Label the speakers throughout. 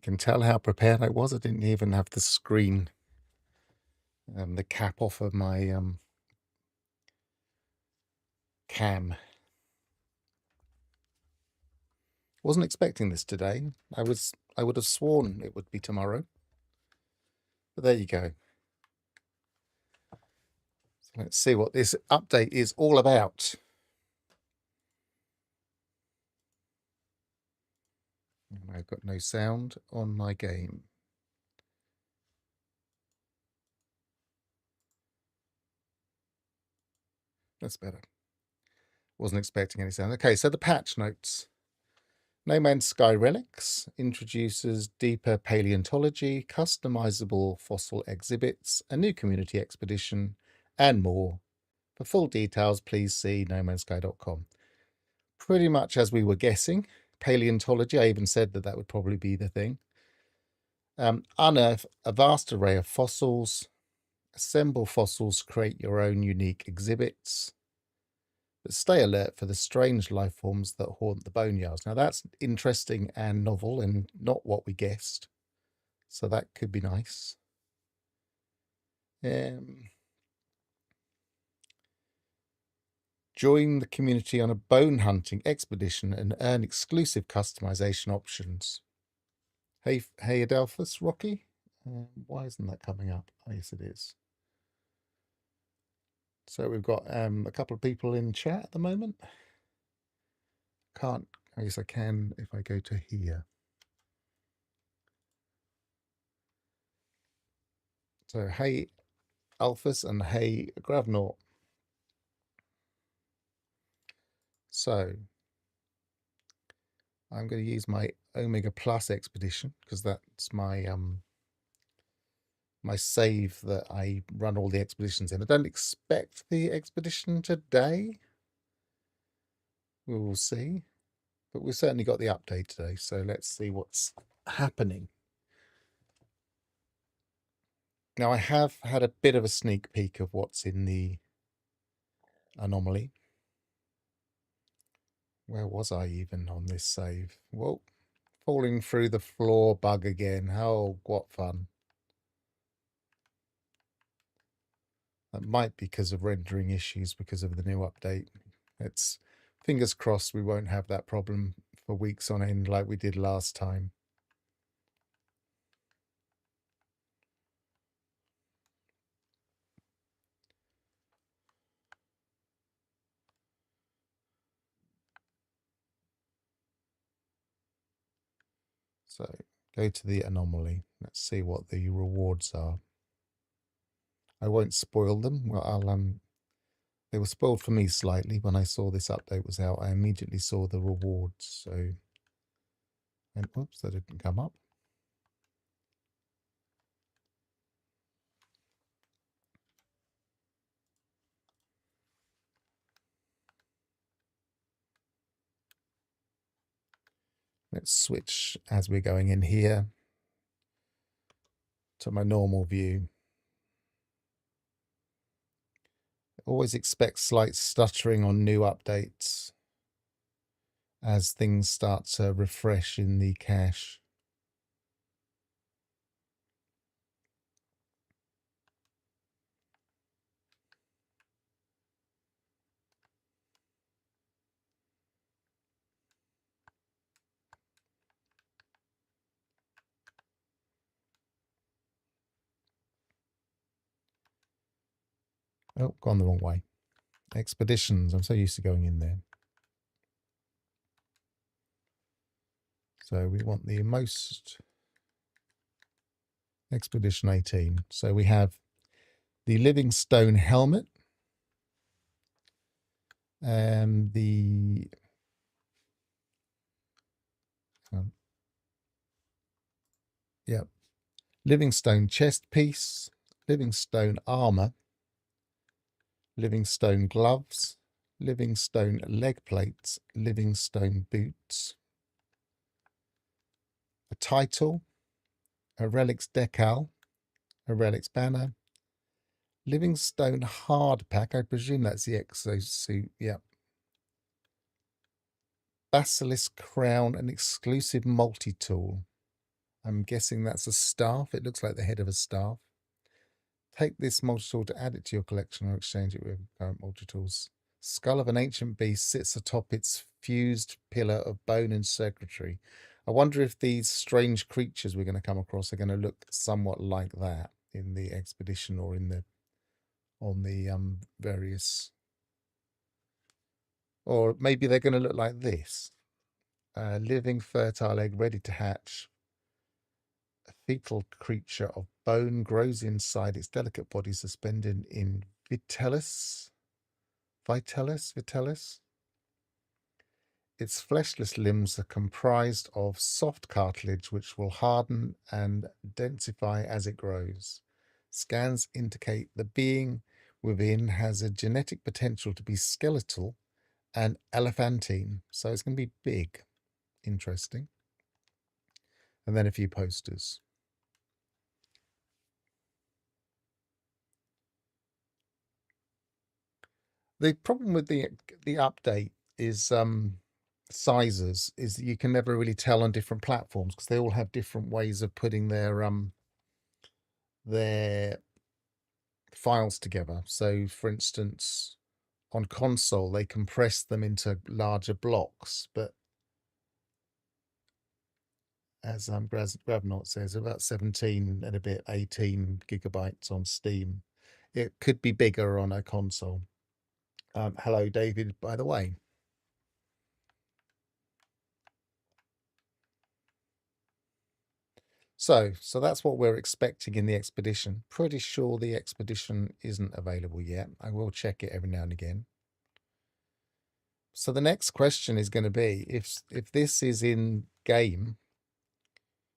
Speaker 1: can tell how prepared I was. I didn't even have the screen, the cap off of my cam. Wasn't expecting this today. I would have sworn it would be tomorrow. But there you go. So let's see what this update is all about. And I've got no sound on my game. That's better. Wasn't expecting any sound. Okay, so the patch notes. No Man's Sky Relics introduces deeper paleontology, customizable fossil exhibits, a new community expedition, and more. For full details, please see nomansky.com. Pretty much as we were guessing. Paleontology, I even said that would probably be the thing. Unearth a vast array of fossils. Assemble fossils, create your own unique exhibits. But stay alert for the strange life forms that haunt the boneyards. Now that's interesting and novel and not what we guessed. So that could be nice. Join the community on a bone hunting expedition and earn exclusive customization options. Hey Adelphus, Rocky? Why isn't that coming up? Oh, yes, it is. So we've got a couple of people in chat at the moment. I guess I can if I go to here. So hey Alphas and hey Gravnaut. So I'm going to use my Omega Plus expedition because that's my my save that I run all the expeditions in. I don't expect the expedition today. We will see. But we've certainly got the update today, so let's see what's happening. Now, I have had a bit of a sneak peek of what's in the anomaly. Where was I even on this save? Whoa, falling through the floor bug again. Oh, what fun. That might be because of rendering issues because of the new update. It's fingers crossed we won't have that problem for weeks on end like we did last time. So go to the anomaly. Let's see what the rewards are. I won't spoil them. Well, they were spoiled for me slightly when I saw this update was out. I immediately saw the rewards. So, and oops, that didn't come up. Let's switch as we're going in here to my normal view. Always expect slight stuttering on new updates as things start to refresh in the cache. Oh, gone the wrong way. Expeditions. I'm so used to going in there. So we want the most Expedition 18. So we have the Livingstone helmet and the Livingstone chest piece, Livingstone armor, Livingstone gloves, Livingstone leg plates, Livingstone boots, a title, a Relics decal, a Relics banner, Livingstone hard pack. I presume that's the exosuit. Yeah. Basilisk crown, an exclusive multi-tool, I'm guessing that's a staff. It looks like the head of a staff. Take this multi-tool to add it to your collection or exchange it with current multi-tools. Skull of an ancient beast sits atop its fused pillar of bone and circuitry. I wonder if these strange creatures we're going to come across are going to look somewhat like that in the expedition or in the on the various, or maybe they're going to look like this. Living fertile egg ready to hatch. A fetal creature of bone grows inside its delicate body suspended in vitellis. Vitellis. Its fleshless limbs are comprised of soft cartilage which will harden and densify as it grows. Scans indicate the being within has a genetic potential to be skeletal and elephantine, so it's going to be big. Interesting. And then a few posters. The problem with the update is sizes is that you can never really tell on different platforms because they all have different ways of putting their files together. So for instance, on console they compress them into larger blocks, but as Gravnot says, about 17 and a bit 18 gigabytes on Steam. It could be bigger on a console. Hello David, by the way. So that's what we're expecting in the expedition. Pretty sure the expedition isn't available yet. I will check it every now and again. So the next question is going to be if this is in game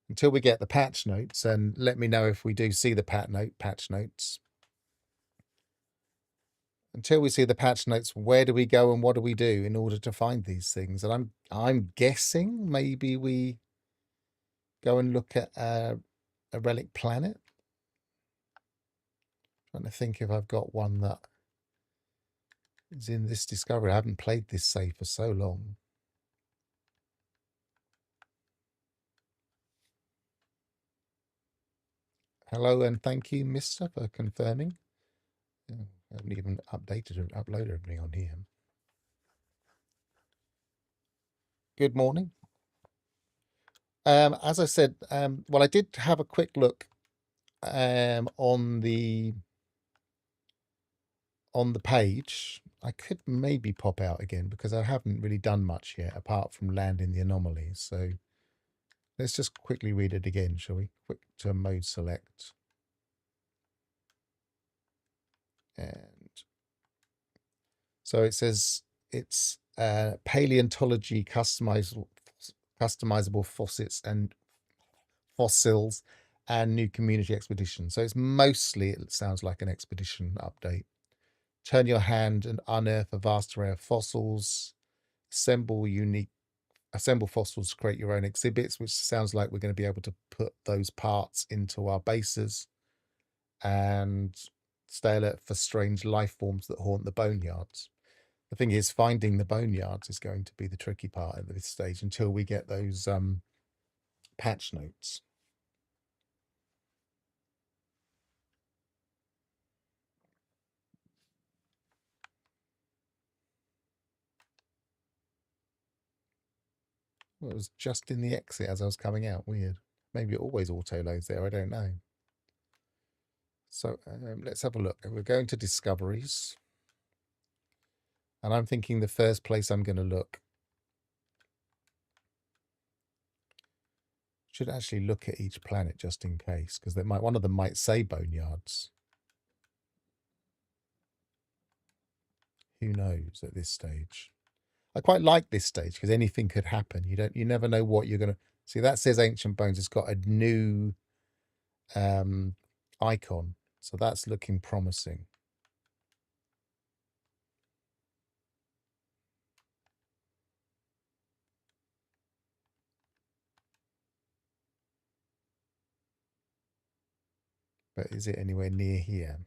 Speaker 1: until we get the patch notes, and let me know if we do see the patch notes. Until we see the patch notes, where do we go and what do we do in order to find these things? And I'm guessing maybe we go and look at a relic planet. Trying to think if I've got one that is in this discovery. I haven't played this save for so long. Hello and thank you, Mister, for confirming. I haven't even updated or uploaded everything on here. Good morning. As I said, well, I did have a quick look on the page. I could maybe pop out again because I haven't really done much yet apart from landing the anomalies. So let's just quickly read it again, shall we? Quick to mode select. And so it says it's paleontology customizable fossils and new community expedition. So it's mostly, it sounds like an expedition update. Turn your hand and unearth a vast array of fossils. Assemble fossils to create your own exhibits, which sounds like we're going to be able to put those parts into our bases. And stay alert for strange life forms that haunt the boneyards. The thing is, finding the boneyards is going to be the tricky part at this stage until we get those patch notes. Well, it was just in the exit as I was coming out. Weird. Maybe it always auto loads there. I don't know. So let's have a look. We're going to discoveries. And I'm thinking the first place I'm going to look should actually look at each planet just in case, because one of them might say boneyards. Who knows at this stage? I quite like this stage because anything could happen. You never know what you're going to see. That says ancient bones. It's got a new icon, so that's looking promising. But is it anywhere near here?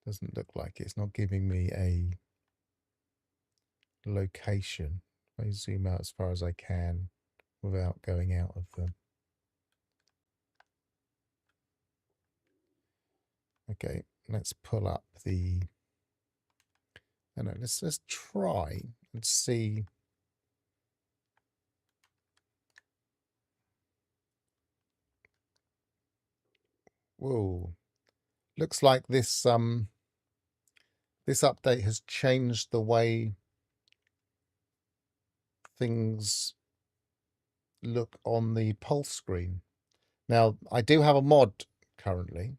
Speaker 1: Doesn't look like it. It's not giving me a location. If I zoom out as far as I can. without going out of them. Okay, let's pull up the... I know, let's try and see. Whoa. Looks like this this update has changed the way things look on the pulse screen. Now, I do have a mod currently,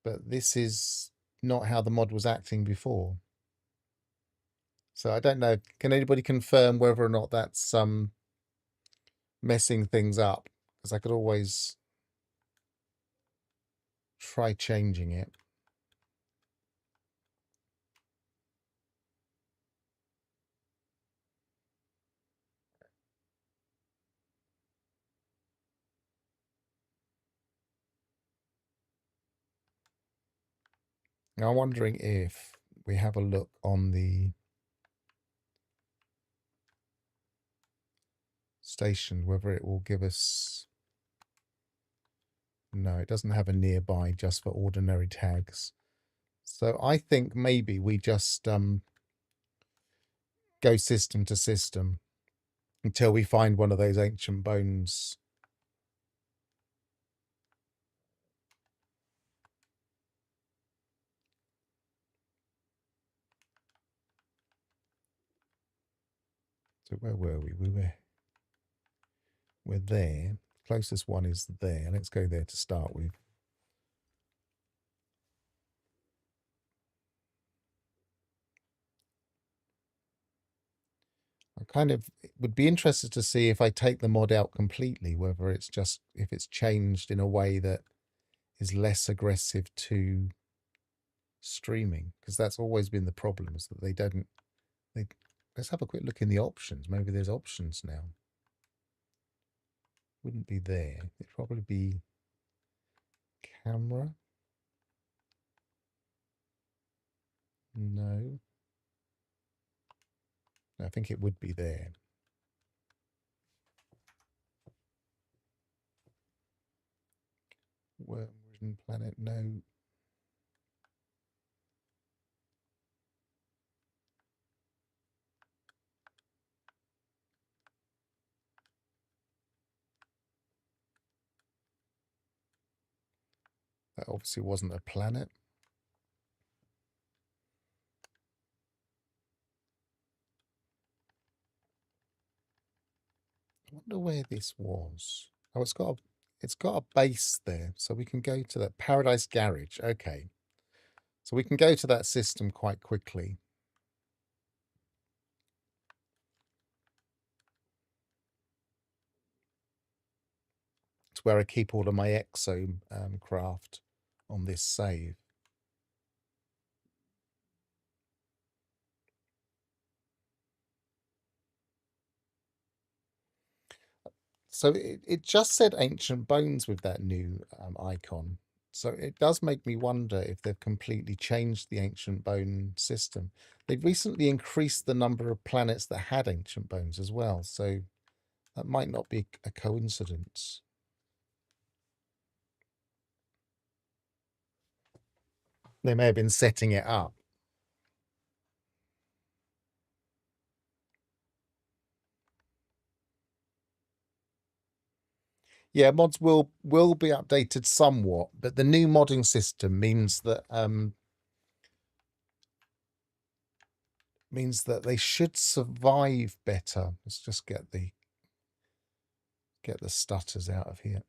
Speaker 1: but this is not how the mod was acting before. So I don't know. Can anybody confirm whether or not that's messing things up? Because I could always try changing it. Now I'm wondering if we have a look on the station, whether it will give us... No, it doesn't have a nearby, just for ordinary tags. So I think maybe we just go system to system until we find one of those ancient bones. So where were we? We're there. Closest one is there. Let's go there to start with. I kind of would be interested to see if I take the mod out completely, whether it's just, if it's changed in a way that is less aggressive to streaming, because that's always been the problem, is that they don't, let's have a quick look in the options. Maybe there's options now. Wouldn't be there. It'd probably be camera. No. I think it would be there. Worm-ridden planet, no. That obviously wasn't a planet. I wonder where this was. Oh, it's got a base there, so we can go to that Paradise Garage. Okay, so we can go to that system quite quickly. It's where I keep all of my exo craft on this save. So it just said Ancient Bones with that new icon. So it does make me wonder if they've completely changed the Ancient Bone system. They've recently increased the number of planets that had Ancient Bones as well. So that might not be a coincidence. They may have been setting it up. Yeah, mods will be updated somewhat, but the new modding system means that they should survive better. Let's just get the stutters out of here.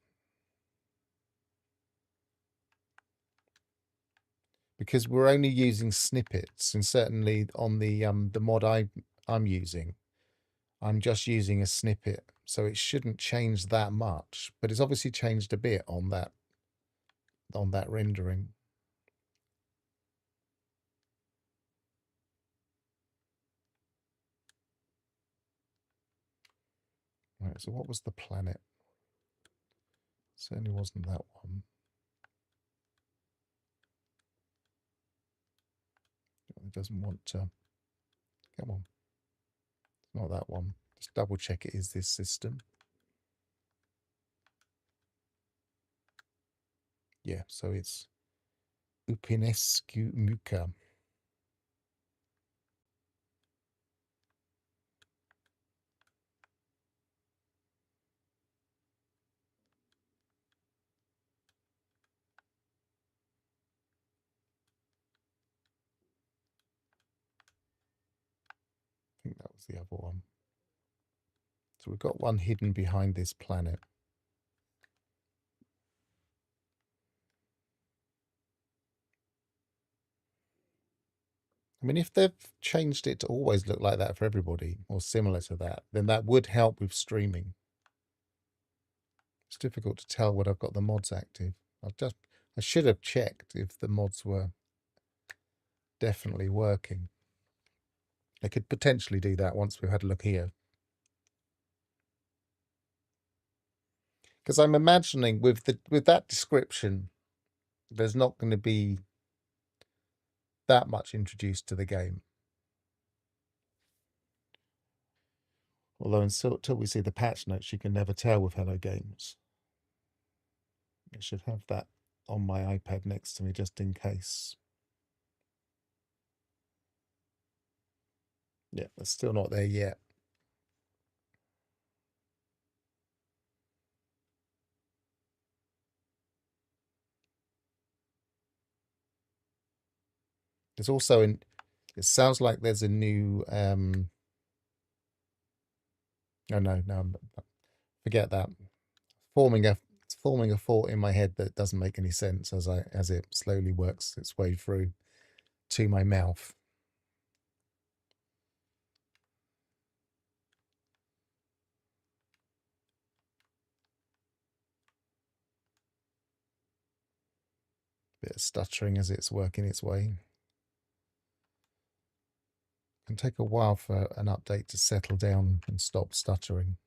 Speaker 1: Because we're only using snippets, and certainly on the mod I'm using, I'm just using a snippet, so it shouldn't change that much, but it's obviously changed a bit on that rendering. Right, so what was the planet? Certainly wasn't that one. It doesn't want to. Come on. It's not that one. Just double check it is this system. Yeah, so it's Upinescu Muka. I think that was the other one. So we've got one hidden behind this planet. I mean, if they've changed it to always look like that for everybody, or similar to that, then that would help with streaming. It's difficult to tell when I've got the mods active. I should have checked if the mods were definitely working. I could potentially do that once we've had a look here. Because I'm imagining with that description, there's not going to be that much introduced to the game. Although until we see the patch notes, you can never tell with Hello Games. I should have that on my iPad next to me just in case. Yeah, it's still not there yet. There's also it sounds like there's a new oh no, forget that. Forming a thought in my head that doesn't make any sense as it slowly works its way through to my mouth. Bit of stuttering as it's working its way. It can take a while for an update to settle down and stop stuttering.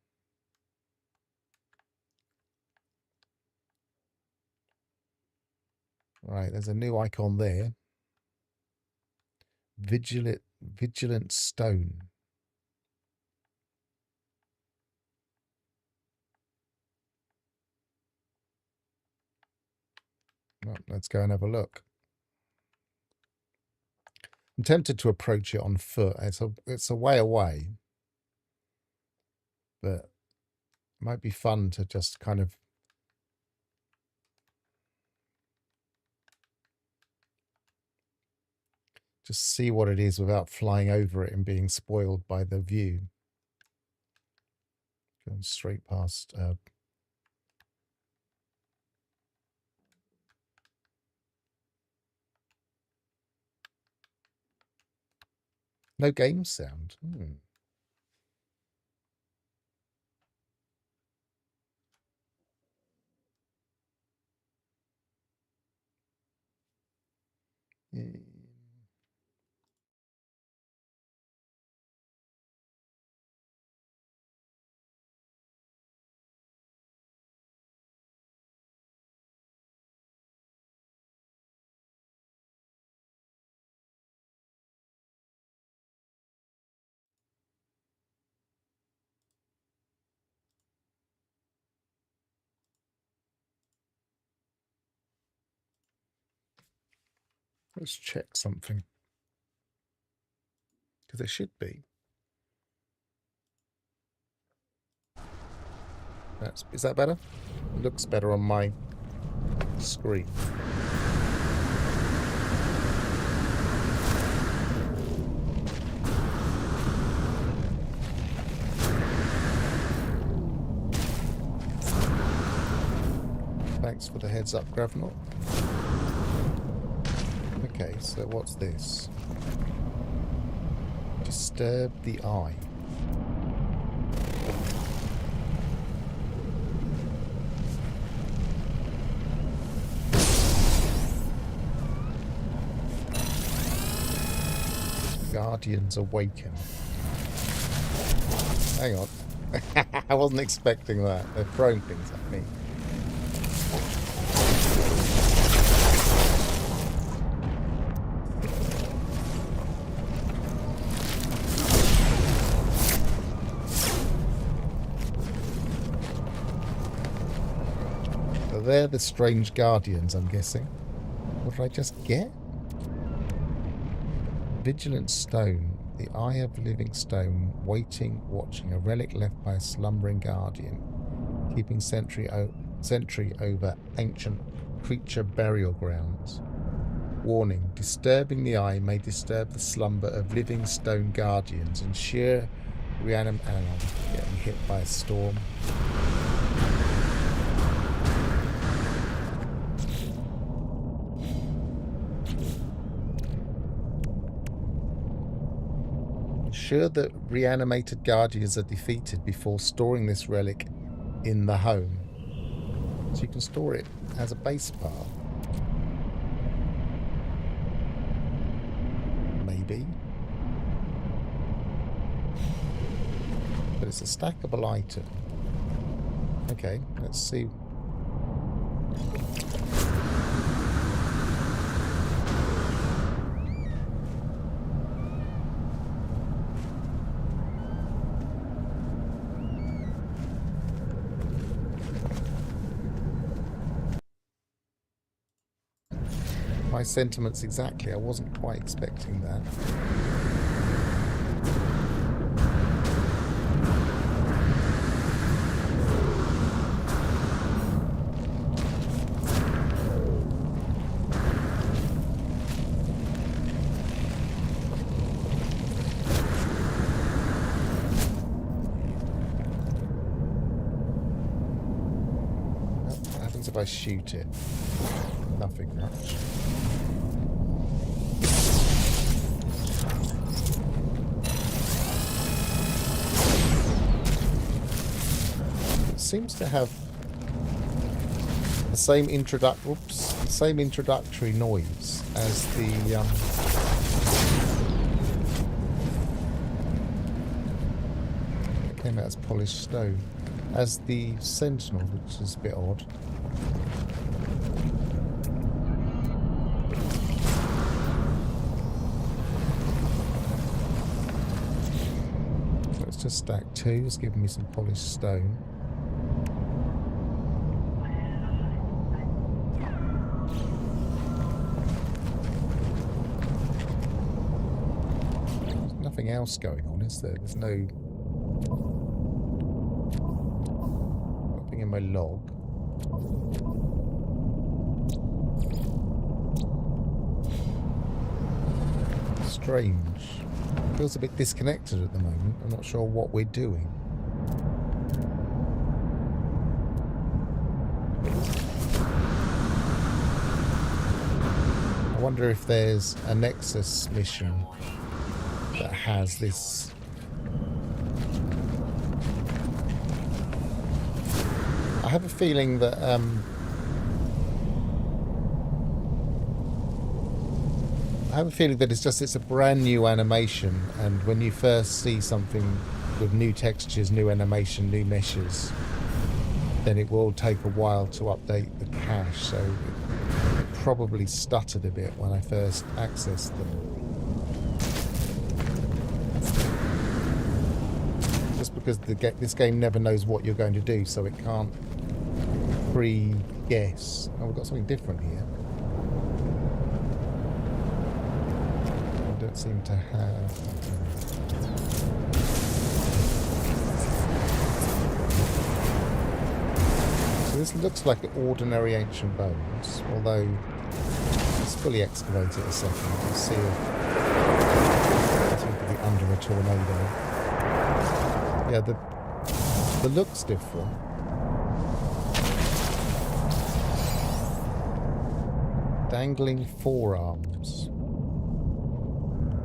Speaker 1: Right, there's a new icon there. Vigilant Stone. Well, let's go and have a look. I'm tempted to approach it on foot. It's a way away, but it might be fun to just kind of just see what it is without flying over it and being spoiled by the view. Going straight past. No game sound. Let's check something. Because it should be. Is that better? It looks better on my screen. Thanks for the heads up, Gravnot. Okay, so what's this? Disturb the eye. Guardians awaken. Hang on. I wasn't expecting that. They're throwing things at me. They're the strange guardians, I'm guessing. What did I just get? Vigilant stone. The eye of living stone, waiting, watching. A relic left by a slumbering guardian. Keeping sentry over ancient creature burial grounds. Warning. Disturbing the eye may disturb the slumber of living stone guardians. Ensure getting hit by a storm. Ensure that reanimated guardians are defeated before storing this relic in the home. So you can store it as a base part. Maybe. But it's a stackable item. Okay, let's see. My sentiments exactly. I wasn't quite expecting that. What happens if I shoot it? Nothing much. Seems to have the same introductory noise as the it came out as polished stone, as the Sentinel, which is a bit odd. Let's just stack two. It's giving me some polished stone. Nothing else going on, is there? There's nothing in my log. Strange. Feels a bit disconnected at the moment. I'm not sure what we're doing. I wonder if there's a Nexus mission that has this. I have a feeling that it's a brand new animation, and when you first see something with new textures, new animation, new meshes, then it will take a while to update the cache, so it probably stuttered a bit when I first accessed them. Because this game never knows what you're going to do, so it can't pre-guess. Oh, we've got something different here. I don't seem to have. So this looks like ordinary ancient bones, although let's fully excavate it a second and see if it seems to be under a tornado. Yeah, the look's different. Dangling forearms.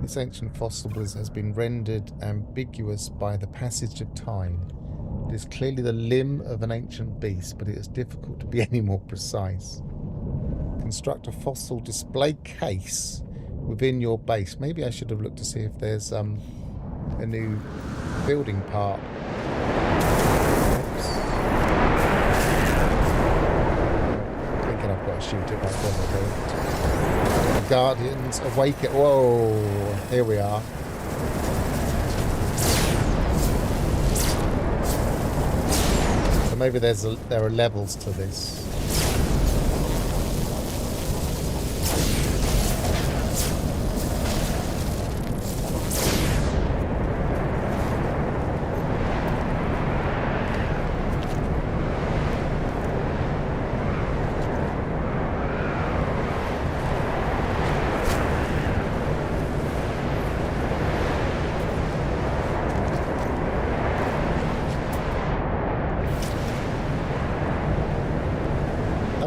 Speaker 1: This ancient fossil has been rendered ambiguous by the passage of time. It is clearly the limb of an ancient beast, but it is difficult to be any more precise. Construct a fossil display case within your base. Maybe I should have looked to see if there's a new building part. Oops. Thinking I've got to shoot it, but I don't. Guardians awaken. Whoa! Here we are. So maybe there are levels to this.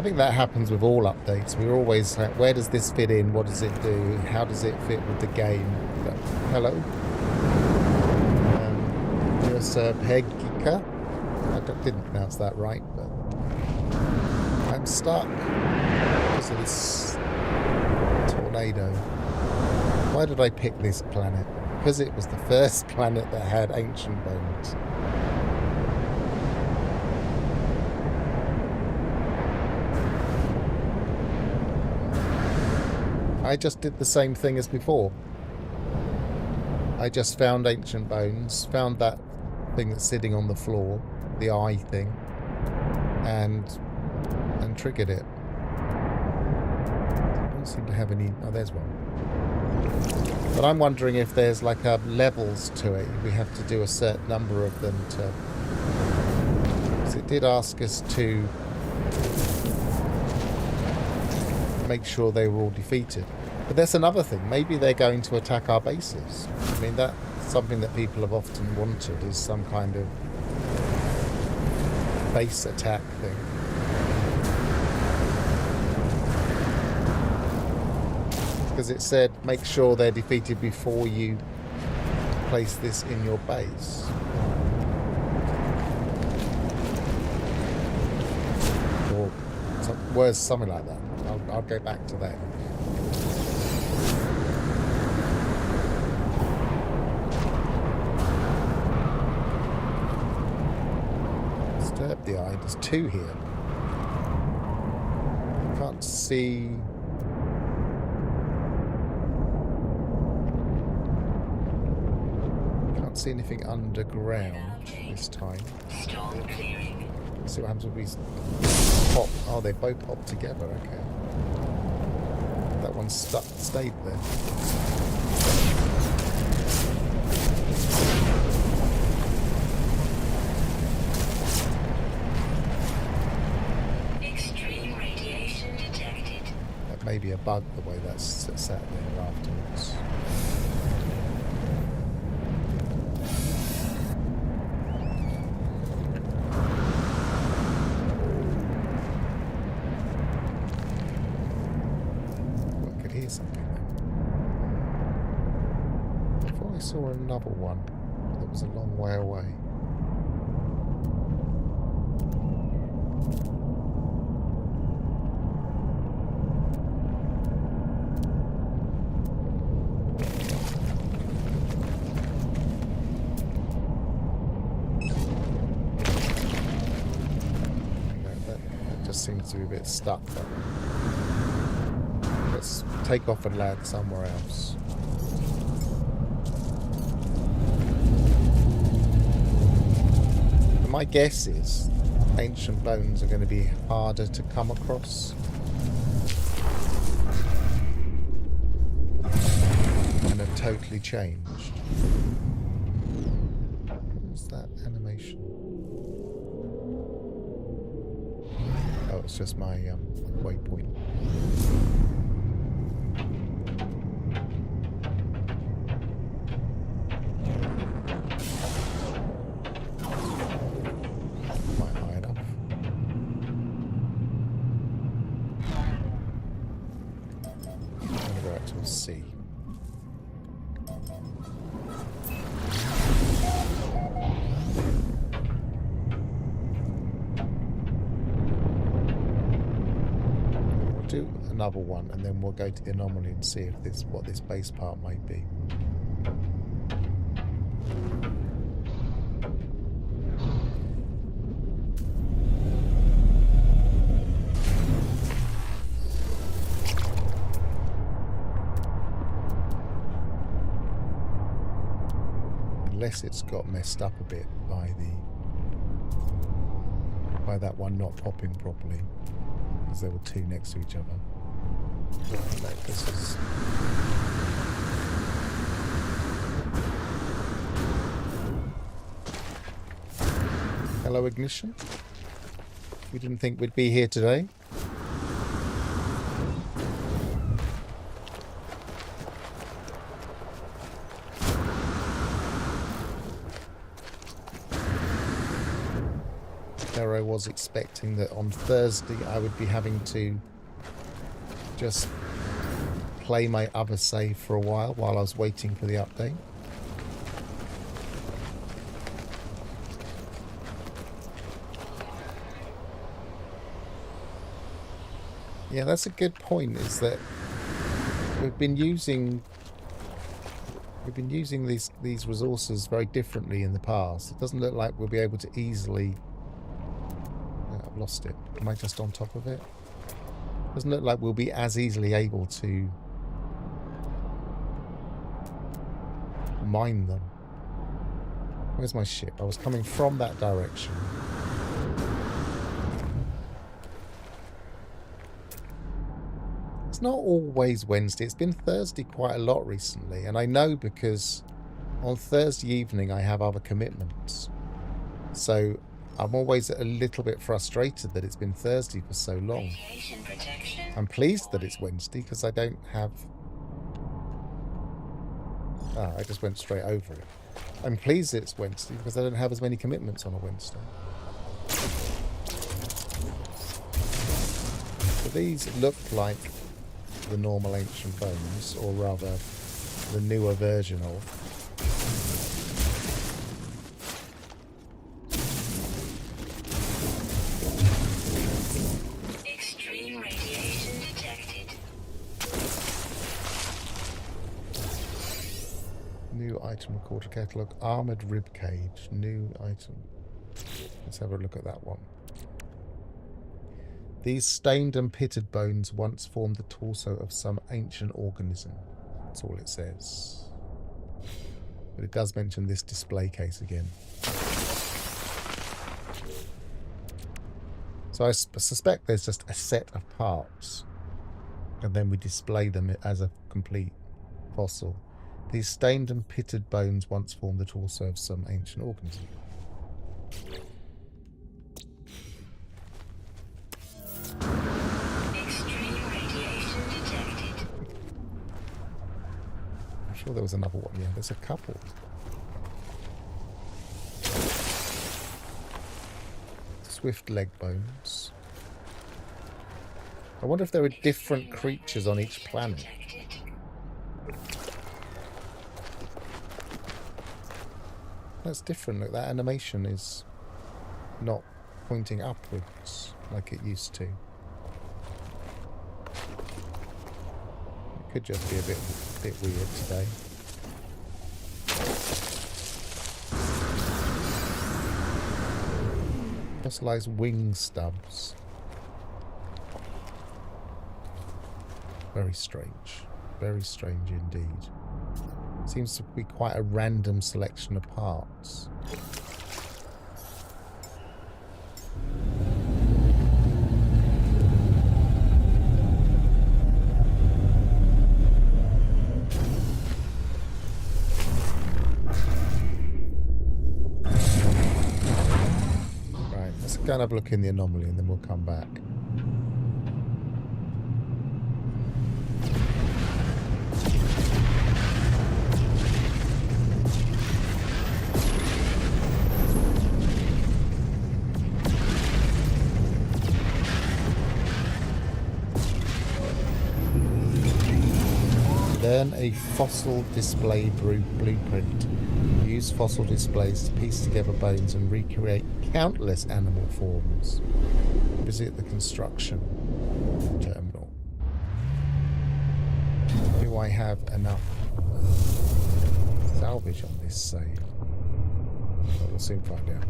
Speaker 1: think that happens with all updates. We're always like, where does this fit in? What does it do? How does it fit with the game? But, hello. Pegika. I didn't pronounce that right, but I'm stuck because of this tornado. Why did I pick this planet? Because it was the first planet that had ancient bones. I just did the same thing as before. I just found ancient bones, found that thing that's sitting on the floor, the eye thing, and triggered it. I don't seem to have any. Oh, there's one. But I'm wondering if there's like levels to it. We have to do a certain number of them to. Because it did ask us to make sure they were all defeated. But there's another thing. Maybe they're going to attack our bases. I mean, that's something that people have often wanted, is some kind of base attack thing. Because it said, make sure they're defeated before you place this in your base. Or words, something like that. I'll go back to that. Disturb the eye. There's two here. I can't see. Can't see anything underground this time. Let's see what happens when we pop. Oh, they both pop together. Okay. That one stayed there.
Speaker 2: Extreme radiation detected.
Speaker 1: That may be a bug, the way that's sat there afterwards. I saw another one that was a long way away. That just seems to be a bit stuck. Let's take off and land somewhere else. My guess is ancient bones are going to be harder to come across. And have totally changed. What's that animation? Oh, it's just my waypoint. See. We'll do another one and then we'll go to the anomaly and see if what this base part might be. Unless it's got messed up a bit by that one not popping properly, because there were two next to each other. No, this is. Hello, Ignition. We didn't think we'd be here today. was expecting that on Thursday I would be having to just play my other save for a while I was waiting for the update. Yeah, that's a good point, is that we've been using these resources very differently in the past. It doesn't look like we'll be able to easily... I've lost it. Am I just on top of it? Doesn't look like we'll be as easily able to mine them. Where's my ship? I was coming from that direction. It's not always Wednesday. It's been Thursday quite a lot recently. And I know because on Thursday evening I have other commitments. So I'm always a little bit frustrated that it's been Thursday for so long. I'm pleased that it's Wednesday because I don't have... Ah, I just went straight over it. I'm pleased it's Wednesday because I don't have as many commitments on a Wednesday. So these look like the normal ancient bones, or rather the newer version of.
Speaker 2: Extreme radiation detected.
Speaker 1: New item recorder catalogue, armored rib cage, new item. Let's have a look at that one. These stained and pitted bones once formed the torso of some ancient organism. That's all it says. But it does mention this display case again. So I suspect there's just a set of parts, and then we display them as a complete fossil. These stained and pitted bones once formed the torso of some ancient organism. I'm sure there was another one. Yeah, there's a couple. Swift leg bones. I wonder if there are different creatures on each planet. That's different. Look, that animation is not pointing upwards like it used to. It could just be a bit weird today. Fossilized wing stubs. Very strange. Very strange indeed. Seems to be quite a random selection of parts. Right, let's go and have a look in the anomaly and then we'll come back. Learn a fossil display blueprint. Use fossil displays to piece together bones and recreate countless animal forms. Visit the construction terminal. Do I have enough salvage on this save? Well, we'll soon find out.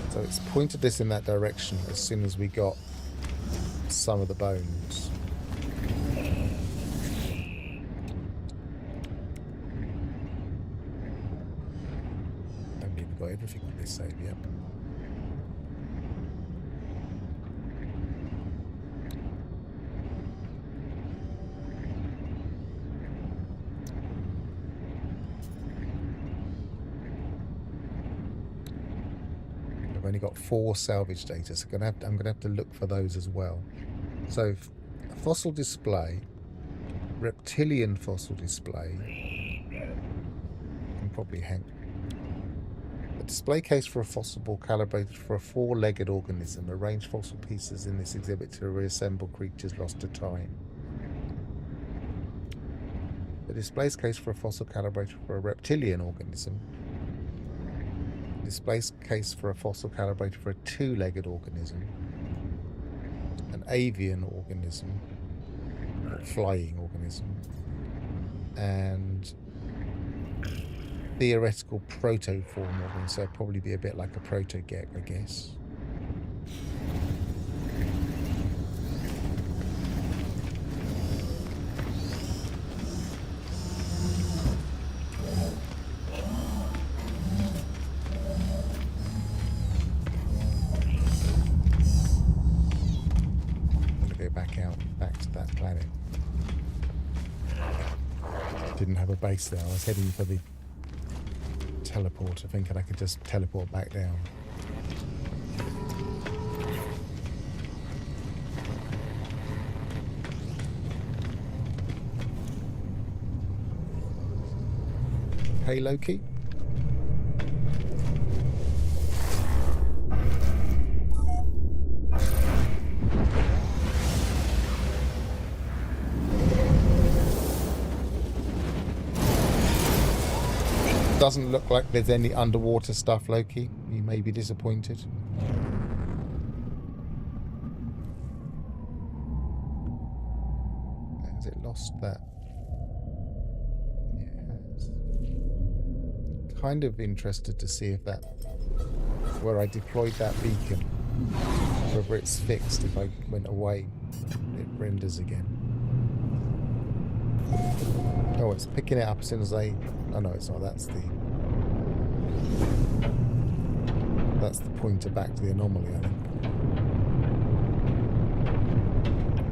Speaker 1: So it's pointed this in that direction as soon as we got some of the bones. I haven't even got everything on this save yet. only got 4 salvage data, so I'm going to have to look for those as well. So, a fossil display, reptilian fossil display, can probably hang. A display case for a fossil calibrated for a 4-legged organism. Arrange fossil pieces in this exhibit to reassemble creatures lost to time. The display case for a fossil calibrated for a reptilian organism. Display case for a fossil calibrated for a 2-legged organism. An avian organism, or flying organism, and theoretical protoform organism, so it'd probably be a bit like a proto-gek, I guess. Back to that planet. Didn't have a base there. I was heading for the teleporter, thinking I could just teleport back down. Hey, Loki. Doesn't look like there's any underwater stuff, Loki. You may be disappointed. Has it lost that? Yeah, it has. Kind of interested to see if that, where I deployed that beacon, whether it's fixed. If I went away, it renders again. Oh, it's picking it up as soon as I... Oh no, it's not. That's the pointer back to the anomaly, I think.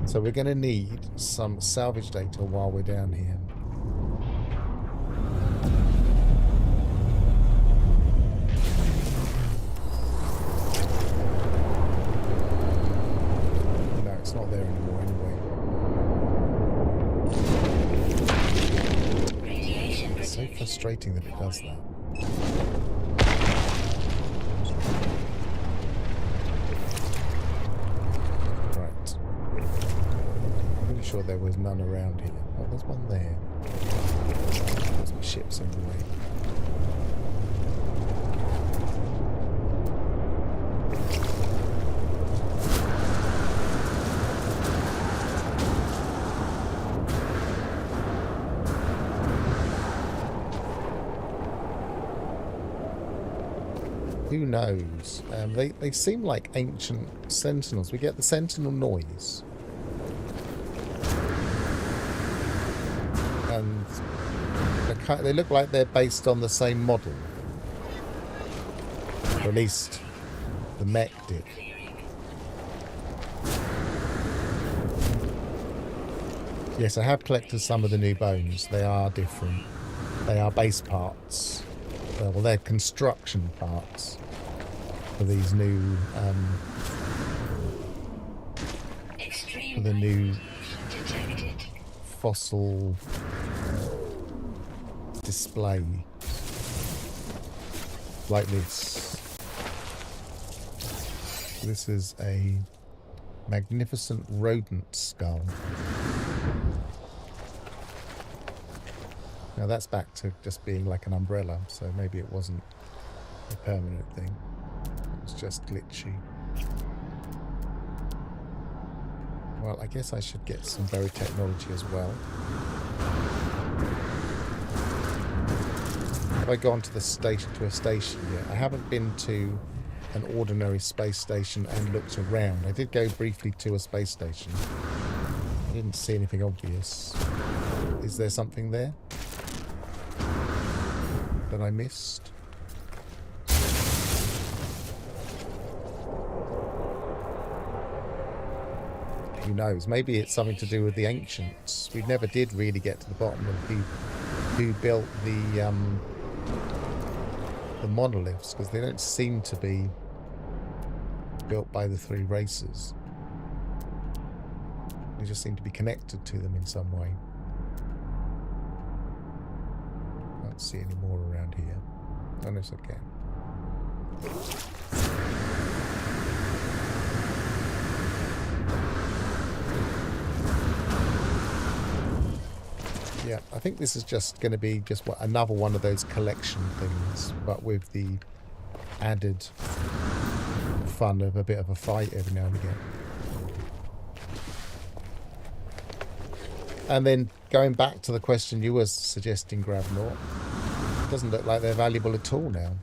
Speaker 1: So we're going to need some salvage data while we're down here. No, it's not there anymore anyway. It's so frustrating that it does that. Right. I'm pretty sure there was none around here. Oh, there's one there. There's my ships on the way. Who knows? They seem like ancient sentinels. We get the sentinel noise. And they look like they're based on the same model. Or at least the mech did. Yes, I have collected some of the new bones. They are different. They are base parts. Well, they're construction parts for these new, for the new fossil display, like this. This is a magnificent rodent skull. Now that's back to just being like an umbrella, so maybe it wasn't a permanent thing. It was just glitchy. Well, I guess I should get some berry technology as well. Have I gone to the station, to a station yet? I haven't been to an ordinary space station and looked around. I did go briefly to a space station. I didn't see anything obvious. Is there something there that I missed? Who knows? Maybe it's something to do with the ancients. We never did really get to the bottom of who built the monoliths, because they don't seem to be built by the three races. They just seem to be connected to them in some way. Can't see any more around here. Unless I can. Yeah, I think this is just going to be just another one of those collection things, but with the added fun of a bit of a fight every now and again. And then going back to the question you were suggesting, Gravnort, it doesn't look like they're valuable at all now.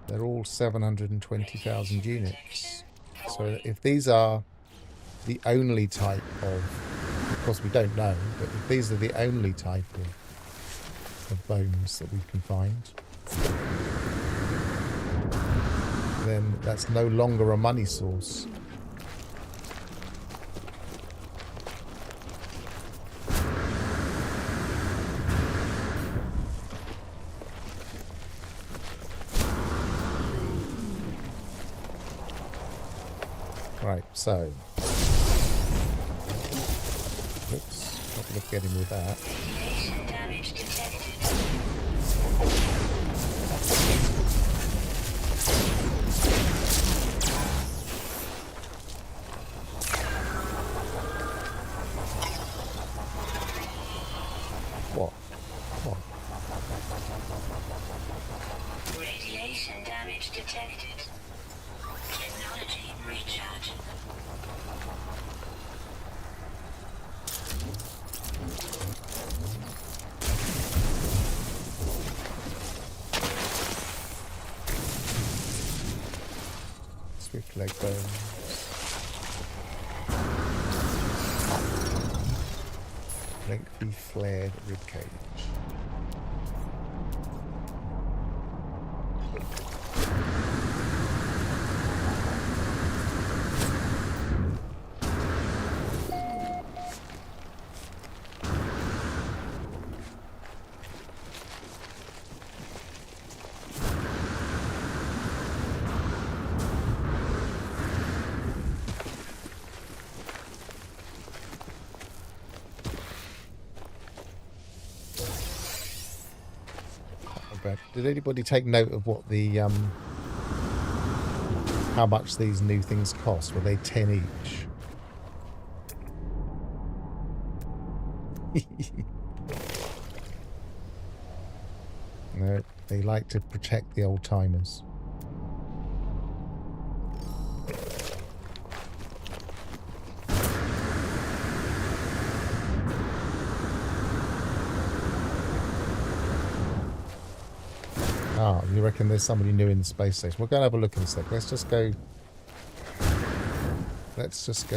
Speaker 1: They're all 720,000 units. So if these are the only type of, of course we don't know, but if these are the only type of bones that we can find, then that's no longer a money source. Right, so oops, not going to get him with that.
Speaker 2: Radiation damage detected.
Speaker 1: What? What?
Speaker 2: Radiation damage detected. Technology recharge.
Speaker 1: Swift leg bones. Lengthy flared ribcage. But did anybody take note of what the how much these new things cost? Were they 10 each? No, they like to protect the old timers. Ah, you reckon there's somebody new in the space station? We're going to have a look in a sec. Let's just go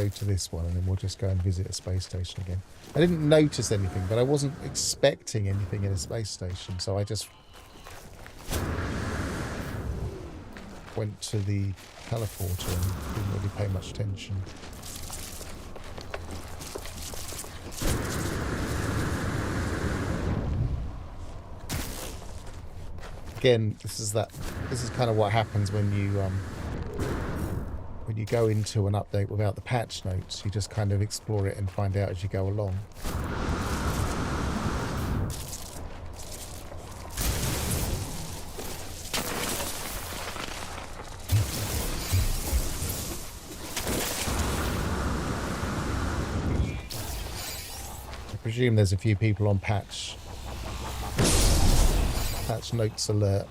Speaker 1: to this one and then we'll just go and visit a space station again. I didn't notice anything, but I wasn't expecting anything in a space station, so I just went to the teleporter and didn't really pay much attention. Again, this is kind of what happens when you go into an update without the patch notes. You just kind of explore it and find out as you go along. I presume there's a few people on patch notes alert.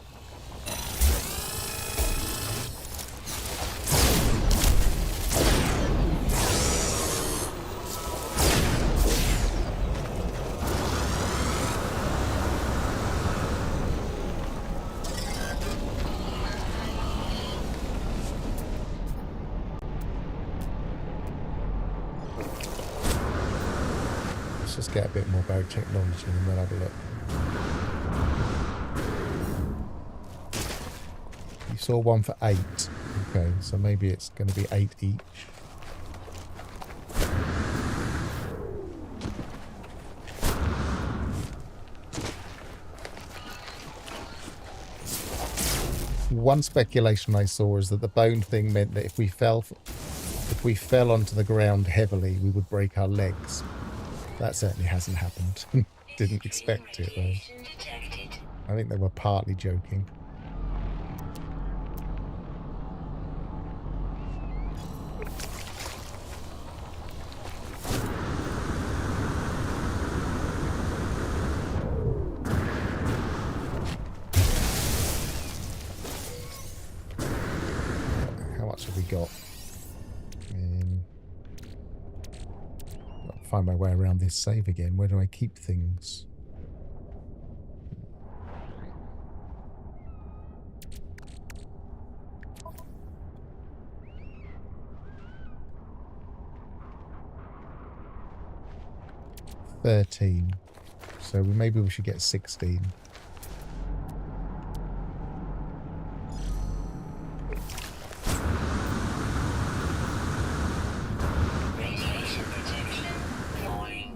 Speaker 1: Let's just get a bit more about technology and then have a look. You saw one for 8. Okay, so maybe it's going to be 8 each. One speculation I saw is that the bone thing meant that if we fell onto the ground heavily, we would break our legs. That certainly hasn't happened. Didn't expect it, though.
Speaker 2: Radiation detected.
Speaker 1: I think they were partly joking. How much have we got? I'll find my way around this save again. Where do I keep things? $13. So maybe we should get 16.
Speaker 2: Radiation protection falling.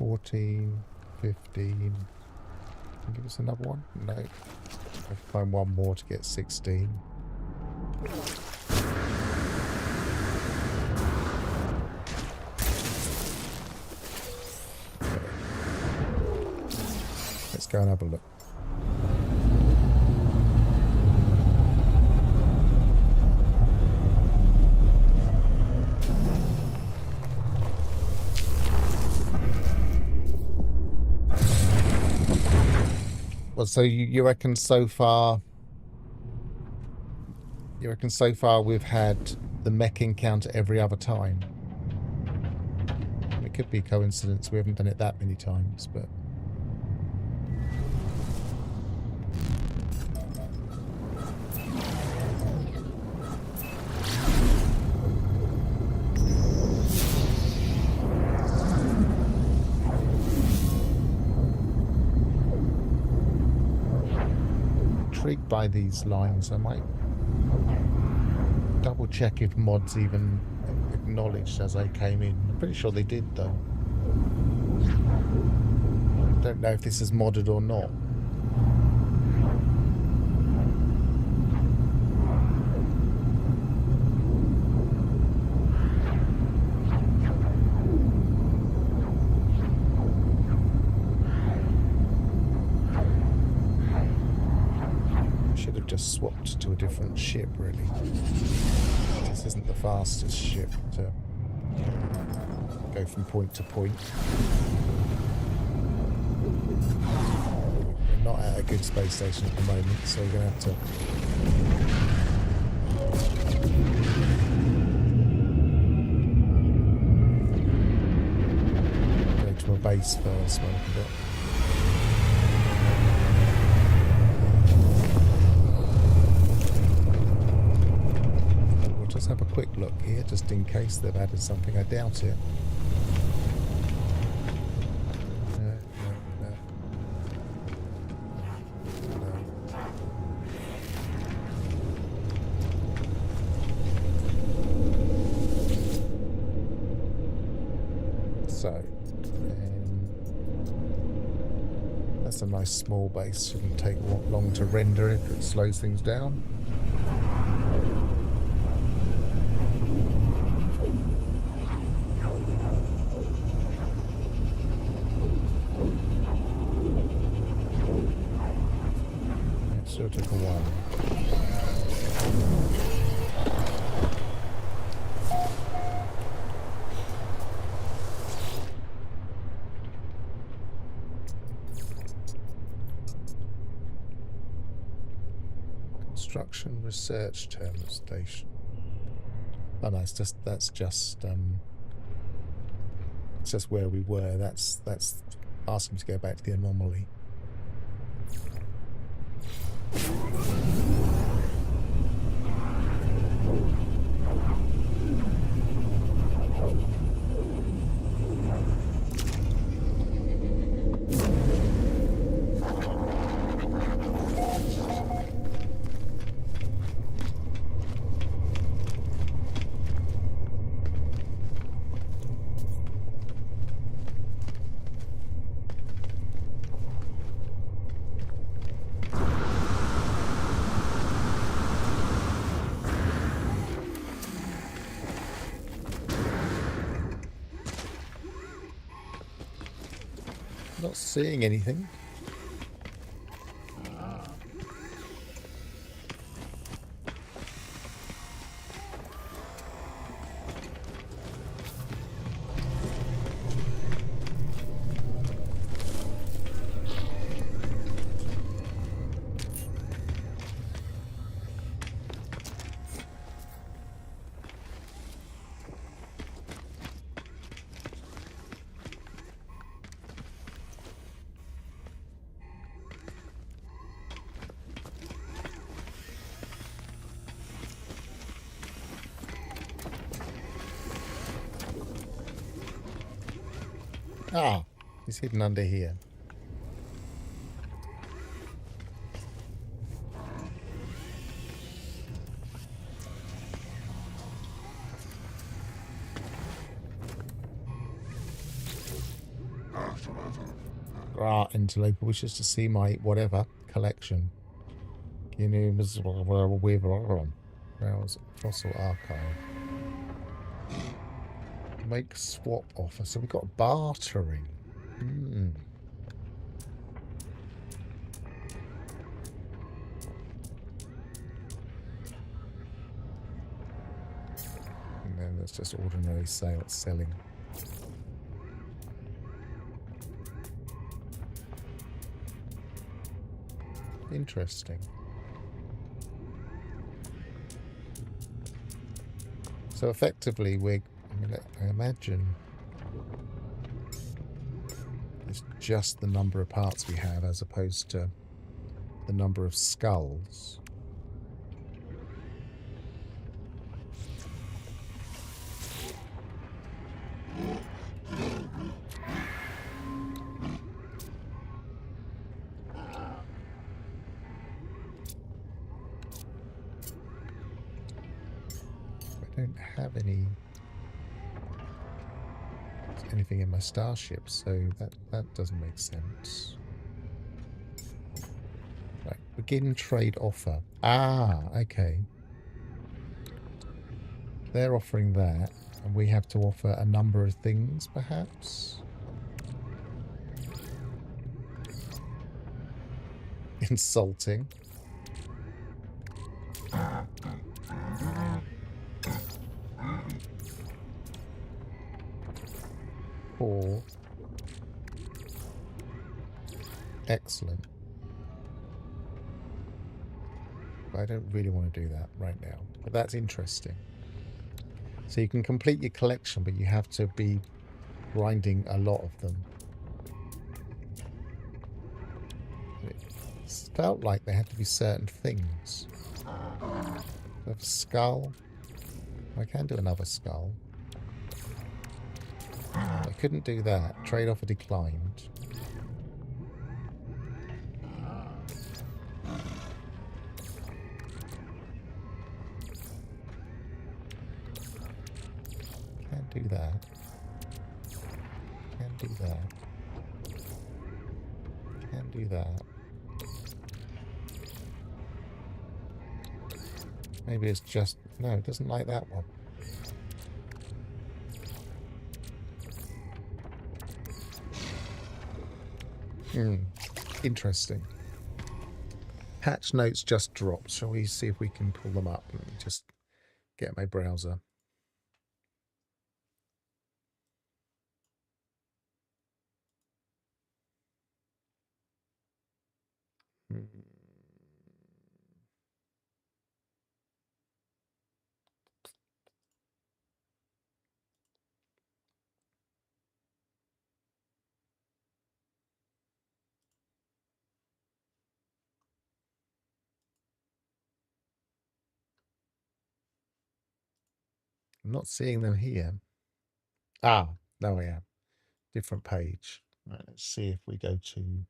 Speaker 1: $14, $15. Give us another one? No. I have to find one more to get 16. Let's go and have a look. Well, so you reckon so far? You reckon so far we've had the mech encounter every other time? It could be a coincidence. We haven't done it that many times, but intrigued by these lines. I might double check if mods even acknowledged as I came in. I'm pretty sure they did, though. Don't know if this is modded or not. Should have just swapped to a different ship, really. This isn't the fastest ship to go from point to point. We're not at a good space station at the moment, so we're going to have to go to a base first. Let's have a quick look here, just in case they've added something. I doubt it. No. So, that's a nice small base. Shouldn't take long to render if it slows things down. Sure took a while. Construction Research Terminal Station. Oh no, that's just where we were. That's asking to go back to the anomaly. Not seeing anything. Ah, he's hidden under here. Interloper wishes to see my whatever collection. You know, browse fossil archive. Make swap offer. So we've got bartering. And then there's just ordinary selling. Interesting. So effectively, I imagine it's just the number of parts we have as opposed to the number of skulls. I don't have anything in my starship, so that doesn't make sense. Right, begin trade offer. Ah, okay. They're offering that, and we have to offer a number of things, perhaps? Insulting. Or excellent. But I don't really want to do that right now. But that's interesting. So you can complete your collection, but you have to be grinding a lot of them. It felt like there had to be certain things. I have a skull. I can do another skull. I couldn't do that. Trade offer declined. Can't do that. Can't do that. Can't do that. Maybe it's just... No, it doesn't like that one. Interesting. Patch notes just dropped. Shall we see if we can pull them up? Let me just get my browser. I'm not seeing them here. Ah, there we are. Different page. Right, let's see if we go to...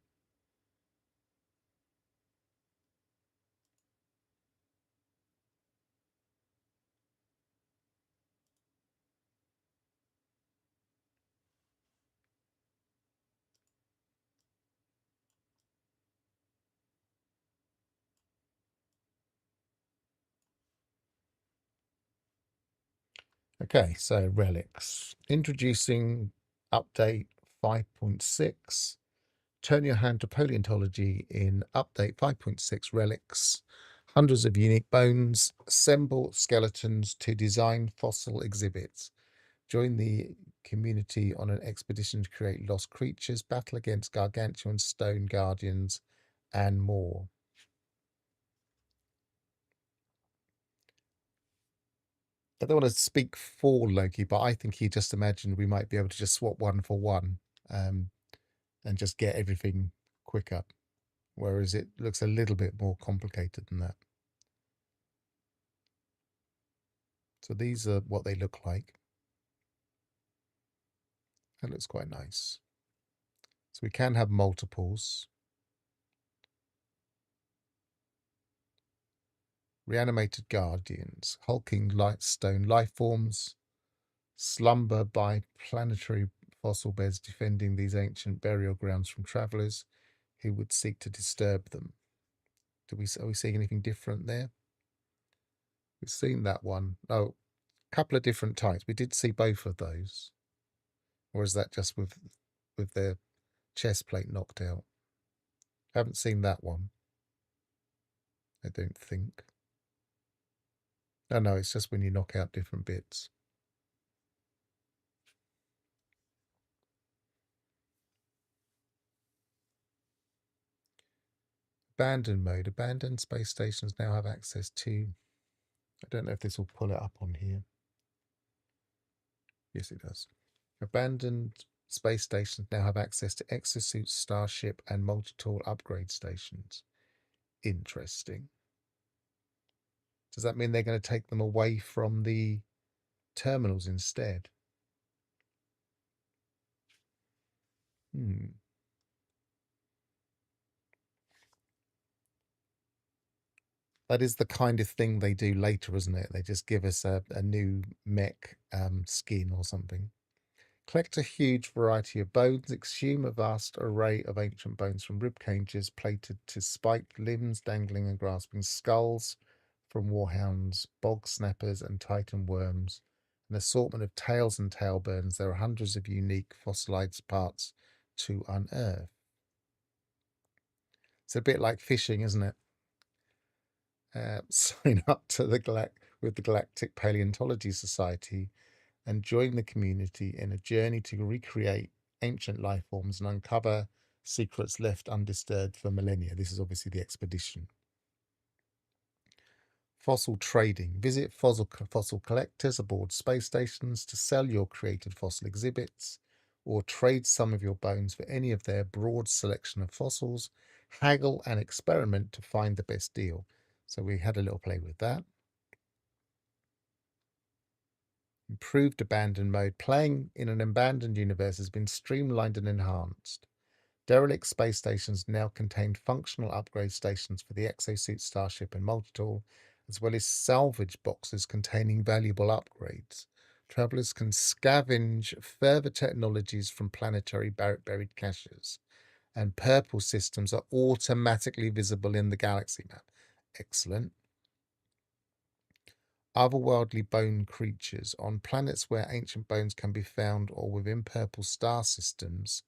Speaker 1: Okay, so relics. Introducing update 5.6. Turn your hand to paleontology in update 5.6 relics. Hundreds of unique bones, assemble skeletons to design fossil exhibits. Join the community on an expedition to create lost creatures, battle against gargantuan stone guardians, and more. I don't want to speak for Loki, but I think he just imagined we might be able to just swap one for one, and just get everything quicker. Whereas it looks a little bit more complicated than that. So these are what they look like. That looks quite nice. So we can have multiples. Reanimated guardians, hulking light stone life forms, slumber by planetary fossil beds defending these ancient burial grounds from travellers who would seek to disturb them. Are we seeing anything different there? We've seen that one. Oh, a couple of different types. We did see both of those. Or is that just with their chest plate knocked out? Haven't seen that one. I don't think. Oh no, it's just when you knock out different bits. Abandoned mode. Abandoned space stations now have access to... I don't know if this will pull it up on here. Yes, it does. Abandoned space stations now have access to exosuit, starship, and multi-tool upgrade stations. Interesting. Does that mean they're going to take them away from the terminals instead? That is the kind of thing they do later, isn't it? They just give us a new mech skin or something. Collect a huge variety of bones, exhume a vast array of ancient bones from rib cages plated to spiked limbs, dangling and grasping skulls from warhounds, bog snappers, and titan worms. An assortment of tails and tailburns. There are hundreds of unique fossilized parts to unearth. It's a bit like fishing, isn't it? Sign up to with the Galactic Paleontology Society and join the community in a journey to recreate ancient life forms and uncover secrets left undisturbed for millennia. This is obviously the expedition. Fossil trading. Visit fossil collectors aboard space stations to sell your created fossil exhibits or trade some of your bones for any of their broad selection of fossils. Haggle and experiment to find the best deal. So we had a little play with that. Improved abandoned mode. Playing in an abandoned universe has been streamlined and enhanced. Derelict space stations now contain functional upgrade stations for the exosuit, starship, and multitool, as well as salvage boxes containing valuable upgrades. Travelers can scavenge further technologies from planetary buried caches, and purple systems are automatically visible in the galaxy map. Excellent. Otherworldly bone creatures. On planets where ancient bones can be found or within purple star systems,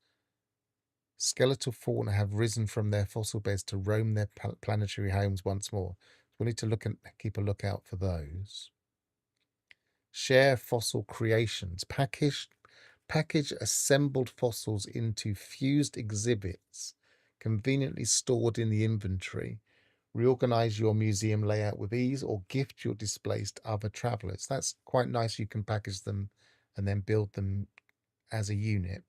Speaker 1: skeletal fauna have risen from their fossil beds to roam their planetary homes once more. We need to keep a lookout for those. Share fossil creations. Package assembled fossils into fused exhibits, conveniently stored in the inventory. Reorganize your museum layout with ease or gift your displays to other travelers. That's quite nice. You can package them and then build them as a unit.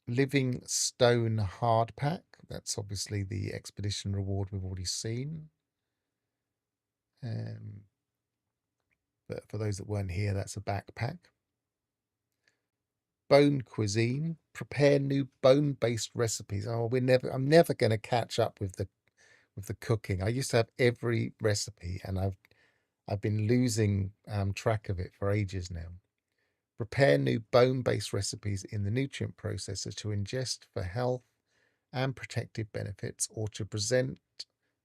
Speaker 1: Living stone hard pack. That's obviously the expedition reward we've already seen. But for those that weren't here, that's a backpack. Bone cuisine. Prepare new bone-based recipes. Oh, I'm never going to catch up with the cooking. I used to have every recipe, and I've been losing track of it for ages now. Prepare new bone-based recipes in the nutrient processor to ingest for health and protective benefits, or to present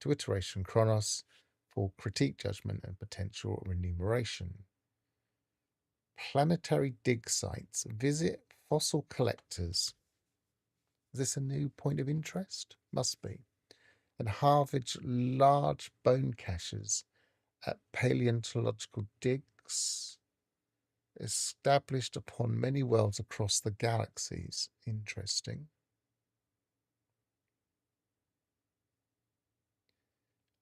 Speaker 1: to Iteration Chronos for critique, judgment, and potential remuneration. Planetary dig sites. Visit fossil collectors. Is this a new point of interest? Must be. And Harvard's large bone caches at paleontological digs established upon many worlds across the galaxies. Interesting.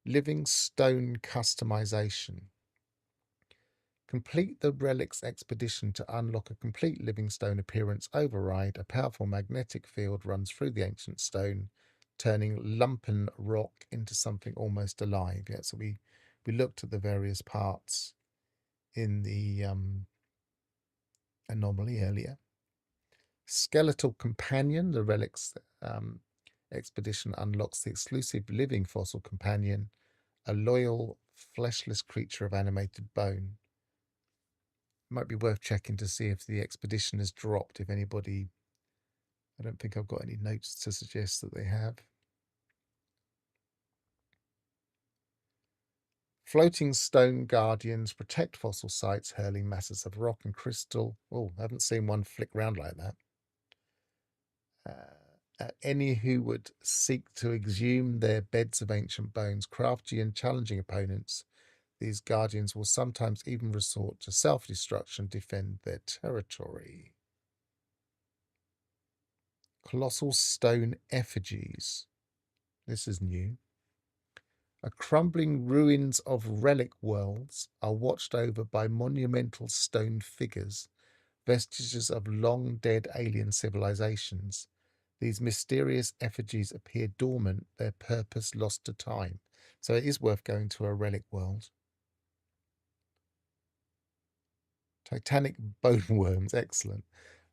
Speaker 1: Living stone customization. Complete the Relics expedition to unlock a complete living stone appearance override. A powerful magnetic field runs through the ancient stone, turning lumpen rock into something almost alive. Yeah, so we looked at the various parts in the anomaly earlier. Skeletal companion. The Relics expedition unlocks the exclusive living fossil companion, a loyal, fleshless creature of animated bone. Might be worth checking to see if the expedition has dropped, if anybody... I don't think I've got any notes to suggest that they have. Floating stone guardians protect fossil sites, hurling masses of rock and crystal. Oh, I haven't seen one flick round like that. Any who would seek to exhume their beds of ancient bones, crafty and challenging opponents, these guardians will sometimes even resort to self-destruction to defend their territory. Colossal stone effigies. This is new. A crumbling ruins of relic worlds are watched over by monumental stone figures, vestiges of long-dead alien civilizations. These mysterious effigies appear dormant, their purpose lost to time. So it is worth going to a relic world. Titanic bone worms, excellent.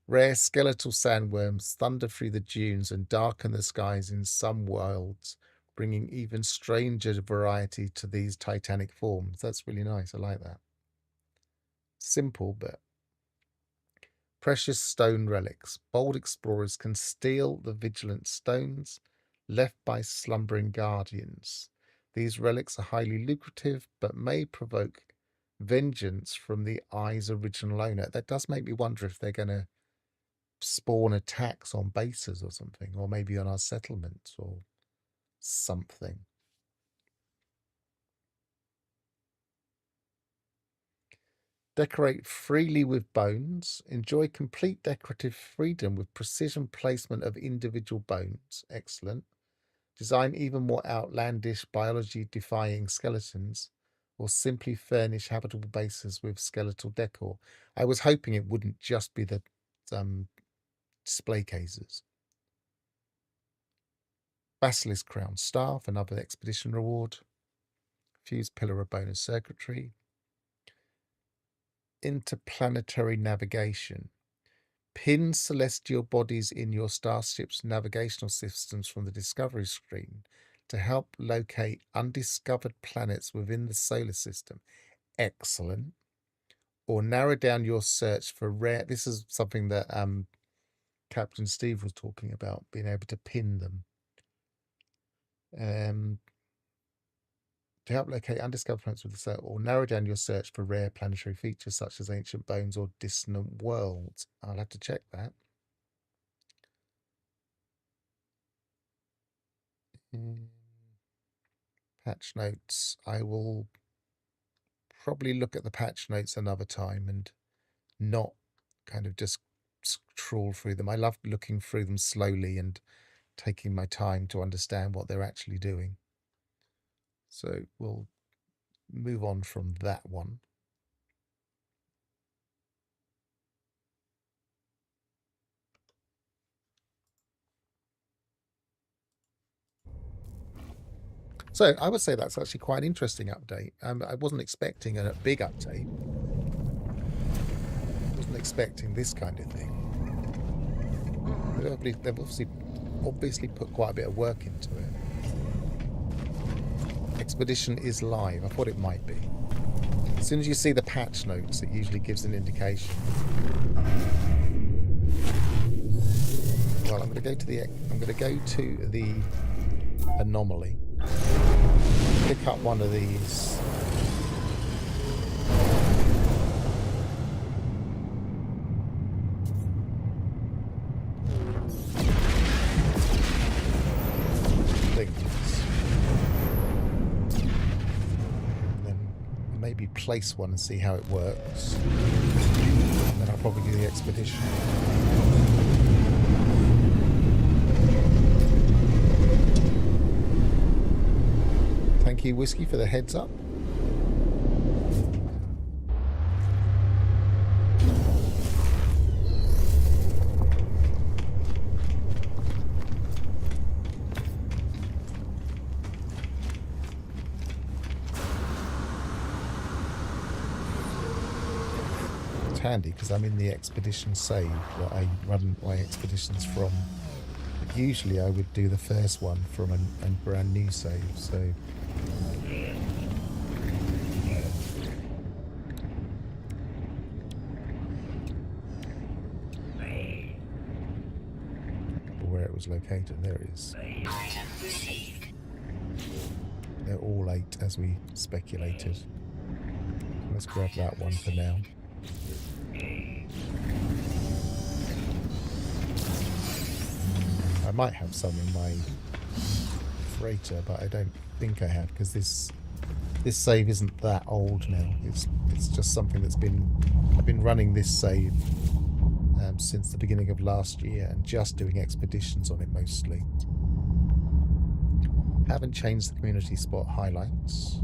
Speaker 1: Rare skeletal sandworms thunder through the dunes and darken the skies in some worlds, bringing even stranger variety to these titanic forms. That's really nice. I like that. Simple, but precious stone relics. Bold explorers can steal the vigilant stones left by slumbering guardians. These relics are highly lucrative, but may provoke vengeance from the Eye's original owner. That does make me wonder if they're going to spawn attacks on bases or something, or maybe on our settlements or something. Decorate freely with bones. Enjoy complete decorative freedom with precision placement of individual bones. Excellent. Design even more outlandish, biology-defying skeletons, or simply furnish habitable bases with skeletal decor. I was hoping it wouldn't just be the display cases. Basilisk Crown Staff, another expedition reward. Fused Pillar of Bonus Circuitry. Interplanetary navigation. Pin celestial bodies in your starship's navigational systems from the discovery screen to help locate undiscovered planets within the solar system. Excellent. Or narrow down your search for rare... This is something that Captain Steve was talking about, being able to pin them. To help locate undiscovered planets with the solar, or narrow down your search for rare planetary features such as ancient bones or distant worlds. I'll have to check that. Patch notes. I will probably look at the patch notes another time and not kind of just trawl through them. I love looking through them slowly and taking my time to understand what they're actually doing. So we'll move on from that one. So I would say that's actually quite an interesting update. I wasn't expecting a big update. I wasn't expecting this kind of thing. They've obviously put quite a bit of work into it. Expedition is live. I thought it might be. As soon as you see the patch notes, it usually gives an indication. Well, I'm going to go to the anomaly. Pick up one of these. maybe place one and see how it works. And then I'll probably do the expedition. Thank you, Whiskey, for the heads up. It's handy because I'm in the expedition save that I run my expeditions from. But usually I would do the first one from a brand new save, so where it was located. There it is.
Speaker 2: Item received.
Speaker 1: They're all 8 as we speculated. Let's grab that one for now. I might have some in my freighter, but I don't think I have because this save isn't that old now. It's just something that's I've been running this save since the beginning of last year and just doing expeditions on it mostly. Haven't changed the community spot highlights.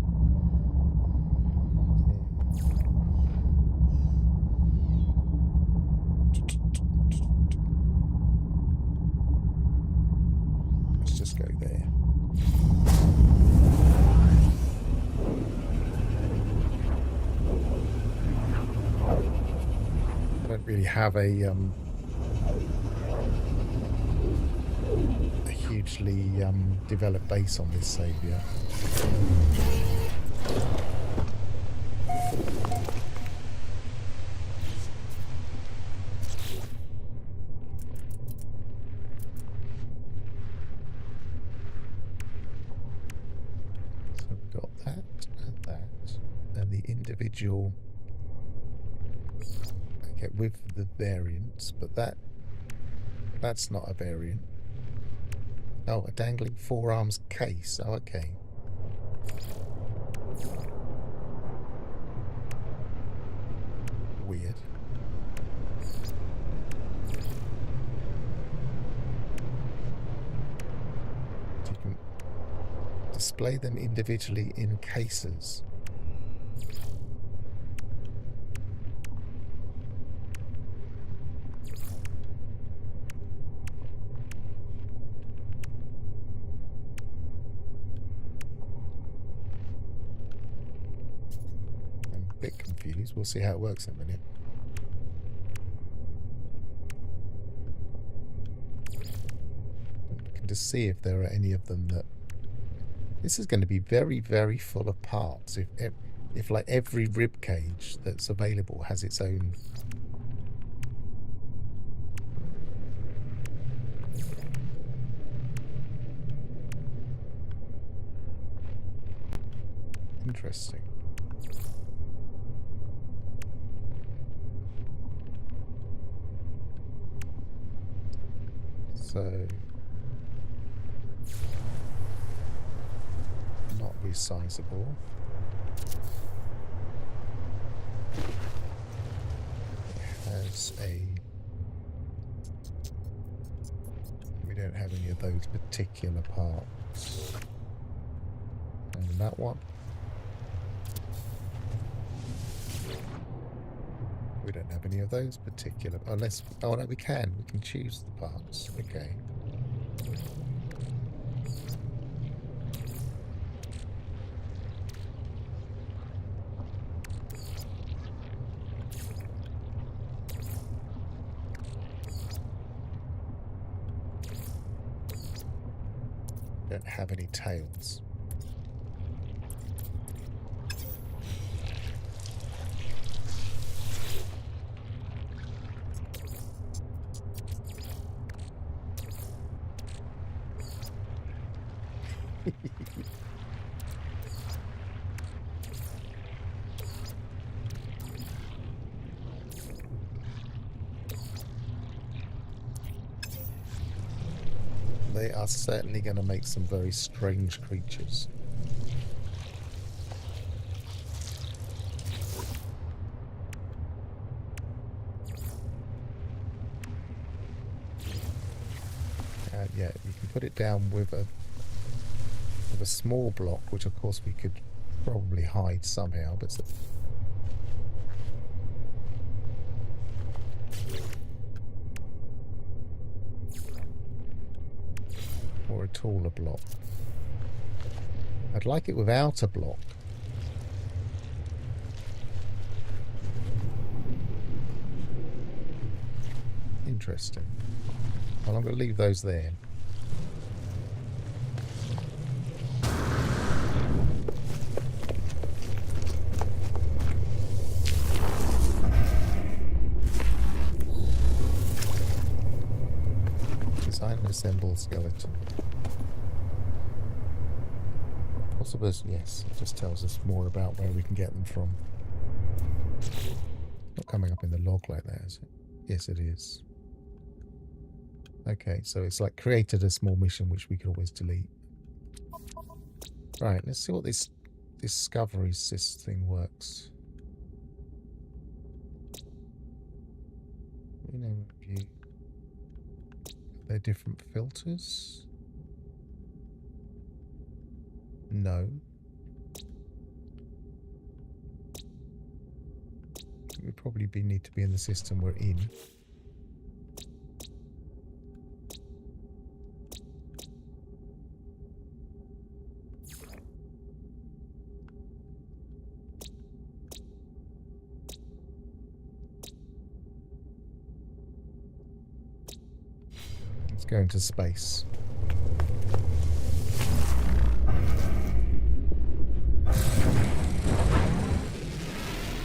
Speaker 1: Let's just go there. I don't really have a hugely developed base on this save yet. So we've got that and the individual. Okay, with the variants, but that's not a variant. Oh, a dangling forearms case. Oh, okay. Weird. You can display them individually in cases. Bit confused. We'll see how it works in a minute. We can just see if there are any of them that. This is going to be very, very full of parts. If like every rib cage that's available has its own. Interesting. So, not resizable. It has we don't have any of those particular parts. And that one. We don't have any of those particular, unless, oh no, we can choose the parts. Okay. Don't have any tails. They are certainly going to make some very strange creatures. down with a small block, which of course we could probably hide somehow, but or a taller block. I'd like it without a block. Interesting. Well, I'm going to leave those there. Design and assemble skeleton. Possible, yes, it just tells us more about where we can get them from. Not coming up in the log like that, is it? Yes, it is. Okay, so it's like created a small mission which we could always delete. Right, let's see what this discovery sys thing works. Rename review. They're different filters. No. We probably need to be in the system we're in. Let's go into space.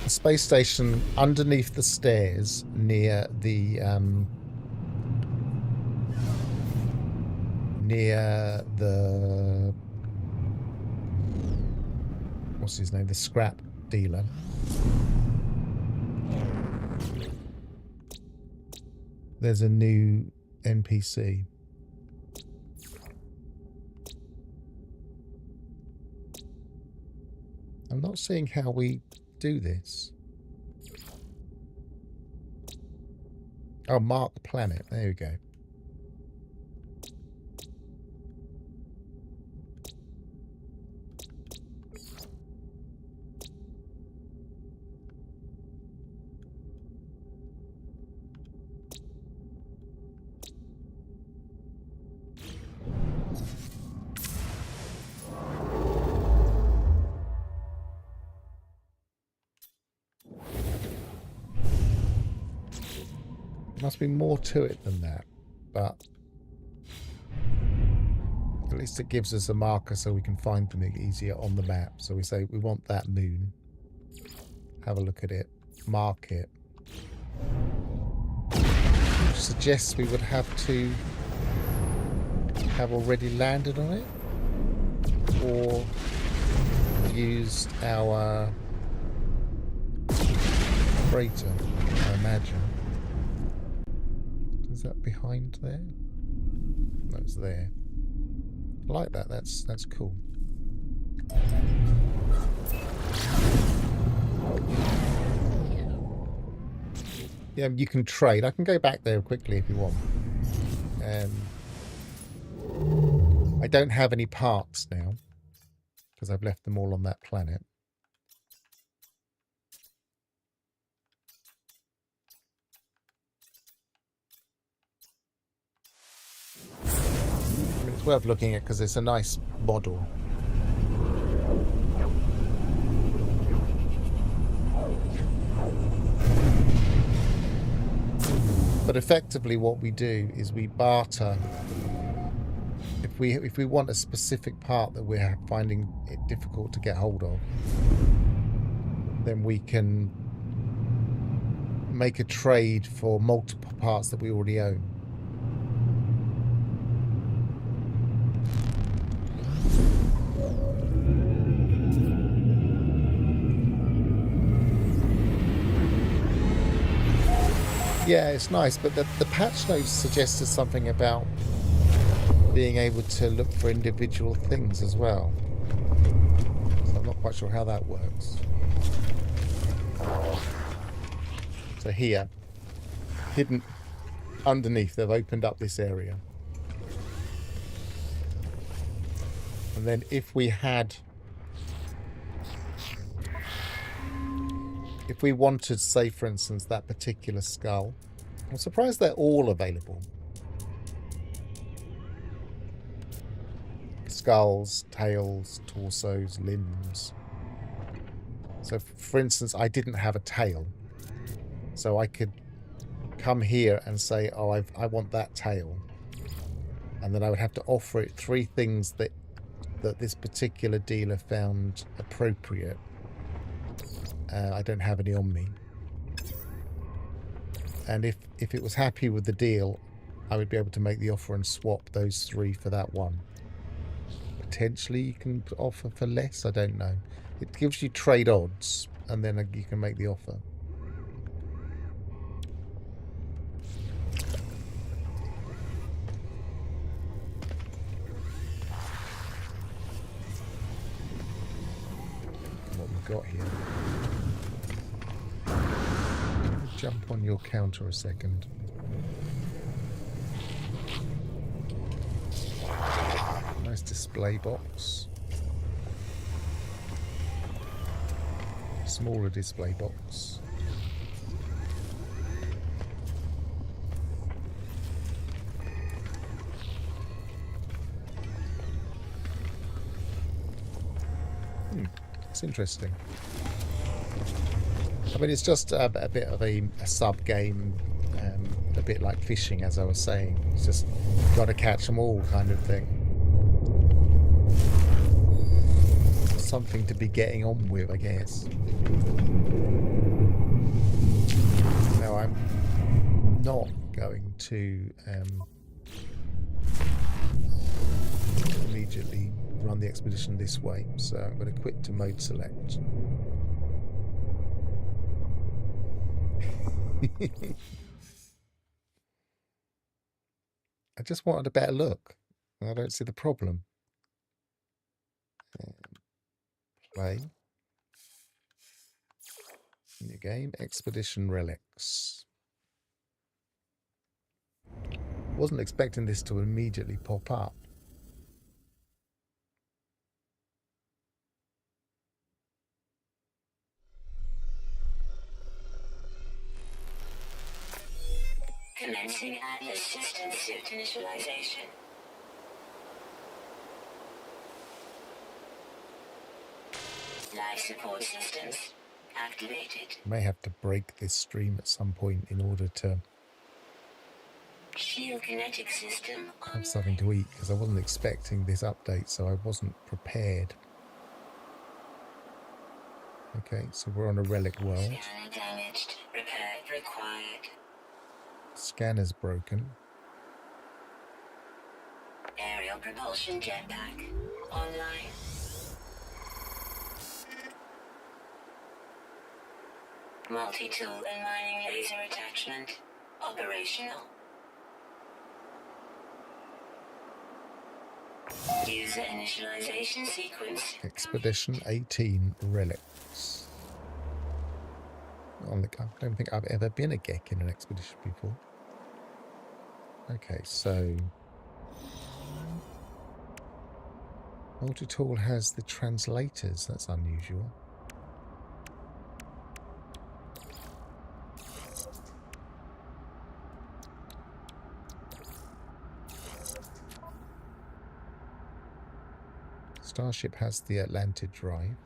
Speaker 1: Space station underneath the stairs near the what's his name, the scrap dealer. There's a new NPC. I'm not seeing how we do this. Oh, mark planet. There we go. Must be more to it than that, but at least it gives us a marker so we can find them easier on the map. So we say we want that moon, have a look at it, mark it, which suggests we would have to have already landed on it or used our freighter, I imagine. Is that behind there? That's there. I like that. That's cool. Yeah, you can trade. I can go back there quickly if you want. I don't have any parts now because I've left them all on that planet. It's worth looking at because it's a nice model. But effectively what we do is we barter. If we want a specific part that we're finding it difficult to get hold of, then we can make a trade for multiple parts that we already own. Yeah, it's nice, but the patch notes suggested something about being able to look for individual things as well. So I'm not quite sure how that works. So here, hidden underneath, they've opened up this area. And then if we wanted, say, for instance, that particular skull, I'm surprised they're all available. Skulls, tails, torsos, limbs. So, for instance, I didn't have a tail. So I could come here and say, oh, I want that tail. And then I would have to offer it 3 things that this particular dealer found appropriate. I don't have any on me. And if it was happy with the deal, I would be able to make the offer and swap those 3 for that one. Potentially you can offer for less, I don't know. It gives you trade odds, and then you can make the offer. What we've got here. Jump on your counter a second. Nice display box. Smaller display box. It's interesting. I mean, it's just a bit of a sub game, a bit like fishing, as I was saying. It's just got to catch them all kind of thing. Something to be getting on with, I guess. Now, I'm not going to immediately run the expedition this way, so I'm going to quit to mode select. I just wanted a better look. I don't see the problem. Play. New game, Expedition Relics. Wasn't expecting this to immediately pop up.
Speaker 2: Commencing Atlas System Suit Initialization. Life support systems activated.
Speaker 1: May have to break this stream at some point in order to
Speaker 2: Shield kinetic system
Speaker 1: have something to eat, because I wasn't expecting this update, so I wasn't prepared. Okay, so we're on a relic world.
Speaker 2: Scanner damaged. Repair required.
Speaker 1: Scanner's broken.
Speaker 2: Aerial propulsion jetpack online. Multi-tool and mining laser attachment operational. User initialization sequence.
Speaker 1: Expedition 18 Relics. I don't think I've ever been a Gek in an expedition before. Okay, so multi-tool has the translators. That's unusual. Starship has the Atlantic drive.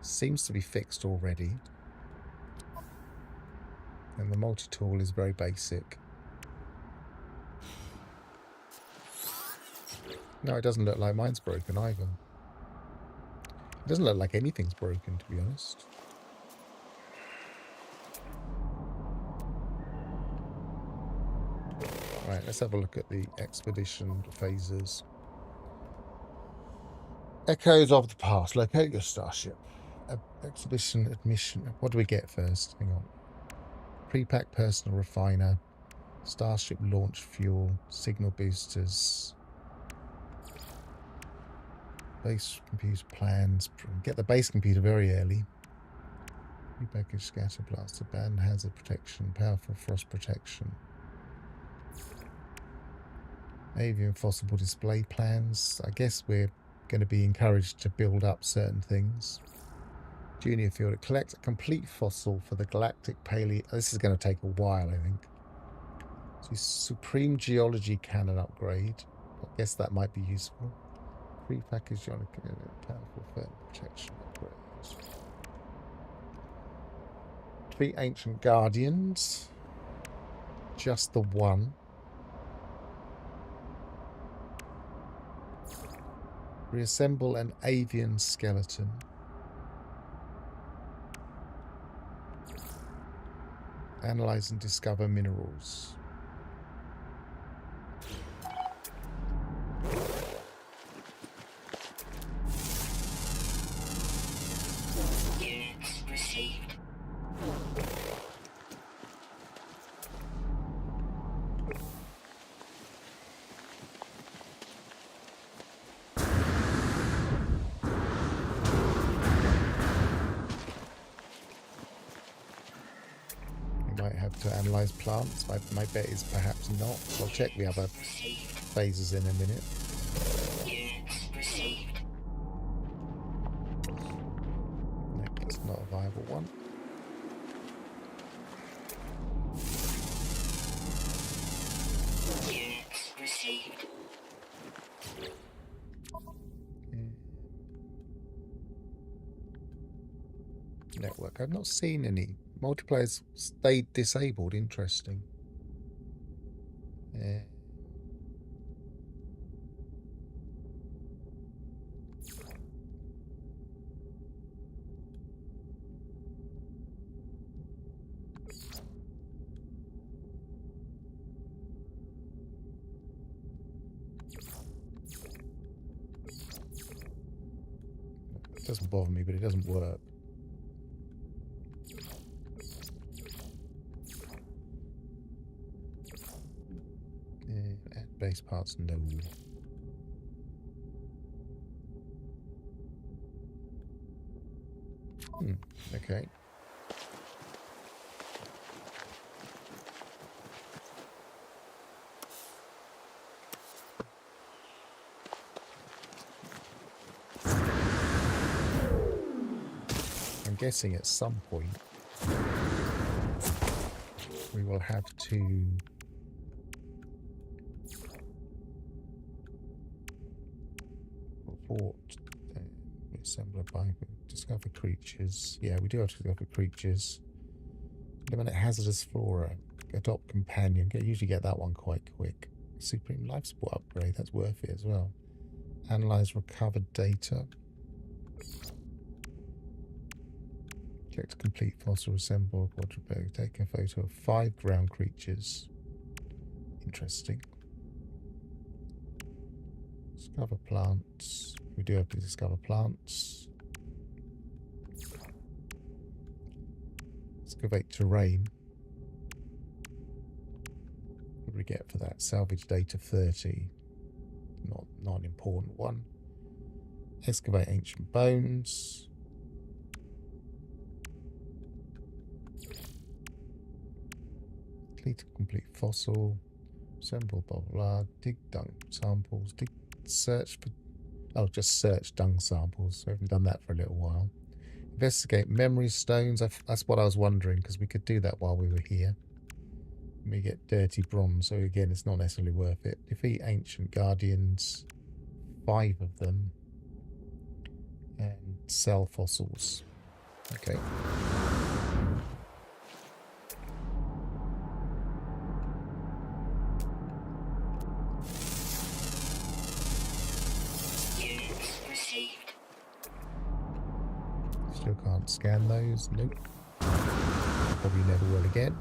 Speaker 1: Seems to be fixed already. And the multi-tool is very basic. No, it doesn't look like mine's broken either. It doesn't look like anything's broken, to be honest. Right, let's have a look at the expedition phases. Echoes of the past. Locate your starship. Exhibition admission. What do we get first? Hang on. Pre-pack personal refiner. Starship launch fuel. Signal boosters. Base computer plans. Get the base computer very early. Pre-packaged scatter blaster. Ban hazard protection. Powerful frost protection. Avian fossil display plans. I guess we're going to be encouraged to build up certain things. Junior fielder, collect a complete fossil for the galactic paleo. This is going to take a while, I think. So supreme geology cannon upgrade. I guess that might be useful. Pre-packaged powerful thermal protection upgrades. Defeat ancient guardians. Just the one. Reassemble an avian skeleton. Analyze and discover minerals.
Speaker 2: Units received.
Speaker 1: Might have to analyze plants. My bet is perhaps not. I'll check the other phases in a minute.
Speaker 2: Units received.
Speaker 1: No, that's not a viable one.
Speaker 2: Units received.
Speaker 1: Network. I've not seen any. Multiplayers stayed disabled. Interesting. It doesn't bother me, but it doesn't work. Add base parts, no. Okay. I'm guessing at some point we will have to report assembler by discover creatures. Yeah, we do have to discover creatures. Eliminate hazardous flora. Adopt companion. Usually get that one quite quick. Supreme life support upgrade. That's worth it as well. Analyze recovered data. Collect complete fossil, assemble quadruped. Take a photo of 5 ground creatures. Interesting. Discover plants. We do have to discover plants. Excavate terrain. What do we get for that? Salvage data 30. Not an important one. Excavate ancient bones. Complete fossil. Assemble blah blah. Dig dung samples. Search for. Oh, just search dung samples. We haven't done that for a little while. Investigate memory stones. That's what I was wondering, because we could do that while we were here. We get dirty bronze, so again, it's not necessarily worth it. Defeat ancient guardians. 5 of them. And sell fossils. Okay.
Speaker 2: Units received.
Speaker 1: Still can't scan those. Nope. Probably never will again.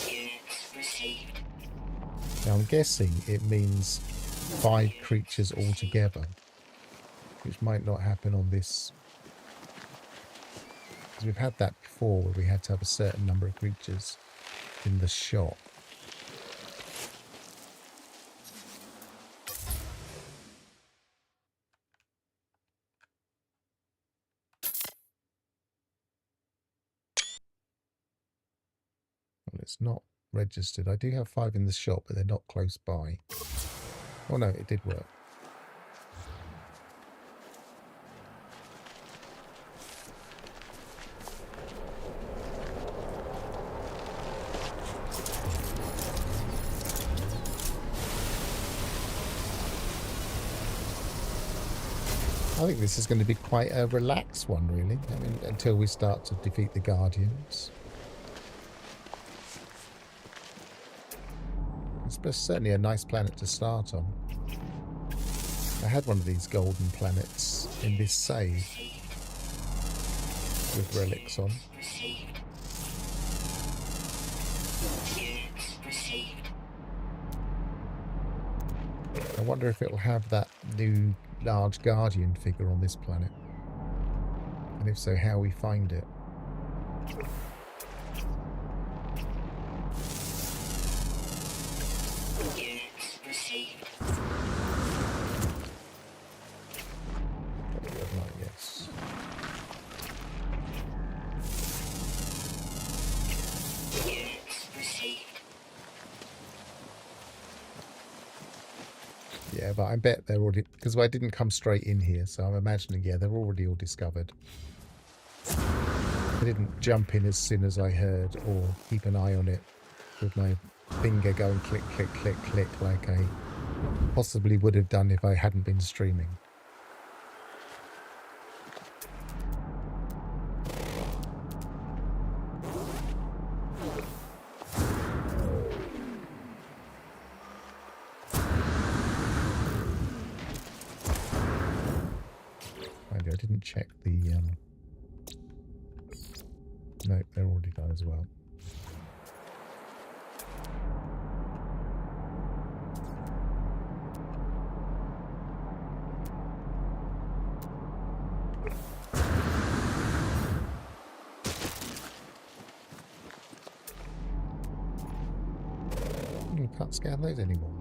Speaker 2: Units received.
Speaker 1: Now I'm guessing it means 5 creatures altogether, which might not happen on this. Because we've had that before, where we had to have a certain number of creatures in the shop. Well, it's not registered. I do have 5 in the shop, but they're not close by. Oh no, it did work. I think this is going to be quite a relaxed one, really. I mean, until we start to defeat the Guardians. It's certainly a nice planet to start on. I had one of these golden planets in this save with relics on.
Speaker 2: Received. Units received.
Speaker 1: I wonder if it'll have that new large Guardian figure on this planet. And if so, how we find it.
Speaker 2: Units received.
Speaker 1: Probably have not, yes.
Speaker 2: Units received.
Speaker 1: Yeah, but I bet they're already... Because I didn't come straight in here, so I'm imagining, yeah, they're already all discovered. I didn't jump in as soon as I heard, or keep an eye on it with my finger going click, click, click, click, like I possibly would have done if I hadn't been streaming. I didn't check the... No, they're already done as well. You can't scan those anymore.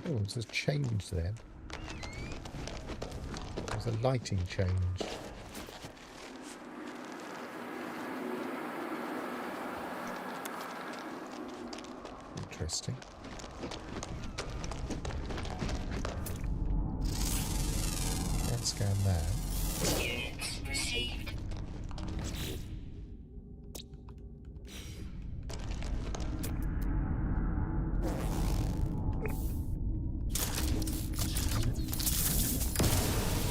Speaker 1: Oh, there's a change there. There's a lighting change. Interesting. Can't scan that.
Speaker 2: Units received.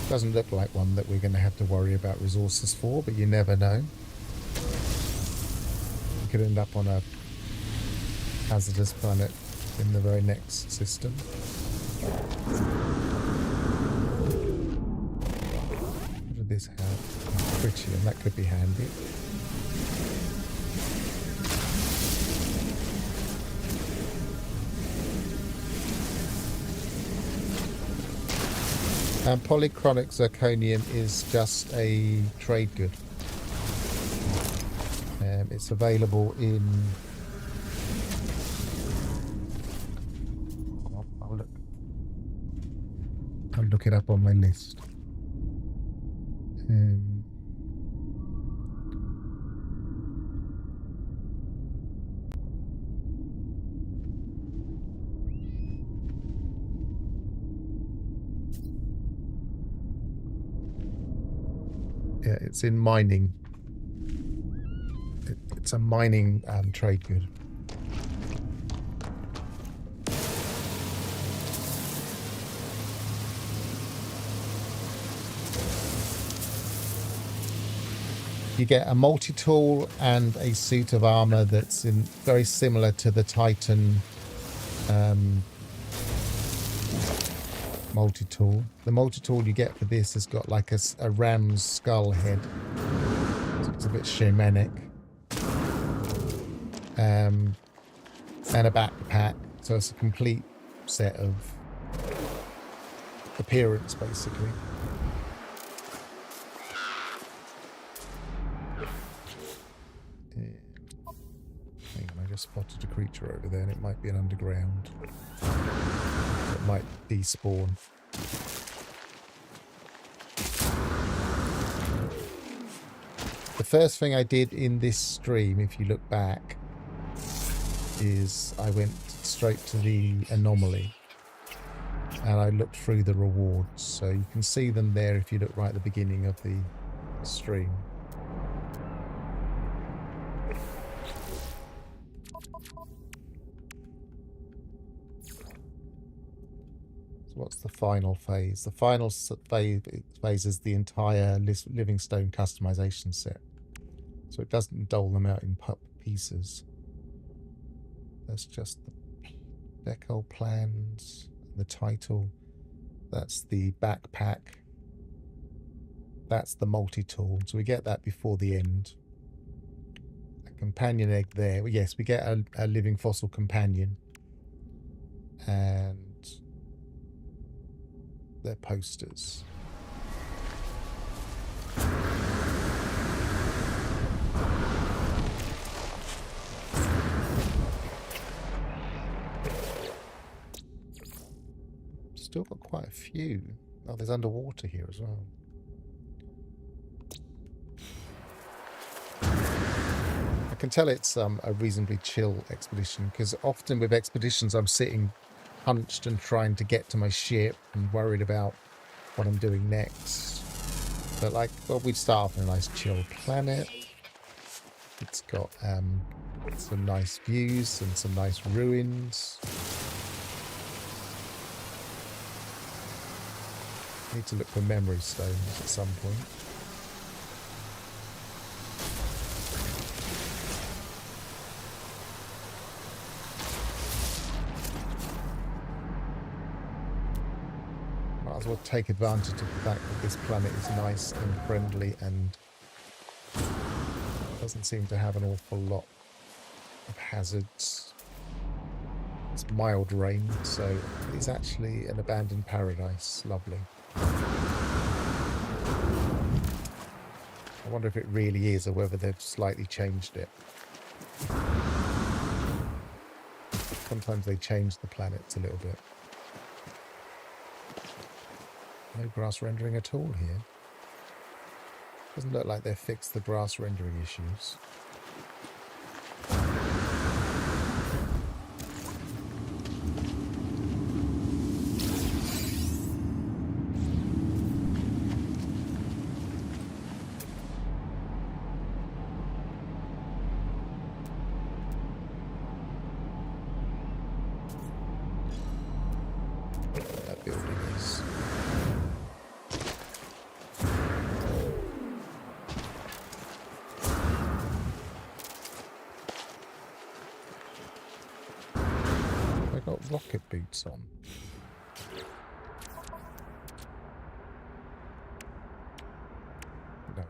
Speaker 1: Doesn't look like one that we're going to have to worry about resources for, but you never know. We could end up on a hazardous planet in the very next system. What did this have? Tritium, that could be handy. And polychronic zirconium is just a trade good. It's available in... I'll look it up on my list. Yeah, it's in mining. It's a mining trade good. You get a multi-tool and a suit of armor that's very similar to the Titan multi-tool. The multi-tool you get for this has got like a ram's skull head. So it's a bit shamanic. And a backpack. So it's a complete set of appearance, basically. Hang on, I just spotted a creature over there, and it might be an underground. It might despawn. first thing I did in this stream, if you look back, is I went straight to the anomaly and I looked through the rewards. So you can see them there if you look right at the beginning of the stream. What's the final phase? The final phase is the entire Livingstone customization set. So it doesn't dole them out in pieces. That's just the decal plans, the title. That's the backpack. That's the multi-tool. So we get that before the end. A companion egg there. Well, yes, we get a living fossil companion. And their posters. Still got quite a few. Oh, there's underwater here as well. I can tell it's a reasonably chill expedition, because often with expeditions I'm sitting hunched and trying to get to my ship and worried about what I'm doing next. But like, well, we'd start off on a nice chill planet. It's got some nice views and some nice ruins. Need to look for memory stones at some point. Might as well take advantage of the fact that this planet is nice and friendly and doesn't seem to have an awful lot of hazards. It's mild rain, so it's actually an abandoned paradise. Lovely. I wonder if it really is, or whether they've slightly changed it. Sometimes they change the planets a little bit. No grass rendering at all here. Doesn't look like they've fixed the grass rendering issues. That building is. I got rocket boots on. No.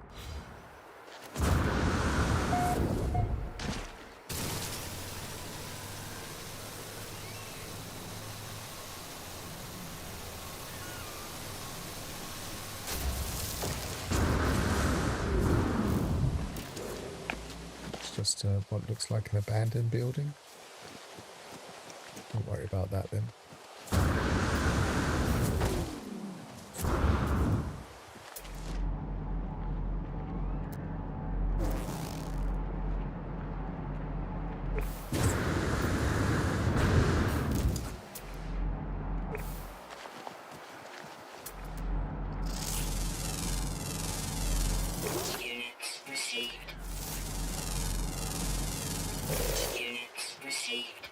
Speaker 1: It's just what looks like an abandoned building. Don't worry about that then.
Speaker 2: Units received. Units received.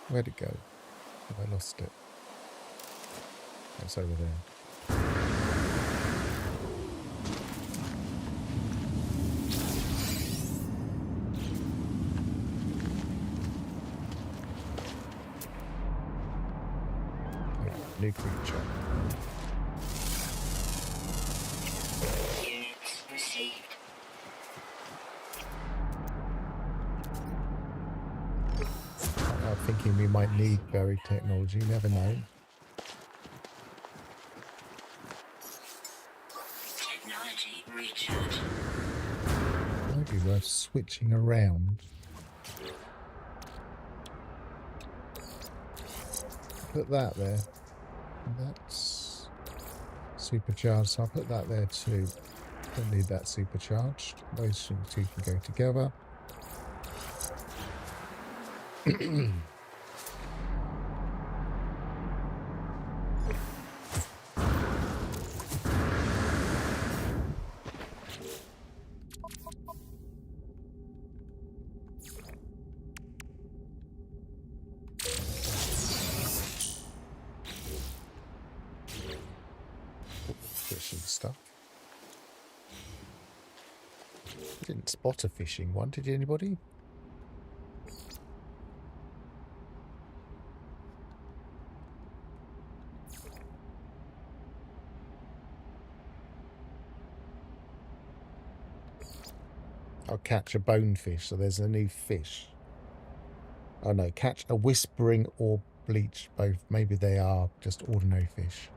Speaker 1: Where'd it go? Have I lost it? It's over there. Oh, new creature.
Speaker 2: Units received.
Speaker 1: I'm thinking we might need buried technology, you never know.
Speaker 2: Technology recharge.
Speaker 1: Might be worth switching around. put that there. That's supercharged, so I'll put that there too. Don't need that supercharged. Those two can go together. Fishing stuff. I didn't spot a fishing one, did anybody? I'll catch a bonefish, so there's a new fish. Oh no, catch a whispering or bleach, both. Maybe they are just ordinary fish.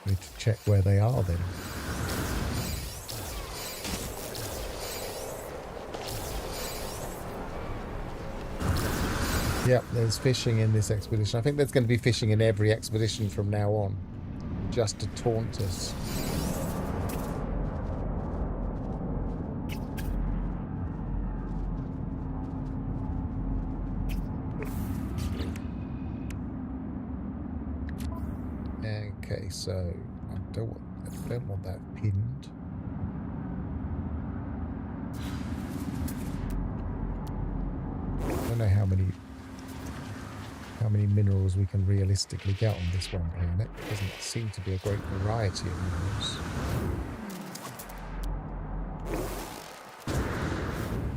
Speaker 1: Need to check where they are then. Yep, there's fishing in this expedition. I think there's going to be fishing in every expedition from now on, just to taunt us. Okay, so I don't want that pinned. I don't know how many minerals we can realistically get on this one planet. There doesn't seem to be a great variety of minerals.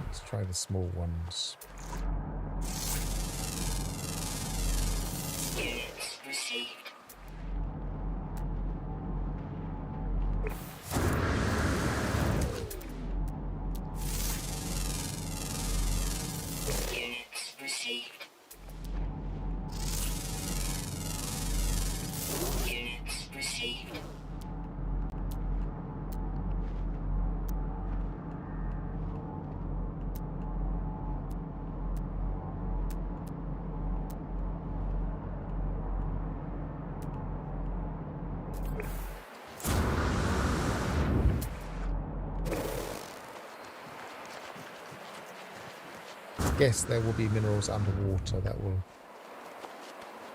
Speaker 1: Let's try the small ones.
Speaker 2: Units received. Units received. Units received.
Speaker 1: Guess there will be minerals underwater that will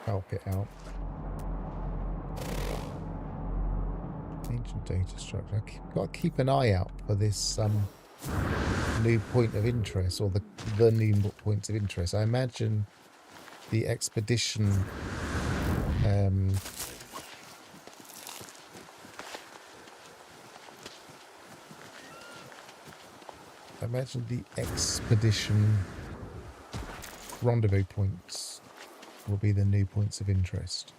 Speaker 1: help it out. Ancient data structure. I've got to keep an eye out for this new point of interest, or the new points of interest. I imagine the expedition rendezvous points will be the new points of interest.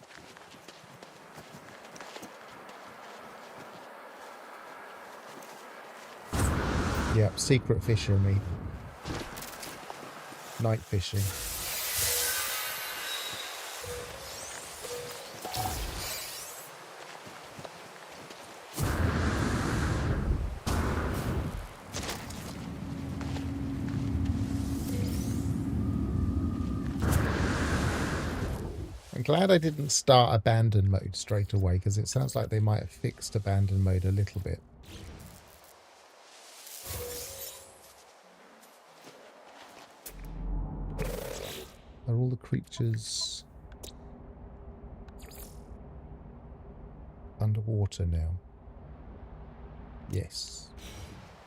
Speaker 1: Yep, secret fishery. Night fishing. I'm glad I didn't start abandon mode straight away, because it sounds like they might have fixed abandon mode a little bit. Are all the creatures underwater now? Yes.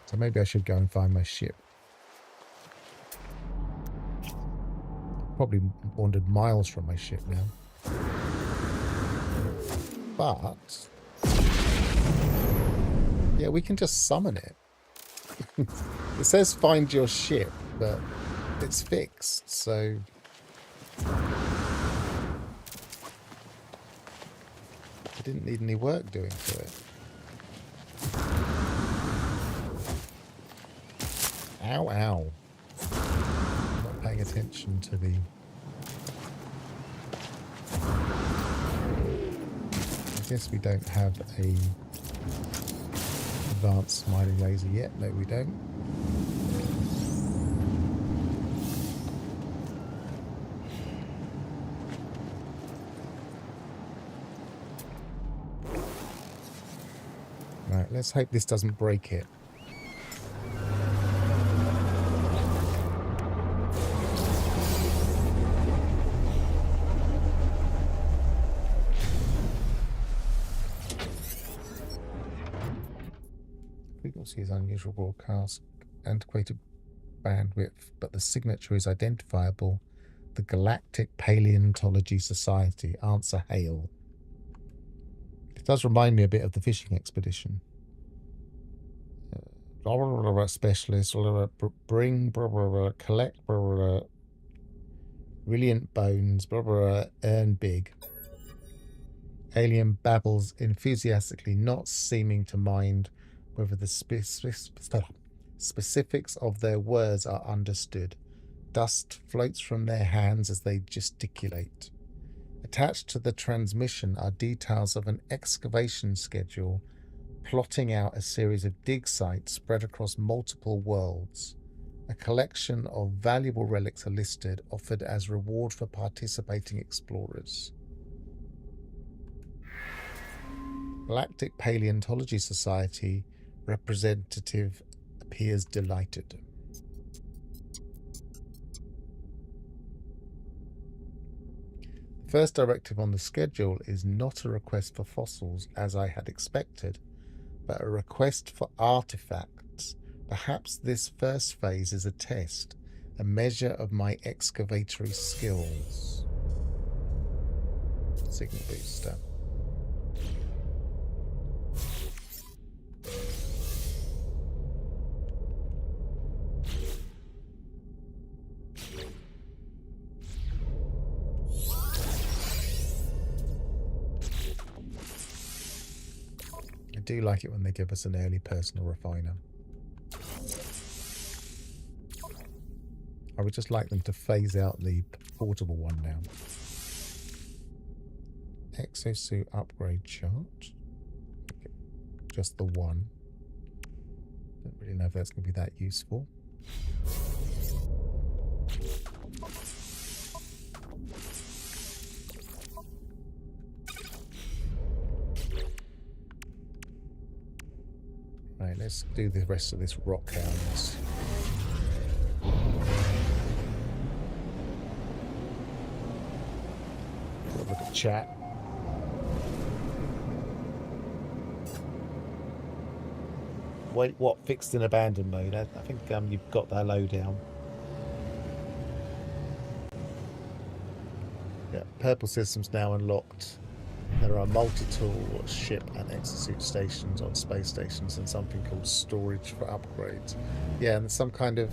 Speaker 1: So maybe I should go and find my ship. Probably wandered miles from my ship now. But yeah, we can just summon it. It says find your ship, but it's fixed, so I didn't need any work doing to it. Ow, ow. Not paying attention to the... I guess we don't have a advanced smiling laser yet. No, we don't. Right, let's hope this doesn't break it. Frequency is unusual broadcast, antiquated bandwidth, but the signature is identifiable. The Galactic Paleontology Society. Answer hail. It does remind me a bit of the fishing expedition. Specialist, bring, collect, brilliant bones, earn big. Alien babbles enthusiastically, not seeming to mind whether the specifics of their words are understood. Dust floats from their hands as they gesticulate. Attached to the transmission are details of an excavation schedule, plotting out a series of dig sites spread across multiple worlds. A collection of valuable relics are listed, offered as reward for participating explorers. Galactic Paleontology Society representative appears delighted. The first directive on the schedule is not a request for fossils, as I had expected, but a request for artifacts. Perhaps this first phase is a test, a measure of my excavatory skills. Signal booster. I do like it when they give us an early personal refiner. I would just like them to phase out the portable one now. Exosuit upgrade chart. Okay. Just the one. Don't really know if that's going to be that useful. Right, let's do the rest of this rock hounds. Look at chat. Wait, what? Fixed in abandoned mode? I think you've got that low down. Yeah, purple system's now unlocked. There are multi-tool ship and exosuit stations on space stations and something called storage for upgrades. Yeah, and some kind of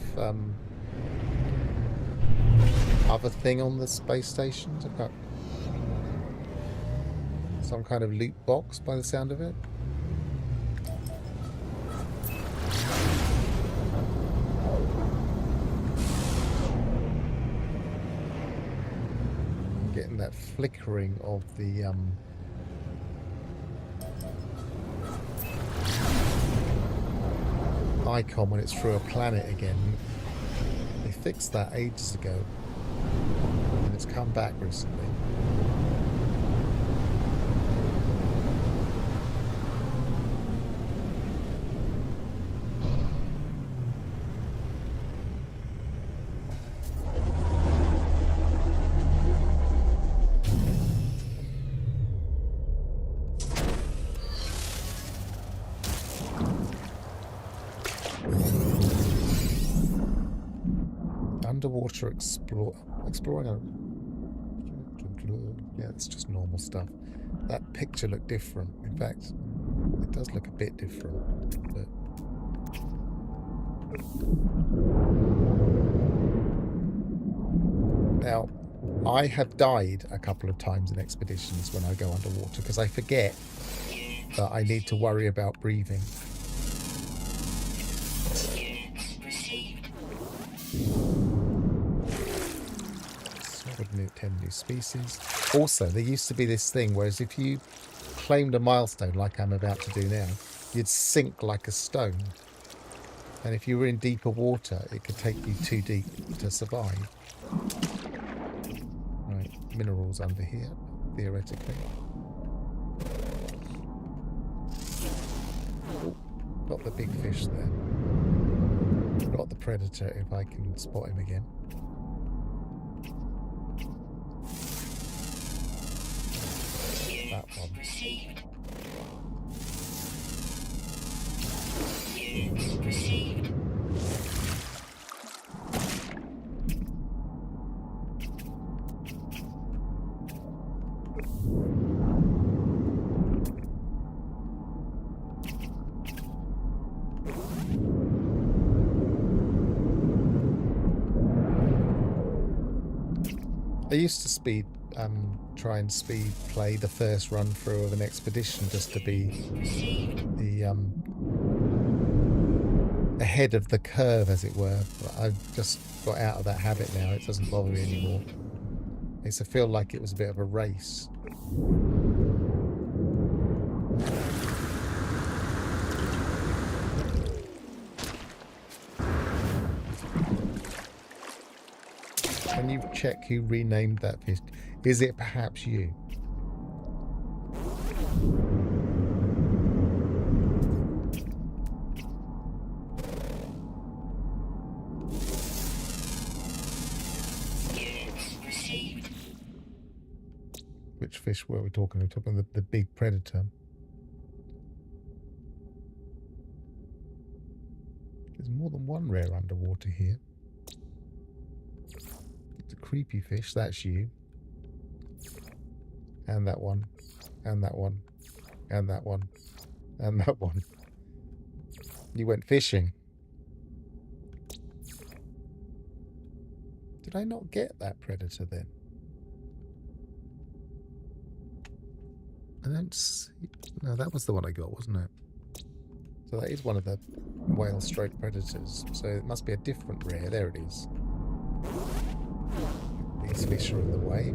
Speaker 1: other thing on the space stations. I've got some kind of loot box by the sound of it. I'm getting that flickering of the icon when it's through a planet again. They fixed that ages ago and it's come back recently. Underwater exploring a... Yeah, it's just normal stuff. That picture looked different. In fact, it does look a bit different. But now, I have died a couple of times in expeditions when I go underwater because I forget that I need to worry about breathing. New 10 new species. Also, there used to be this thing, whereas if you claimed a milestone like I'm about to do now, you'd sink like a stone. And if you were in deeper water, it could take you too deep to survive. Right, minerals under here, theoretically. Oh, got the big fish there. Got the predator if I can spot him again. That one.
Speaker 2: Received. Unit received.
Speaker 1: I used to try and speed play the first run through of an expedition just to be the ahead of the curve, as it were. But I've just got out of that habit now. It doesn't bother me anymore. It's a feel like it was a bit of a race. Can you check who renamed that fish? Is it perhaps you?
Speaker 2: Units received.
Speaker 1: Which fish were we talking? We're talking the big predator. There's more than one rare underwater here. It's a creepy fish, that's you. And that one. And that one. And that one. And that one. You went fishing. Did I not get that predator then? I don't see... No, that was the one I got, wasn't it? So that is one of the whale stroke predators. So it must be a different rare. There it is. These fish are in the way.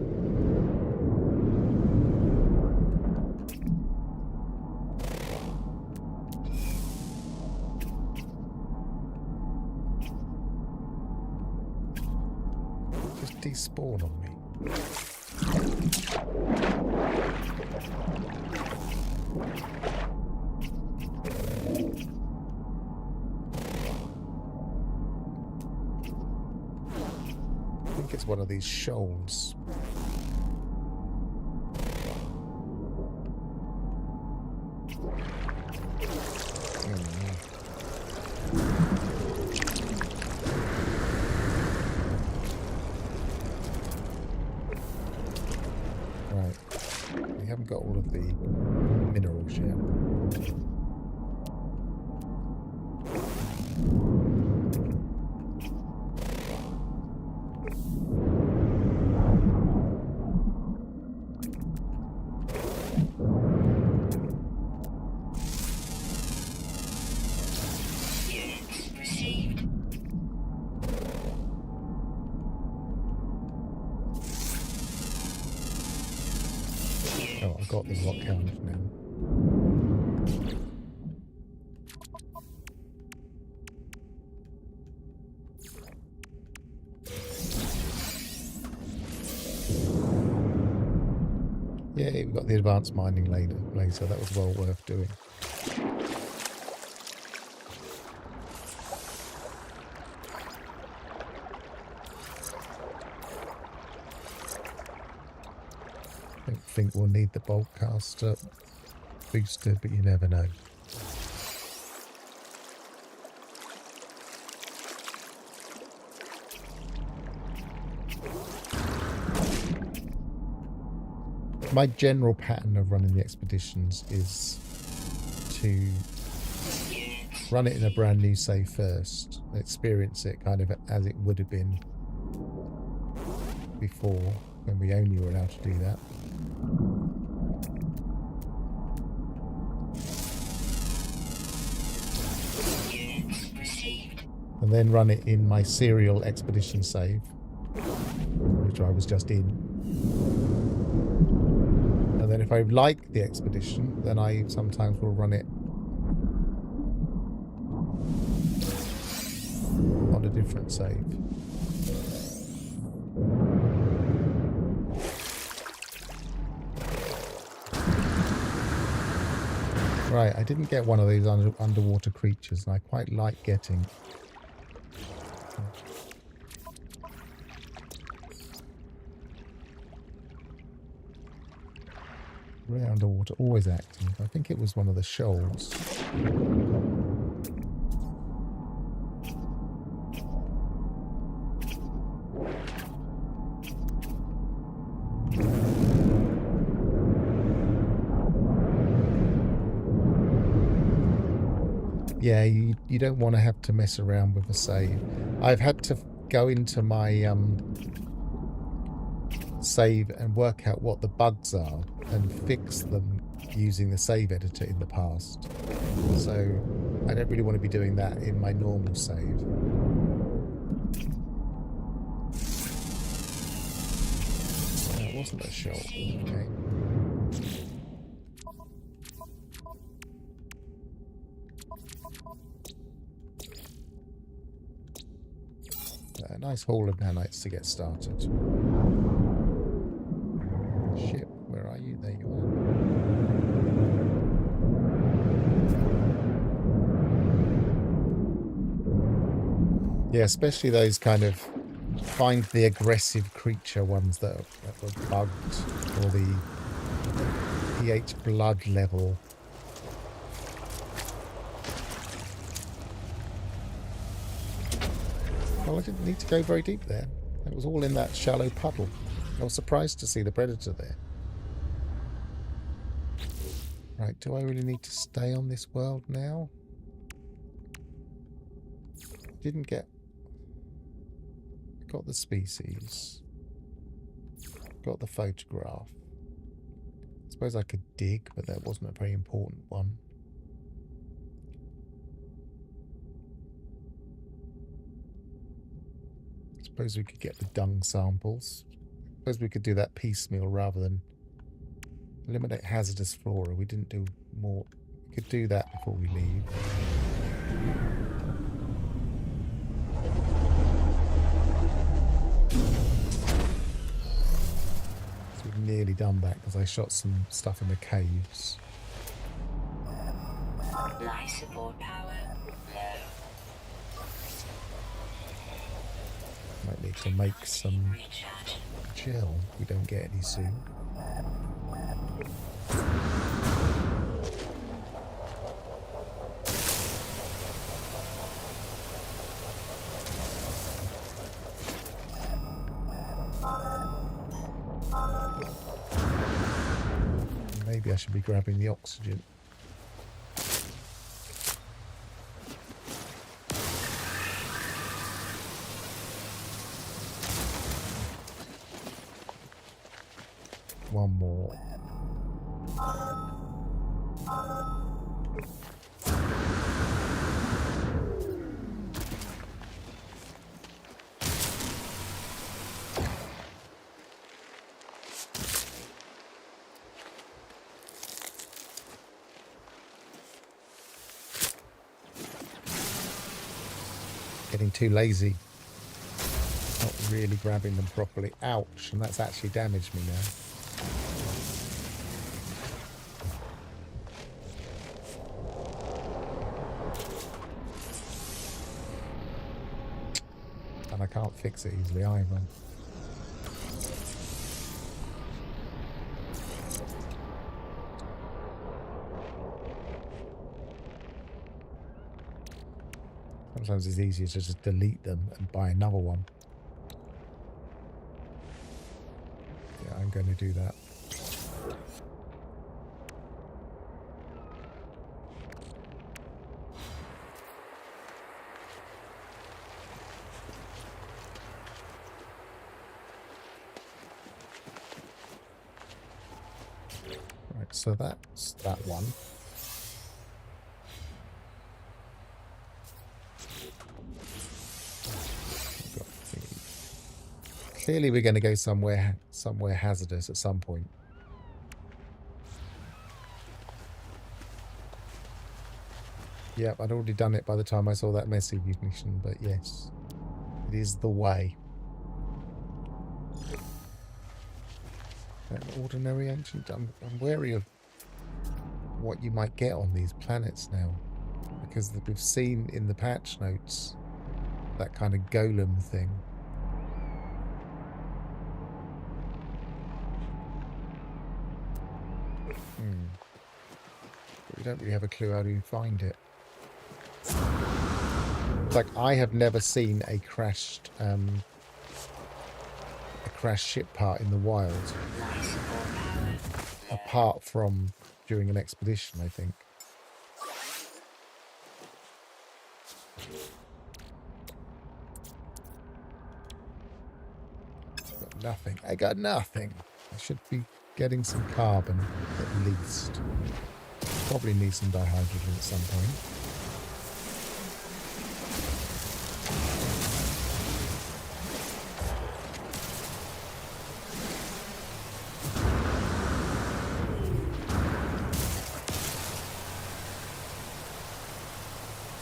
Speaker 1: Just despawn on me. I think it's one of these shoals. Right. We haven't got all of the minerals yet.
Speaker 2: Units received.
Speaker 1: Oh, I've got the rock hound now. Yeah, we got the advanced mining laser. That was well worth doing. I don't think we'll need the bulk caster booster, but you never know. My general pattern of running the expeditions is to run it in a brand new save first, experience it kind of as it would have been before, when we only were allowed to do that.
Speaker 2: Units received.
Speaker 1: And then run it in my serial expedition save, which I was just in. And then if I like the expedition, then I sometimes will run it on a different save. Right, I didn't get one of these underwater creatures, and I quite like getting... Rare underwater, always active. I think it was one of the shoals. Yeah, you don't want to have to mess around with a save. I've had to go into my save and work out what the bugs are and fix them using the save editor in the past. So I don't really want to be doing that in my normal save. That wasn't a shoal. Okay. A nice haul of nanites to get started. Ship, where are you? There you are. Yeah, especially those kind of find the aggressive creature ones that were bugged, or the pH blood level. Well, I didn't need to go very deep there. It was all in that shallow puddle. I was surprised to see the predator there. Right, do I really need to stay on this world now? Didn't get... Got the species. Got the photograph. I suppose I could dig, but that wasn't a very important one. Suppose we could get the dung samples. Suppose we could do that piecemeal rather than eliminate hazardous flora. We didn't do more. We could do that before we leave. So we've nearly done that because I shot some stuff in the caves.
Speaker 2: Life support power low.
Speaker 1: Might need to make some
Speaker 2: Recharge.
Speaker 1: gel. We don't get any soon. Maybe I should be grabbing the oxygen. One more. Getting too lazy. Not really grabbing them properly. Ouch, and that's actually damaged me now. And I can't fix it easily either. Sometimes it's easier to just delete them and buy another one. Yeah, I'm going to do that. Right, so that's that one. Clearly we're going to go somewhere hazardous at some point. Yep, I'd already done it by the time I saw that message ignition, but yes, it is the way. An ordinary ancient. I'm wary of what you might get on these planets now, because we've seen in the patch notes that kind of golem thing. But we don't really have a clue how to find it. It's like I have never seen a crashed ship part in the wild, apart from during an expedition, I think. Got nothing. I got nothing. I should be getting some carbon at least. Probably need some dihydrogen at some point.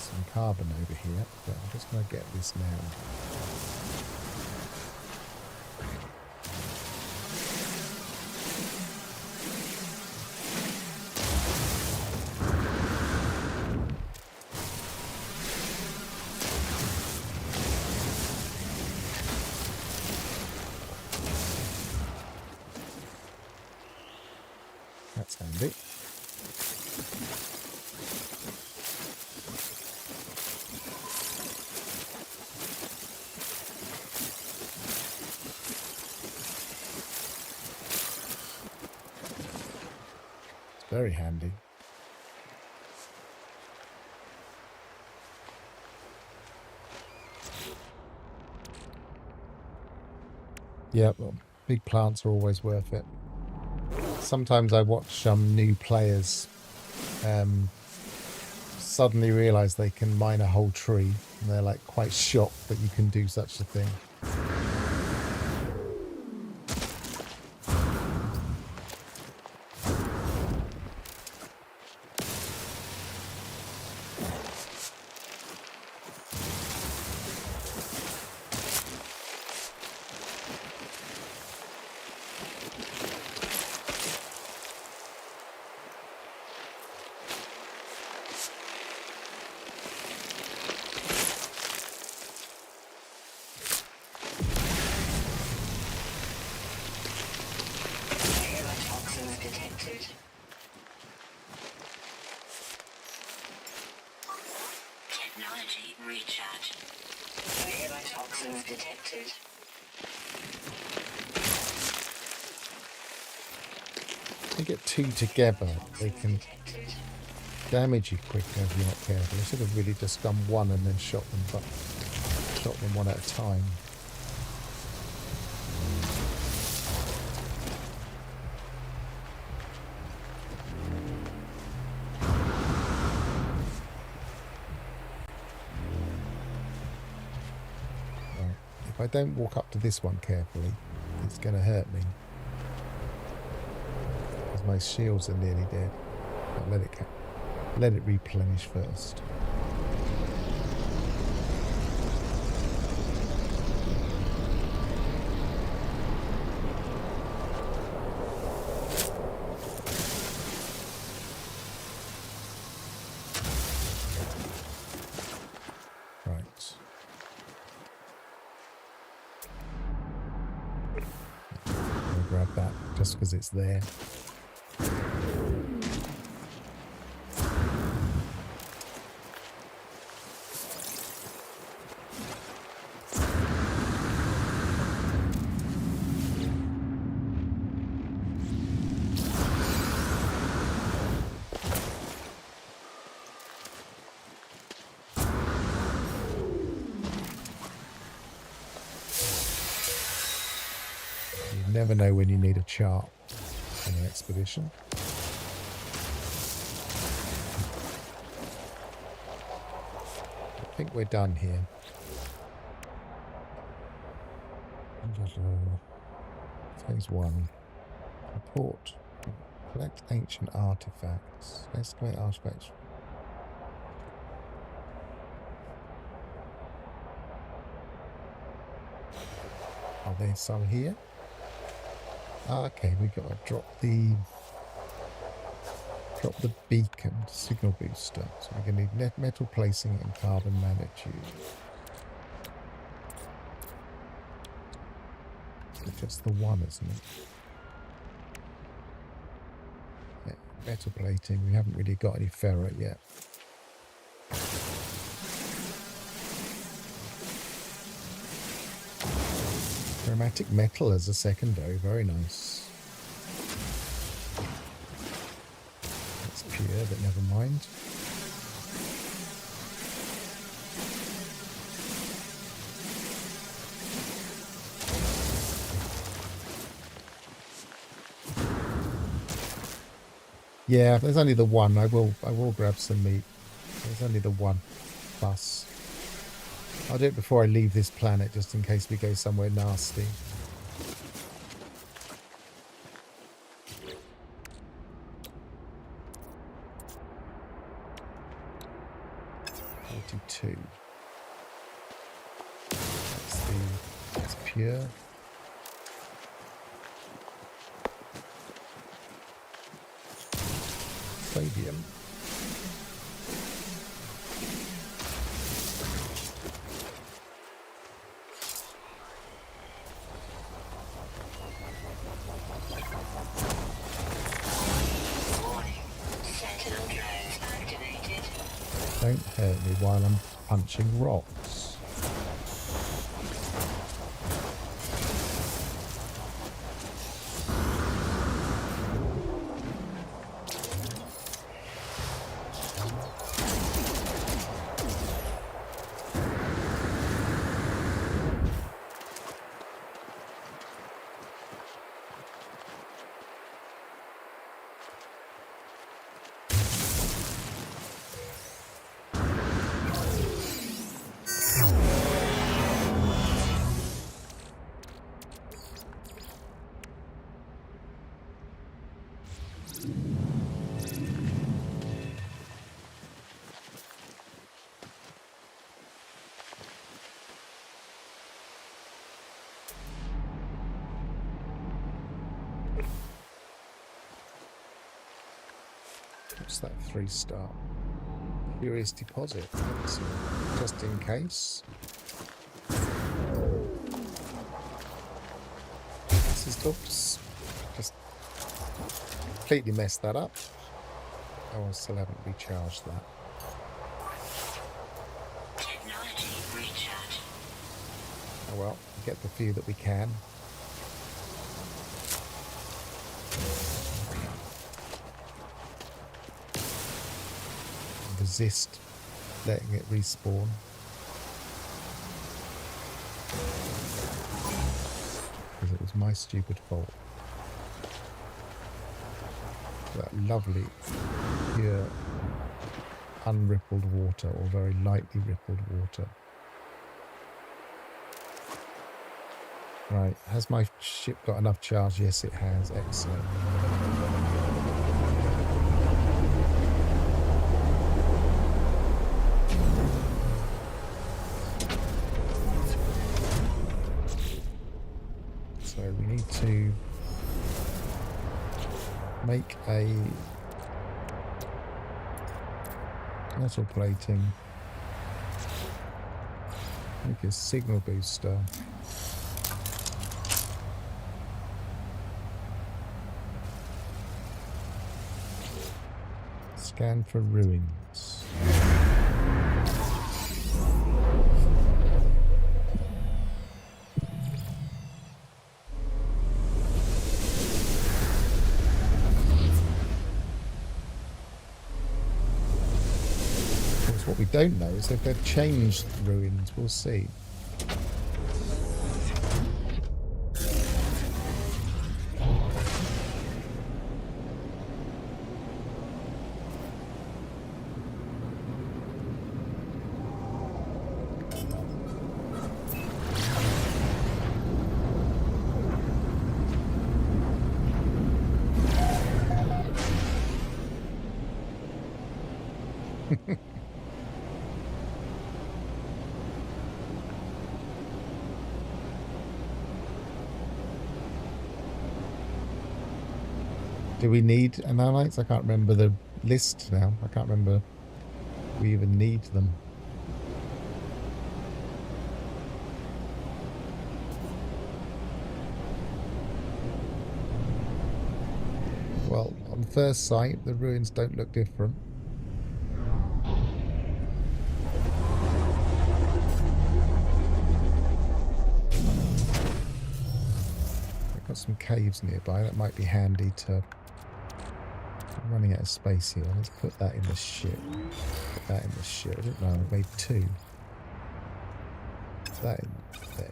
Speaker 1: Some carbon over here, but I'm just going to get this now. That's handy. It's very handy. Yeah, well, big plants are always worth it. Sometimes I watch new players suddenly realise they can mine a whole tree, and they're like quite shocked that you can do such a thing.
Speaker 2: Detected. Technology recharge. Toxins detected.
Speaker 1: If you get two together, they can damage you quicker if you're not careful. I should have really just done one and then shot them one at a time. Right. If I don't walk up to this one carefully, it's going to hurt me. Because my shields are nearly dead. But let it replenish first. Right. I'll grab that just because it's there. You never know when you need a chart in an expedition. I think we're done here. Phase 1. Report. Collect ancient artifacts. Excavate artifacts. Are there some here? Okay, we got to drop the beacon signal booster. So we're going to need metal placing and carbon nanotube. It's just the one, isn't it? Yeah, metal plating. We haven't really got any ferrite yet. Chromatic metal as a secondary. Very nice. That's pure, but never mind. Yeah, there's only the one. I will grab some meat. There's only the one bus. I'll do it before I leave this planet, just in case we go somewhere nasty. Two. That's pure. Sodium. Don't hurt me while I'm punching rocks. What's that 3-star? Curious deposit. Excellent. Just in case. This is, oops. Just completely messed that up. Oh, I still haven't recharged that.
Speaker 2: Technology recharge.
Speaker 1: Oh well, get the few that we can. Resist letting it respawn. Because it was my stupid fault. That lovely, pure, unrippled water, or very lightly rippled water. Right, has my ship got enough charge? Yes, it has. Excellent. So we need to make a metal plating, make a signal booster, scan for ruins. What we don't know is if they've changed the ruins. We'll see. Do we need nanites? I can't remember the list now. I can't remember if we even need them. Well, on first sight, the ruins don't look different. I've got some caves nearby. That might be handy to... I'm running out of space here. Let's put that in the ship. Put that in the ship. I didn't know. I made 2. Put that in there.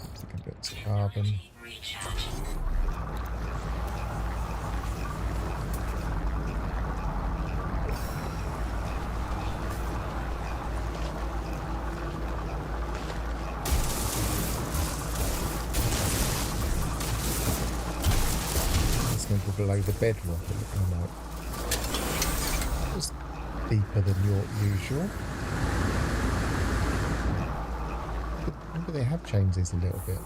Speaker 1: Looks like a bit of carbon.
Speaker 2: Technology recharge.
Speaker 1: It's going to be below the bedrock. Looking like just deeper than your usual. Maybe they have changed these a little bit.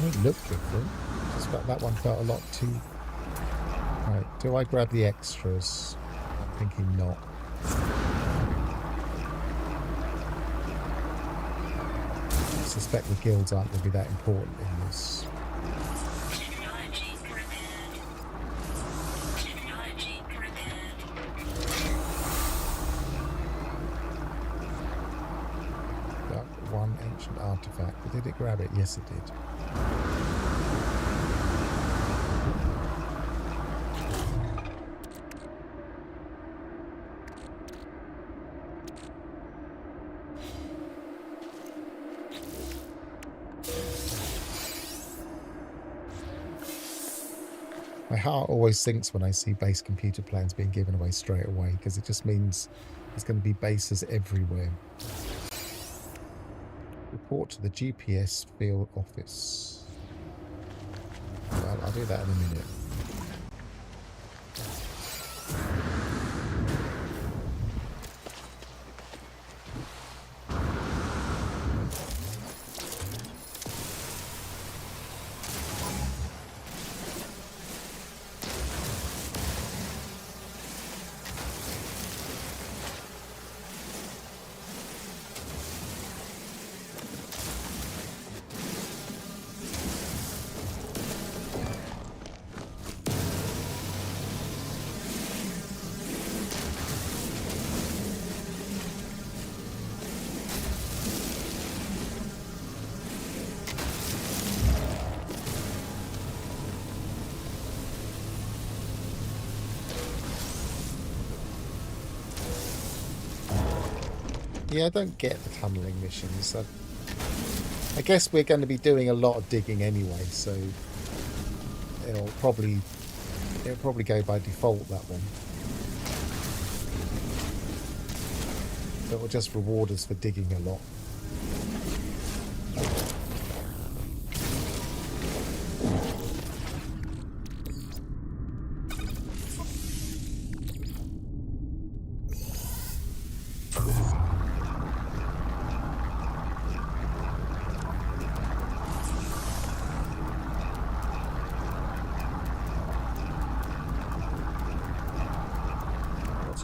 Speaker 1: They look different. Just about that one felt a lot too... Right, do I grab the extras? I'm thinking not. I suspect the guilds aren't going to be that important in this.
Speaker 2: Technology prepared. Technology prepared.
Speaker 1: Got one ancient artifact. But did it grab it? Yes, it did. My heart always sinks when I see base computer plans being given away straight away, because it just means there's going to be bases everywhere. Report to the GPS field office. Well, I'll do that in a minute. Yeah, I don't get the tunnelling missions. I guess we're going to be doing a lot of digging anyway, so it'll probably go by default, that one. It will just reward us for digging a lot.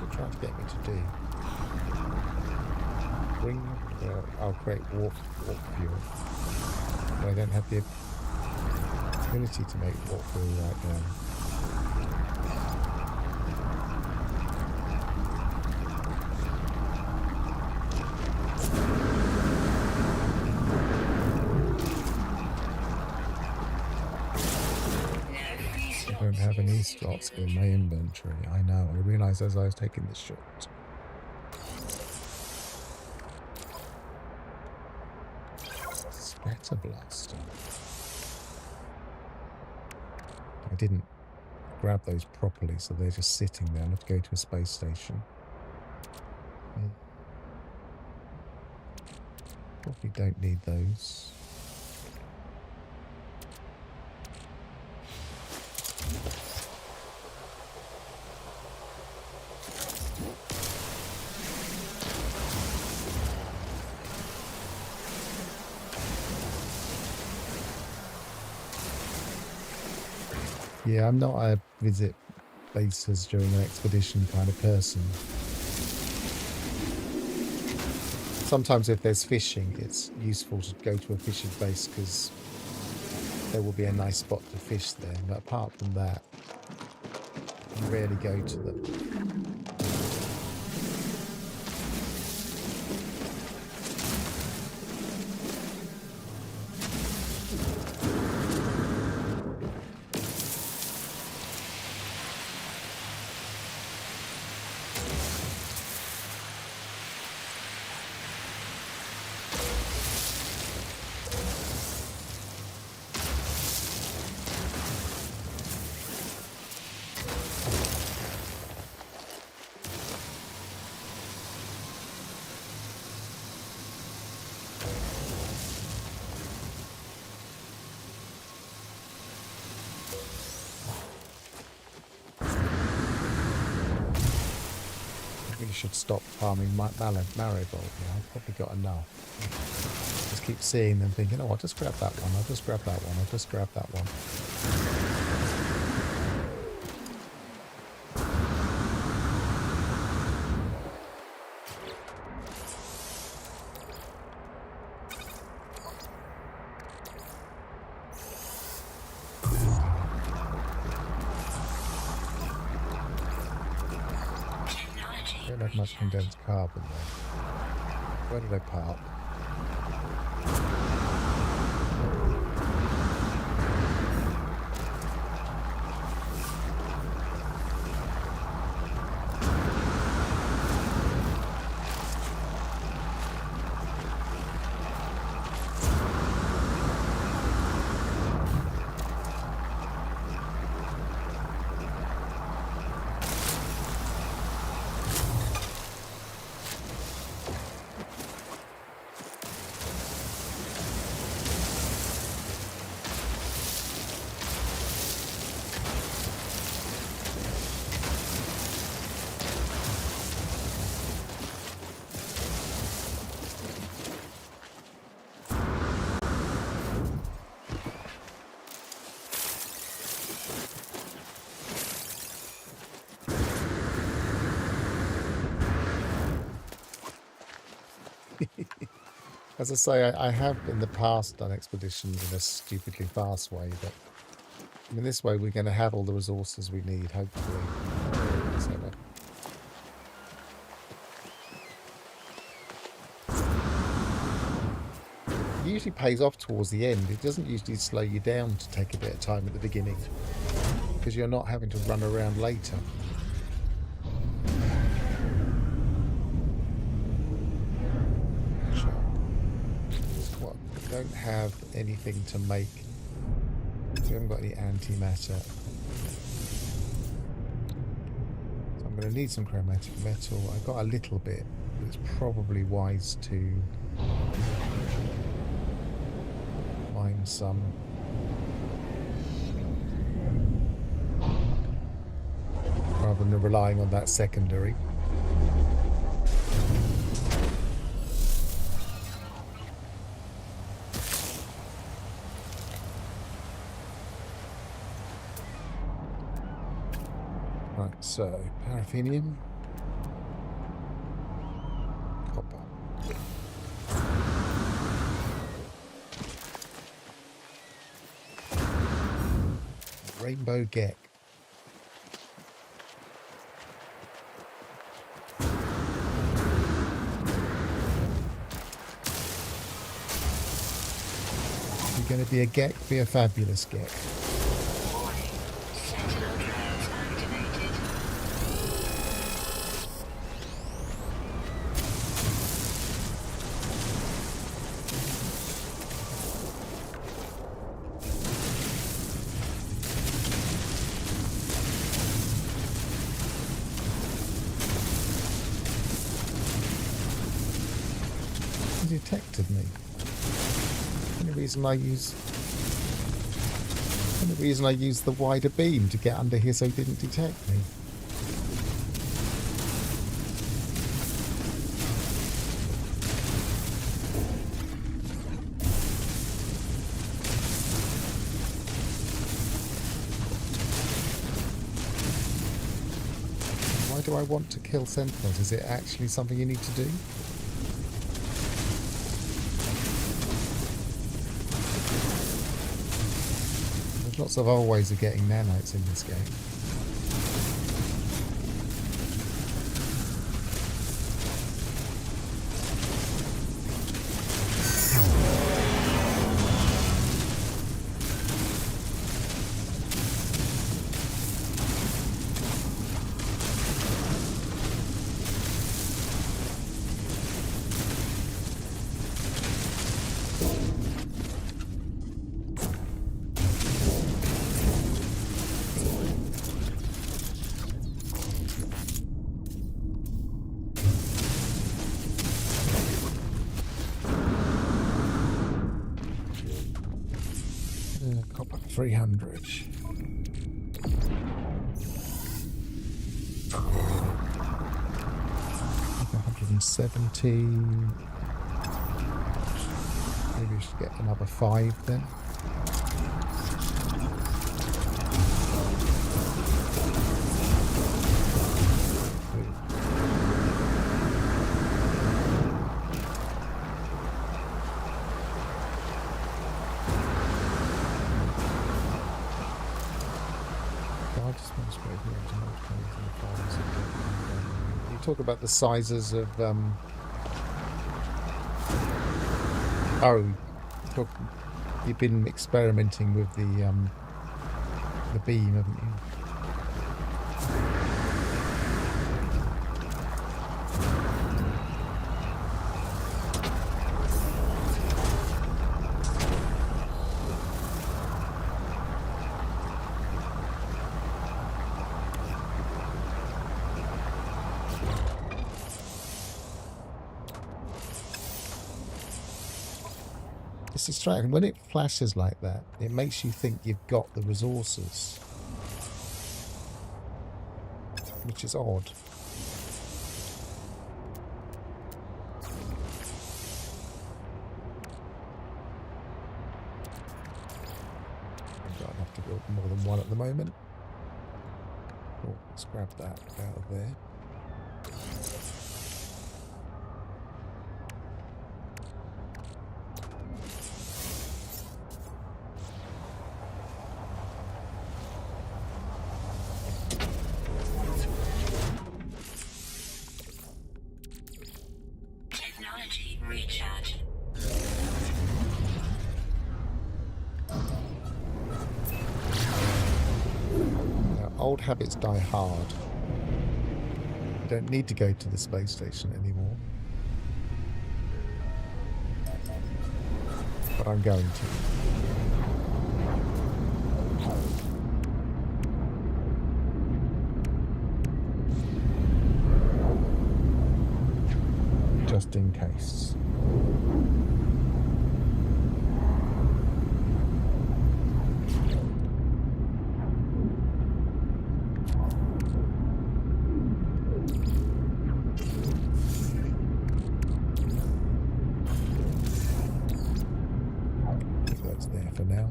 Speaker 1: Trying to get me to do. I'll create warp fuel. But I don't have the ability to make warp fuel right now. I don't have any slots in my inventory. I know. I realised as I was taking this shot. Splatter blaster. I didn't grab those properly, so they're just sitting there. I'll have to go to a space station. Probably don't need those. Yeah, I'm not a visit bases during an expedition kind of person. Sometimes if there's fishing, it's useful to go to a fishing base because there will be a nice spot to fish there. But apart from that, I rarely go to them. Should stop farming marigold. Yeah, I've probably got enough. Just keep seeing them thinking, oh, I'll just grab that one, I'll just grab that one, I'll just grab that one. Don't have much condensed carbon there. Where did I park? As I say, I have in the past done expeditions in a stupidly fast way, but I mean, this way we're going to have all the resources we need, hopefully. So, it usually pays off towards the end. It doesn't usually slow you down to take a bit of time at the beginning, because you're not having to run around later. Don't have anything to make. We haven't got any antimatter. So I'm going to need some chromatic metal. I've got a little bit, but it's probably wise to mine some. Rather than relying on that secondary. Right, so paraffinium, copper. Rainbow geck. If you're going to be a geck, be a fabulous geck. detected me. The only reason I used the wider beam to get under here so he didn't detect me. Why do I want to kill sentinels? Is it actually something you need to do? There's lots of other ways of getting nanites in this game. Copper 300. Like 170. Maybe we should get another 5 then. You talk about the sizes of you've been experimenting with the beam, haven't you? It's distracting. When it flashes like that, it makes you think you've got the resources, which is odd. I don't have to build more than one at the moment. Oh, let's grab that out of there.
Speaker 2: Technology recharge.
Speaker 1: Now, old habits die hard. You don't need to go to the space station anymore. But I'm going to. Just in case. I think that's there for now.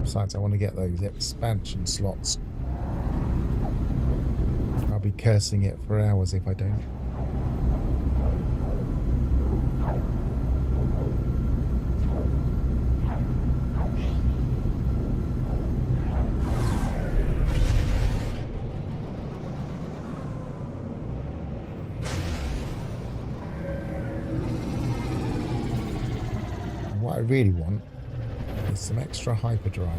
Speaker 1: Besides, I want to get those expansion slots. I'll be cursing it for hours if I don't. And what I really want is some extra hyperdrive.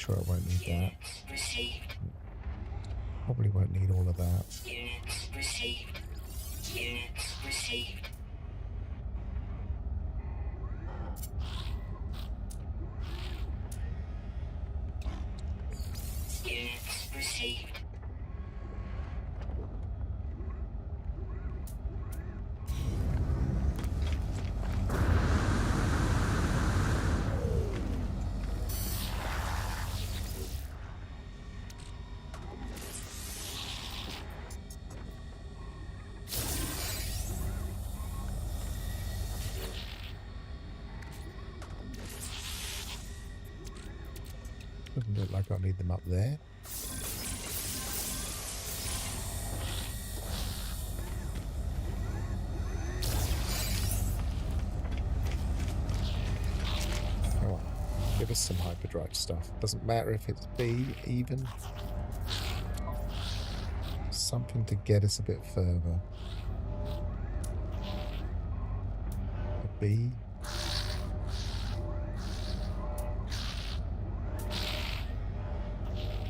Speaker 1: sure I won't need that.
Speaker 2: Units received.
Speaker 1: Probably won't need all of that.
Speaker 2: Units received. Units received. Units received.
Speaker 1: Doesn't look like I'll need them up there. Come on, give us some hyperdrive stuff. Doesn't matter if it's B even. Something to get us a bit further. A B.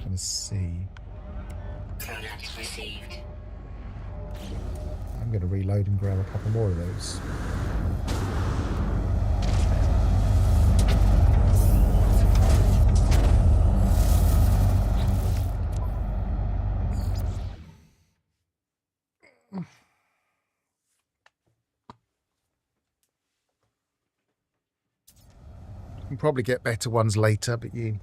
Speaker 1: And a C.
Speaker 2: Product received.
Speaker 1: I'm going to reload and grab a couple more of those. You can probably get better ones later, but it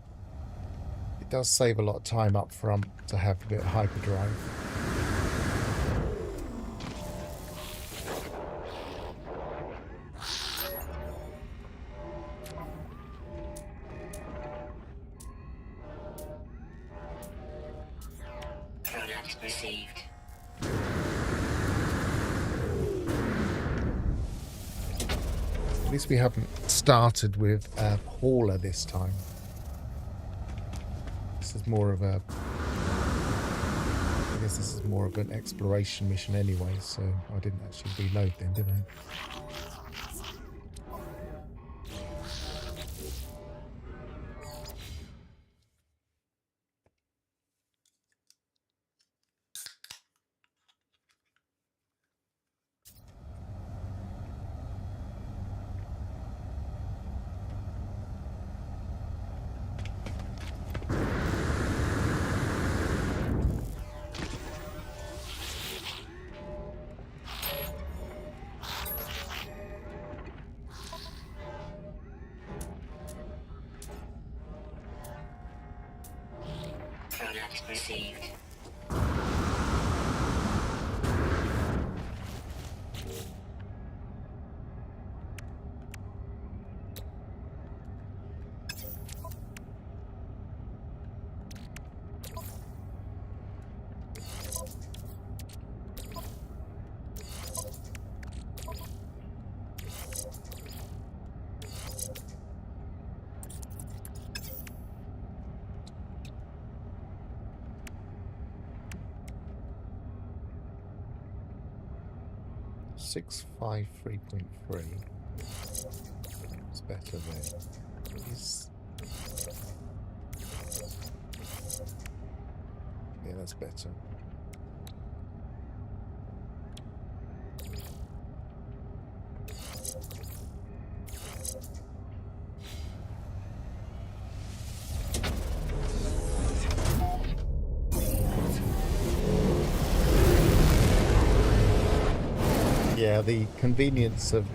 Speaker 1: does save a lot of time up front to have a bit of hyperdrive.
Speaker 2: Product received.
Speaker 1: At least we haven't started with Paula this time. This is more of a... I guess this is more of an exploration mission anyway, so I didn't actually reload then, did I?
Speaker 2: Product received.
Speaker 1: Six 5.3.3. It's better there. Yeah, that's better. Yeah, the convenience of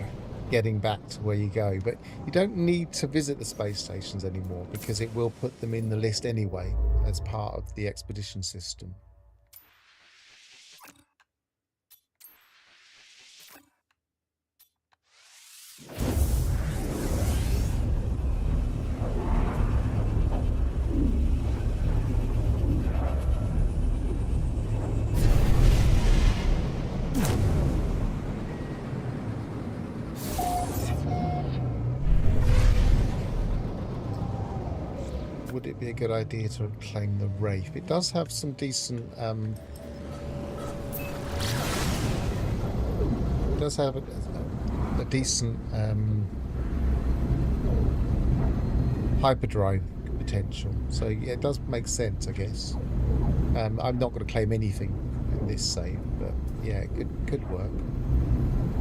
Speaker 1: getting back to where you go, but you don't need to visit the space stations anymore because it will put them in the list anyway as part of the expedition system. Would it be a good idea to claim the Wraith? It does have some decent it does have a decent hyperdrive potential. So yeah, it does make sense, I guess. I'm not going to claim anything in this save, but yeah, it could work.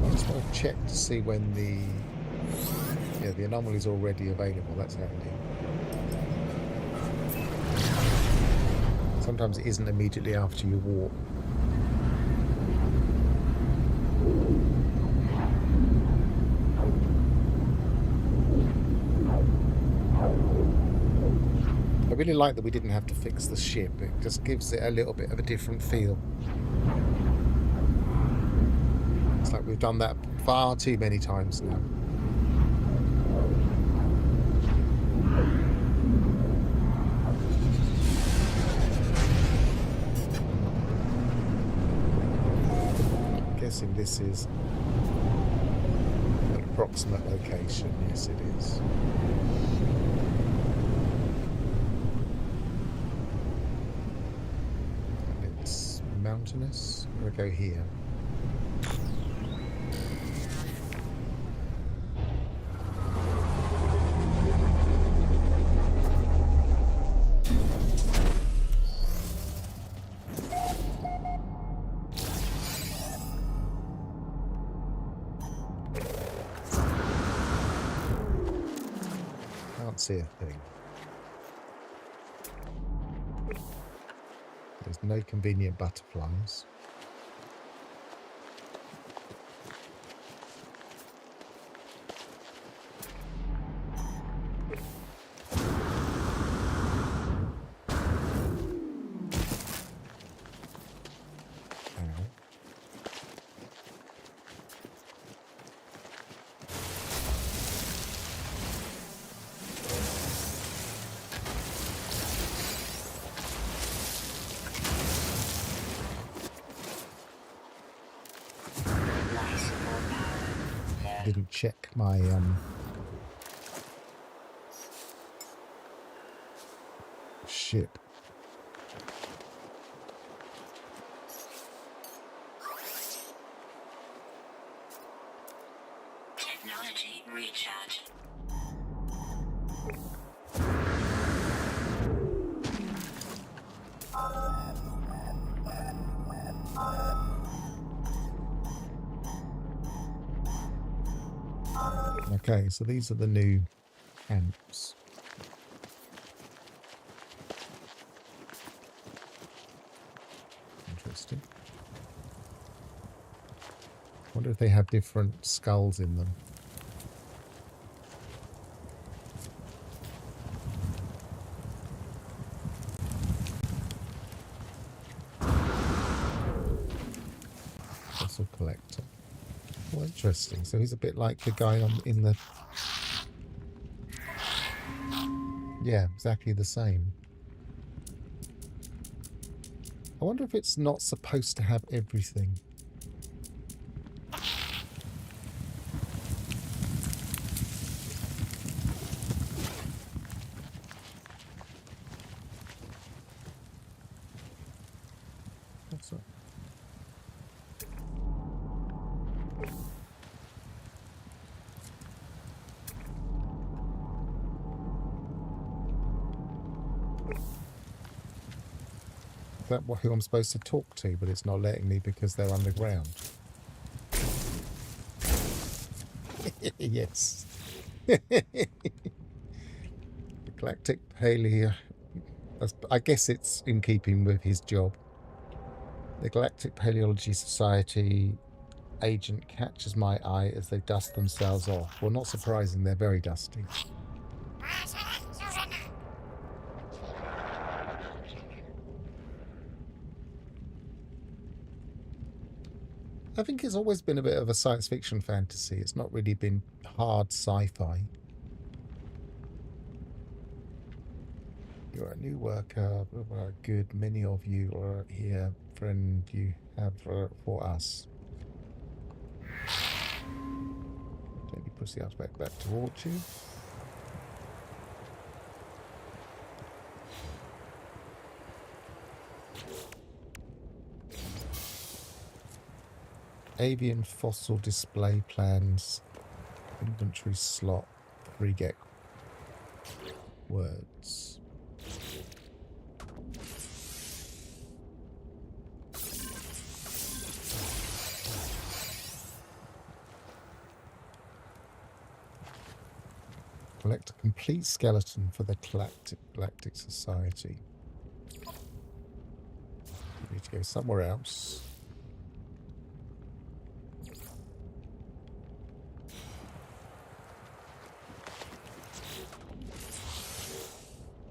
Speaker 1: I just want to check to see when the anomaly is already available. That's handy. Sometimes it isn't immediately after you walk. I really like that we didn't have to fix the ship. It just gives it a little bit of a different feel. It's like we've done that far too many times now. I'm guessing this is an approximate location. Yes, it is. And it's mountainous. I'm going to go here. Can't see a thing. There's no convenient butterflies. Didn't check my ship.
Speaker 2: Technology recharge.
Speaker 1: Okay, so these are the new amps. Interesting. Wonder if they have different skulls in them. Fossil collector. Oh, interesting. So he's a bit like the guy in the... Yeah, exactly the same. I wonder if it's not supposed to have everything. What's that? Is that who I'm supposed to talk to, but it's not letting me because they're underground? Yes. The Galactic Paleo... I guess it's in keeping with his job. The Galactic Paleology Society agent catches my eye as they dust themselves off. Well, not surprising, they're very dusty. I think it's always been a bit of a science fiction fantasy. It's not really been hard sci-fi. You're a new worker, good. Many of you are here, friend you have for us. Let me push the artifact back towards you. Avian fossil display plans. Inventory slot. 3 get words. Collect a complete skeleton for the Galactic Society. You need to go somewhere else.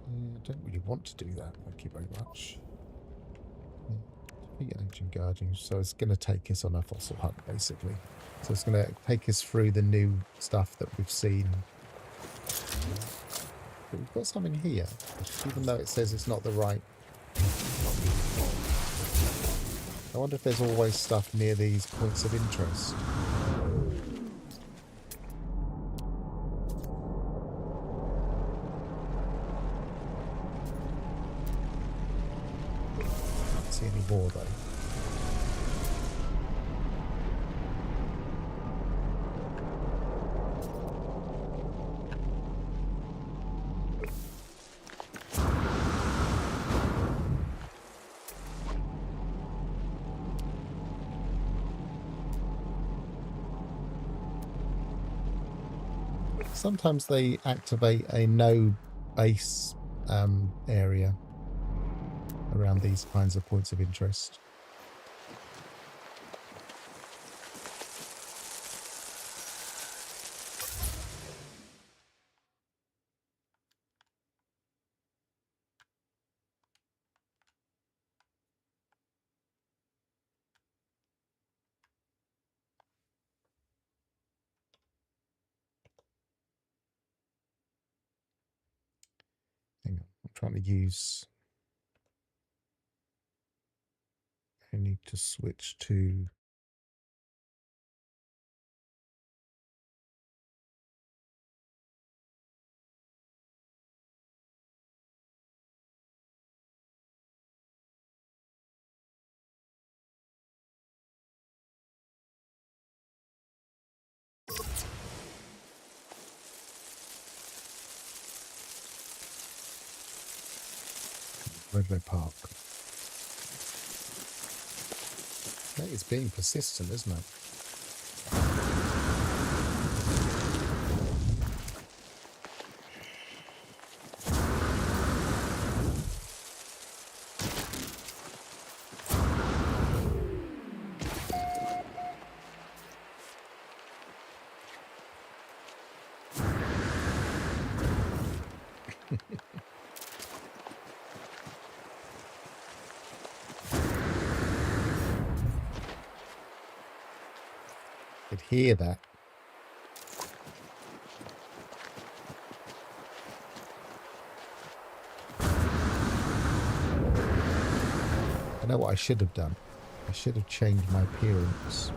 Speaker 1: I don't really want to do that. Thank you very much. Defeat an ancient guardian. So it's going to take us on a fossil hunt, basically. So it's going to take us through the new stuff that we've seen. But we've got something here, even though it says it's not the right. I wonder if there's always stuff near these points of interest. Can't see any more though. Sometimes they activate a no base area around these kinds of points of interest. Hang on, I'm trying to use. I need to switch to. Redway Park. That is being persistent, isn't it? Could hear that. I know what I should have done. I should have changed my appearance.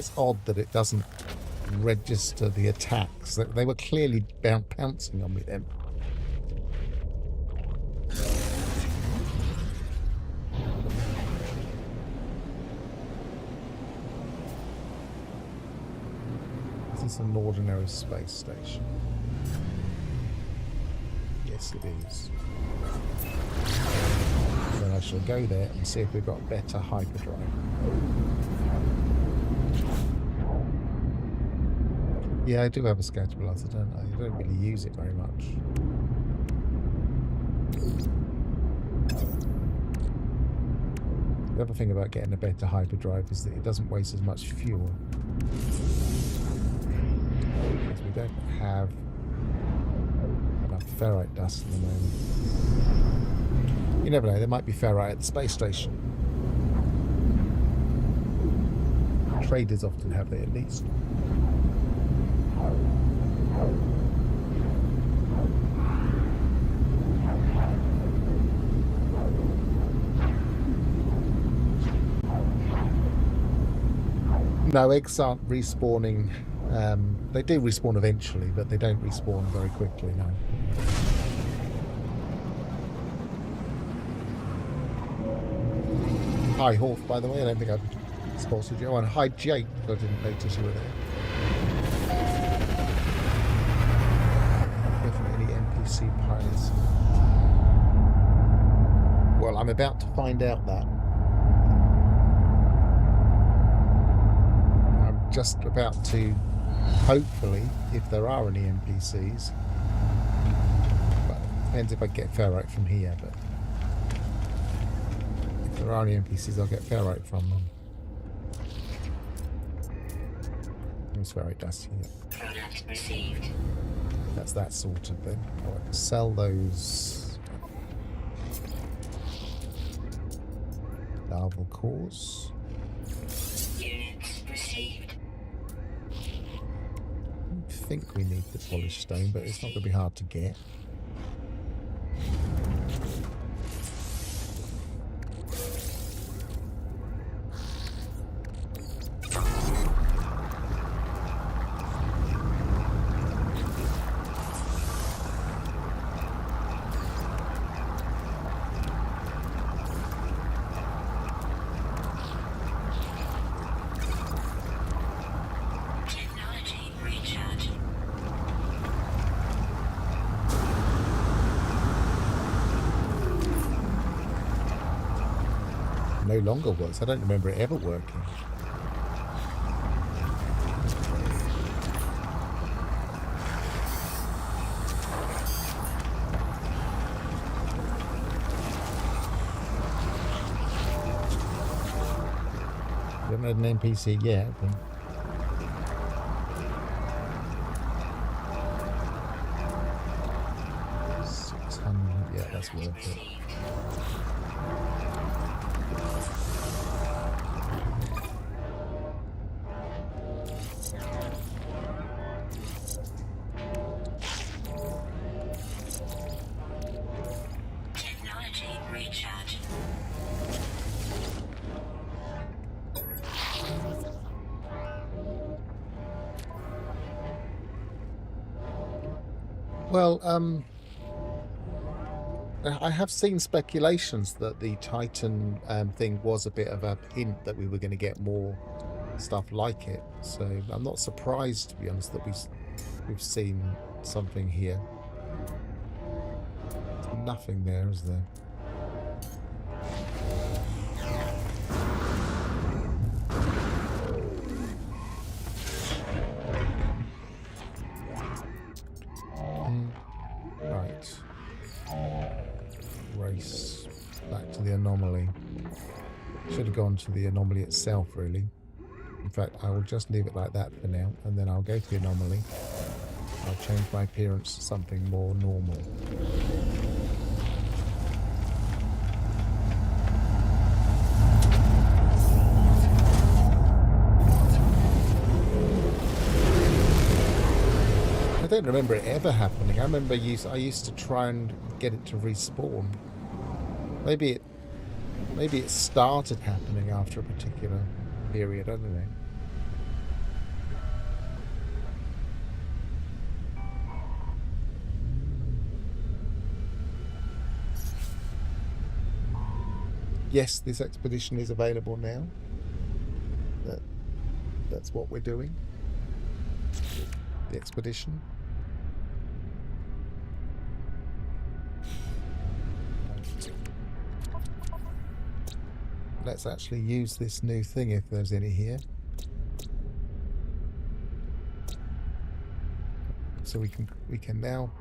Speaker 1: it's odd that it doesn't register the attacks. They were clearly pouncing on me then. Is this an ordinary space station? Yes, it is. Then I shall go there and see if we've got better hyperdrive. Yeah, I do have a scatterblister, don't I? I don't really use it very much. The other thing about getting a better hyperdrive is that it doesn't waste as much fuel. Because we don't have enough ferrite dust at the moment. You never know, there might be ferrite at the space station. Traders often have it, at least. No, eggs aren't respawning. They do respawn eventually, but they don't respawn very quickly, no. Hi, Horf, by the way. I don't think I've spotted you. Oh, and hi, Jake. I didn't notice you were there. Definitely any NPC pilots. Well, I'm about to find out that. I'm just about to, hopefully, if there are any NPCs. But it depends if I get ferrite from here, but if there are any NPCs, I'll get ferrite from them. It's ferrite dust here.
Speaker 2: Product received.
Speaker 1: That's that sorted then. I'll sell those larval cores.
Speaker 2: Units received.
Speaker 1: I don't think we need the polished stone, but it's not going to be hard to get.
Speaker 2: Technology recharge.
Speaker 1: No longer works. I don't remember it ever working. We haven't had an NPC yet, but 600. Yeah, that's worth it.
Speaker 2: Received. Technology recharge.
Speaker 1: Well, I have seen speculations that the Titan thing was a bit of a hint that we were going to get more stuff like it. So I'm not surprised, to be honest, that we've seen something here. There's nothing there, is there? Right. Race back to the anomaly. Should have gone to the anomaly itself, really. In fact, I will just leave it like that for now, and then I'll go to the anomaly. I'll change my appearance to something more normal. I don't remember it ever happening. I remember I used to try and get it to respawn. Maybe it started happening after a particular period. I don't know. yes, this expedition is available now. That's what we're doing. The expedition. Let's actually use this new thing if there's any here. So we can now.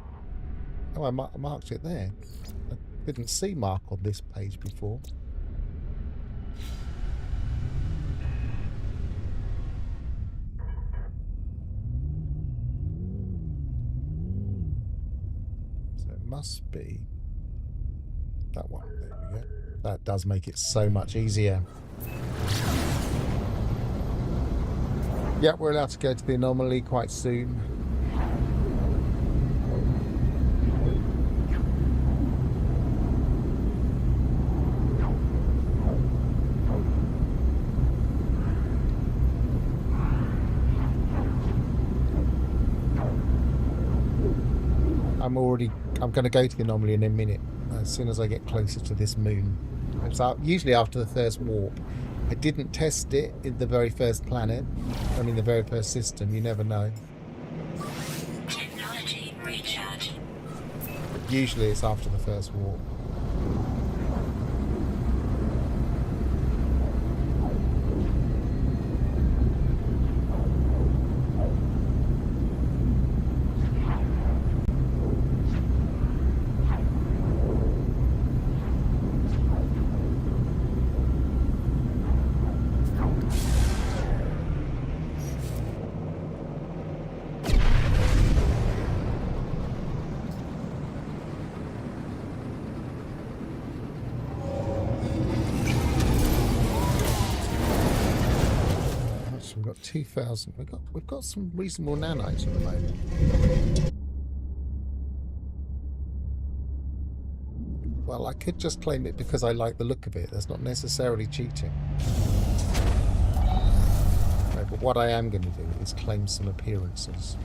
Speaker 1: Oh, I marked it there. I didn't see mark on this page before. So it must be that one. There we go. That does make it so much easier. Yeah, we're allowed to go to the anomaly quite soon. I'm going to go to the anomaly in a minute, as soon as I get closer to this moon. It's usually after the first warp. I didn't test it in the very first planet, I mean the very first system, you never know.
Speaker 2: Technology recharge.
Speaker 1: But usually it's after the first warp. We've got 2,000. We've got some reasonable nanites at the moment. Well, I could just claim it because I like the look of it. That's not necessarily cheating. No, but what I am going to do is claim some appearances.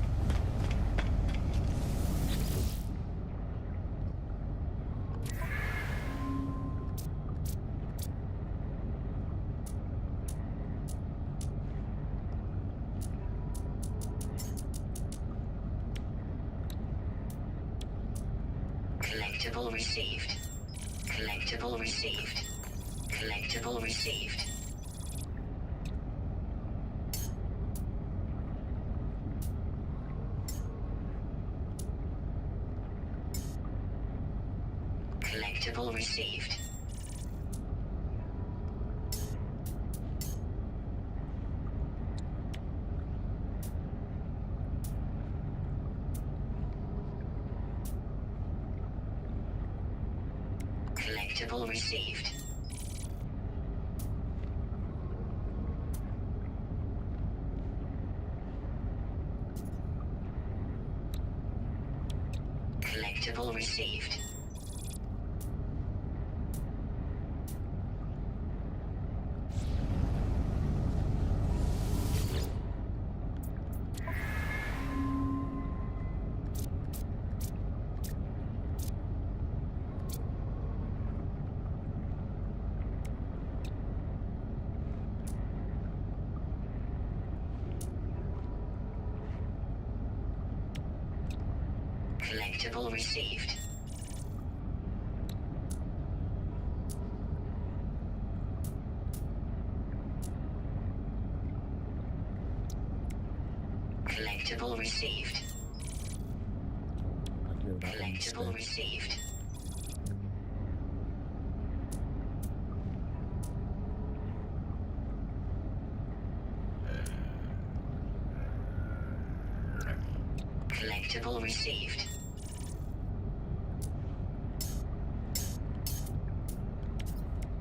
Speaker 2: Collectible received. Collectible received. Collectible received. Collectible received. Collectible received. Collectible received. Collectible received. Collectible received. Collectible received. Collectible received.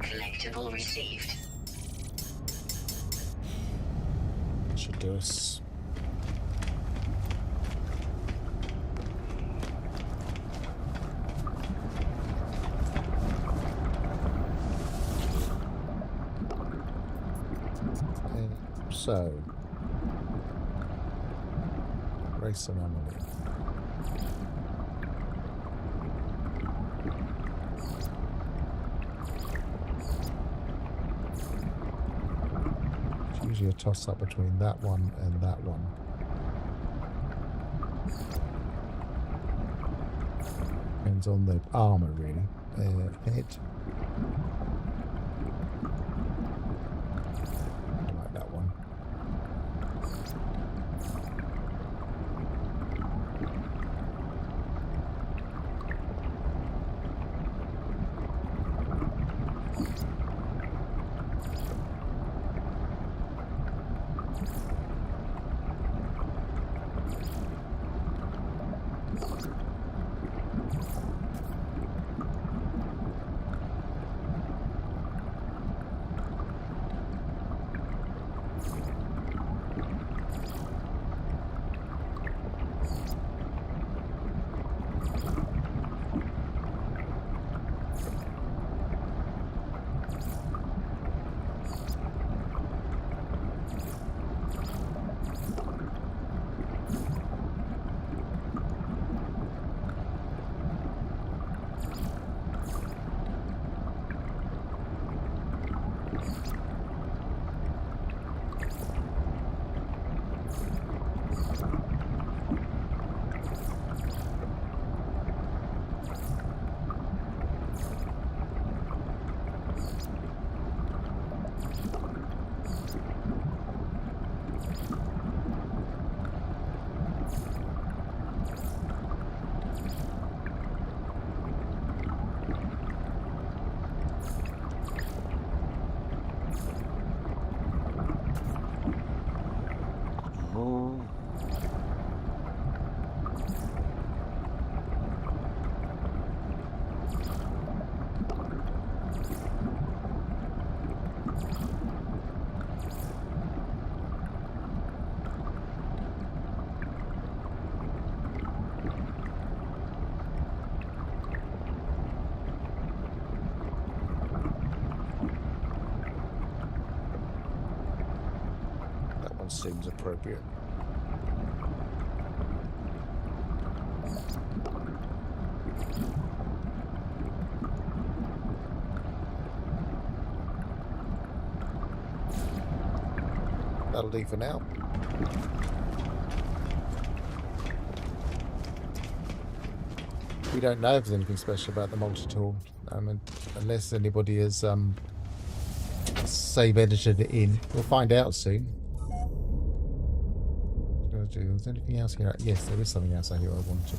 Speaker 2: Collectible received.
Speaker 1: Should do us. So, race anomaly. Usually a toss-up between that one and that one. Depends on the armor, really. Head. I like that one. That one seems appropriate. That'll do for now. We don't know if there's anything special about the multi-tool, unless anybody has save edited it in. We'll find out soon. Is there anything else here? Yes, there is something else here I wanted.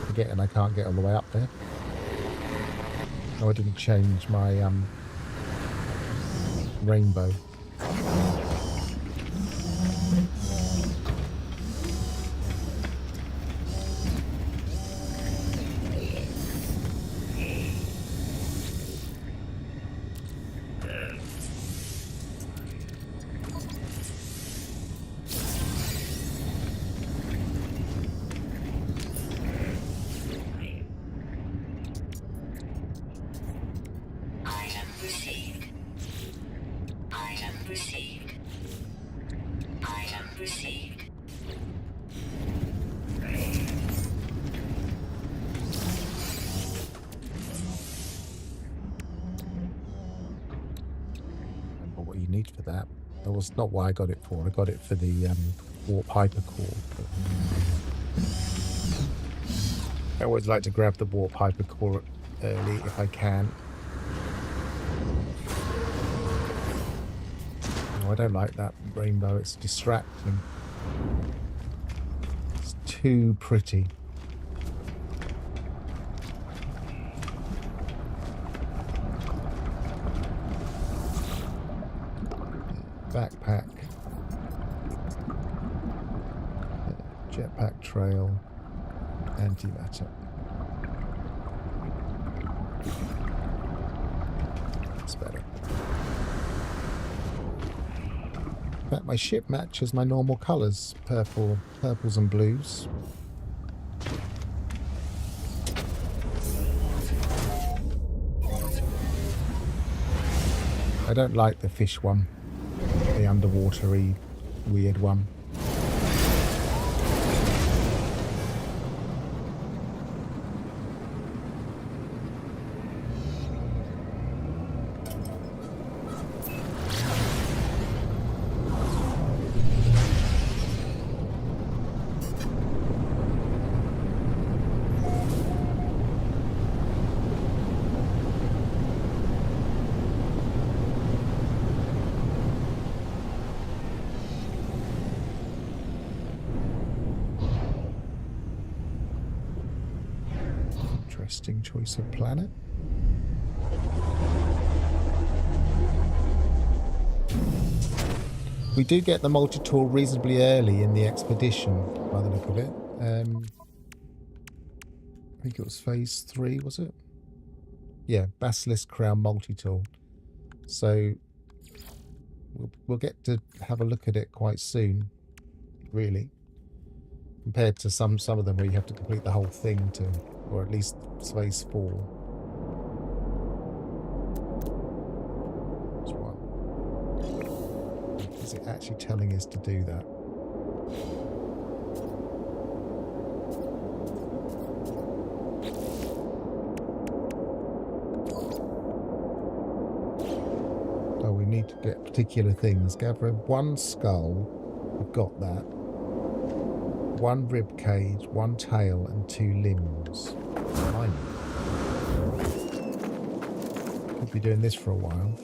Speaker 1: Forgetting I can't get all the way up there. Oh, I didn't change my rainbow. For that. That was not what I got it for. I got it for the warp hypercore. I always like to grab the warp hypercore early if I can. Oh, I don't like that rainbow. It's distracting. It's too pretty. Backpack, jetpack trail, antimatter. That's better. In fact, my ship matches my normal colours, purples and blues. I don't like the fish one. The underwatery weird one. Interesting choice of planet. We do get the multi-tool reasonably early in the expedition, by the look of it. I think it was phase 3, was it? Yeah, Basilisk Crown multi-tool. So we'll get to have a look at it quite soon, really. Compared to some of them where you have to complete the whole thing to, or at least phase 4. Which one? Is it actually telling us to do that? Oh, we need to get particular things. Gather 1 skull. We've got that. 1 rib cage, 1 tail, and 2 limbs. Fine. Could be doing this for a while.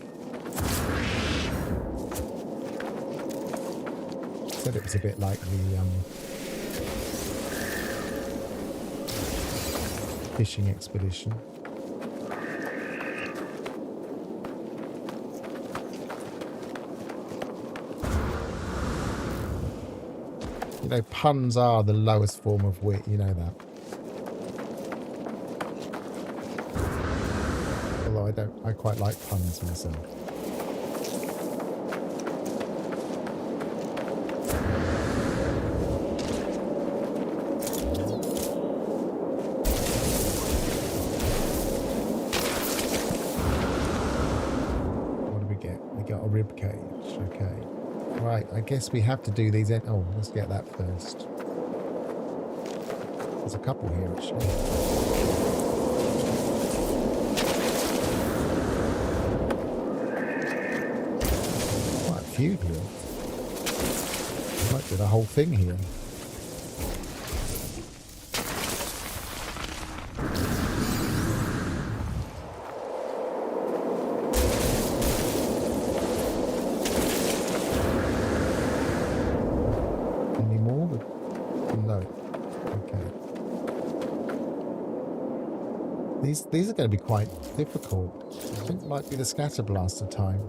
Speaker 1: Said it was a bit like the fishing expedition. You know, puns are the lowest form of wit, you know that. Although I quite like puns myself. What do we get? We got a rib cage, okay. Right, I guess we have to do these. Oh, let's get that first. There's a couple here, actually. Quite a few here. I might do the whole thing here. These are going to be quite difficult. I think it might be the scatter blaster time.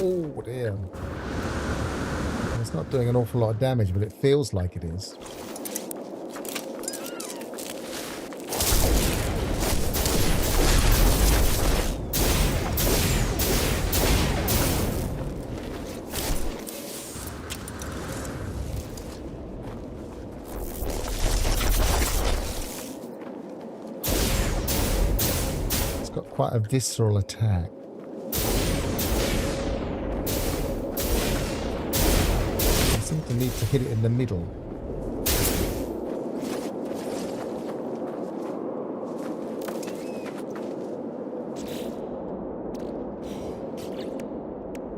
Speaker 1: Oh dear. It's not doing an awful lot of damage, but it feels like it is. Quite a visceral attack. I seem to need to hit it in the middle.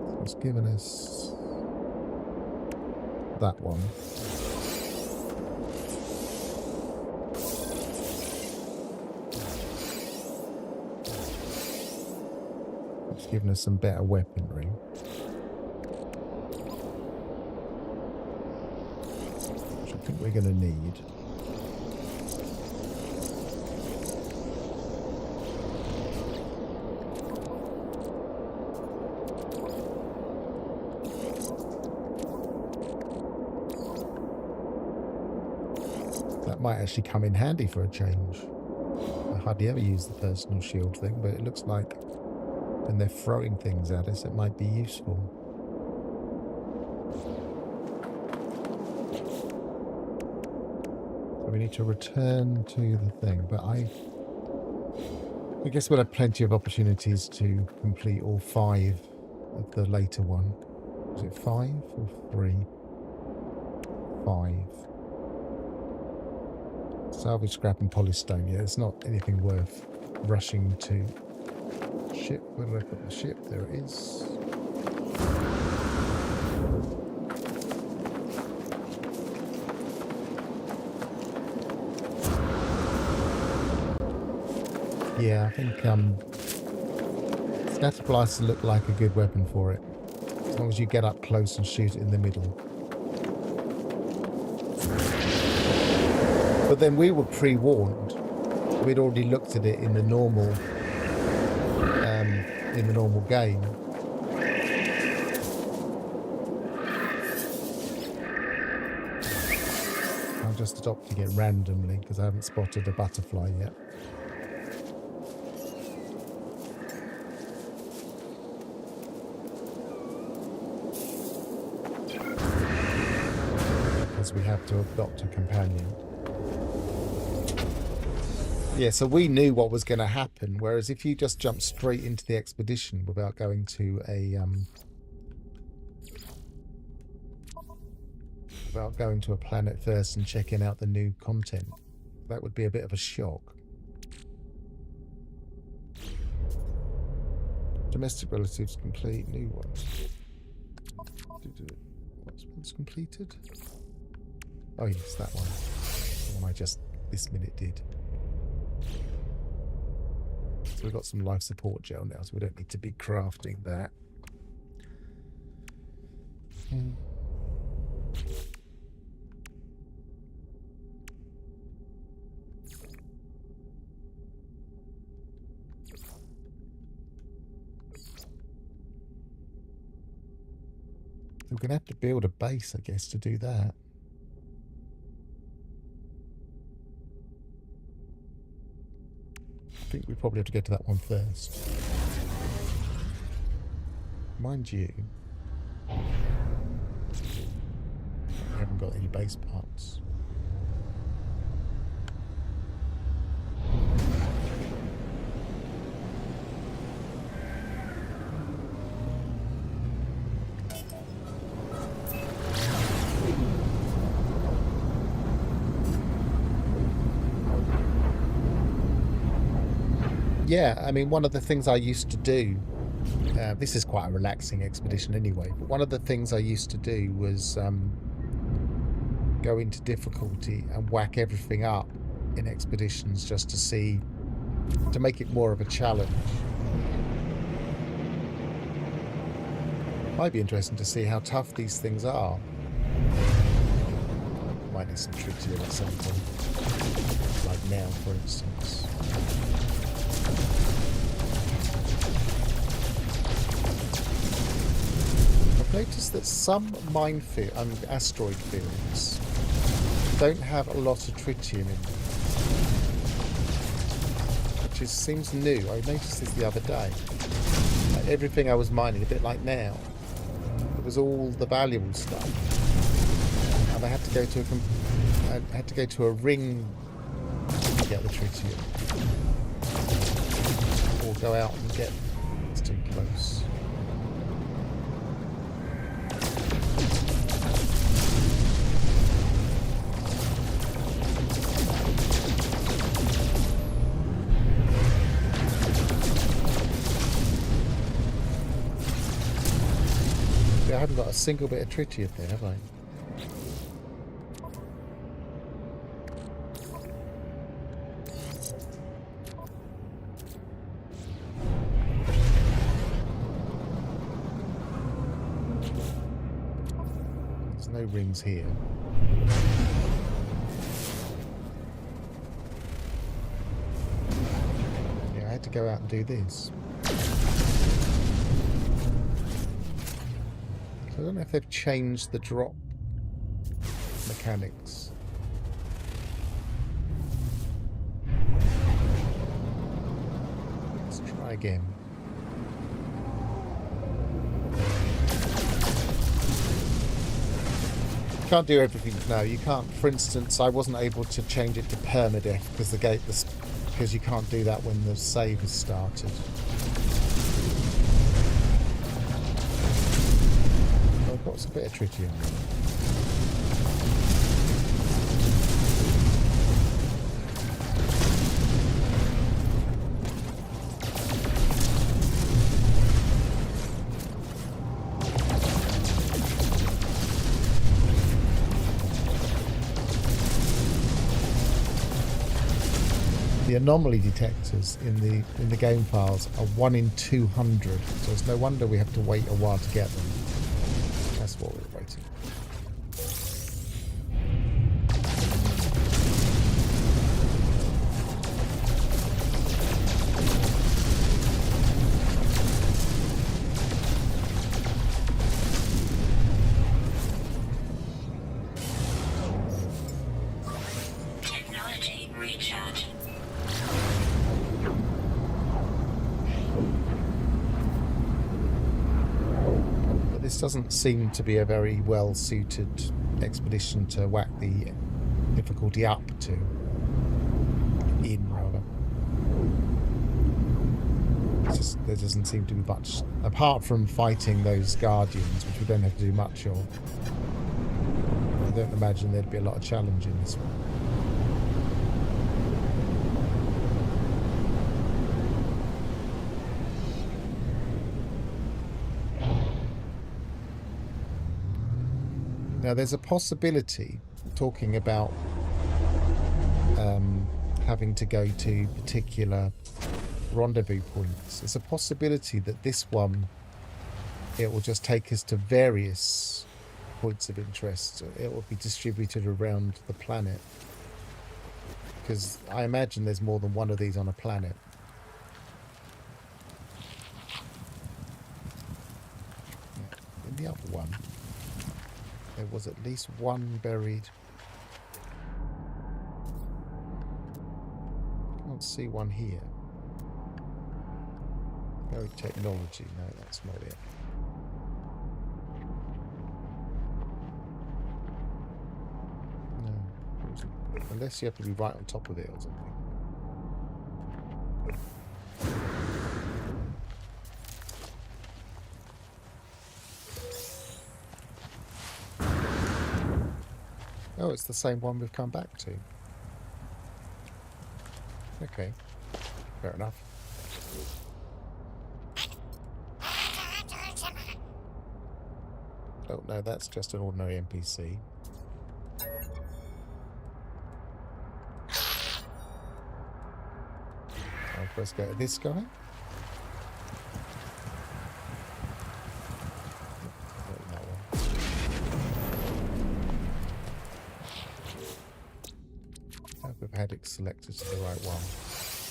Speaker 1: So it's given us that one. Giving us some better weaponry. Which I think we're going to need. That might actually come in handy for a change. I hardly ever use the personal shield thing, but it looks like when they're throwing things at us, it might be useful. So we need to return to the thing, but I guess we'll have plenty of opportunities to complete all 5 of the later one. Was it 5 or 3? 5. Salvage, scrap and polystone. Yeah, it's not anything worth rushing to. Ship, where did I put the ship? There it is. Yeah, I think scatter blasters look like a good weapon for it. As long as you get up close and shoot it in the middle. But then we were pre-warned. We'd already looked at it in the normal game. I'm just adopting it randomly because I haven't spotted a butterfly yet. Because we have to adopt a companion. Yeah, so we knew what was going to happen, whereas if you just jump straight into the expedition without going to a planet first and checking out the new content, that would be a bit of a shock. Domestic relatives complete, new ones. What's completed? Oh yes, that one. The one I just this minute did. So we've got some life support gel now, so we don't need to be crafting that. We're going to have to build a base, I guess, to do that. I think we probably have to get to that one first. Mind you, we haven't got any base parts. Yeah, I mean, one of the things I used to do, this is quite a relaxing expedition anyway, but one of the things I used to do was go into difficulty and whack everything up in expeditions just to make it more of a challenge. Might be interesting to see how tough these things are. Might need some tritium at some point, like now, for instance. I've noticed that some asteroid fields don't have a lot of tritium in them, which seems new. I noticed this the other day. Like everything I was mining, a bit like now, it was all the valuable stuff, and I had to go to a ring to get the tritium, or go out and get. It's too close. I haven't got a single bit of tritium there, have I? There's no rings here. Yeah, I had to go out and do this. I don't know if they've changed the drop mechanics. Let's try again. You can't do everything. No, you can't. For instance, I wasn't able to change it to permadeath because you can't do that when the save is started. What's a bit of tritium? the anomaly detectors in the game files are 1 in 200, so it's no wonder we have to wait a while to get them. That's what we're waiting for.
Speaker 2: Technology recharge.
Speaker 1: But this doesn't seem to be a very well suited expedition to whack the difficulty up to. In rather. It's just, there doesn't seem to be much apart from fighting those guardians, which we don't have to do much of. I don't imagine there'd be a lot of challenge in this one. Now, there's a possibility, talking about having to go to particular rendezvous points, there's a possibility that this one, it will just take us to various points of interest. It will be distributed around the planet. Because I imagine there's more than one of these on a planet. In the other one, there was at least one buried. Can't see one here. Buried technology. No, that's not it. No. Unless you have to be right on top of it or something. Oh, it's the same one we've come back to. Okay, fair enough. Oh no, that's just an ordinary NPC. I'll first go to this guy. We've had it selected to the right one.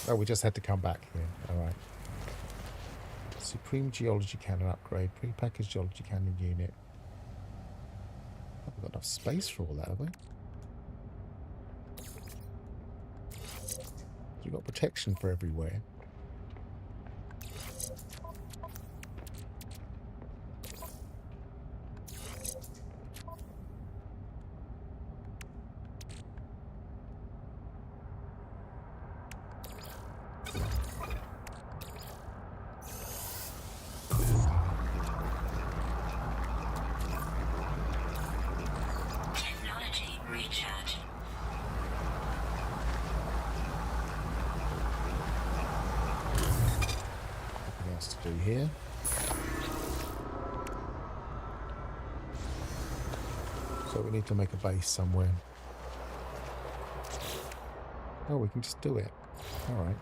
Speaker 1: Oh, we just had to come back here. Alright. Supreme Geology Cannon upgrade. Pre-packaged Geology Cannon unit. We've got enough space for all that, have we? We've got protection for everywhere. To do here. So we need to make a base somewhere. Oh, we can just do it. All right.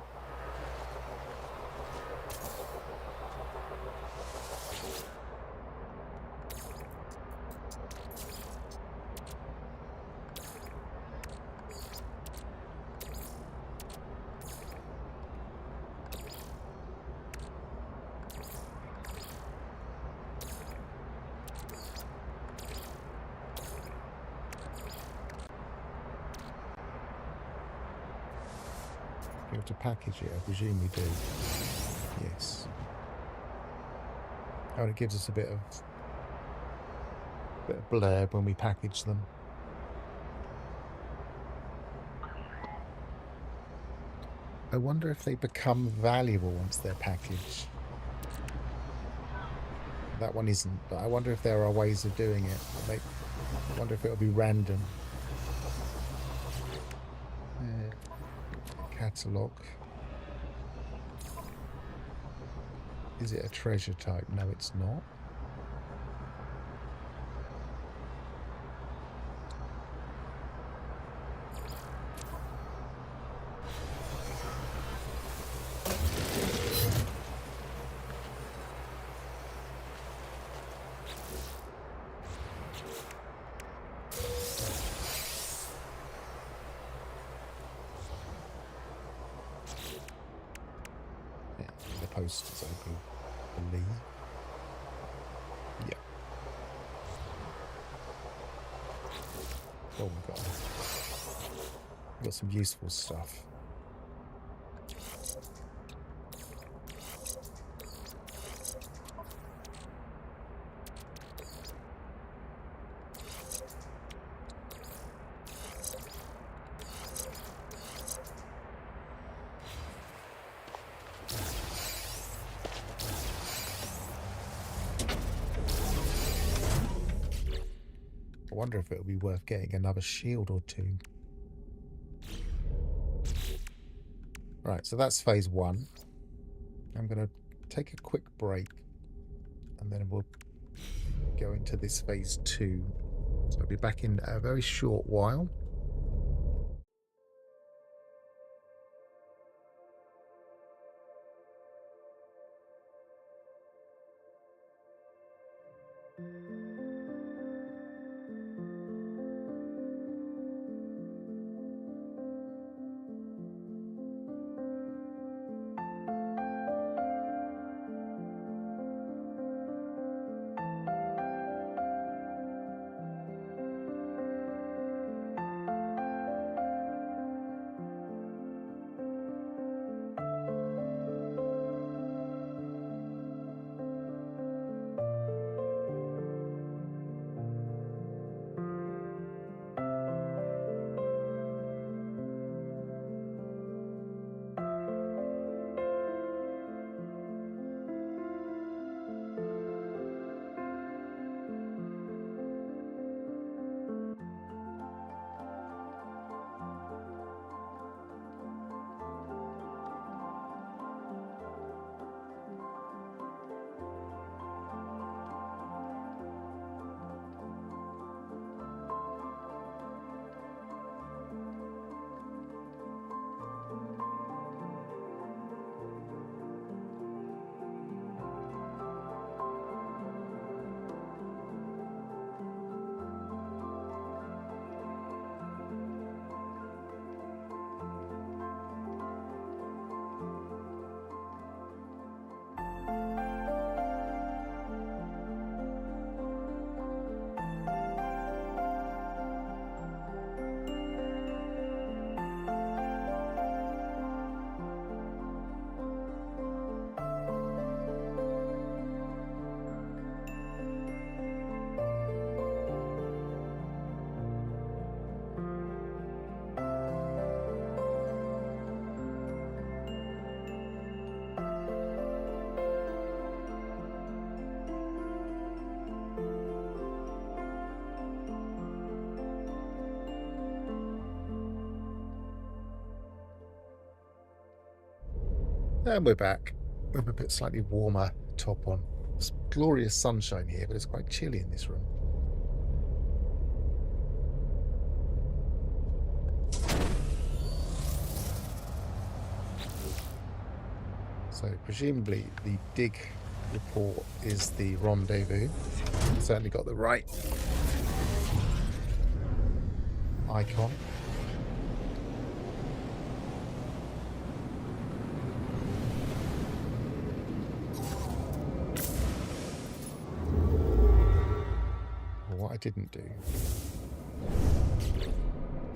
Speaker 1: You have to package it, I presume we do. Yes. Oh, and it gives us a bit of blurb when we package them. I wonder if they become valuable once they're packaged. That one isn't, but I wonder if there are ways of doing it. I wonder if it'll be random. Catalogue. Is it a treasure type? No, it's not. posters open, I believe. Yeah. Oh my god. Got some useful stuff. I wonder if it'll be worth getting another shield or two. Right, so that's phase 1. I'm going to take a quick break and then we'll go into this phase 2. So I'll be back in a very short while. And we're back with a bit slightly warmer top on. It's glorious sunshine here, but it's quite chilly in this room. So presumably the dig report is the rendezvous. Certainly got the right icon. What I didn't do,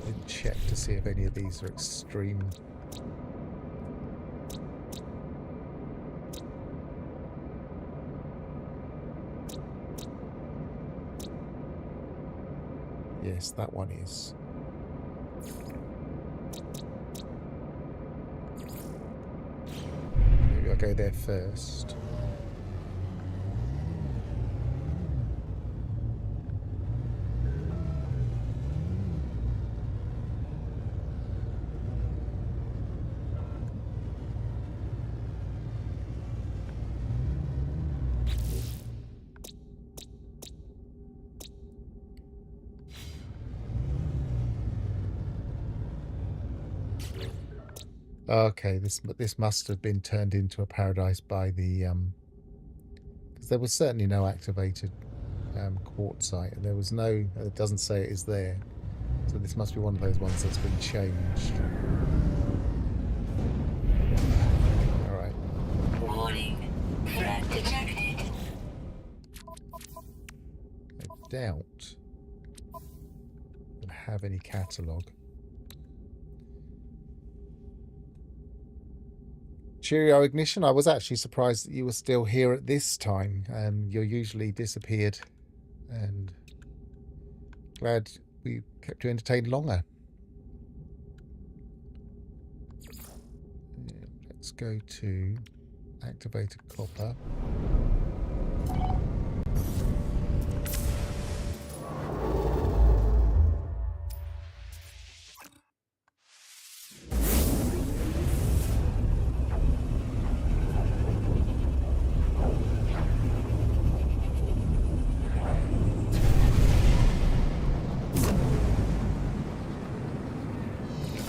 Speaker 1: didn't check to see if any of these are extreme. Yes, that one is. Maybe I'll go there first. Okay, this must have been turned into a paradise by the because there was certainly no activated quartzite, and there was no. It doesn't say it is there, so this must be one of those ones that's been changed. All right.
Speaker 2: Warning. Threat detected.
Speaker 1: I doubt we'll have any catalogue. Cheerio, Ignition. I was actually surprised that you were still here at this time. You're usually disappeared, and glad we kept you entertained longer. Let's go to activated copper.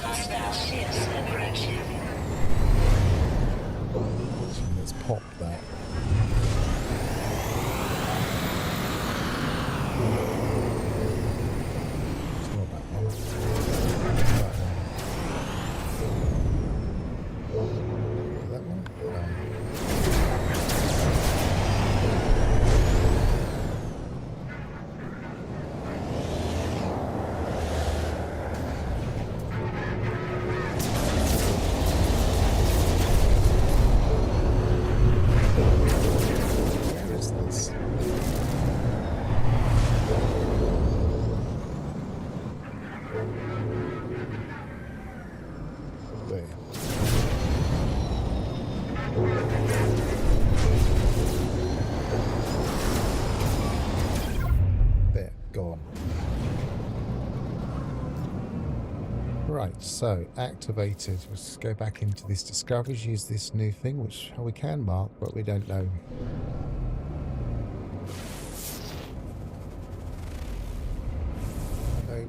Speaker 2: Hostile ships approaching.
Speaker 1: So let's pop that. It's not that one. That one. Where is this? There. There, gone. Right, so activated. Let's go back into this discoveries, use this new thing, which we can mark, but we don't know. No.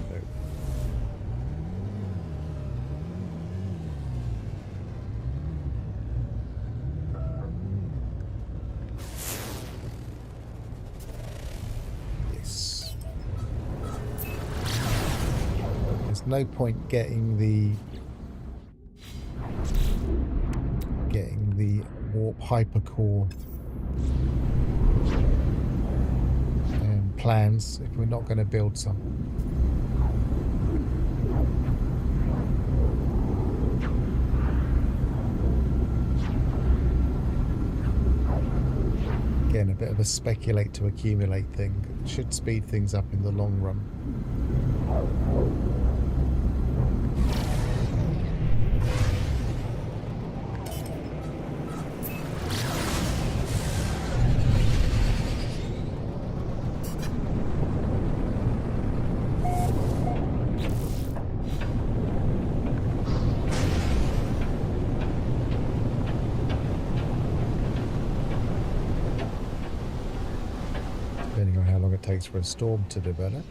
Speaker 1: No. Yes. There's no point getting the warp hypercore plans if we're not going to build some. Again, a bit of a speculate to accumulate thing. It should speed things up in the long run. Depending on how long it takes for a storm to develop.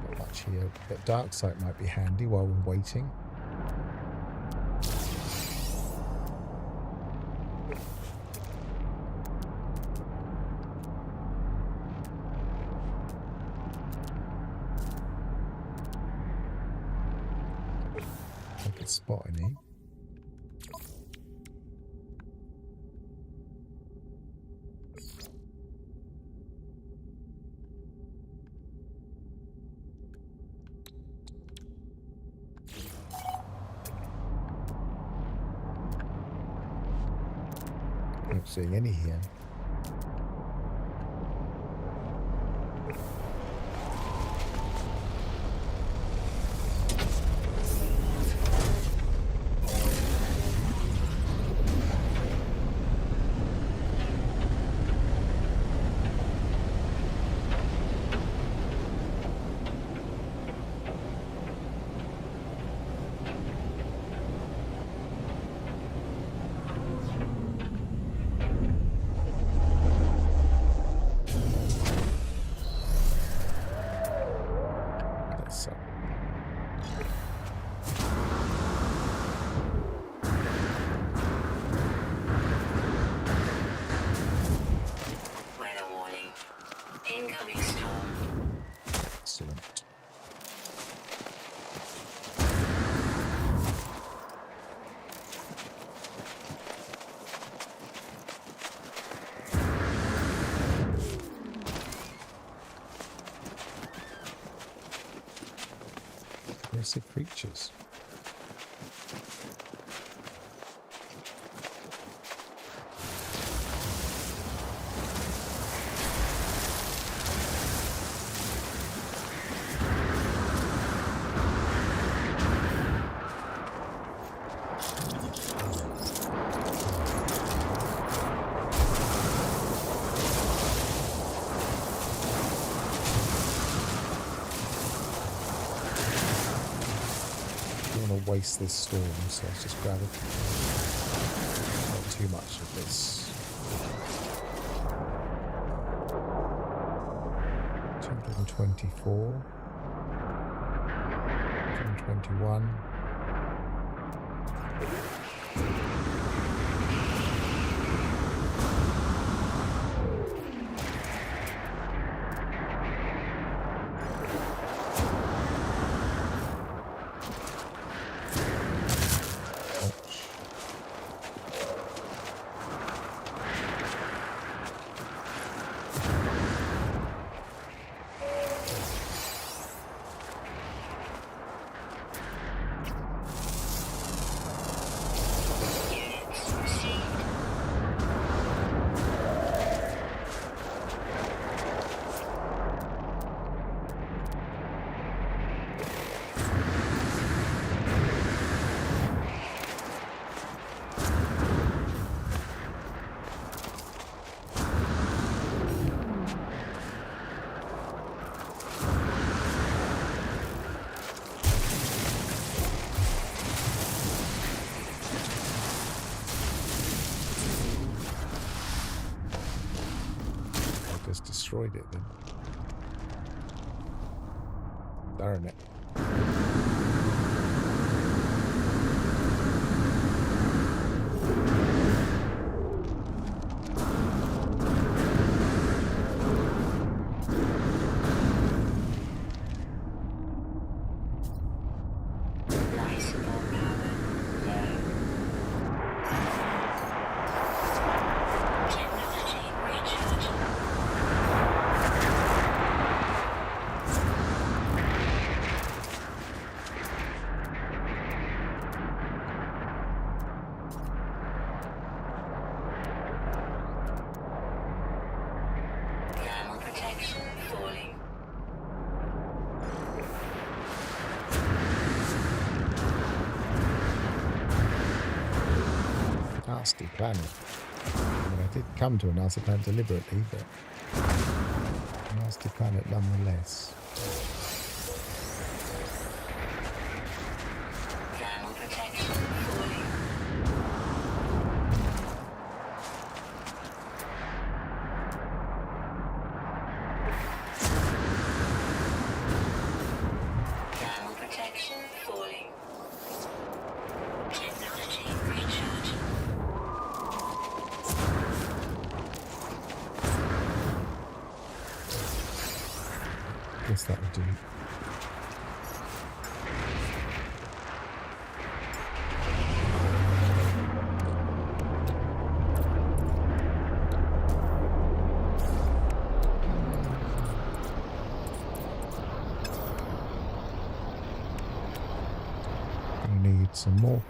Speaker 1: Not much here, but dark sight might be handy while we're waiting. I could spot any. Not seeing any here. aggressive creatures. Waste this storm, so let's just grab it. Not too much of this. 224, 221. Destroyed it then. Darn it. Nasty planet. I mean, I did come to a nasty planet deliberately, but a nasty planet nonetheless.
Speaker 2: Thermal protection falling. Thermal protection falling. Technology recharge.
Speaker 1: Guess that would do. We need some more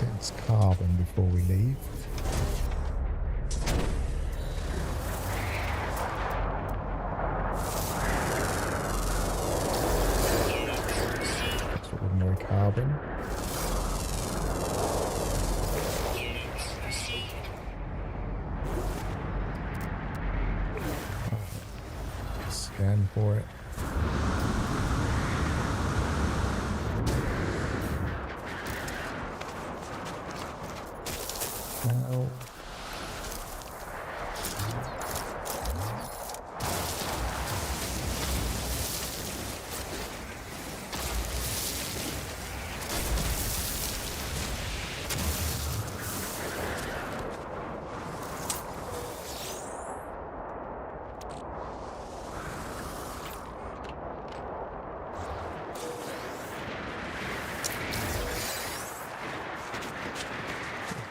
Speaker 1: dense carbon before we leave. Ordinary carbon.
Speaker 2: Units received.
Speaker 1: Scan for it. Now.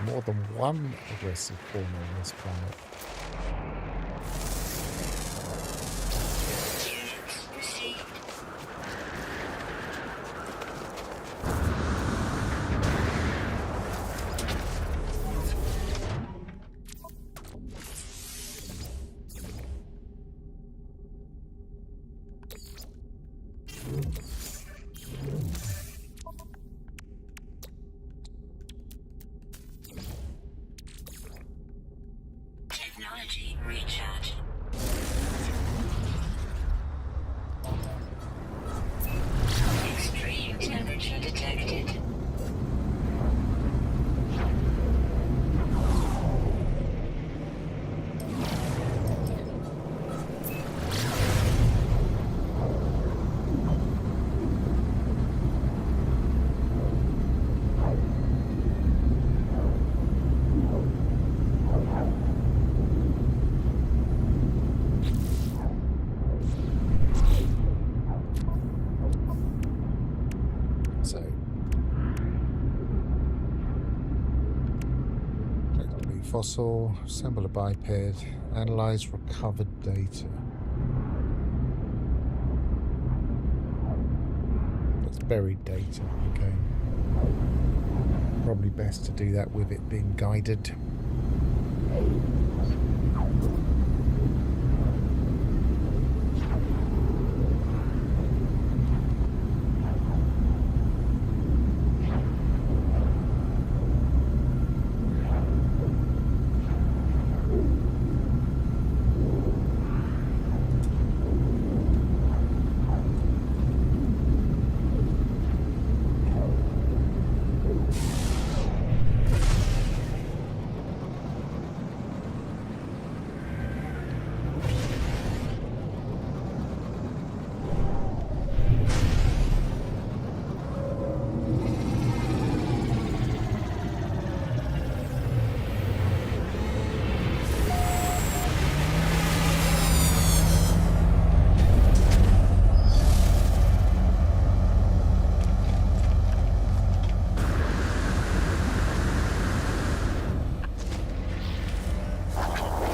Speaker 1: More than one aggressive fauna on this planet.
Speaker 2: Units received. Technology recharge. Extreme temperature detected.
Speaker 1: So, collect a new fossil, assemble a biped, analyze recovered data. That's buried data, okay. Probably best to do that with it being guided.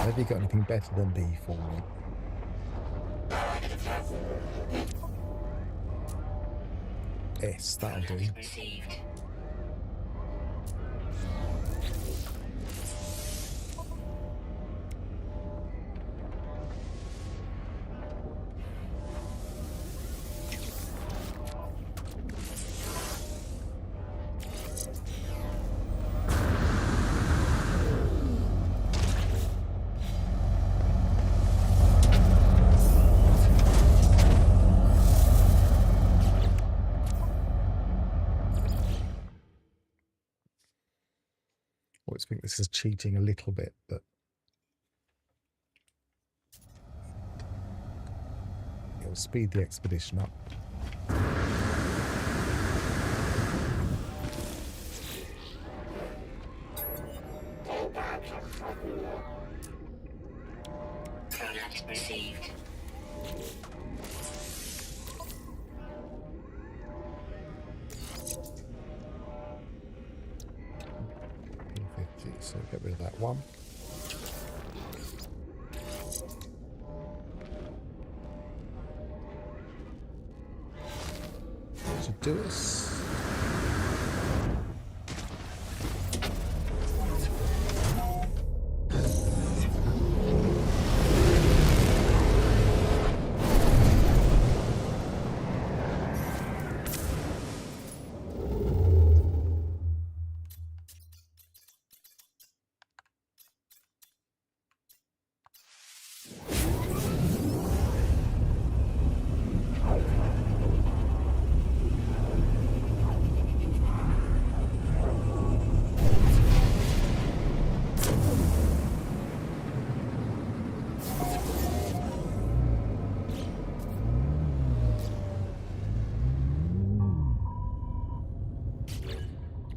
Speaker 1: Have you got anything better than B for me? S, that'll do.
Speaker 2: Received.
Speaker 1: I always think this is cheating a little bit, but it'll speed the expedition up.
Speaker 2: Product received.
Speaker 1: P50, so get rid of that one. Should do us.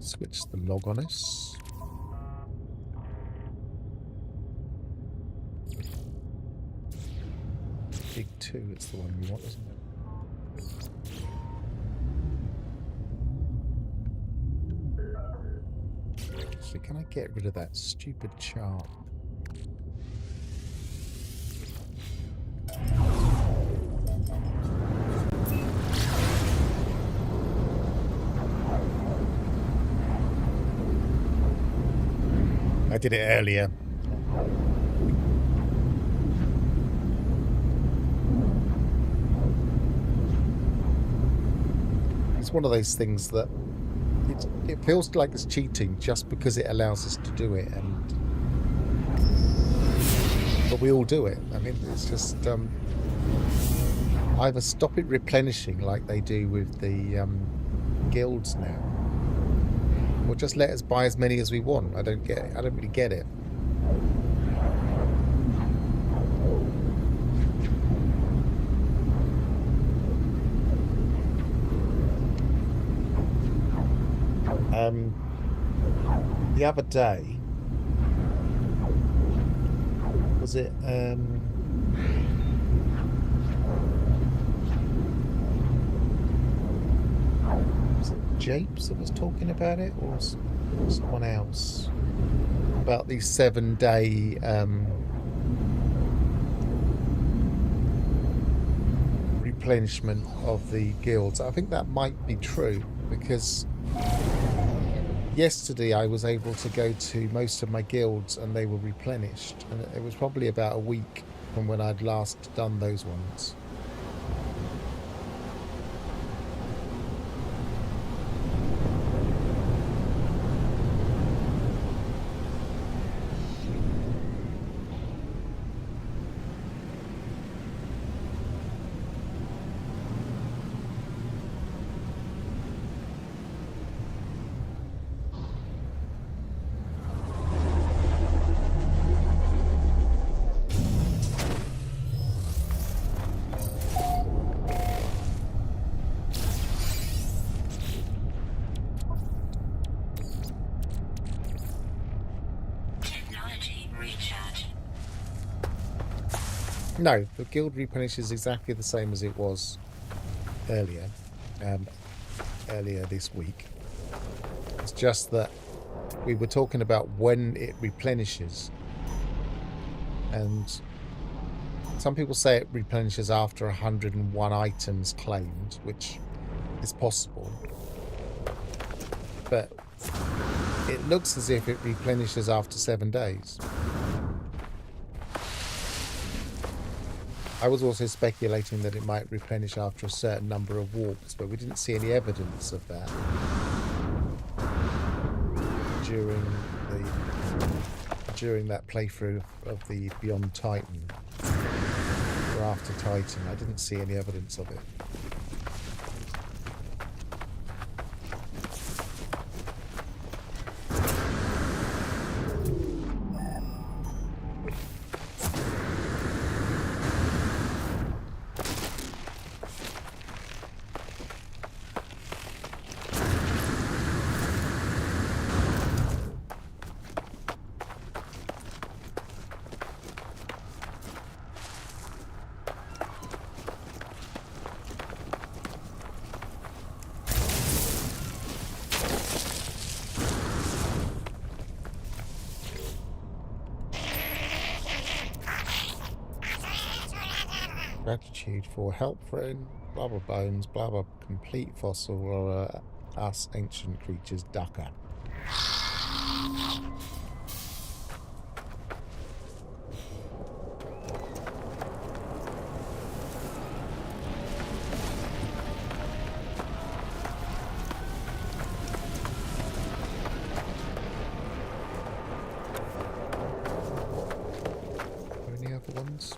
Speaker 1: Switch the log on us. Big 2, it's the one we want, isn't it? So can I get rid of that stupid chart? I did it earlier. it's one of those things that it feels like it's cheating just because it allows us to do it, but we all do it. I mean, it's just either stop it replenishing like they do with the guilds now, or just let us buy as many as we want. I don't really get it. The other day, was it Japes that was talking about it, or someone else, about the 7-day replenishment of the guilds? I think that might be true, because yesterday I was able to go to most of my guilds and they were replenished, and it was probably about a week from when I'd last done those ones. No, the guild replenishes exactly the same as it was earlier this week. It's just that we were talking about when it replenishes, and some people say it replenishes after 101 items claimed, which is possible, but it looks as if it replenishes after 7 days. I was also speculating that it might replenish after a certain number of walks, but we didn't see any evidence of that during that playthrough of the Beyond Titan, or after Titan. I didn't see any evidence of it. Gratitude for help, friend. Blah blah bones. Blah blah. Complete fossil or us ancient creatures. Ducker. Any other ones?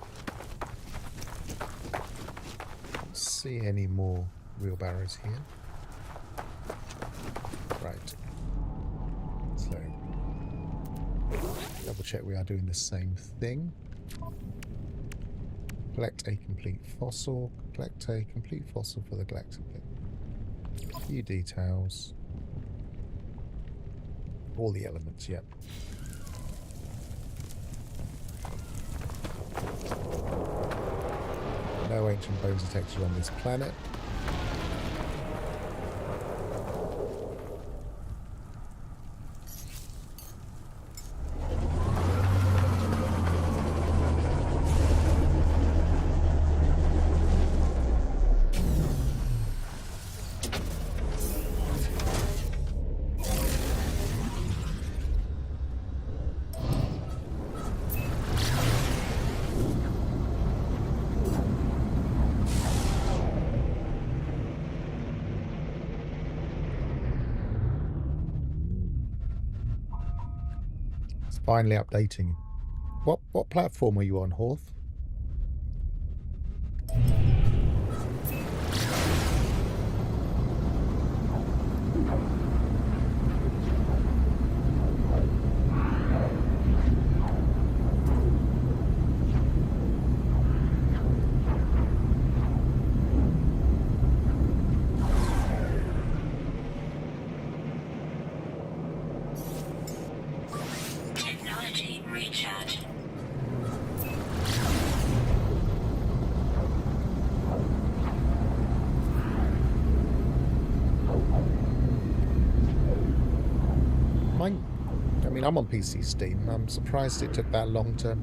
Speaker 1: See any more wheelbarrows here? Right. So double check we are doing the same thing. Collect a complete fossil. Collect a complete fossil for the collector pit. Few details. All the elements, yep. No ancient bones detected on this planet. Finally updating. What platform are you on, Horth?
Speaker 2: Technology recharge.
Speaker 1: I mean, I'm on PC Steam. I'm surprised it took that long to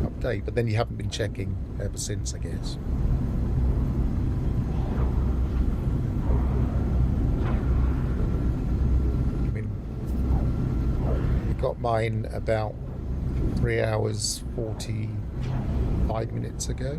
Speaker 1: update, but then you haven't been checking ever since, I guess. I mean, we got mine about 3 hours 45 minutes ago.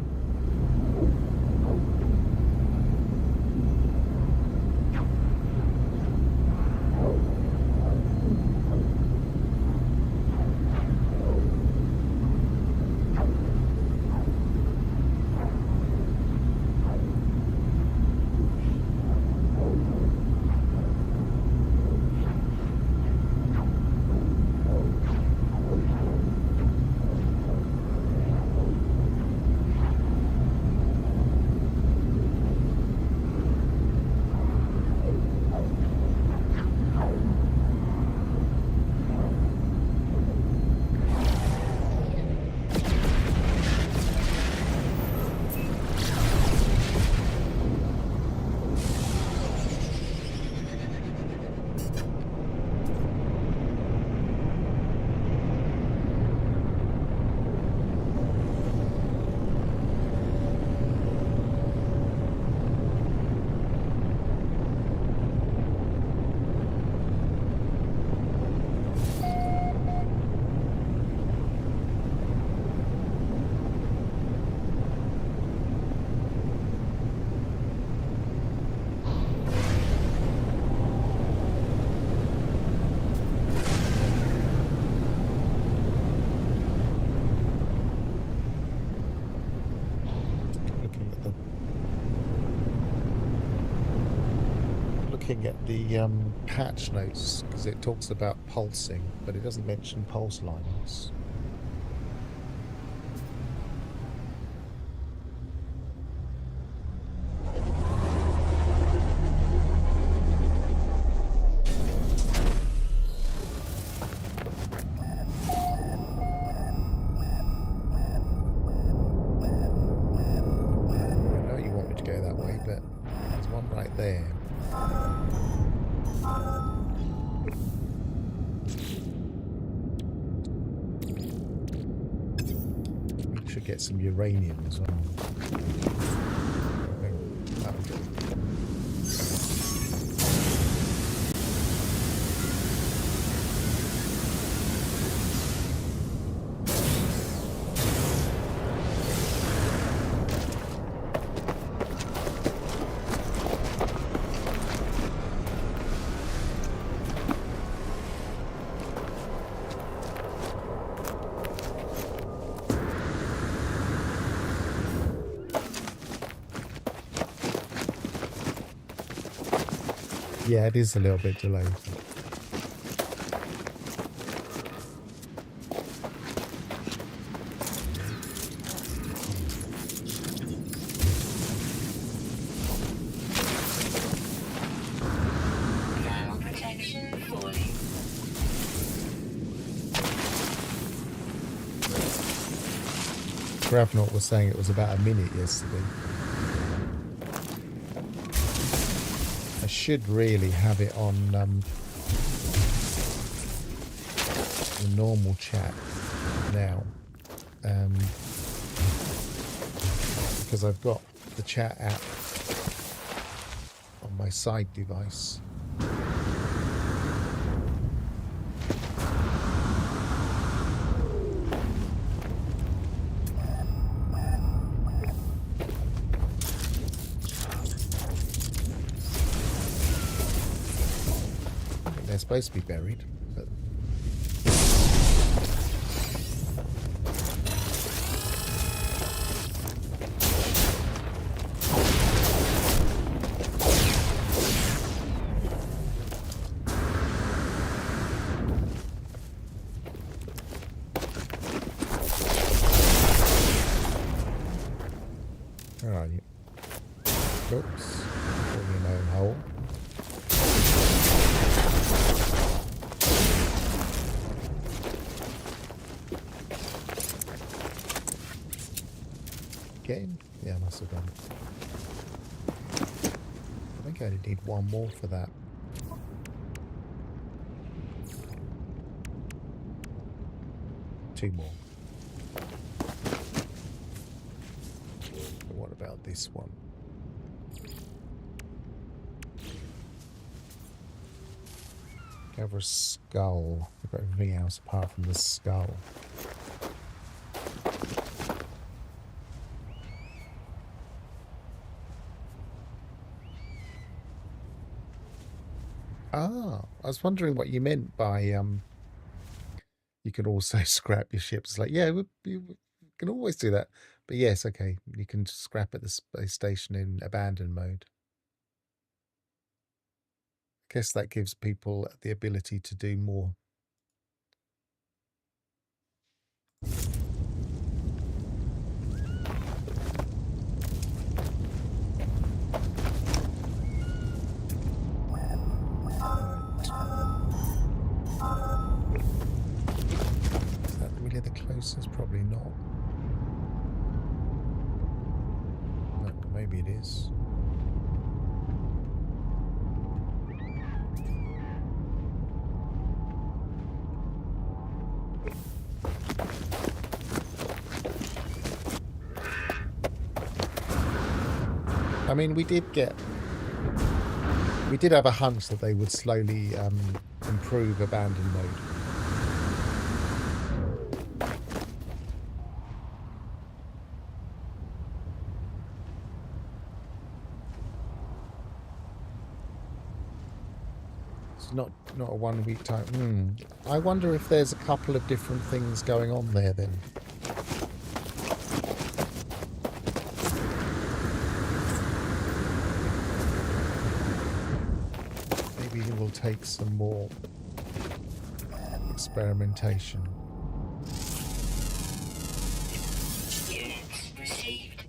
Speaker 1: Looking at the patch notes, because it talks about pulsing, but it doesn't mention pulse lines. I know you want me to go that way, but there's one right there. We should get some uranium as well. That'll do. Yeah, it is a little bit delayed.
Speaker 2: Thermal protection falling.
Speaker 1: Gravnaut was saying it was about a minute yesterday. I should really have it on the normal chat now, because I've got the chat app on my side device. They're supposed to be buried, but Where are you? Oops. Falling in my own hole. Again? Yeah, I must have done. I think I only need one more for that. Two more. But what about this one? Gather a skull. I've got everything else apart from the skull. Ah, I was wondering what you meant by you can also scrap your ships. It's like, yeah, you can always do that. But yes, okay, you can scrap at the space station in abandoned mode. I guess that gives people the ability to do more. Is that really the closest? Probably not. No, maybe it is. I mean, we did have a hunch that they would slowly improve abandoned mode. It's not a 1 week time. I wonder if there's a couple of different things going on there then. Maybe it will take some more experimentation.
Speaker 2: Units received.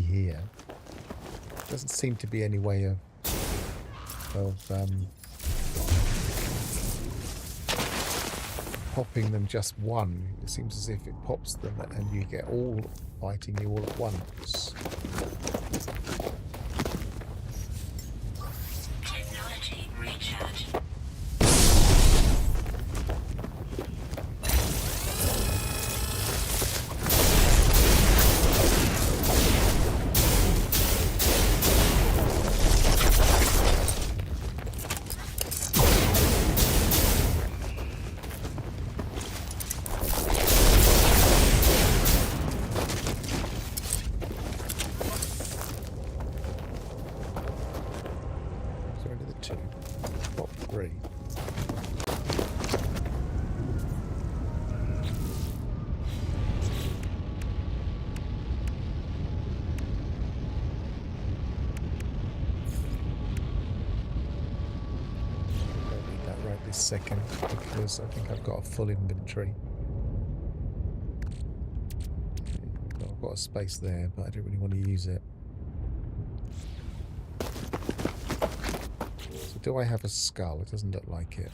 Speaker 1: Here doesn't seem to be any way of popping them just one. It seems as if it pops them and you get all fighting you all at once.
Speaker 2: Technology recharge.
Speaker 1: Second, because I think I've got a full inventory. I've got a space there, but I don't really want to use it. So do I have a skull? It doesn't look like it.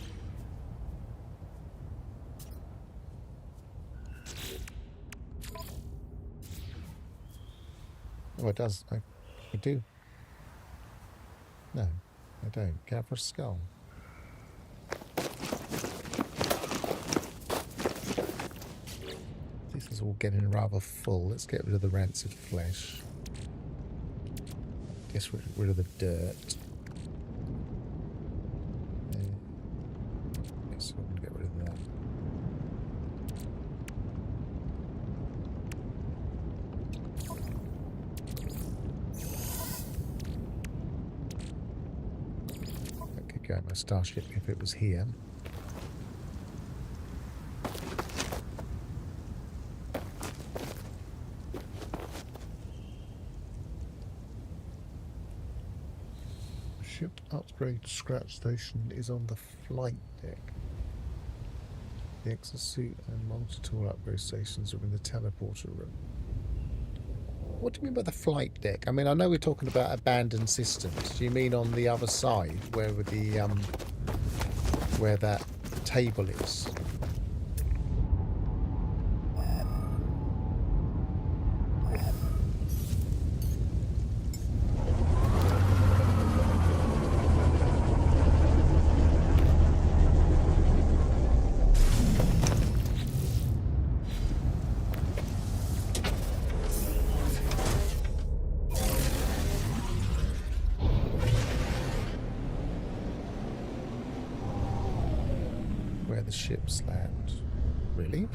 Speaker 1: Oh, it does. I do. No, I don't. Gather a skull. This is all getting rather full. Let's get rid of the rancid flesh. Get rid of the dirt. Yes, we're going to get rid of that. That could go in my starship if it was here. Ship upgrade scratch station is on the flight deck. The exosuit and multi-tool upgrade stations are in the teleporter room. What do you mean by the flight deck? I mean, I know we're talking about abandoned systems. Do you mean on the other side, where that table is? Where the ships land. Really?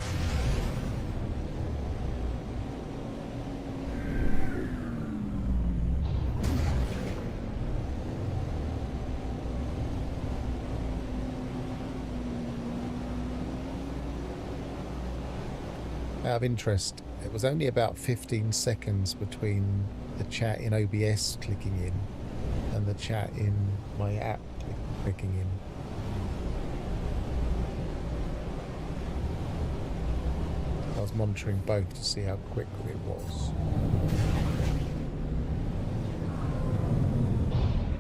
Speaker 1: Out of interest, it was only about 15 seconds between the chat in OBS clicking in and the chat in my app clicking in. I was monitoring both to see how quick it was.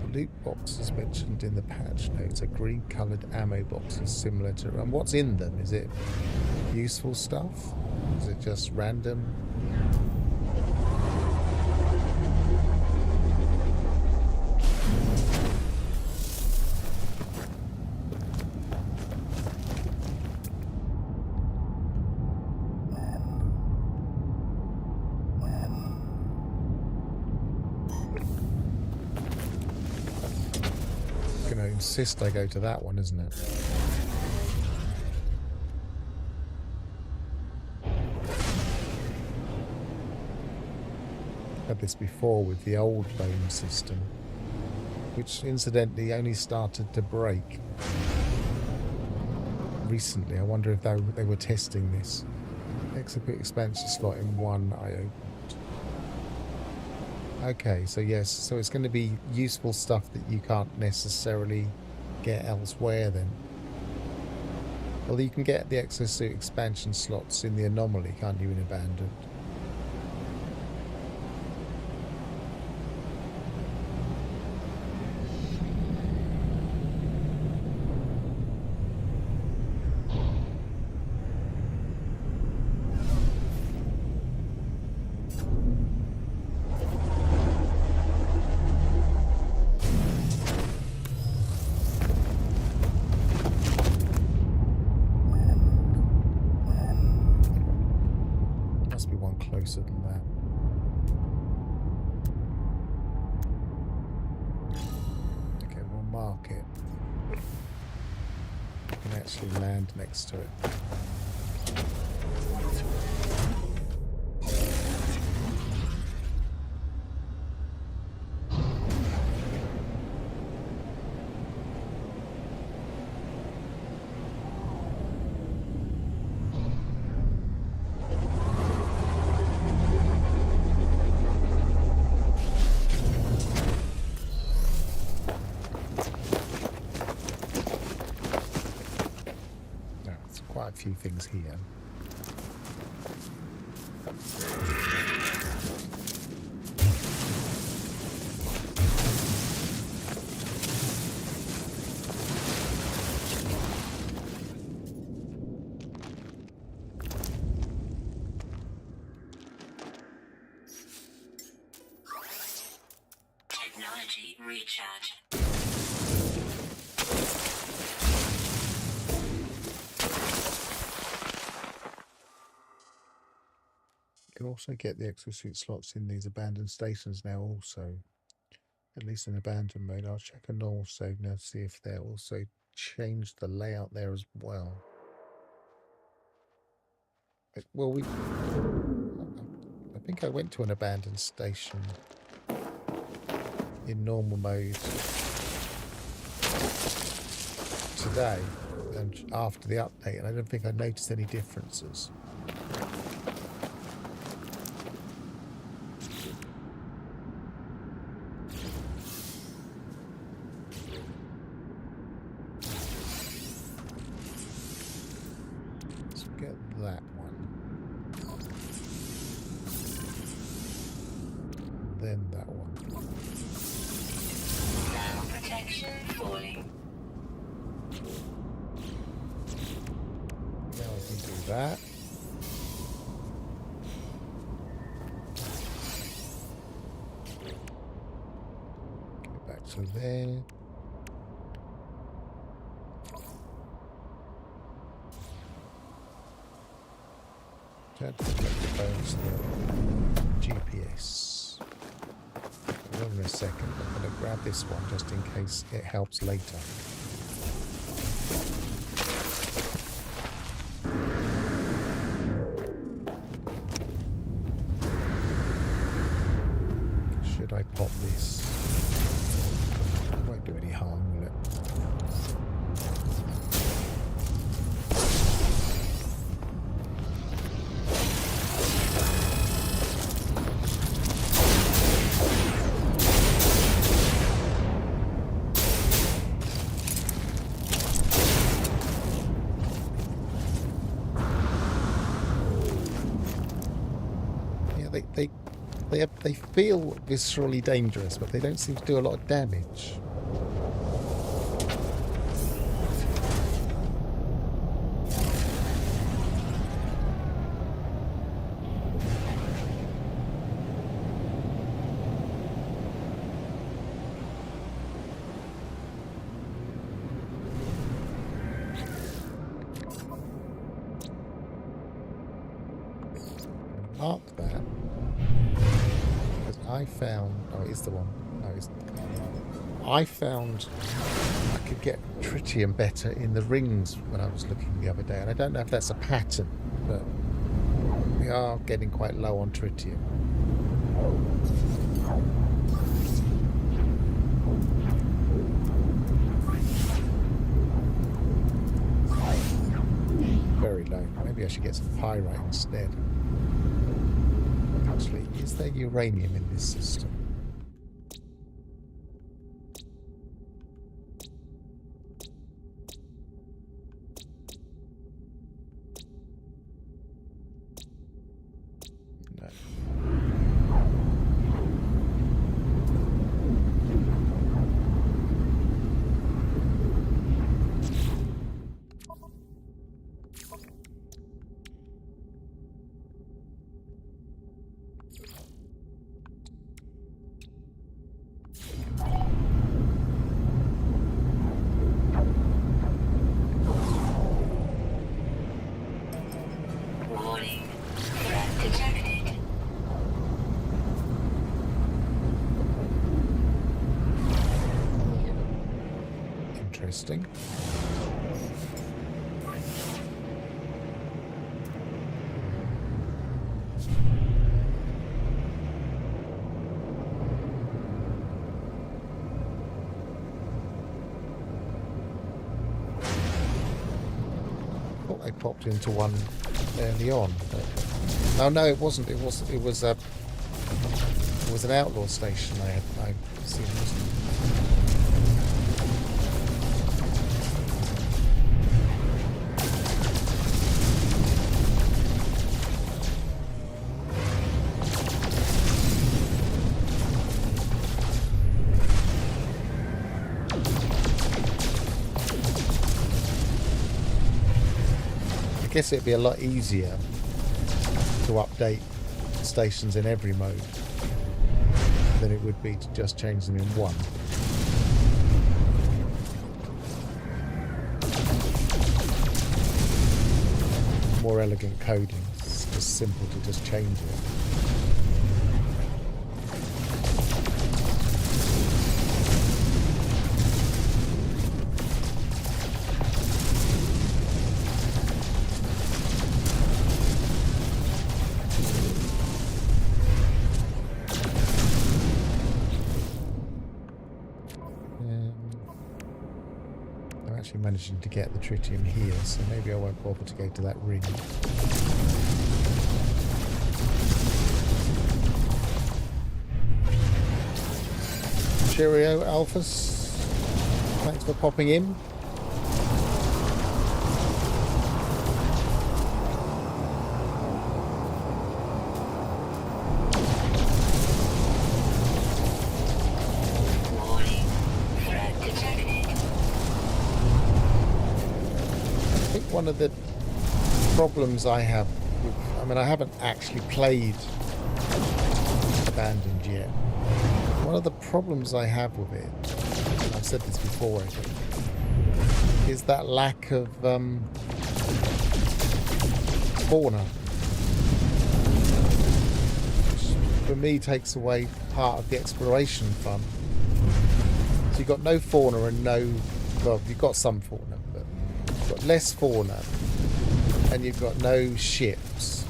Speaker 1: The loot boxes mentioned in the patch notes are green-coloured ammo boxes similar to... And what's in them? Is it useful stuff? Is it just random? Gonna insist I go to that one, isn't it? Had this before with the old bone system, which incidentally only started to break recently. I wonder if they were testing this. Exhibit expansion slot in 1 I opened. Okay, so yes, so it's going to be useful stuff that you can't necessarily get elsewhere then. Well, you can get the exosuit expansion slots in the anomaly, can't you, in Abandoned? Must be one closer than that. Okay, we'll mark it. We can actually land next to it. Quite a few things here.
Speaker 2: Technology recharge.
Speaker 1: You can also get the exosuit slots in these abandoned stations now also. At least in abandoned mode. I'll check a normal save now to see if they're also changed the layout there as well. Well, I think I went to an abandoned station in normal mode today and after the update, and I don't think I noticed any differences. that one. Then that one.
Speaker 2: Now protection falling.
Speaker 1: Now I can do that. Go back to there. Don't forget the phones there. GPS. Hold on a second. I'm going to grab this one just in case it helps later. Should I pop this? It won't do any harm, will it? They feel viscerally dangerous, but they don't seem to do a lot of damage. Mark that. I found... Oh, it is the one. No, it's... I found I could get tritium better in the rings when I was looking the other day. And I don't know if that's a pattern, but we are getting quite low on tritium. Very low. Maybe I should get some pyrite instead. Actually, is there uranium in this system? No.
Speaker 2: Warning. Threat detected.
Speaker 1: Interesting. Thought I popped into one early on, but oh no, it wasn't. It was an outlaw station I seen. Wasn't it? I guess it'd be a lot easier to update stations in every mode than it would be to just change them in one. More elegant coding. It's just simple to just change it. I'm actually managing to get the tritium here, so maybe I won't bother to go to that ring. Cheerio, Alphas. Thanks for popping in. one of the problems I have with, I mean, I haven't actually played Abandoned yet. One of the problems I have with it, and I've said this before, I think, is that lack of fauna, which for me takes away part of the exploration fun. So you've got no fauna and no, well, you've got some fauna, but you've got less fauna and you've got no ships.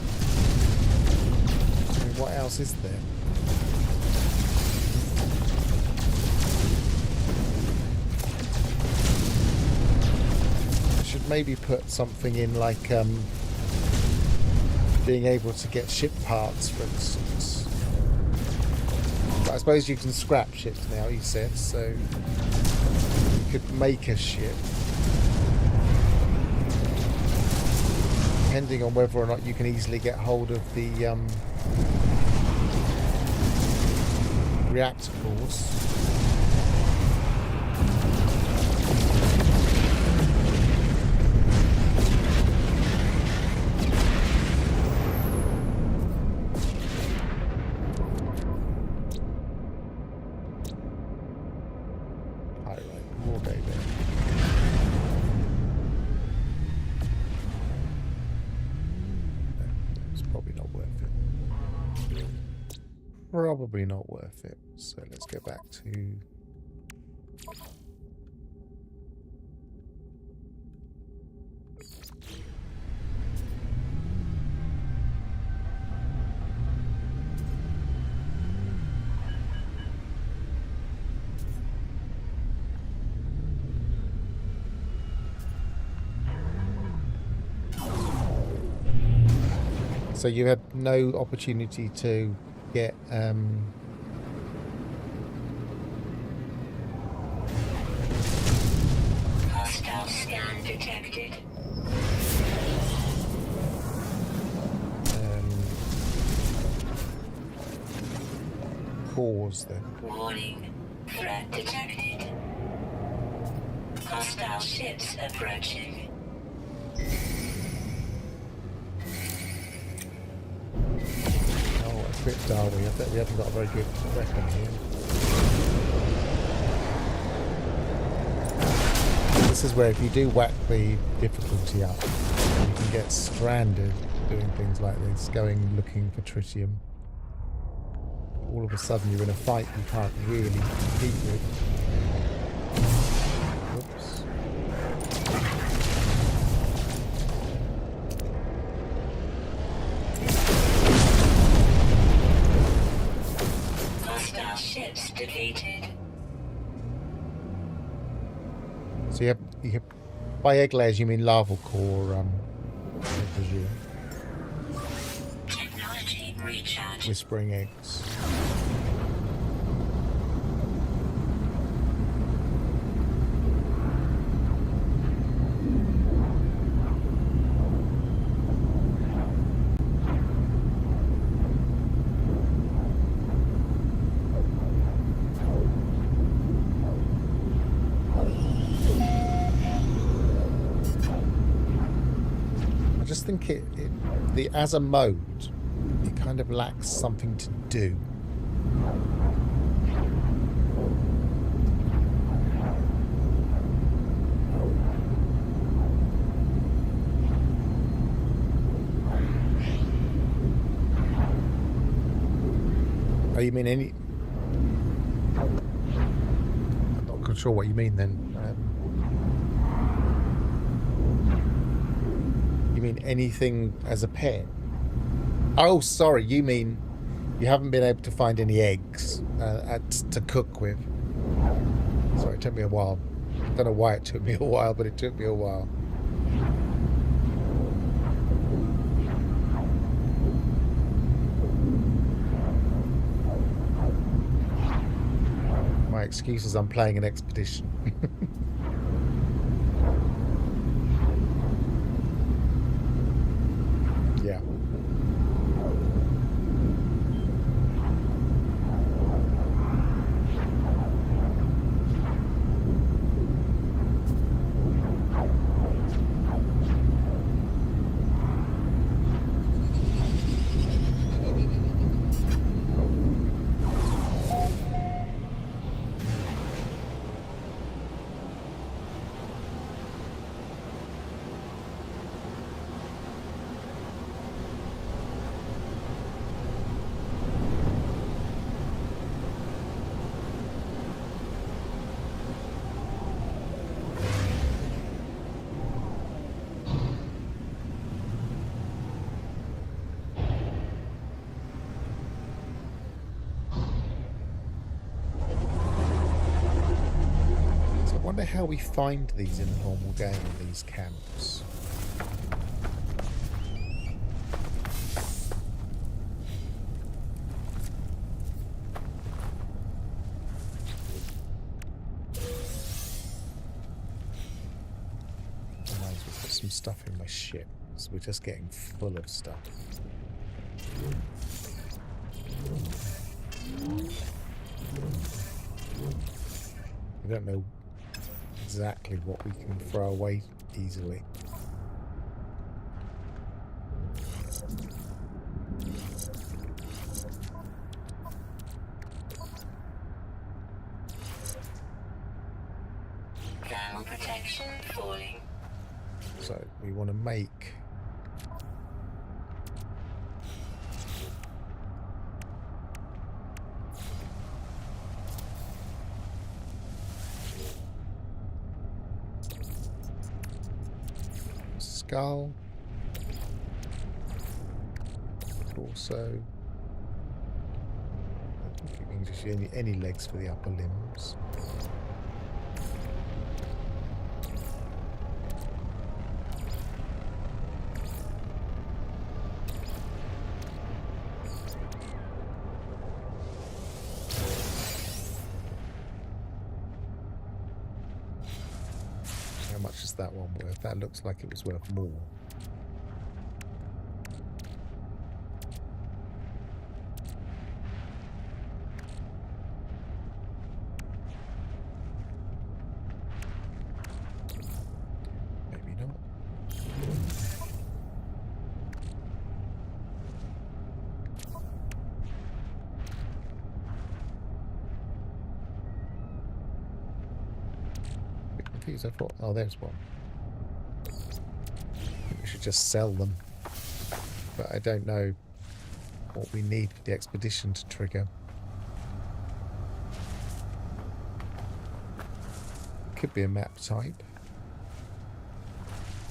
Speaker 1: I mean, what else is there? I should maybe put something in like being able to get ship parts, for instance. But I suppose you can scrap ships now, you said, so you could make a ship. Depending on whether or not you can easily get hold of the reactor cores. Probably not worth it. So let's go back to so you had no opportunity to get
Speaker 2: Hostile scan detected.
Speaker 1: cores then.
Speaker 2: Warning. Threat detected. Hostile ships approaching.
Speaker 1: Equipped are we? I bet we haven't got a very good weapon here. This is where if you do whack the difficulty up, you can get stranded doing things like this, going looking for tritium. All of a sudden you're in a fight you can't really compete with. Oops.
Speaker 2: Ships defeated.
Speaker 1: So you have by egg layers you mean larval core, I presume.
Speaker 2: Technology recharge.
Speaker 1: Whispering eggs. I think as a mode, it kind of lacks something to do. Oh, you mean any? I'm not quite sure what you mean then. Mean anything as a pet? Oh, sorry, you mean you haven't been able to find any eggs to cook with. Sorry, it took me a while. I don't know why it took me a while, but it took me a while. My excuse is I'm playing an expedition. Yeah. wonder how we find these in the normal game, these camps. I might as well put some stuff in my ship, so we're just getting full of stuff. I don't know exactly what we can throw away easily.
Speaker 2: Thermal protection falling.
Speaker 1: So we want to make skull. Also, I think we can just use any legs for the upper limbs. How much is that one worth? That looks like it was worth more. Maybe not. I thought, oh, there's one. We should just sell them. But I don't know what we need for the expedition to trigger. Could be a map type.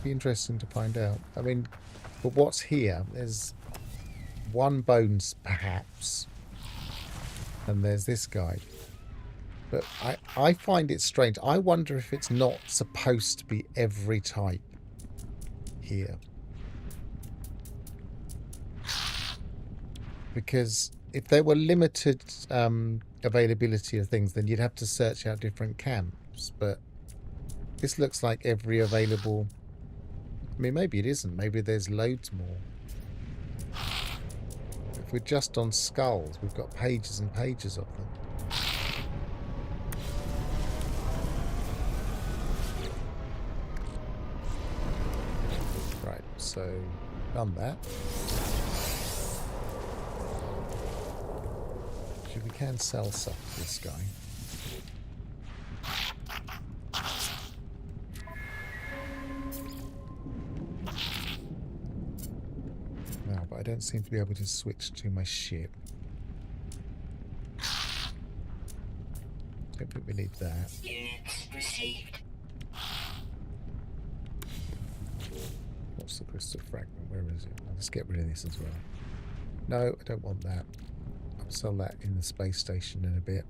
Speaker 1: Be interesting to find out. I mean, but what's here? There's one bones, perhaps. And there's this guy. But I find it strange. I wonder if it's not supposed to be every type here. Because if there were limited availability of things, then you'd have to search out different camps. But this looks like every available... I mean, maybe it isn't. Maybe there's loads more. If we're just on skulls, we've got pages and pages of them. So, done that. So we can sell stuff to this guy. No, but I don't seem to be able to switch to my ship. Don't think we need that.
Speaker 2: Units received.
Speaker 1: What's the crystal fragment? Where is it? Let's get rid of this as well. No, I don't want that. I'll sell that in the space station in a bit.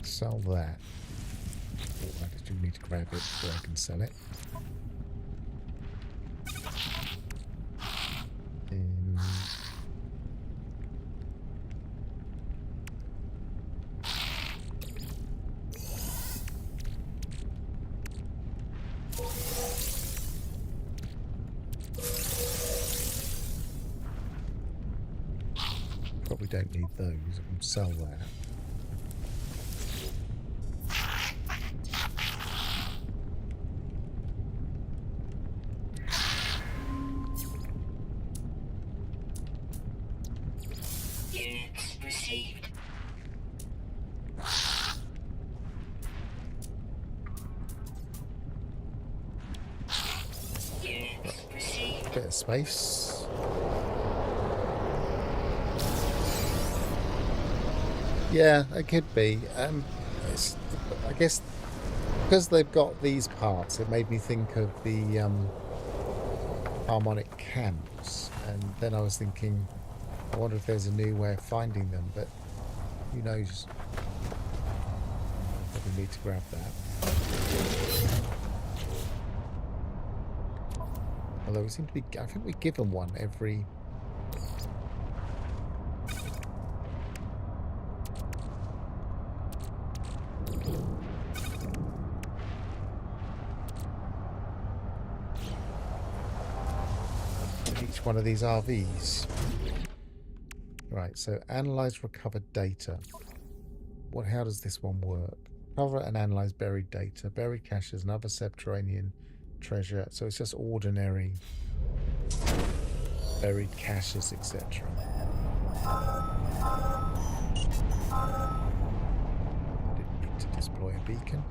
Speaker 1: Sell that. Oh, I do need to grab it before I can sell it. Probably don't need those. I can sell that.
Speaker 2: Units received. Units received.
Speaker 1: Bit of space. Yeah, it could be. I guess because they've got these parts, it made me think of the harmonic cams, and then I was thinking, I wonder if there's a new way of finding them, but who knows? Probably need to grab that. Although we seem to be, I think we give them one every... each one of these RVs. Right, so analyze recovered data. How does this one work? Recover and analyze buried data, buried caches and other subterranean treasure. So it's just ordinary buried caches, etc. Didn't need to deploy a beacon.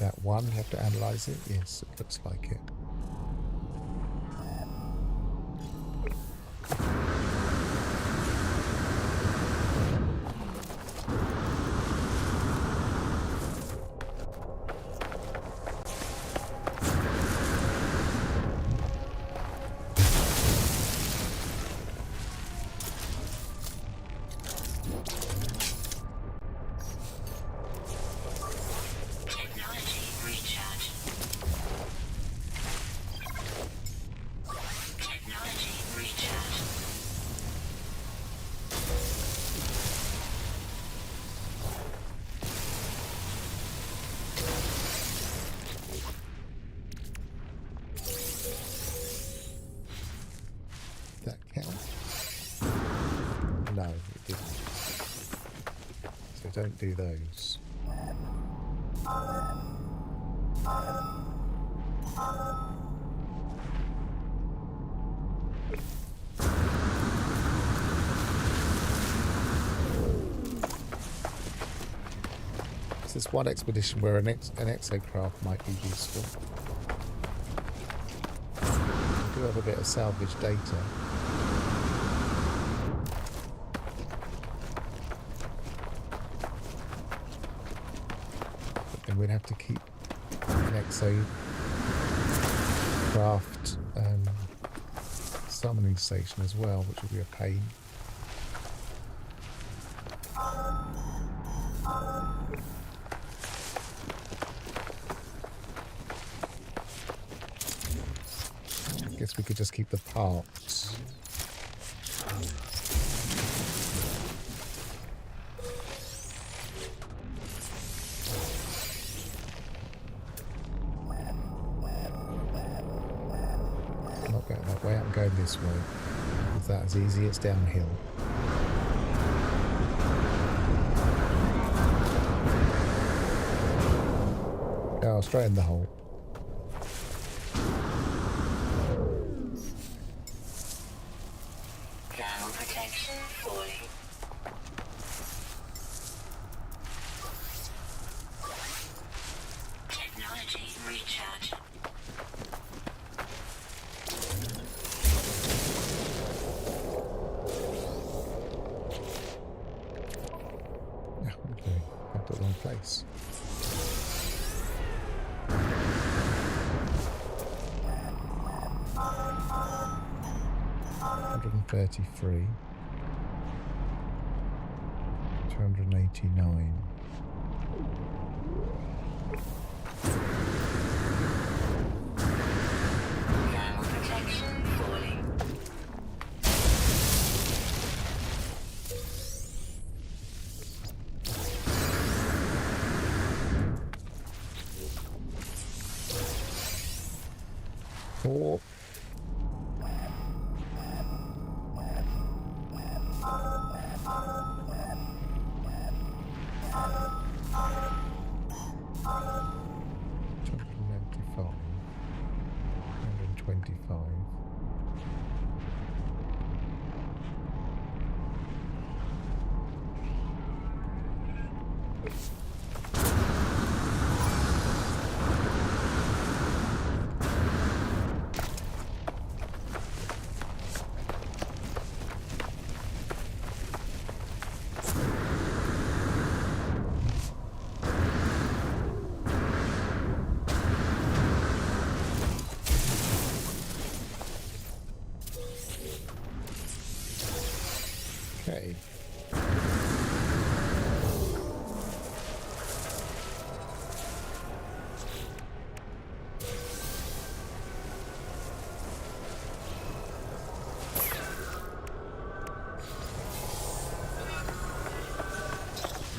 Speaker 1: That one, you have to analyze it. Yes, it looks like it. That count? No, it didn't. So don't do those. This is one expedition where an exocraft might be useful. We do have a bit of salvage data. But then we'd have to keep an exocraft summoning station as well, which would be a pain. I guess we could just keep the parts. I'm not going that way, I'm going this way. If that's easy, it's downhill. Oh, straight in the hole.
Speaker 2: Thermal protection falling. Technology recharge.
Speaker 1: Yeah, okay. I've got the wrong place. $133. 289.
Speaker 2: Thermal protection falling.
Speaker 1: Four. 25. Okay.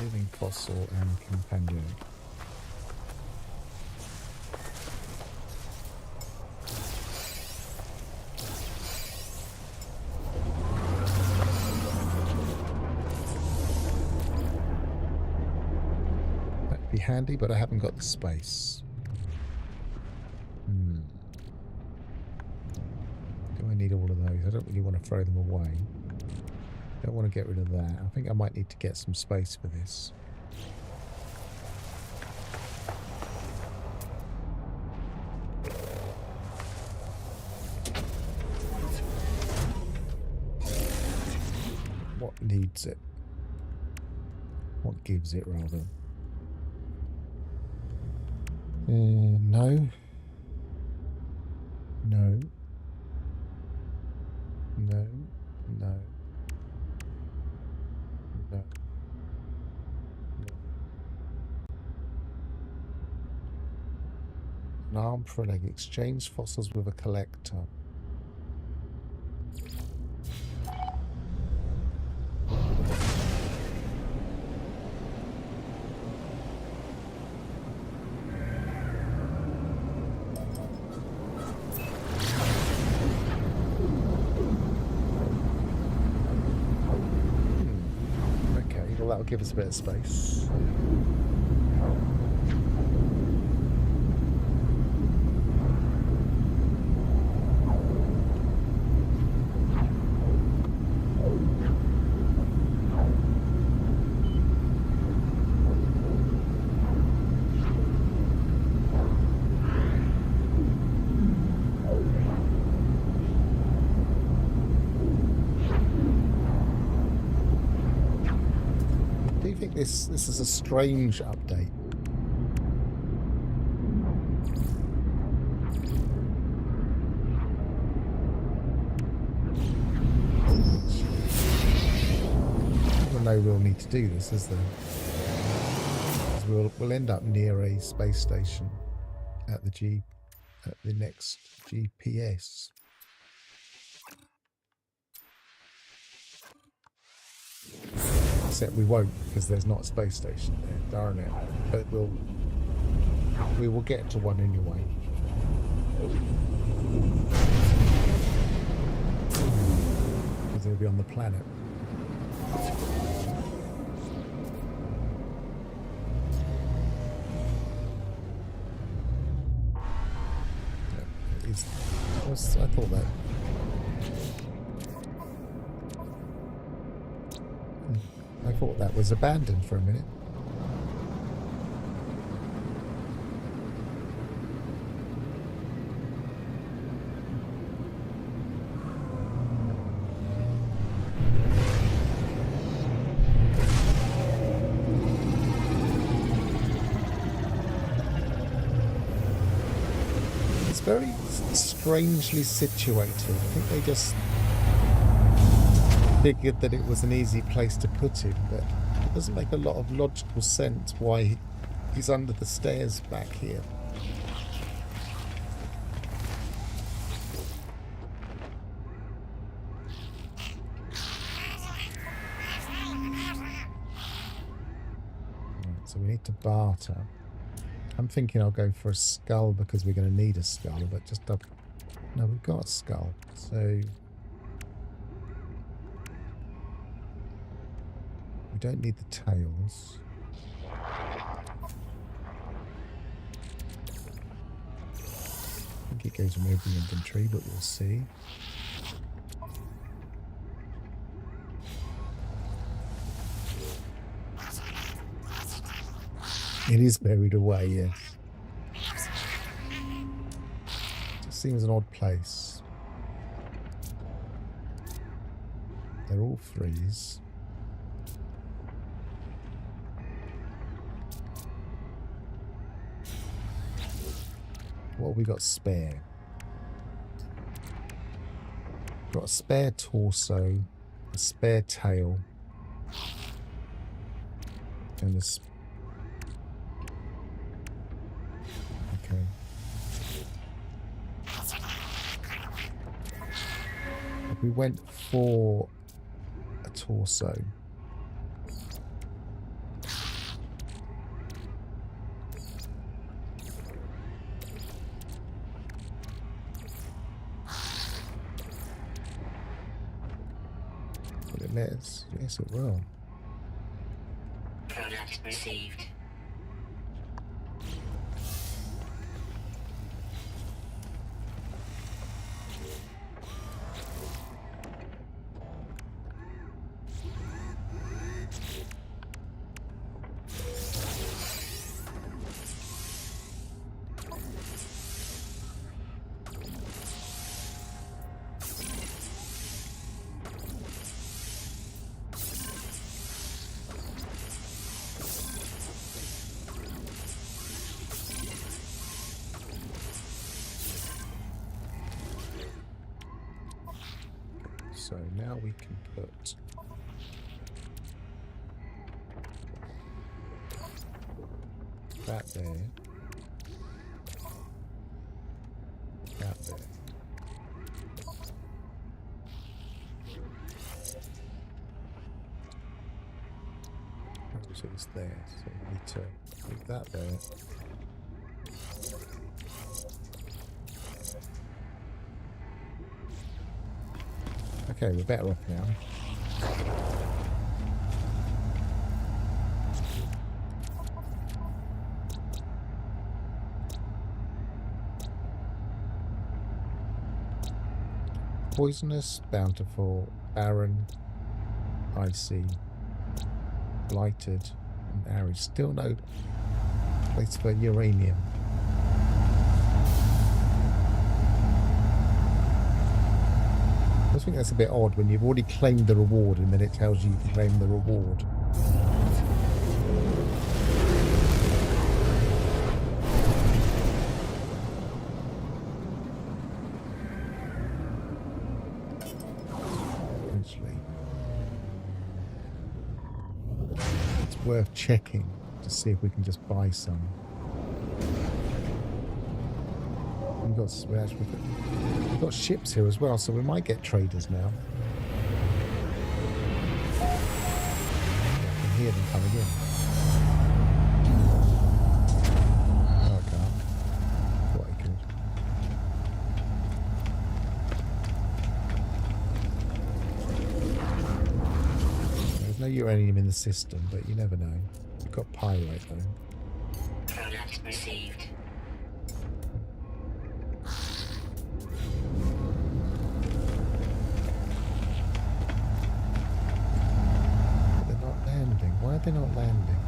Speaker 1: Living fossil and companion. That'd be handy, but I haven't got the space. Do I need all of those? I don't really want to throw them away. Don't want to get rid of that. I think I might need to get some space for this. What needs it? What gives it, rather? No. No. No. No. No. An arm for a leg. Exchange fossils with a collector. Okay, well that'll give us a bit of space. This is a strange update. There's no real need to do this, is there? Because we'll end up near a space station at the next GPS. Except we won't, because there's not a space station there, darn it. But we will get to one anyway. Because it'll be on the planet. I thought that. I thought that was abandoned for a minute. It's very strangely situated. I think they just figured that it was an easy place to put him, but it doesn't make a lot of logical sense why he's under the stairs back here. Right, so we need to barter. I'm thinking I'll go for a skull because we're going to need a skull, but just double. No, we've got a skull, so we don't need the tails. think it goes remove the inventory, but we'll see. It is buried away, yes. It seems an odd place. They're all threes. What have we got spare? Got a spare torso, a spare tail, and a okay. If we went for a torso. Will it let us? Yes, it will.
Speaker 2: Product received.
Speaker 1: So now we can put that there, that there. So it's there, so we need to make that there. Okay, we're better off now. Poisonous, bountiful, barren, icy, blighted, and arid. Still no place for uranium. I just think that's a bit odd when you've already claimed the reward and then it tells you you can claim the reward. Actually, it's worth checking to see if we can just buy some. We've got ships here as well, so we might get traders now. I can hear them coming in. Oh, I can't. Thought I could. There's no uranium in the system, but you never know. We've got pyrite though.
Speaker 2: Product received.
Speaker 1: Why are they not landing?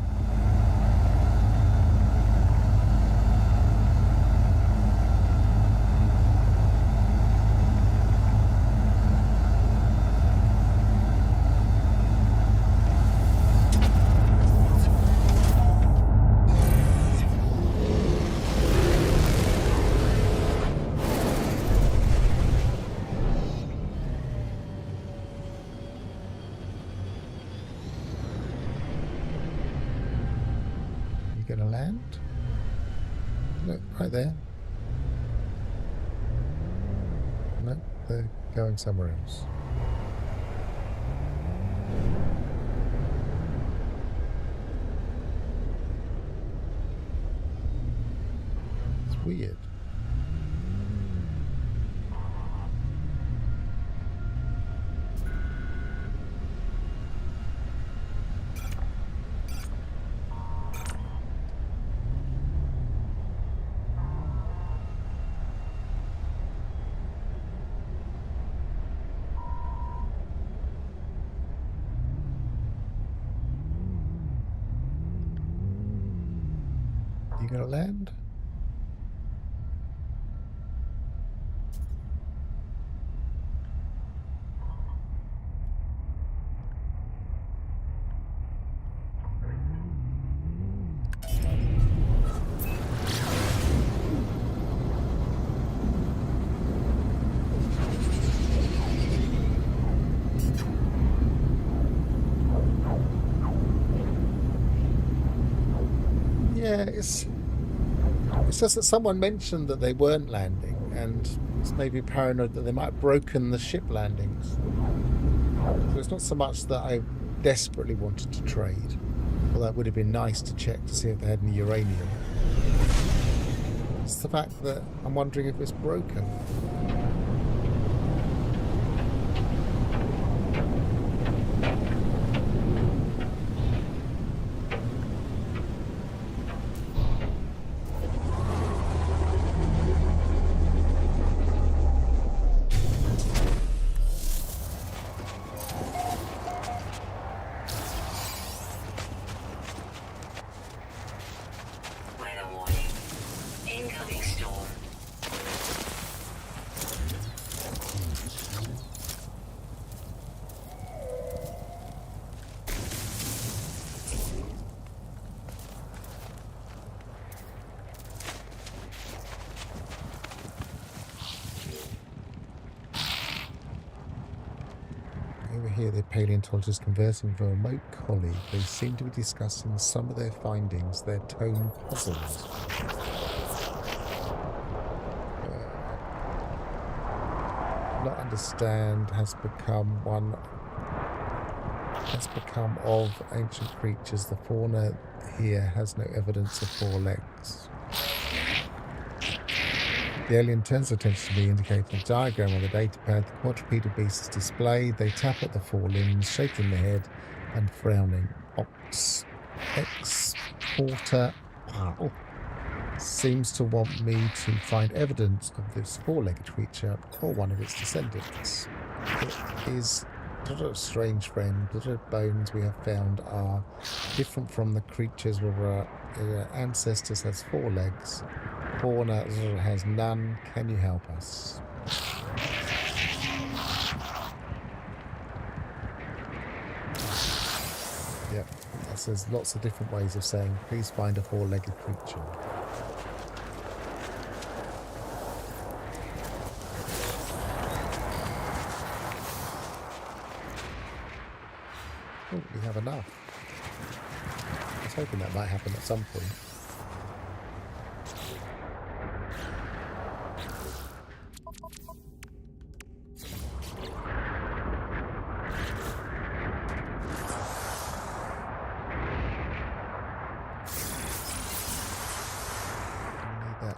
Speaker 1: Gonna land? Look, right there. No, they're going somewhere else. It's weird. gonna land? Yeah, it's just that someone mentioned that they weren't landing, and it's maybe paranoid that they might have broken the ship landings. So it's not so much that I desperately wanted to trade, although it would have been nice to check to see if they had any uranium. It's the fact that I'm wondering if it's broken.
Speaker 2: Weather warning. Incoming storm.
Speaker 1: Over here, the paleontologists conversing with a remote colleague. They seem to be discussing some of their findings. Their tone puzzled. Not understand has become of ancient creatures. The fauna here has no evidence of 4 legs. The alien turns their attention to me, indicating a diagram on the datapad. The quadrupedal beast is displayed. They tap at the 4 limbs, shaking their head and frowning. Exporter seems to want me to find evidence of this 4-legged creature or one of its descendants. It is a strange friend. The bones we have found are different from the creatures where our ancestors has 4 legs. Fauna has none. Can you help us? Yep, there's lots of different ways of saying, please find a 4-legged creature. Oh, we have enough. I was hoping that might happen at some point.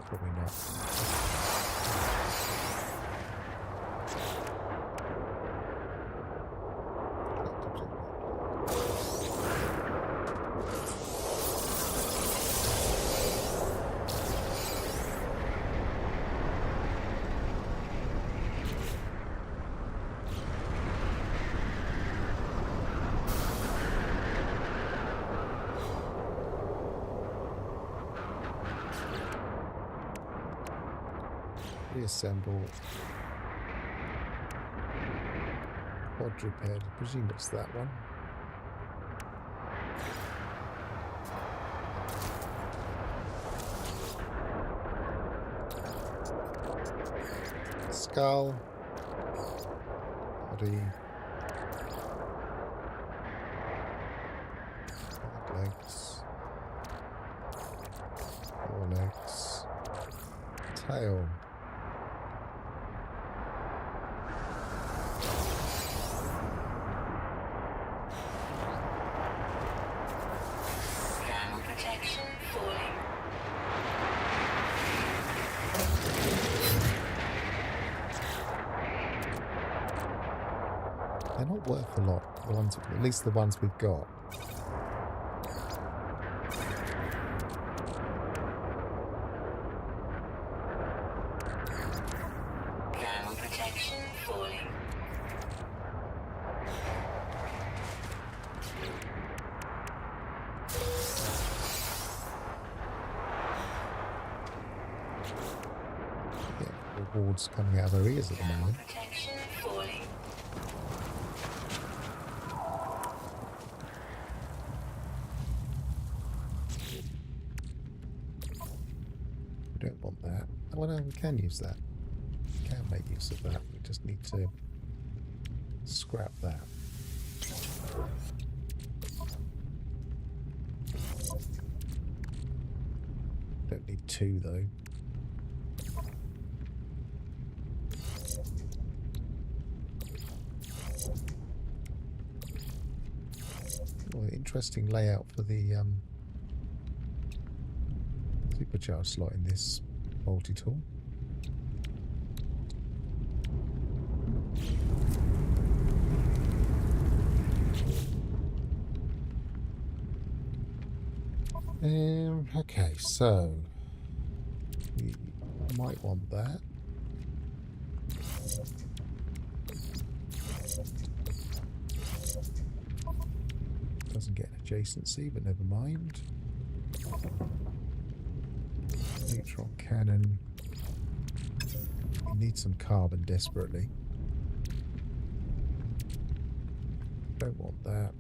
Speaker 1: Probably not. Reassemble quadruped. I presume it's that one. Skull, body, legs, 4 legs, tail.
Speaker 2: Protection falling.
Speaker 1: They're not worth a lot, the ones, at least the ones we've got.
Speaker 2: Thermal protection falling.
Speaker 1: Yeah, rewards coming out of her ears at the
Speaker 2: Thermal
Speaker 1: moment.
Speaker 2: protection falling.
Speaker 1: We don't want that. Oh, no, we can use that. We can make use of that. We just need to scrap that. Don't need 2 though. Oh, interesting layout for the supercharge slot in this multi-tool. Okay, so we might want that. Doesn't get an adjacency, but never mind. Neutron cannon. We need some carbon desperately. Don't want that.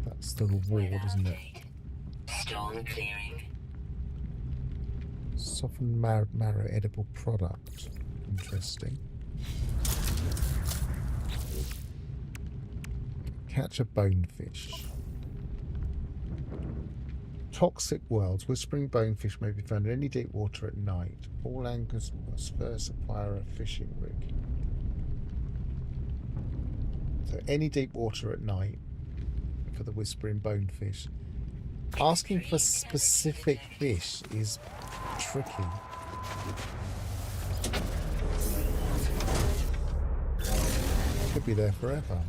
Speaker 1: That's the reward, isn't it?
Speaker 2: Storm clearing.
Speaker 1: Softened marrow edible product. Interesting. Catch a bonefish. Toxic worlds. Whispering bonefish may be found in any deep water at night. All anglers must first acquire a fishing rig. So any deep water at night for the whispering bonefish. Asking for specific fish is tricky. Could be there forever.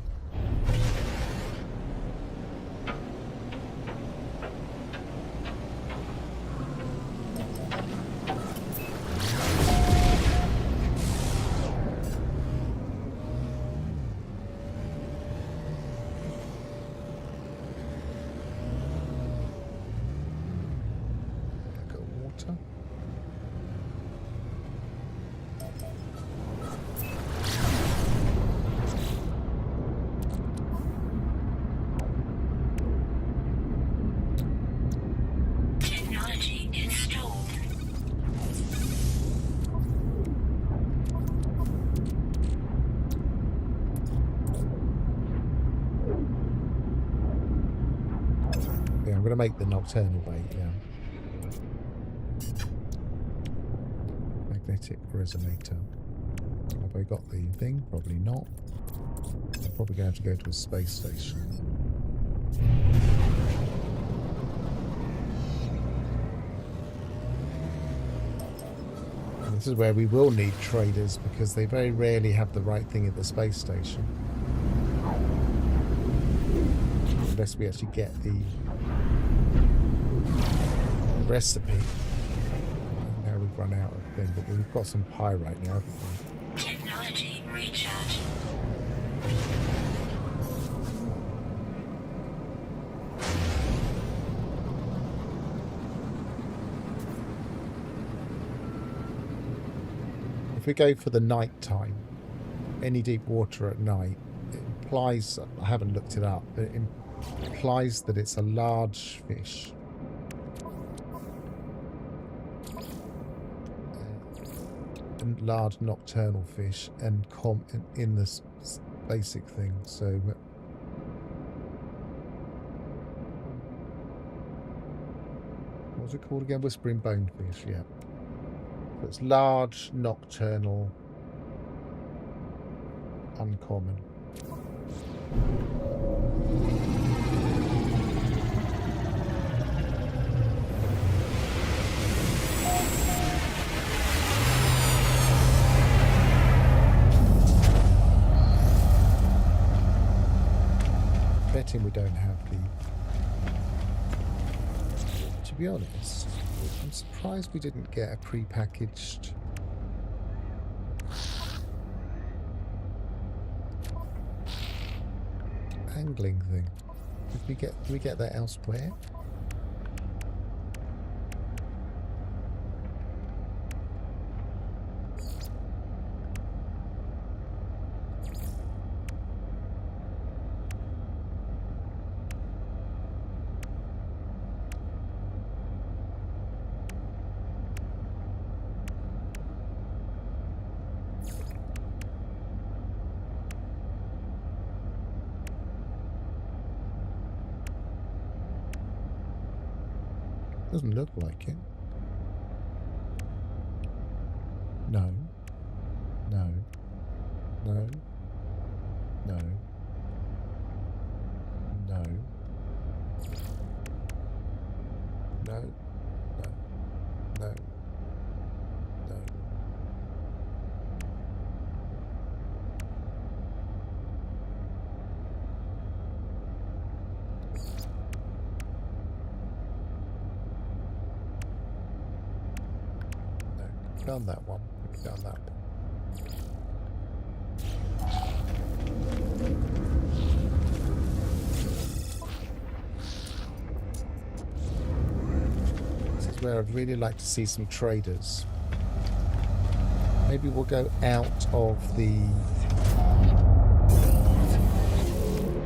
Speaker 1: I'm going to make the nocturnal bait, yeah. Magnetic resonator. Have I got the thing? Probably not. I'm probably going to have to go to a space station. And this is where we will need traders because they very rarely have the right thing at the space station. Unless we actually get the recipe. Now we've run out of thing, but we've got some pyrite now, haven't we?
Speaker 2: Technology recharge.
Speaker 1: If we go for the night time, any deep water at night, it implies, I haven't looked it up, but it implies that it's a large fish. Large nocturnal fish and in this basic thing. So what's it called again? Whispering bonefish. Yeah. So it's large nocturnal uncommon. Betting we don't have the... To be honest, I'm surprised we didn't get a pre-packaged angling thing? Did we get that elsewhere? Doesn't look like it. No. No. No. No. No. No. No. No. No. Found that one. Found that one. This is where I'd really like to see some traders. Maybe we'll go out of the...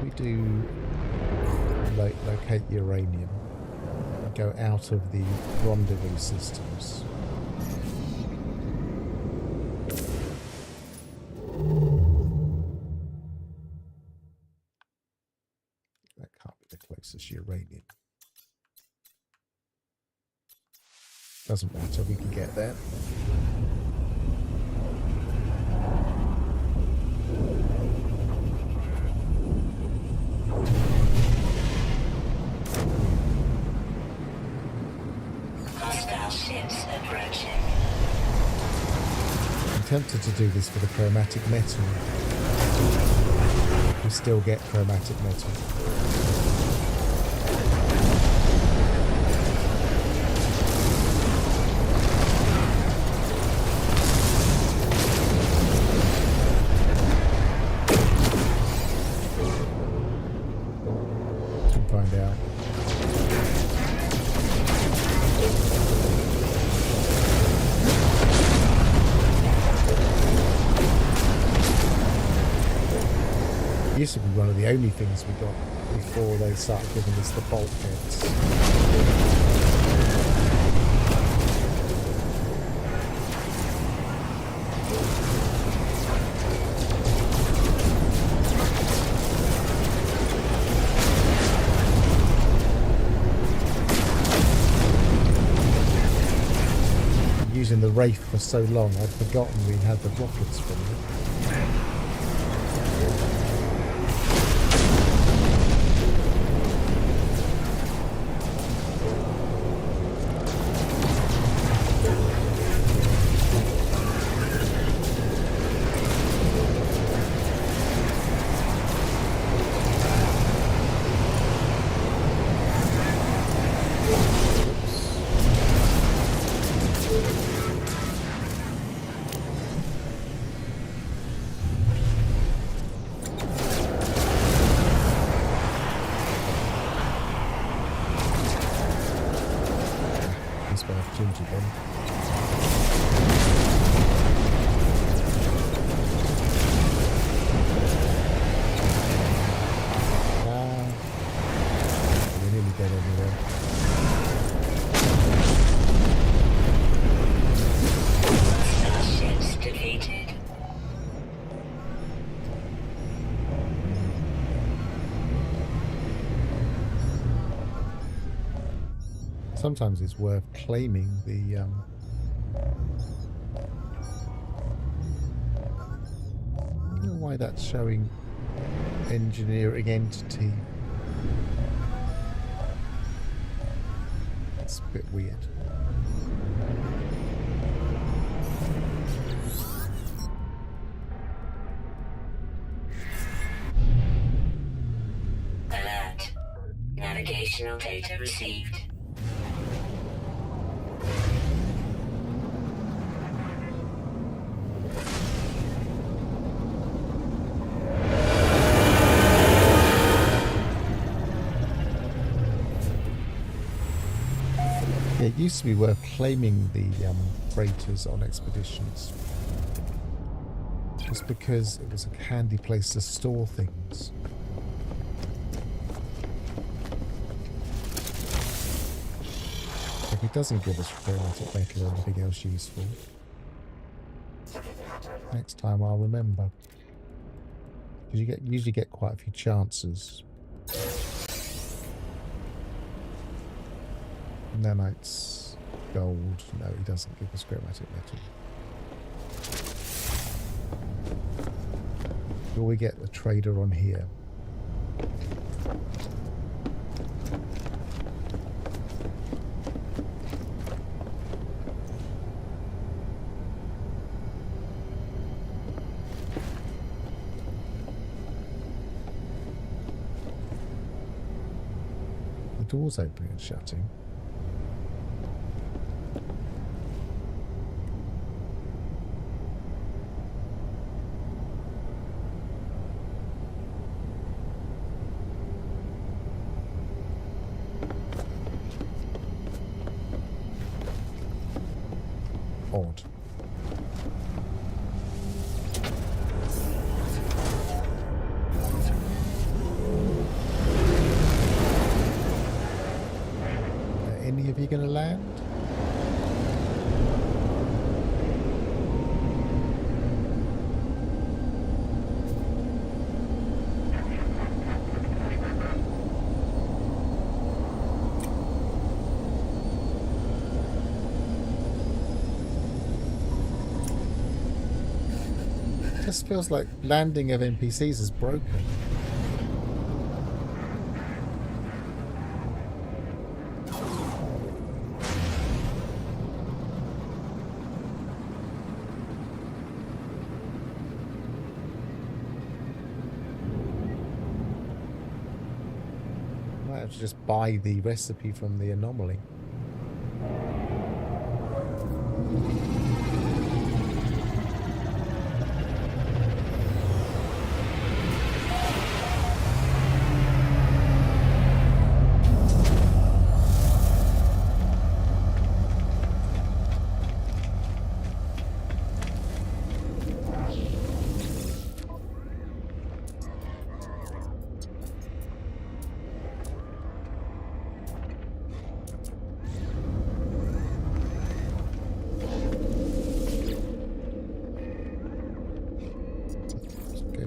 Speaker 1: We do locate uranium. And go out of the rendezvous systems. Closest uranium. Doesn't matter, we can get there.
Speaker 2: Hostile ships approaching.
Speaker 1: I'm tempted to do this for the chromatic metal. We still get chromatic metal. Find out. It used to be one of the only things we got before they started giving us the bulkheads. Using the Wraith for so long, I'd forgotten we had the rockets from it. Opportunity then. We're nearly dead anyway.
Speaker 2: Starships defeated.
Speaker 1: Sometimes it's worth claiming the I don't know why that's showing engineering entity. It's a bit weird.
Speaker 2: Alert. Navigational data received.
Speaker 1: It used to be worth claiming the freighters on expeditions, just because it was a handy place to store things. If it doesn't give us ferrotic metal or anything else useful, next time I'll remember. Because you usually get quite a few chances. Nanites, gold. No, he doesn't give us chromatic metal. Will we get the trader on here? The door's opening and shutting. Odd. Are any of you going to land? Just feels like landing of NPCs is broken. Might have to just buy the recipe from the anomaly.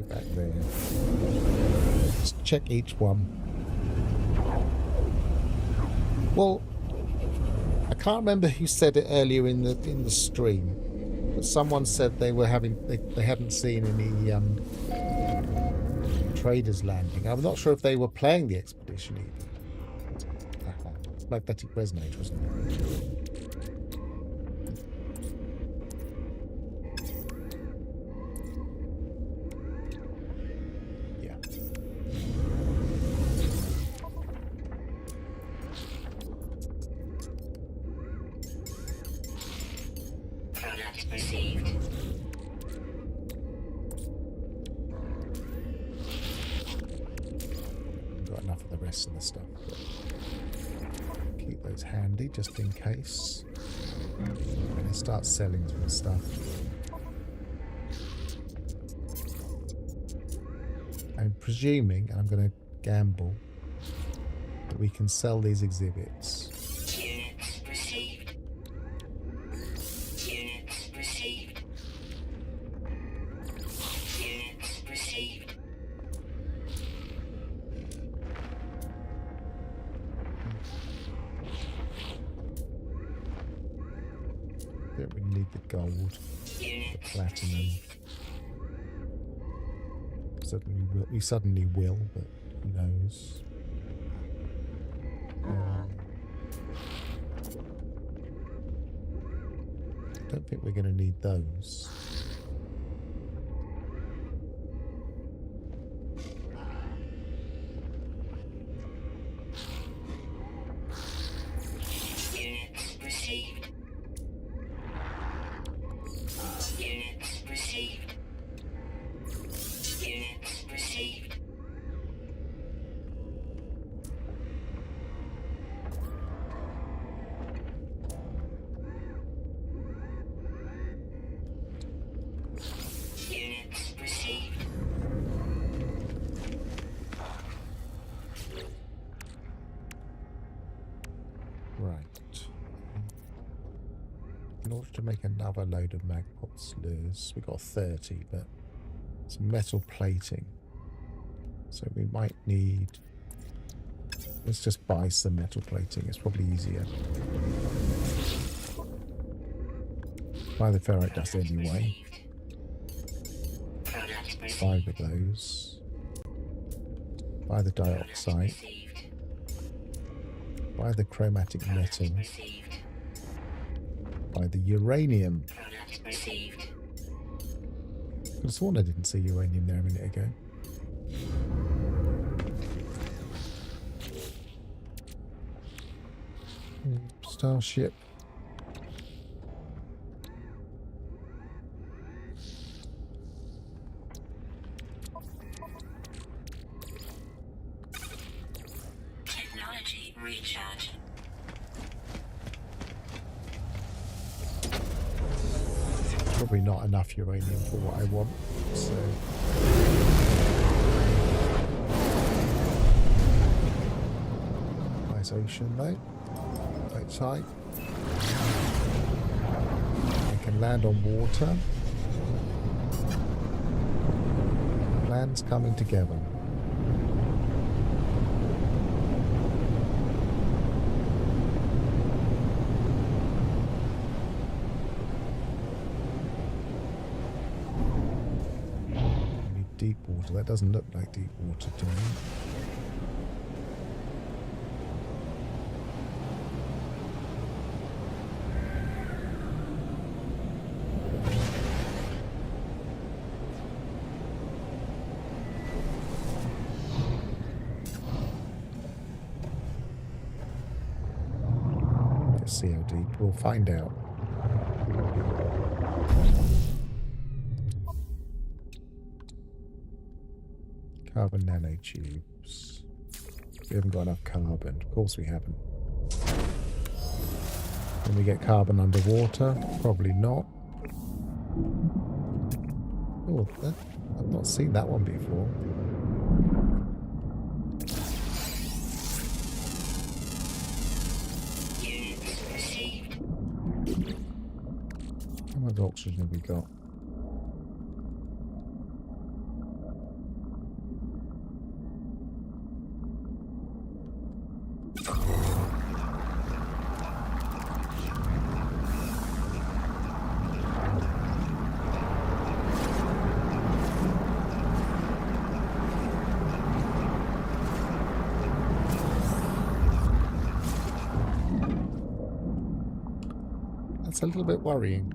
Speaker 1: Back there. Just check each one. Well, I can't remember who said it earlier in the stream, but someone said they were they hadn't seen any traders landing. I'm not sure if they were playing the expedition either. Magnetic resonate, wasn't it?
Speaker 2: Received.
Speaker 1: Got enough of the rest of the stuff. Keep those handy just in case. I'm going to start selling some stuff. I'm presuming, and I'm going to gamble, that we can sell these exhibits.
Speaker 2: Units received. Units received. Units received.
Speaker 1: Don't really need the gold, the platinum. We suddenly will, but who knows? Don't think we're going to need those.
Speaker 2: Units received. Units received. Units received.
Speaker 1: order to make another load of magpot slurs, we got 30, but some metal plating. So we might need... Let's just buy some metal plating. It's probably easier. Buy the ferrite dust anyway. 5 of those. Buy the dioxide. Buy the chromatic metal. Buy the uranium. I could have sworn I didn't see uranium there a minute ago. Starship.
Speaker 2: Technology recharge.
Speaker 1: Probably not enough uranium for what I want, so... Nice ocean though. Outside. I can land on water. Plans coming together. Deep water. That doesn't look like deep water to me. Let's see how deep. We'll find out. Carbon nanotubes. We haven't got enough carbon. Of course we haven't. Can we get carbon underwater? Probably not. Oh, I've not seen that one before.
Speaker 2: Units received.
Speaker 1: How much oxygen have we got? That's a little bit worrying.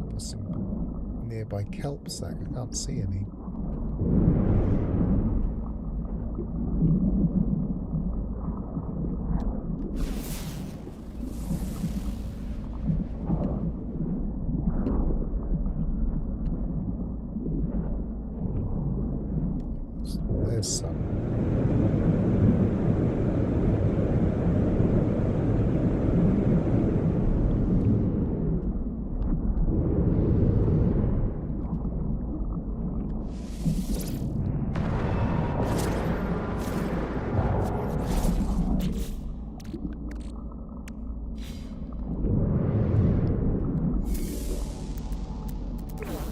Speaker 1: There's some nearby kelp sack. I can't see any. There's some.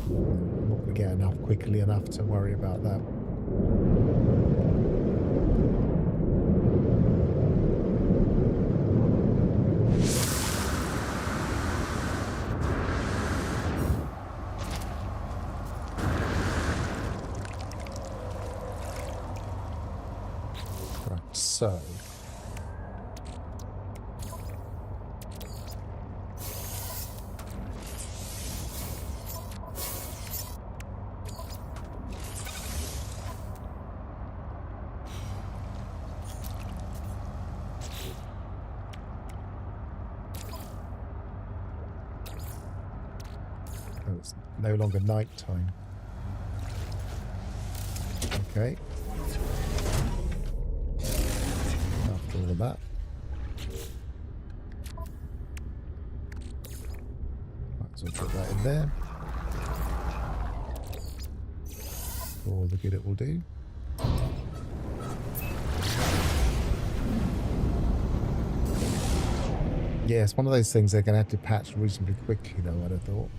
Speaker 1: I'm not going to get enough quickly enough to worry about that. Right, so it's no longer night time. Okay. After all of that. Might as well put that in there. For all the good it will do. Yeah, it's one of those things they're going to have to patch reasonably quickly, though, I'd have thought.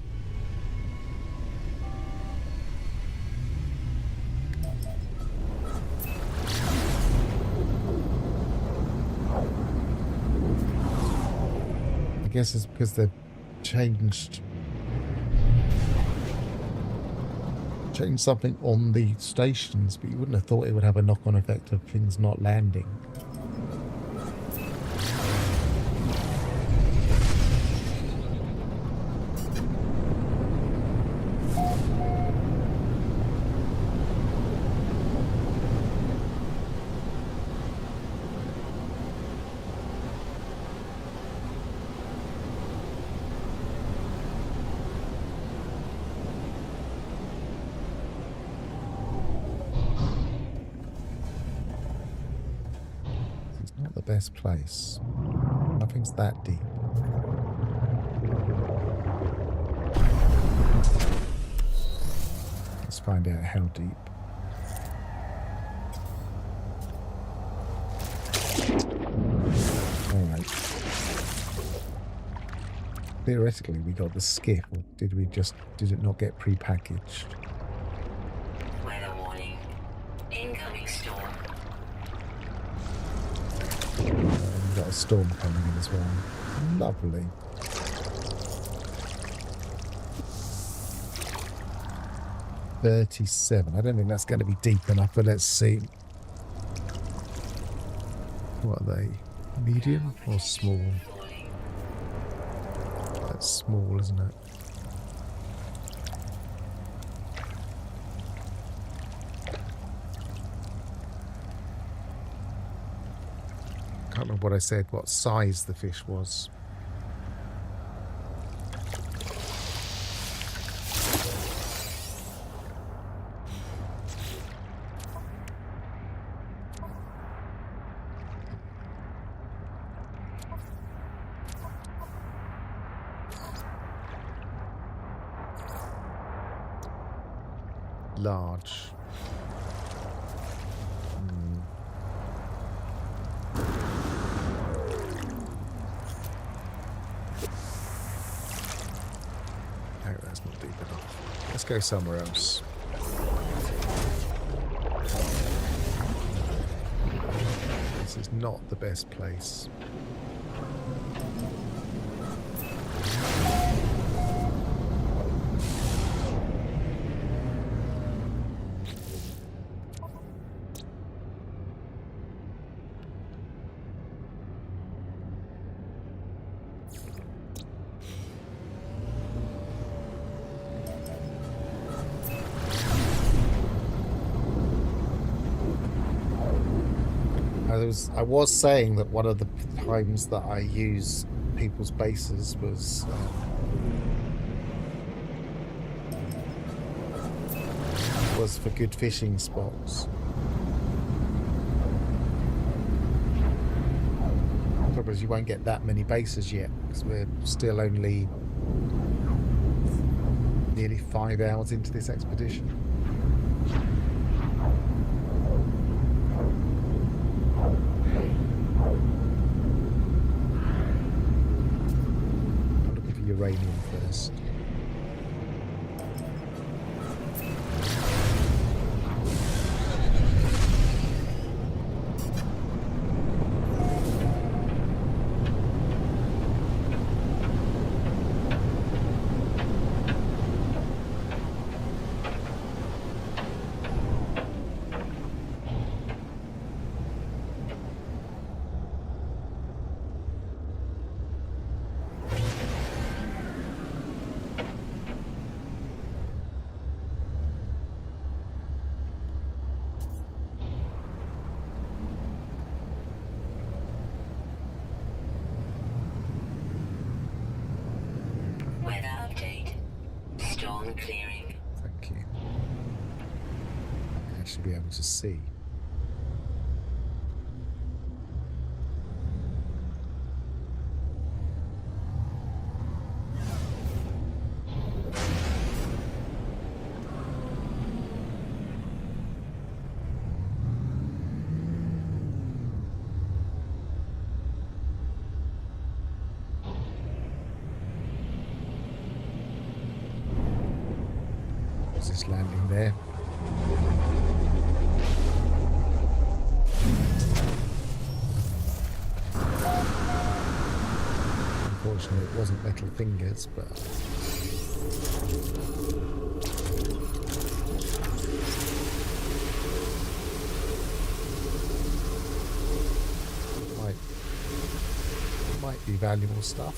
Speaker 1: I guess it's because they've changed something on the stations, but you wouldn't have thought it would have a knock-on effect of things not landing. Not the best place. Nothing's that deep. Let's find out how deep. Alright. Theoretically we got the skiff, or did it not get pre-packaged?
Speaker 2: Weather warning. Incoming storm.
Speaker 1: We've got a storm coming in as well. Lovely. $37. I don't think that's going to be deep enough, but let's see. What are they? Medium or small? That's small, isn't it? Can't remember what I said, what size the fish was. Large. No, that's not deep enough. Let's go somewhere else. This is not the best place. I was saying that one of the times that I use people's bases was for good fishing spots. The problem is you won't get that many bases yet because we're still only nearly 5 hours into this expedition. Uranium first. to see. Is this landing there? Unfortunately, it wasn't metal fingers, but might be valuable stuff.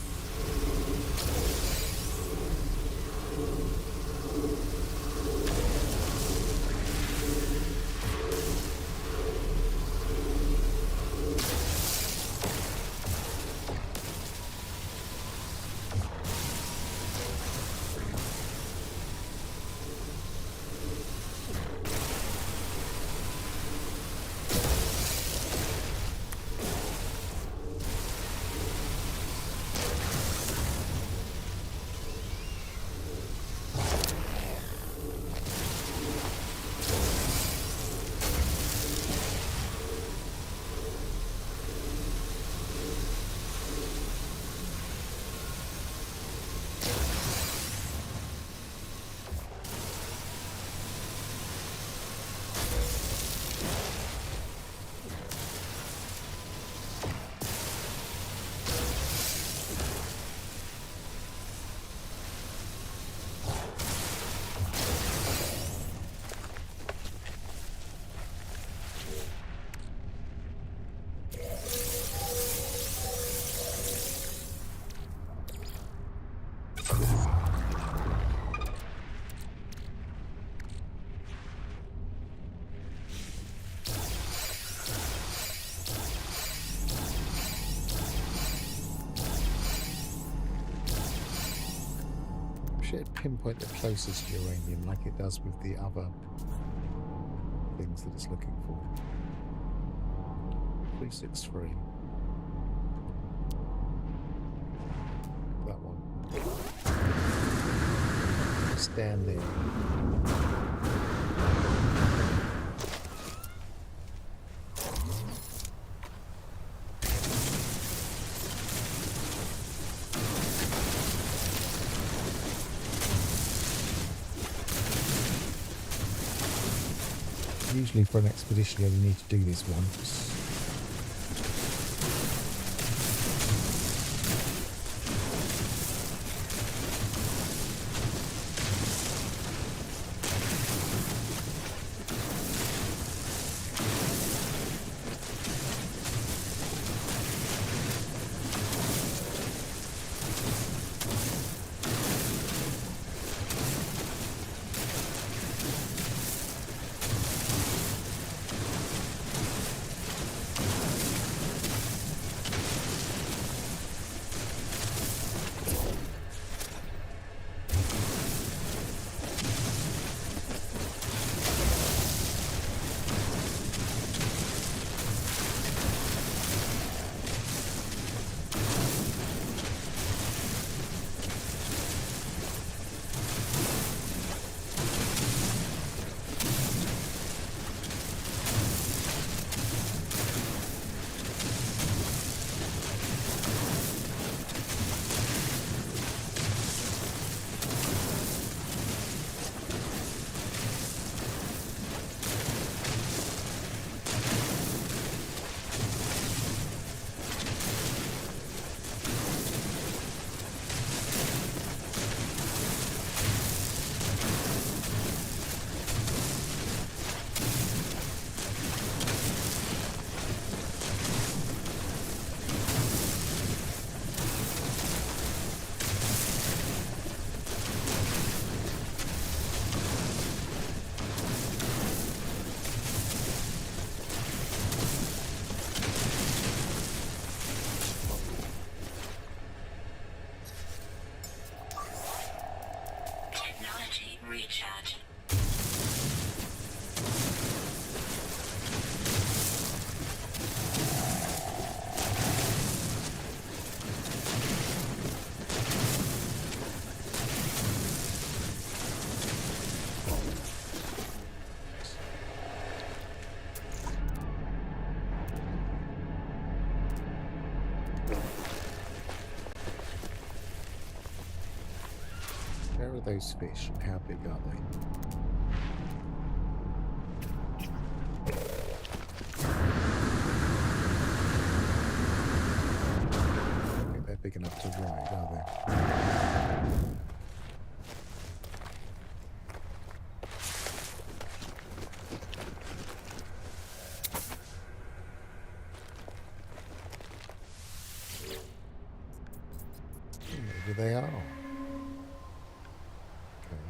Speaker 1: Should pinpoint the closest uranium like it does with the other things that it's looking for. 363. That one. Stand there. Usually for an expedition you only need to do this once. are those fish? How big are they? They're big enough to ride, are they? Maybe they are. Okay.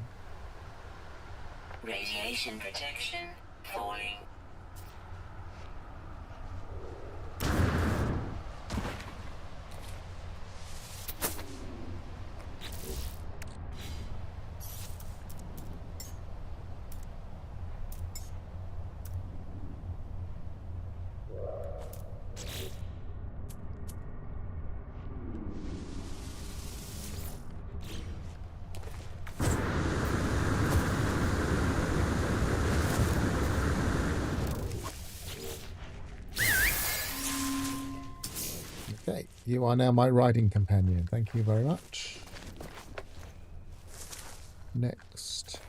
Speaker 2: Radiation protection falling.
Speaker 1: Okay, you are now my riding companion. Thank you very much. Next.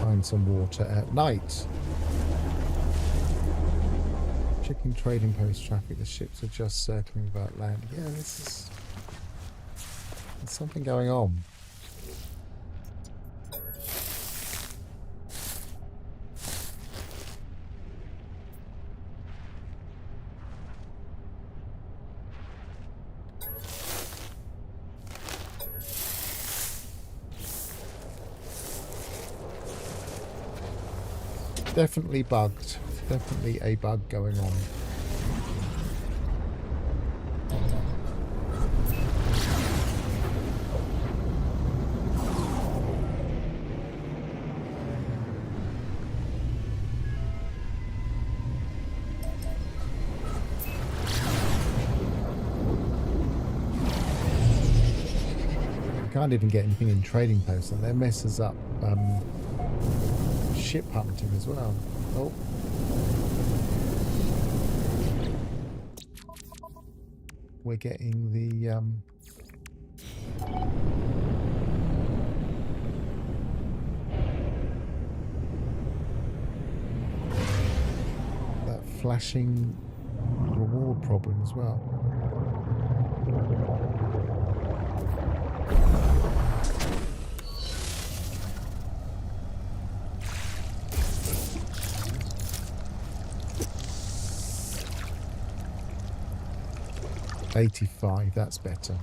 Speaker 1: Find some water at night. Checking trading post traffic. The ships are just circling about land. Yeah, there's something going on. Definitely bugged. Definitely a bug going on. Can't even get anything in trading posts, and that messes up ship hunting as well. Oh. We're getting the that flashing reward problem as well. $85, that's better.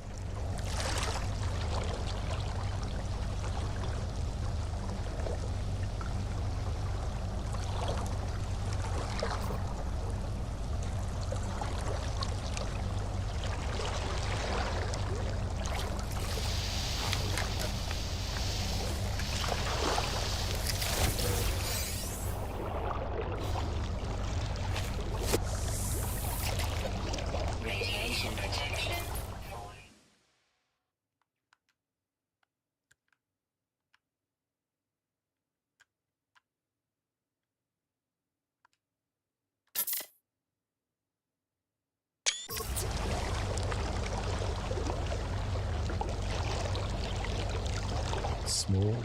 Speaker 2: Radiation protection falling.
Speaker 1: Small.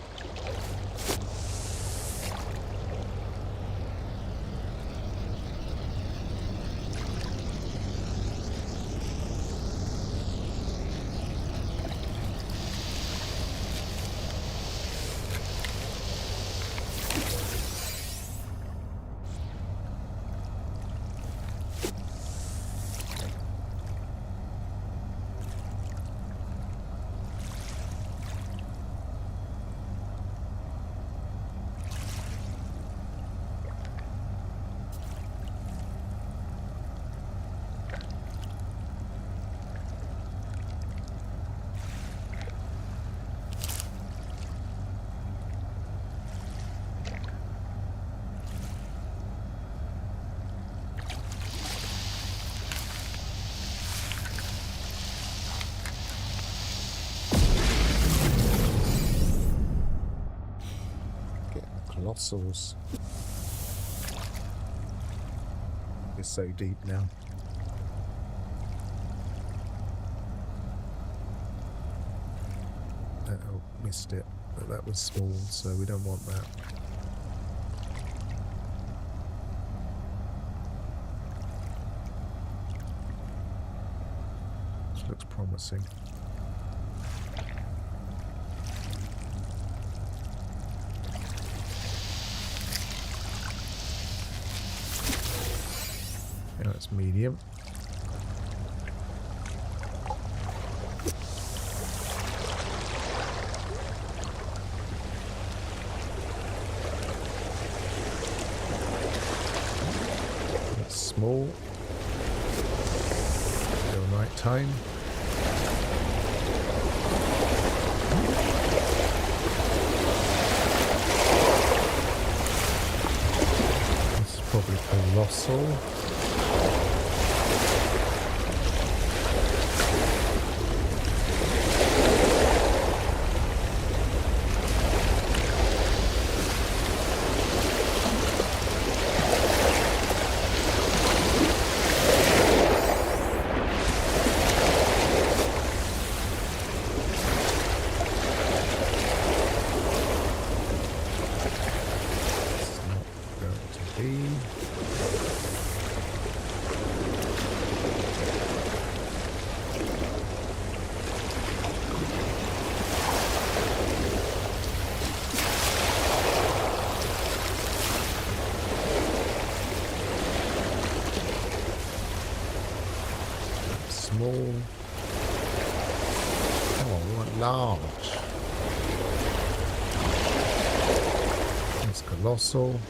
Speaker 1: Colossals. We're so deep now. missed it, but that was small, so we don't want that. This looks promising. Yeah, it's medium. Small. Still night time. This is probably colossal. Small. Oh, we want large. It's colossal.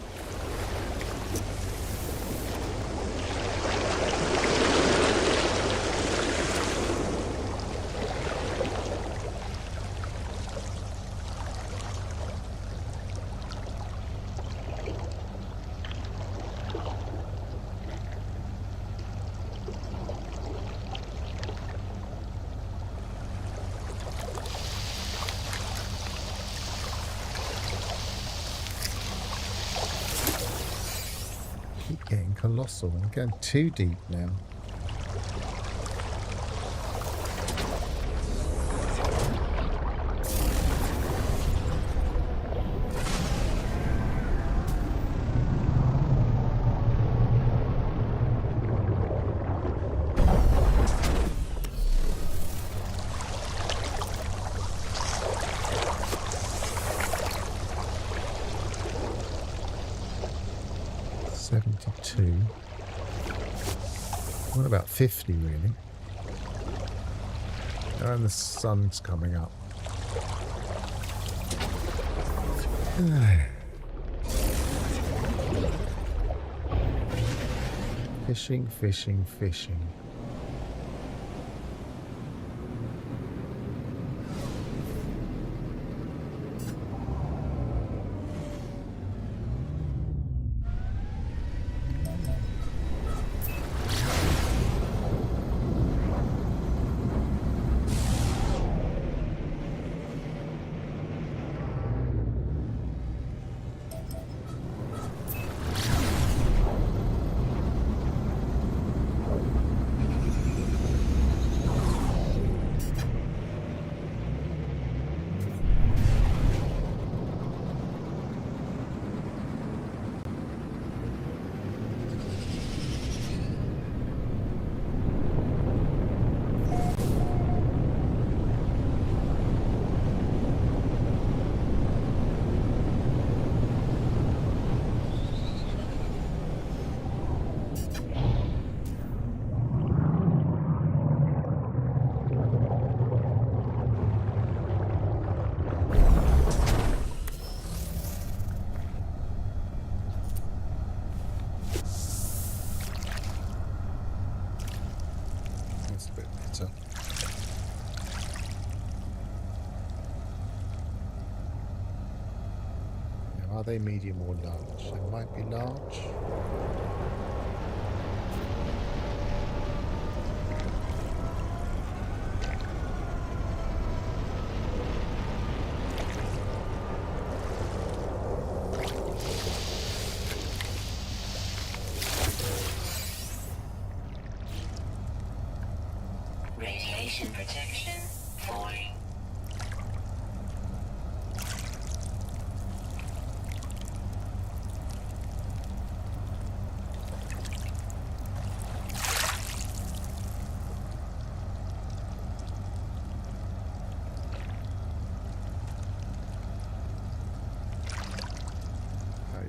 Speaker 1: Keep getting colossal. I'm going too deep now. What about 50 really? And the sun's coming up. Fishing, fishing, fishing. Are they medium or large? They might be large.
Speaker 2: Radiation protection falling.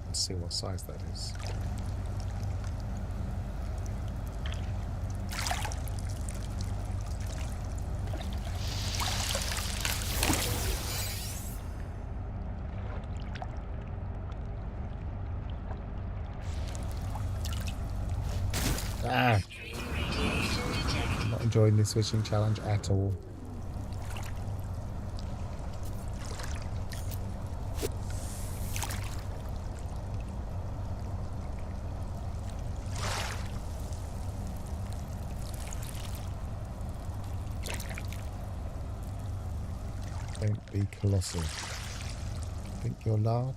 Speaker 1: Let's see what size that is. Ah! I'm not enjoying this fishing challenge at all. Don't be colossal. Think you're large?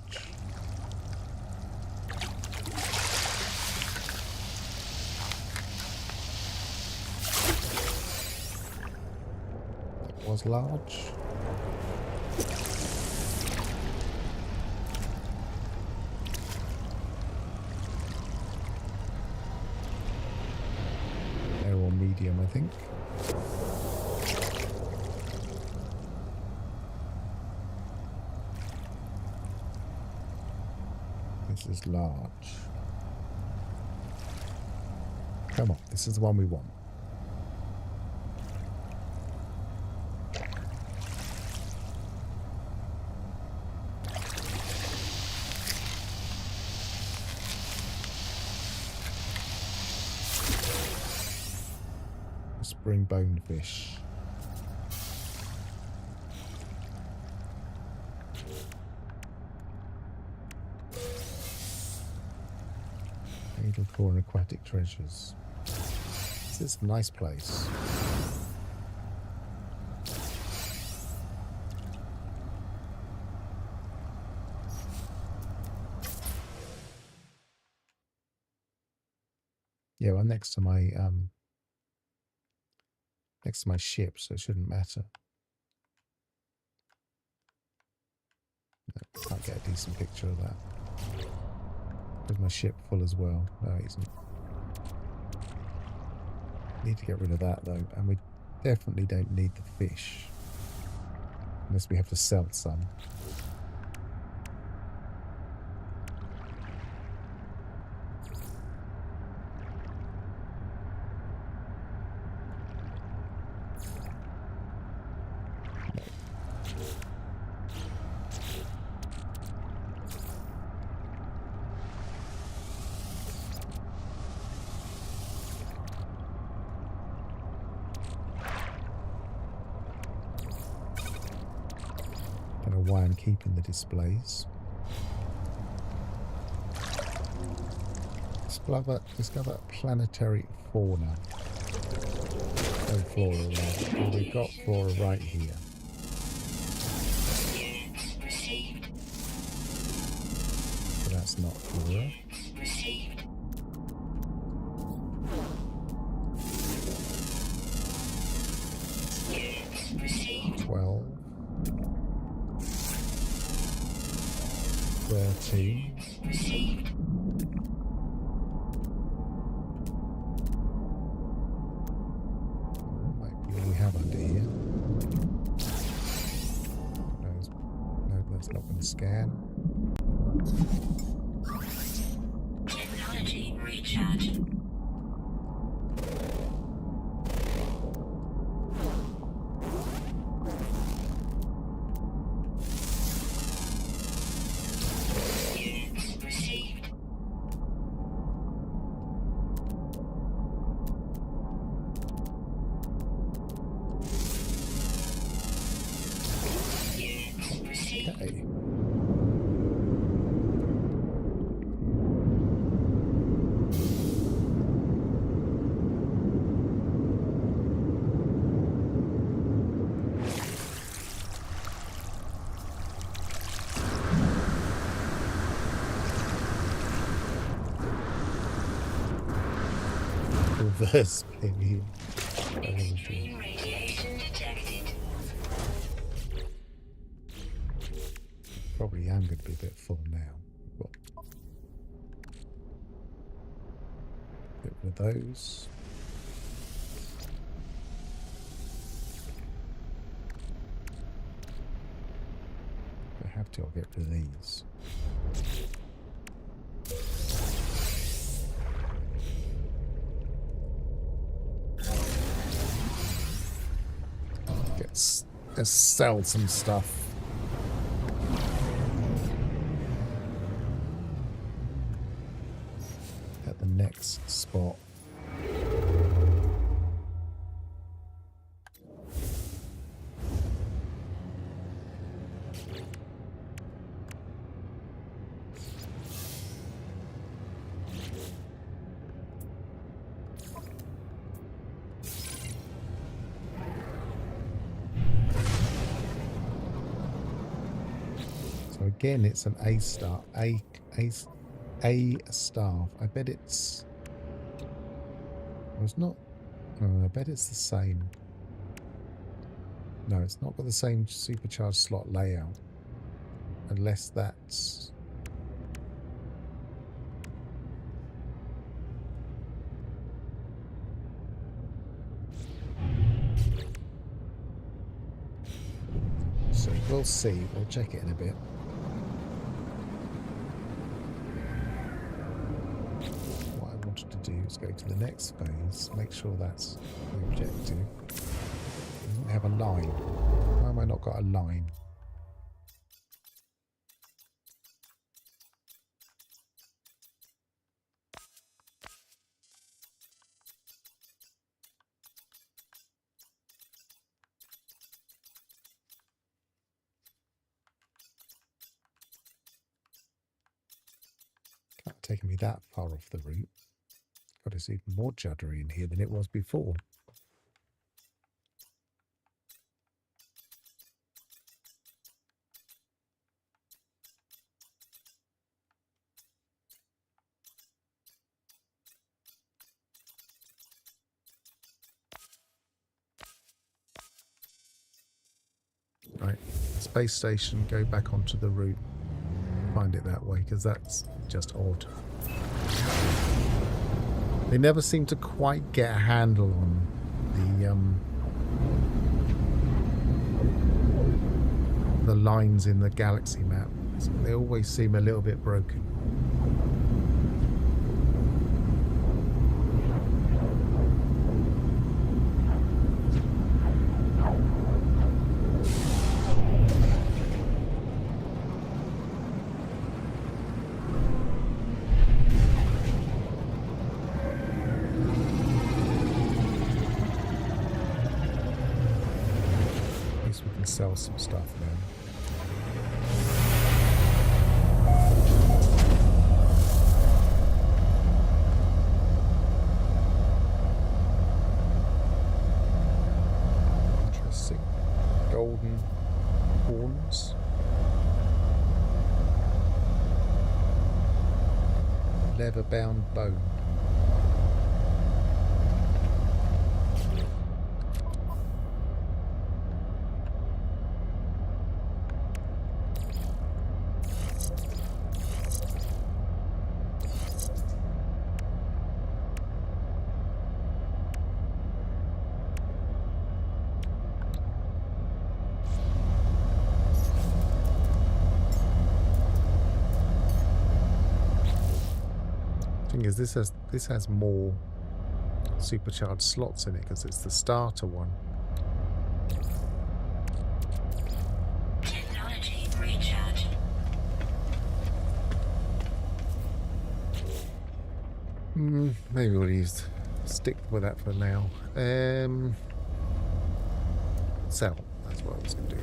Speaker 1: That was large. They're all medium, I think. This is large. Come on, this is the one we want. Spring bonefish. Needle core and aquatic treasures. This is a nice place. Yeah, well, next to my ship, so it shouldn't matter. No, can't get a decent picture of that. Is my ship full as well? No, it isn't. Need to get rid of that though, and we definitely don't need the fish. Unless we have to sell some. Don't know why I'm keeping the displays. Discover planetary fauna. Oh, flora, right. Well, we've got flora right here. But that's not flora. Twelve. 13. Might be all we have under here. No, that's not going to scan.
Speaker 2: Technology recharge.
Speaker 1: Okay. Reverse maybe.
Speaker 2: Extreme radiation detected.
Speaker 1: Probably am going to be a bit full now. Well, get rid of those. If I have to, I'll get rid of these. let's sell some stuff. At the next spot. So again, it's an A star, A staff. I bet it's. Well, it's not. I bet it's the same. No, it's not got the same supercharged slot layout. Unless that's. So we'll see. We'll check it in a bit. To do is go to the next phase, make sure that's the objective. It doesn't have a line. Why have I not got a line? Can't have taken me that far off the route. God, it's even more juddery in here than it was before. Right, space station, go back onto the route. Find it that way, because that's just odd. They never seem to quite get a handle on the lines in the galaxy map. They always seem a little bit broken. Sell some stuff now. Interesting. Golden horns. Leather-bound bone. Thing is, this has more supercharged slots in it because it's the starter one.
Speaker 2: Technology recharge.
Speaker 1: Maybe we'll stick with that for now. Sell. That's what I was going to do.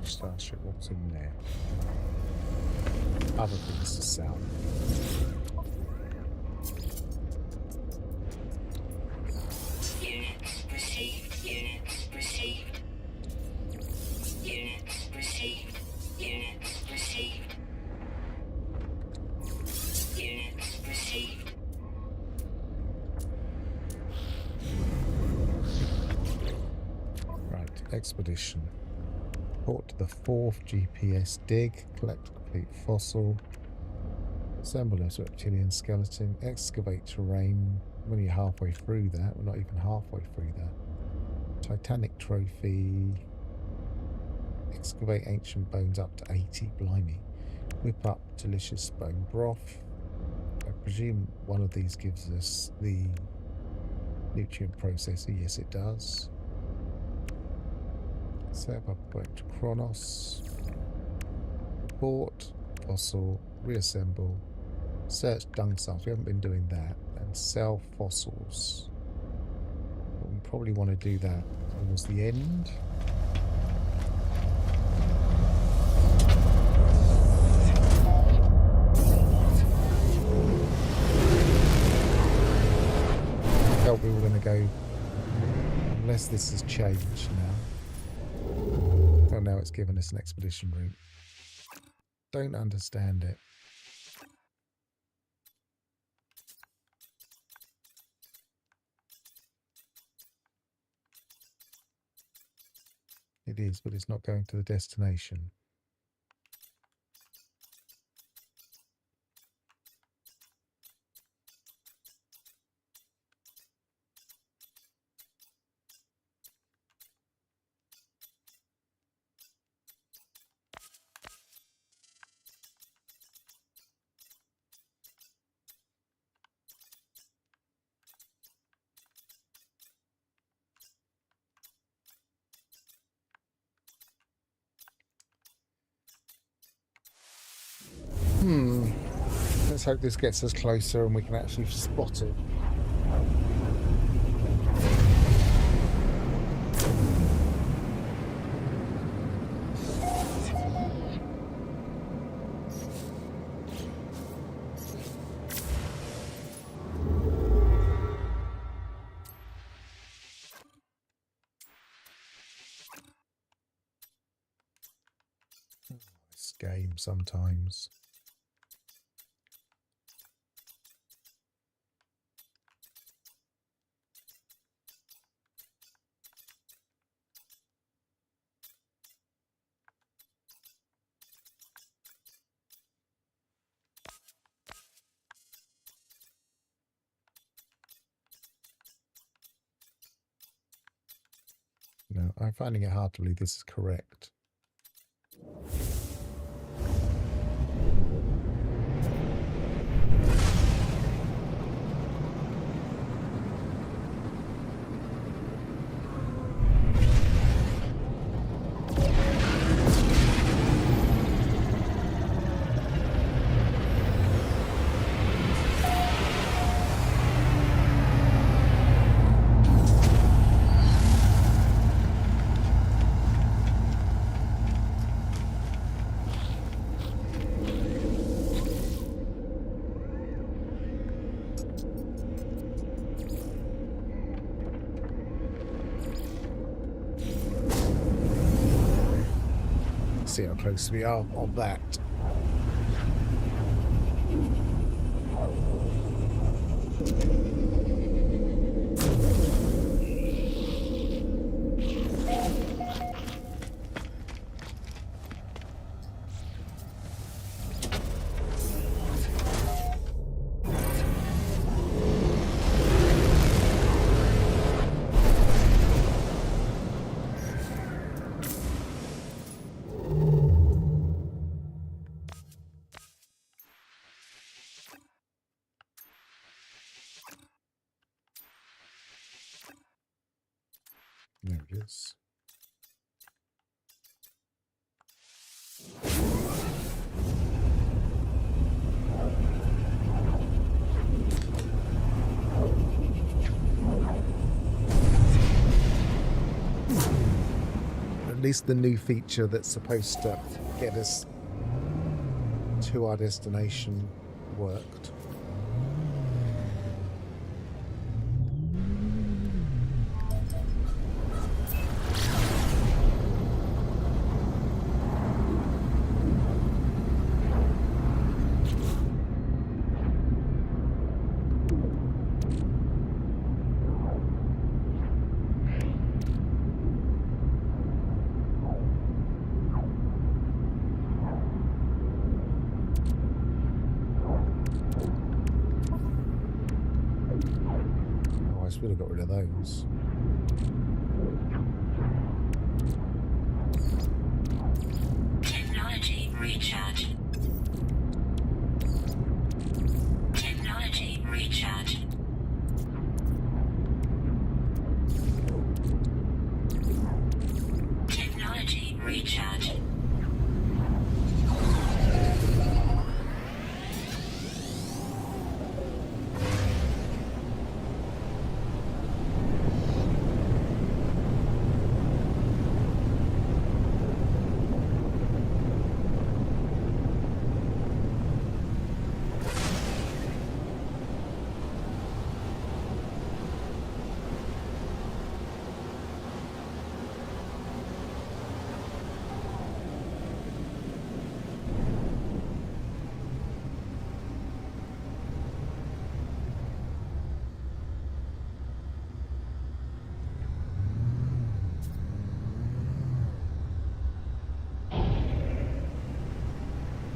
Speaker 1: Starship, what's in there? Other things to sell. Expedition. Report to the 4th GPS dig. Collect complete fossil. Assemble a reptilian skeleton. Excavate terrain. When you're halfway through that, we're not even halfway through that. Titanic trophy. Excavate ancient bones up to 80. Blimey. Whip up delicious bone broth. I presume one of these gives us the nutrient processor. Yes, it does. Set up a Chronos. Report. Fossil. Reassemble. Search dung samples. We haven't been doing that. And sell fossils. But we probably want to do that towards the end. I felt we were going to go, unless this has changed now. Oh, now it's given us an expedition route. Don't understand it. It is, but it's not going to the destination. Let's hope this gets us closer and we can actually spot it. This game sometimes. No, I'm finding it hard to believe this is correct. See how close we are on that. There it is. At least the new feature that's supposed to get us to our destination worked. Should have got rid of those.
Speaker 2: Technology recharge. Technology recharge. Technology recharge.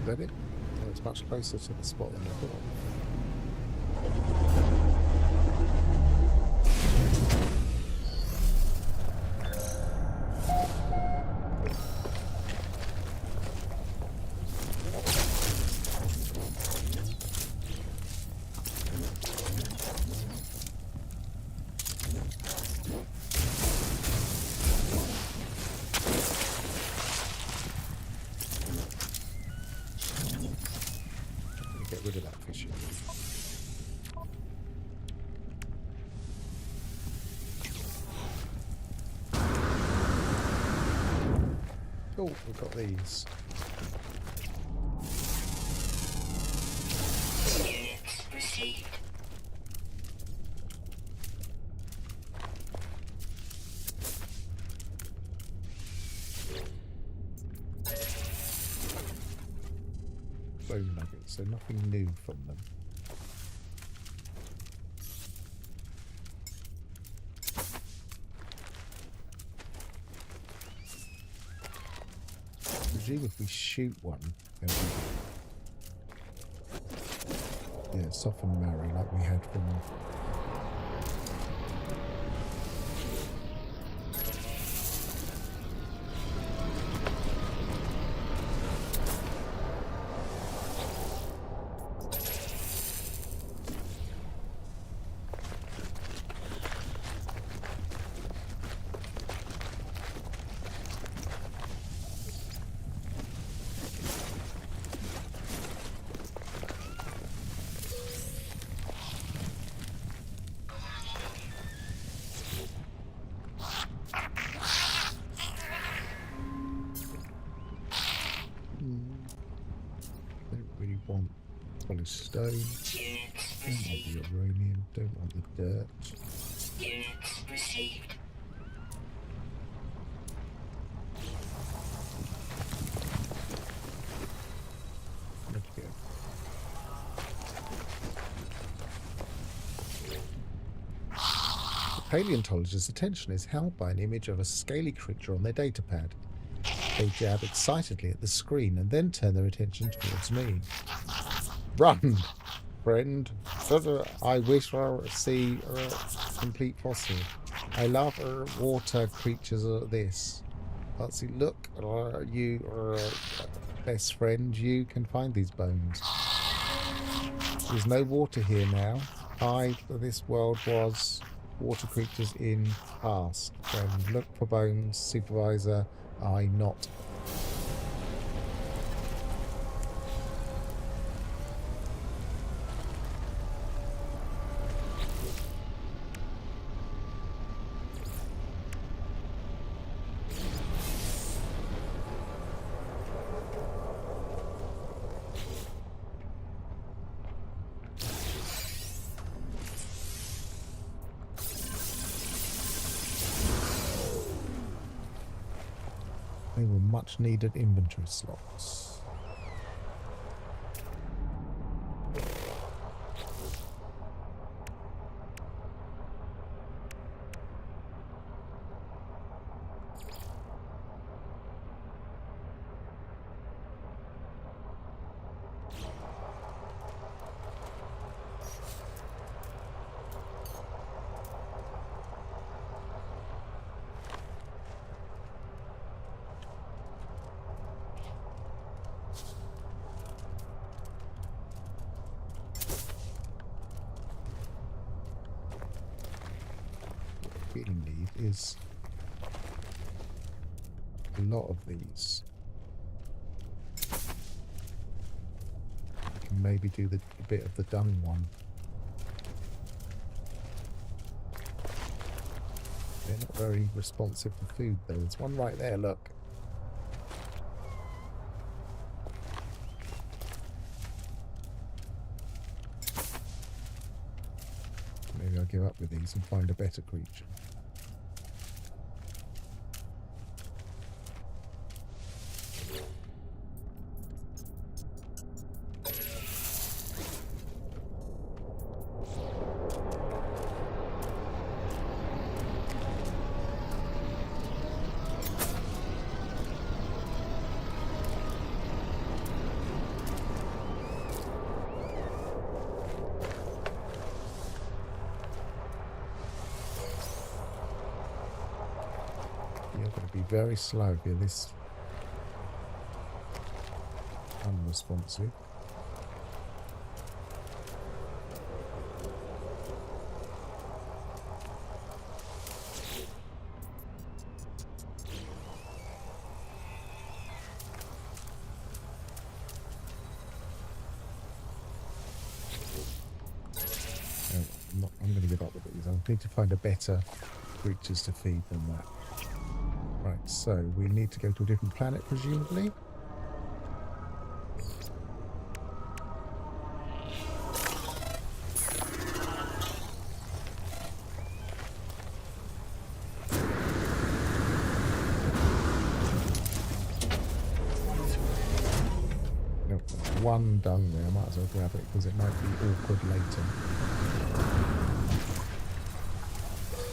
Speaker 1: Is that it? Oh, it's much closer to the spot than I thought. Get rid of that fishing. Oh, we've got these.
Speaker 2: Units received.
Speaker 1: Bone nuggets, so nothing new from them. I presume if we shoot one, then we... Yeah, soften marrow like we had from... Don't really want polished stone.
Speaker 2: Units
Speaker 1: Don't want
Speaker 2: received.
Speaker 1: the uranium. Don't want the dirt.
Speaker 2: Units received.
Speaker 1: Where'd you go? The paleontologist's attention is held by an image of a scaly creature on their datapad. They jab excitedly at the screen and then turn their attention towards me. Run, friend. I wish to see a complete fossil. I love water creatures this. Let's see, look, you best friend, you can find these bones. There's no water here now. This world was water creatures in past. Friend, look for bones, supervisor. I not. They were much needed inventory slots. is a lot of these. I can maybe do a bit of the dung one. They're not very responsive to food though. There's one right there, look. Maybe I'll give up with these and find a better creature. You're going to be very slow if you're this unresponsive. I'm going to give up with these. I need to find a better creatures to feed than that. Right, so we need to go to a different planet, presumably. Nope, one dung there. I might as well grab it because it might be awkward later.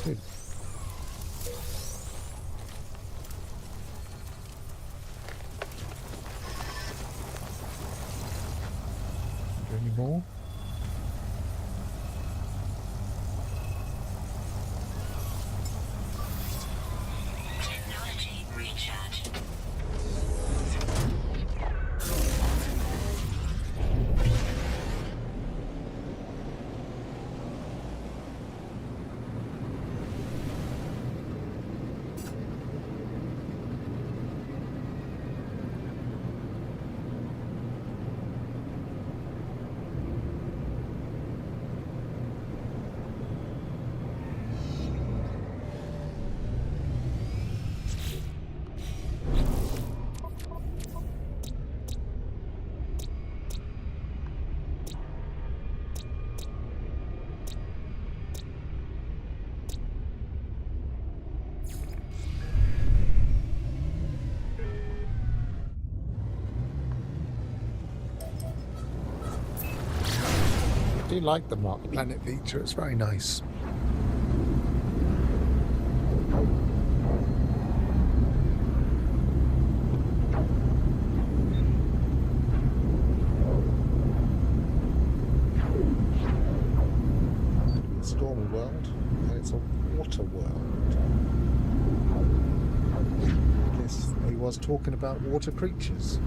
Speaker 1: Good. Any more?
Speaker 2: Technology recharge.
Speaker 1: I do like the Mark Planet feature, it's very nice. Stormy world, and it's a water world. I guess he was talking about water creatures.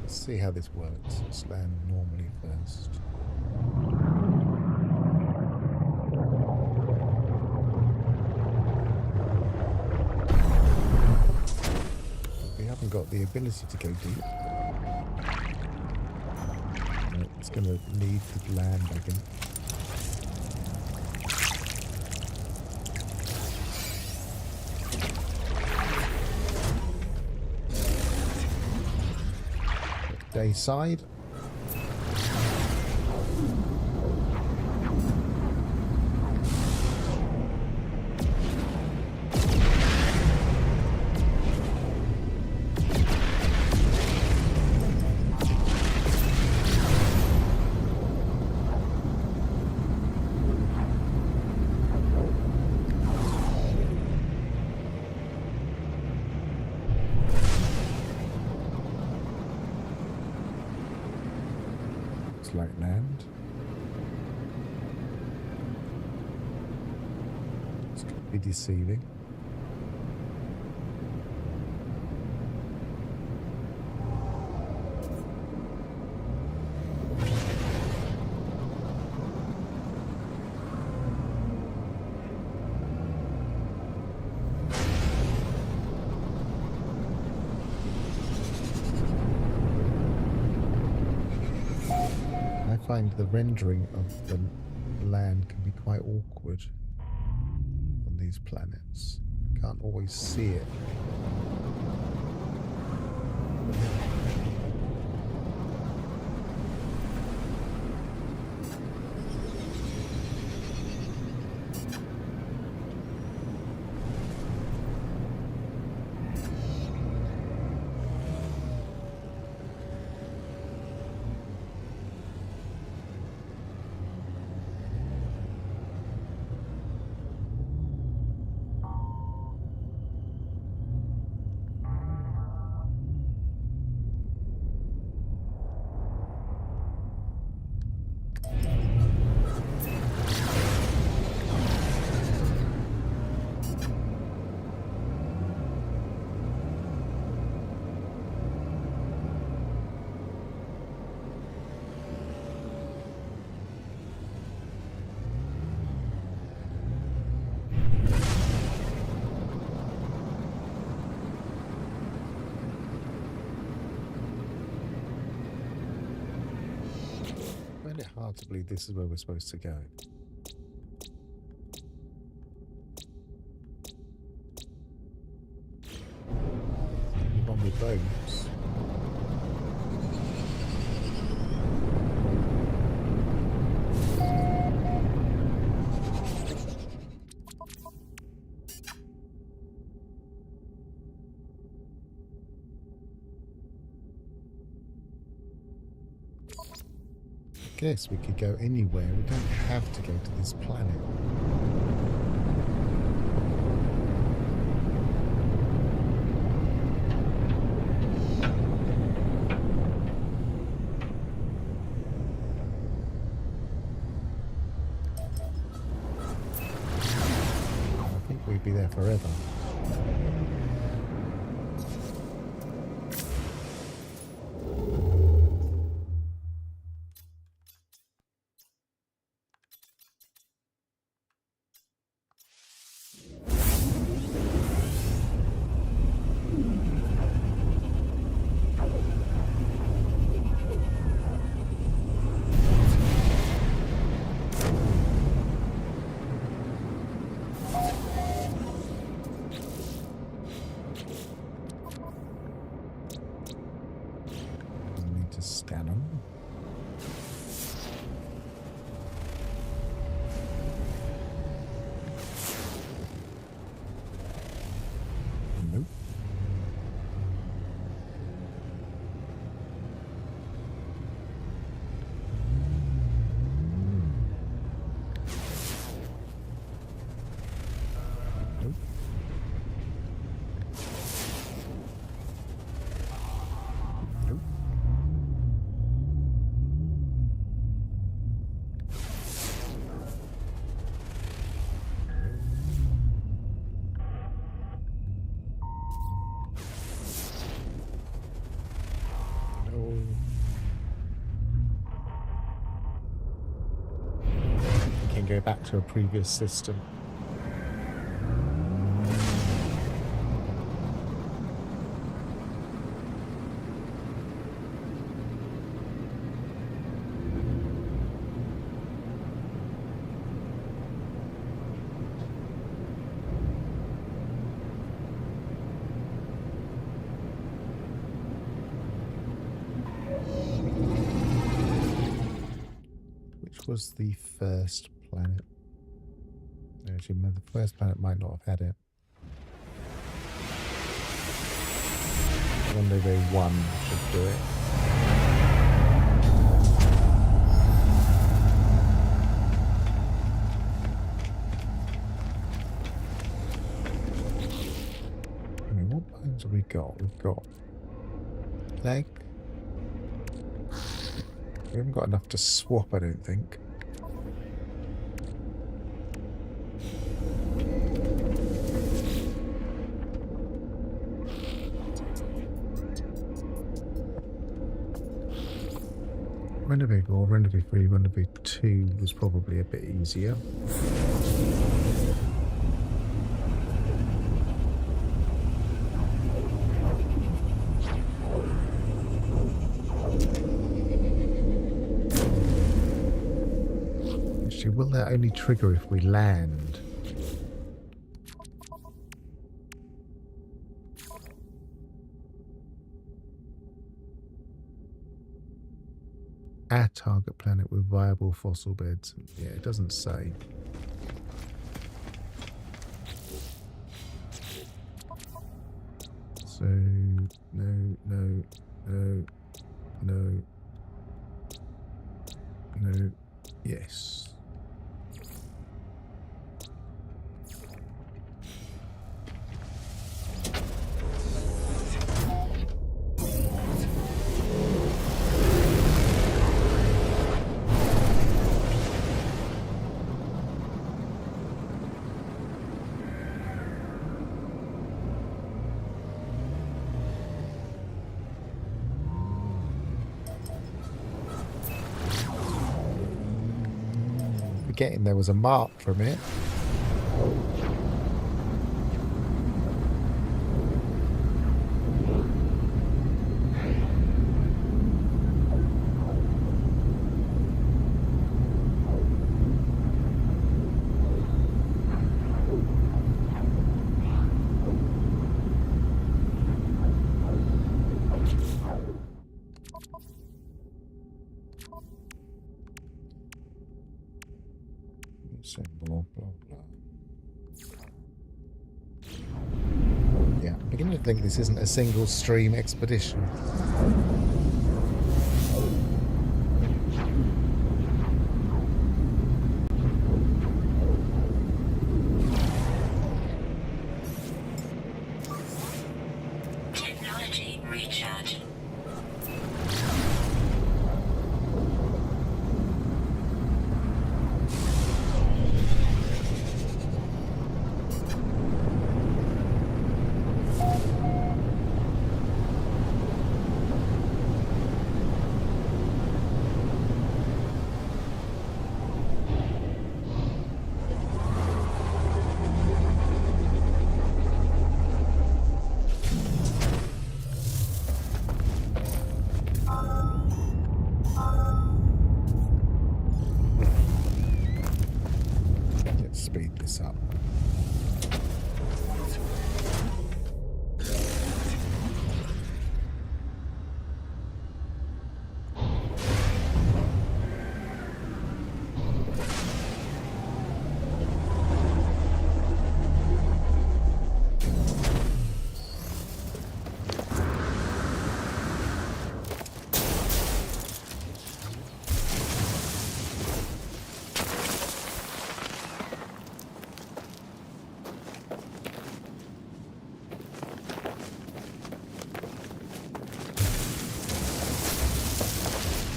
Speaker 1: See how this works. Let's land normally first. We haven't got the ability to go deep. No, it's going to need to land, I think. Day side. looks like land. This could be deceiving. I find the rendering of the land can be quite awkward on these planets. Can't always see it. I find it hard to believe this is where we're supposed to go. One with bones. I guess we could go anywhere. We don't have to go to this planet. I think we'd be there forever. Scan them. Nope. Nope. Nope. Can go back to a previous system. Which was the first planet? Actually, the first planet might not have had it. Rendezvous 1 should do it. I mean, what bones have we got? We've got leg, We haven't got enough to swap, I don't think. Renovate or Renovate 3, Renovate 2 was probably a bit easier. Actually, will that only trigger if we land? Our target planet with viable fossil beds. Yeah, it doesn't say. So, no, yes. Forgetting there was a mark from it. So blah, blah, blah. Yeah, I'm beginning to think this isn't a single stream expedition.
Speaker 2: Technology recharge.
Speaker 1: Let's speed this up.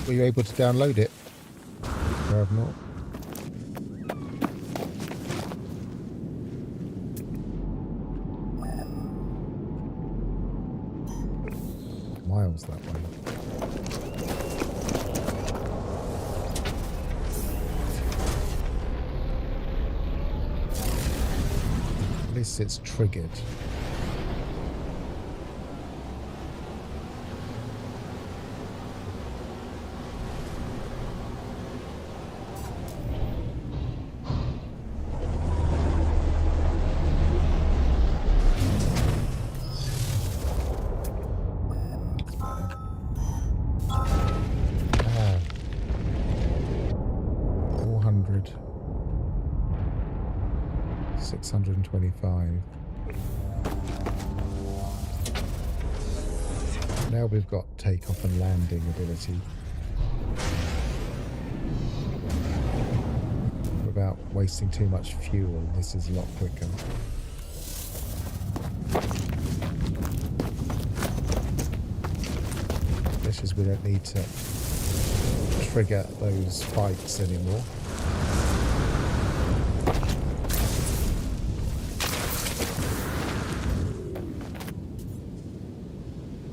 Speaker 1: Were you able to download it? Or have not? Miles that way. At least it's triggered. Ah, 400. 625. Now we've got takeoff and landing ability. Without wasting too much fuel, this is a lot quicker. This is we don't need to trigger those spikes anymore.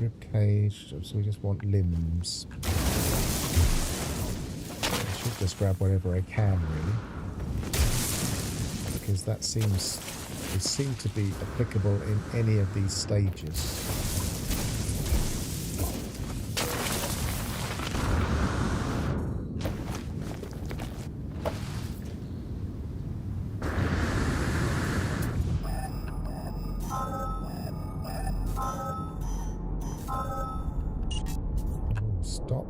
Speaker 1: Ribcage, so we just want limbs. I should just grab whatever I can, really, because that seems to be applicable in any of these stages. Stop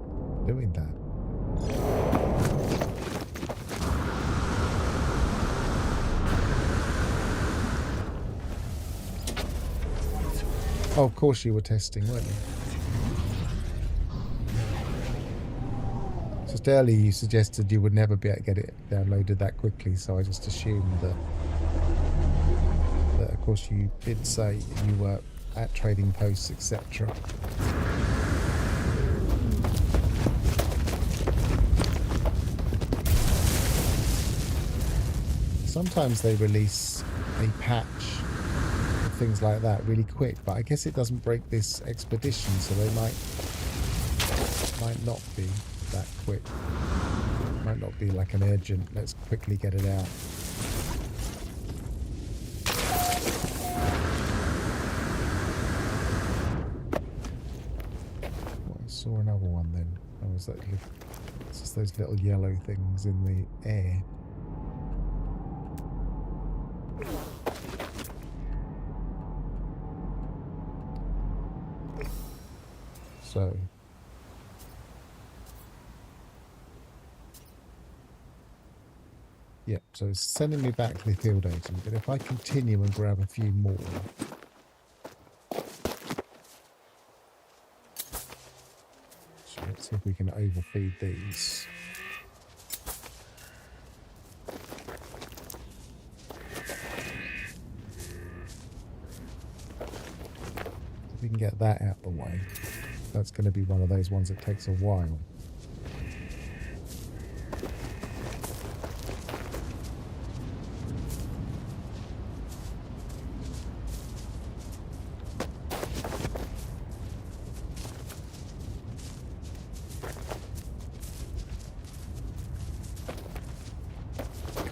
Speaker 1: doing that. Oh, of course you were testing, weren't you? Just earlier you suggested you would never be able to get it downloaded that quickly, so I just assumed that of course you did say you were at Trading Posts, etc. Sometimes they release a patch or things like that really quick, but I guess it doesn't break this expedition, so they might not be that quick. Might not be like an urgent, let's quickly get it out. Oh, I saw another one then. Oh, was that it's just those little yellow things in the air. So yeah, so it's sending me back to the field agent, but if I continue and grab a few more, so let's see if we can overfeed these. If we can get that out of the way, that's going to be one of those ones that takes a while.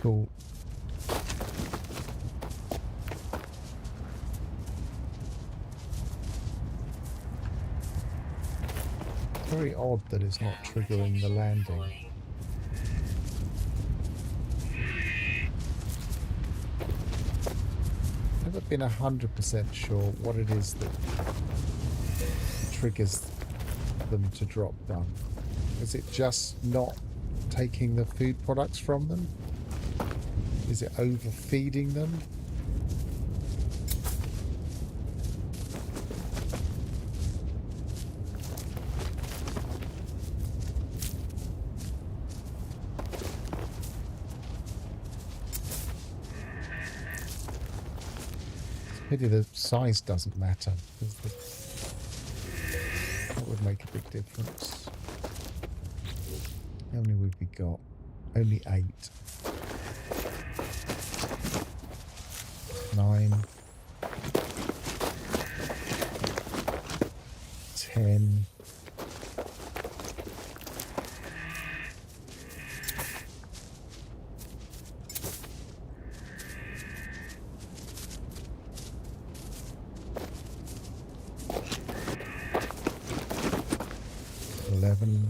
Speaker 1: Cool. Very odd that it's not triggering the landing. Never been 100% sure what it is that triggers them to drop down. Is it just not taking the food products from them? Is it overfeeding them? Pity the size doesn't matter. That would make a big difference. How many have we got? Only 8. 9. 10. 11.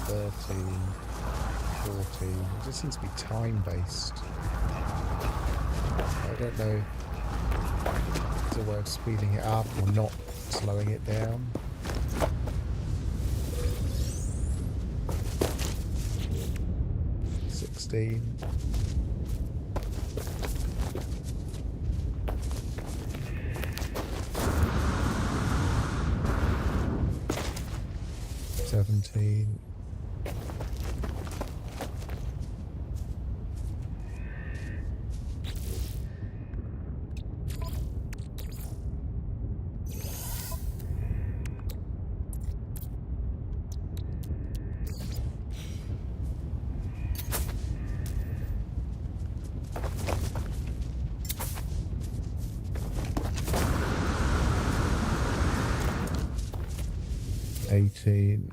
Speaker 1: 13, 14. It just seems to be time-based. I don't know if it's a way of speeding it up or not slowing it down. 16. $17. 18.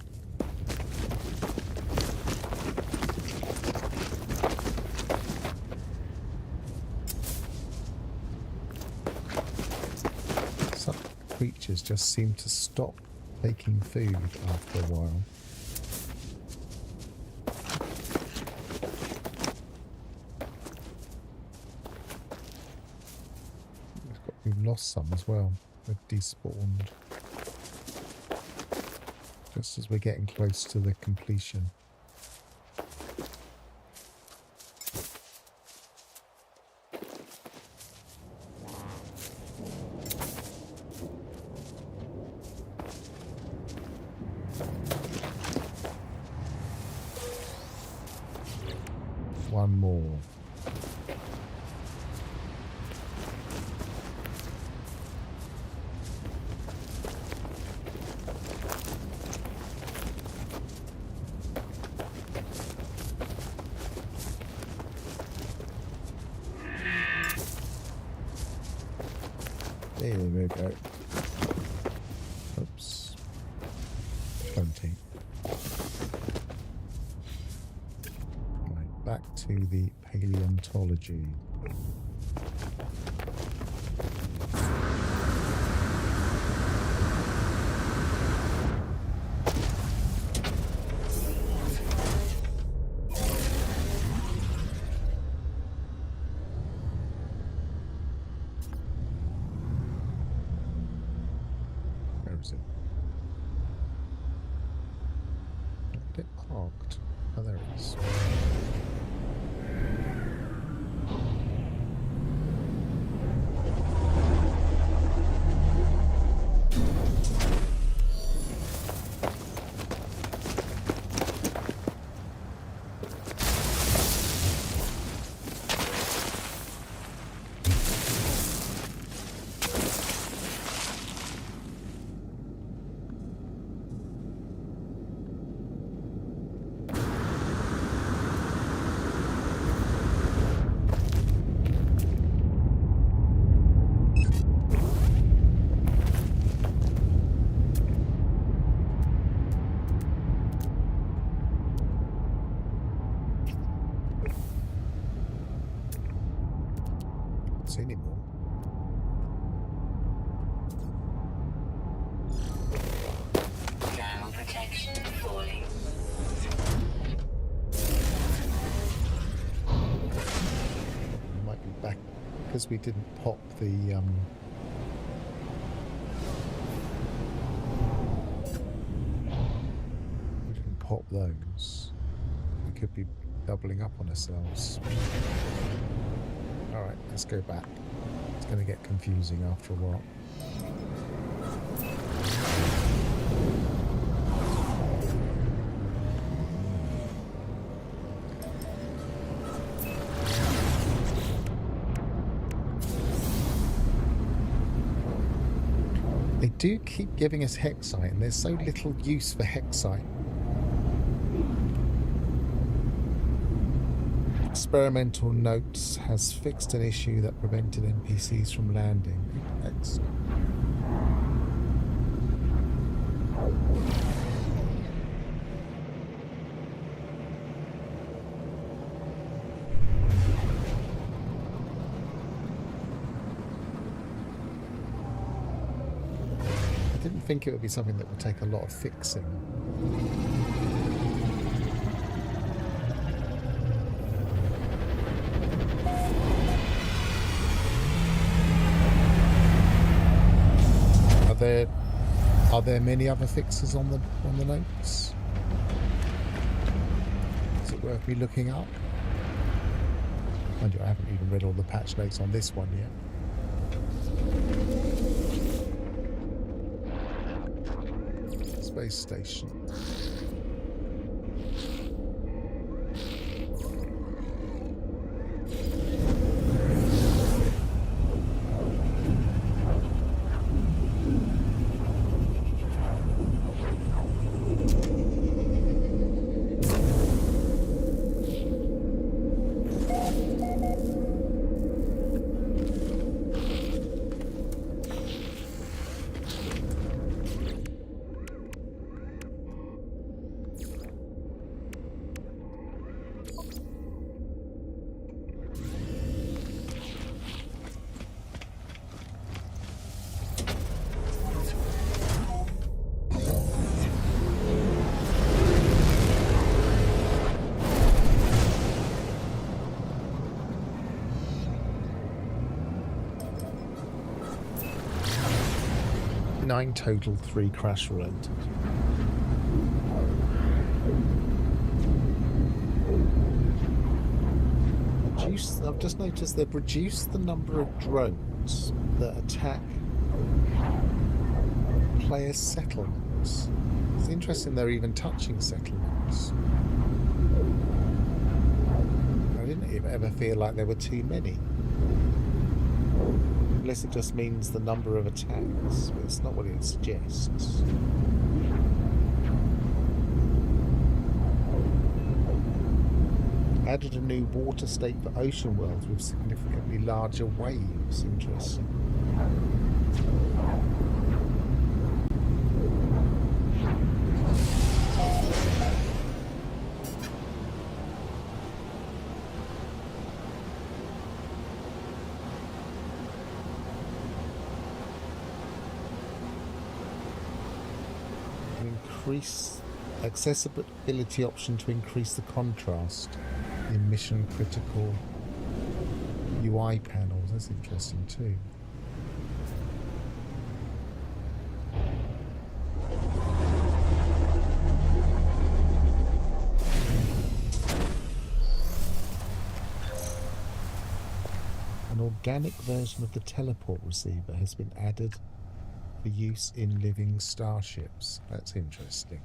Speaker 1: Some creatures just seem to stop taking food after a while. We've lost some as well. They've despawned. Just as we're getting close to the completion. One more. There we go. Oops. 20. Right, back to the paleontology. It parked. Oh, there it is. See anymore.
Speaker 2: Thermal protection falling.
Speaker 1: Might be back because we didn't pop the we didn't pop those. We could be doubling up on ourselves. Alright, let's go back. It's going to get confusing after a while. They do keep giving us hexite, and there's so little use for hexite. Experimental notes has fixed an issue that prevented NPCs from landing. Excellent. I didn't think it would be something that would take a lot of fixing. Are there many other fixes on the notes? Is it worth me looking up? Mind you, I haven't even read all the patch notes on this one yet. Space station. Nine total, 3 crash related. I've just noticed they've reduced the number of drones that attack players' settlements. It's interesting they're even touching settlements. I didn't ever feel like there were too many. Unless it just means the number of attacks, but it's not what it suggests. Added a new water state for ocean worlds with significantly larger waves. Interesting. Increase accessibility option to increase the contrast in mission critical UI panels. That's interesting too. An organic version of the teleport receiver has been added for use in living starships. That's interesting.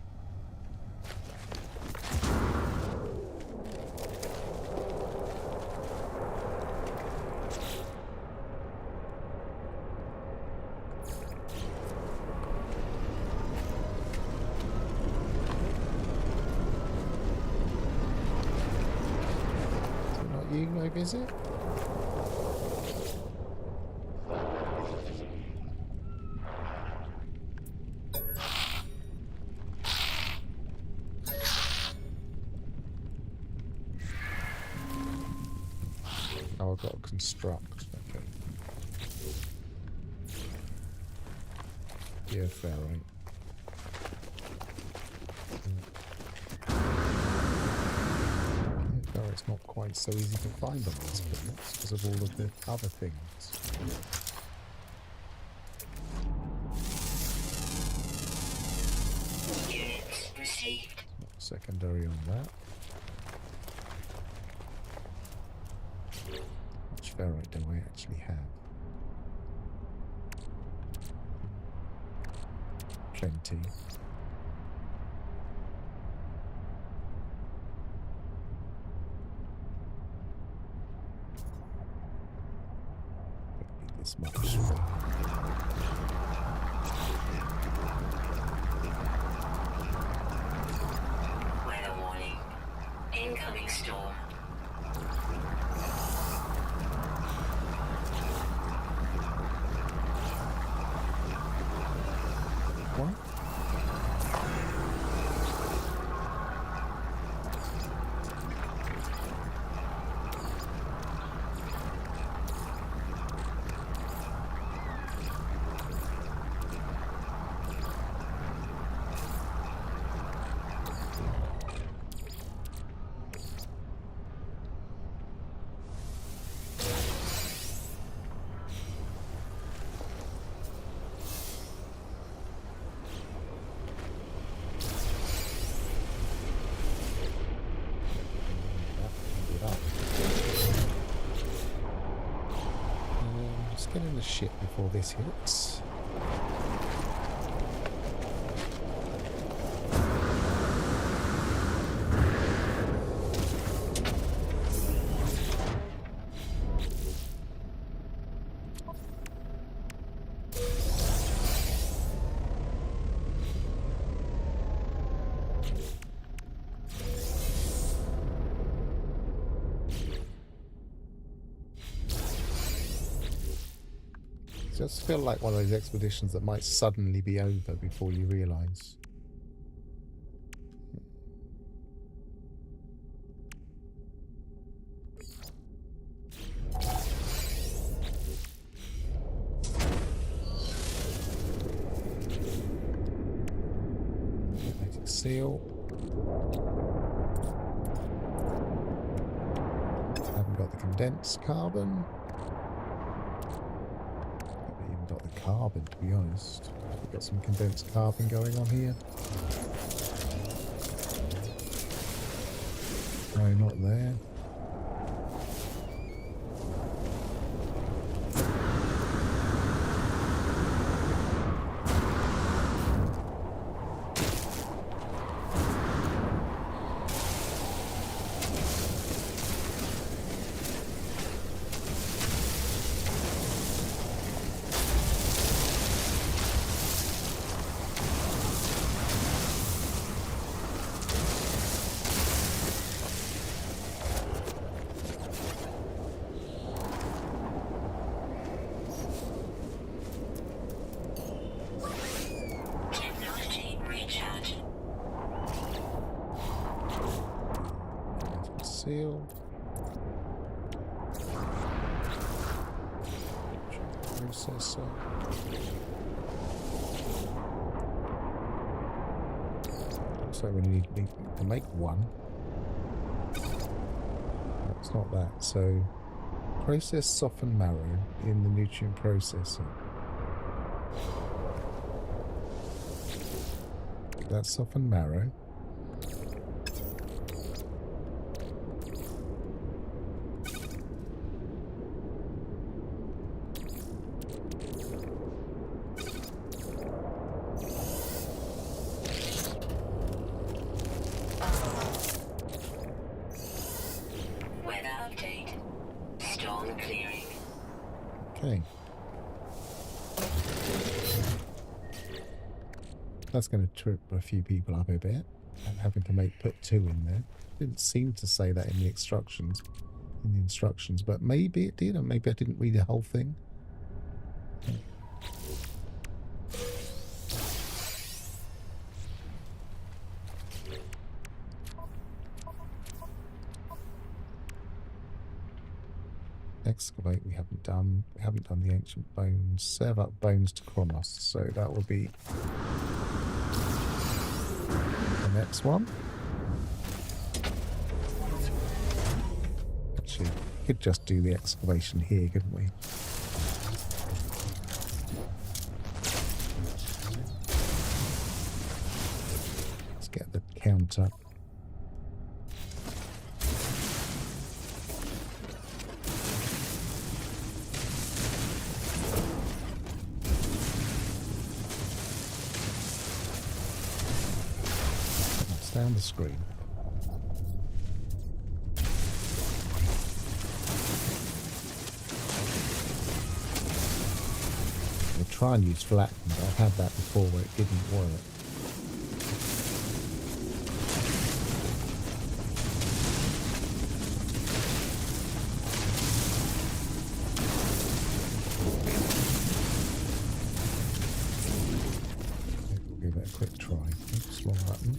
Speaker 1: Is it not you, maybe, is it? Oh, I've got to construct. Okay. Yeah, fair, right. Yeah, fair, it's not quite so easy to find on these planets because of all of the other things.
Speaker 2: Units received.
Speaker 1: Not secondary on that. How much ferrite do I actually have? Plenty. Don't need this much.
Speaker 2: Weather warning. Incoming storm.
Speaker 1: What? get in the ship before this hits. It does feel like one of those expeditions that might suddenly be over before you realise. Magnetic seal. Haven't got the condensed carbon. Got the carbon, to be honest. We've got some condensed carbon going on here. No, not there. Seal. Processor. So we need to make one. No, it's not that. So process soften marrow in the nutrient processor. That's soften marrow. Okay. That's going to trip a few people up a bit. And having to put 2 in there. Didn't seem to say that in the instructions. But maybe it did, or maybe I didn't read the whole thing. Excavate we haven't done. We haven't done the ancient bones. Serve up bones to Kronos. So that will be the next one. Actually, we could just do the excavation here, couldn't we? Let's get the count up. Down the screen. We'll try and use flattened. I've had that before where it didn't work. We'll give it a quick try. Oops, wrong button.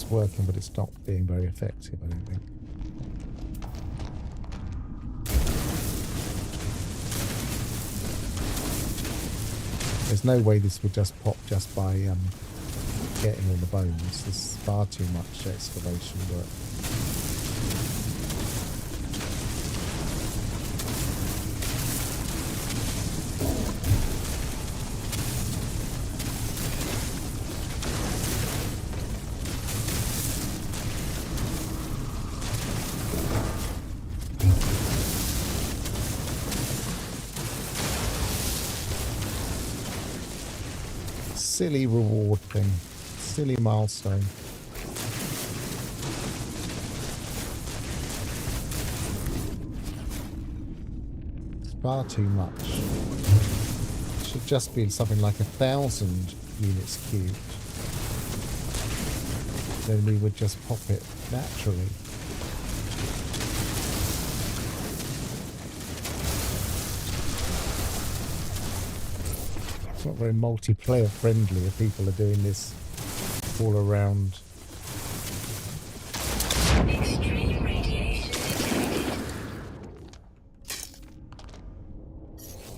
Speaker 1: Working, but it's not being very effective, I don't think. There's no way this would just pop just by getting all the bones. There's far too much excavation work. silly reward thing. Silly milestone. It's far too much. It should just be something like 1,000 units cubed. Then we would just pop it naturally. It's not very multiplayer friendly if people are doing this all around.
Speaker 2: Extreme radiation detected.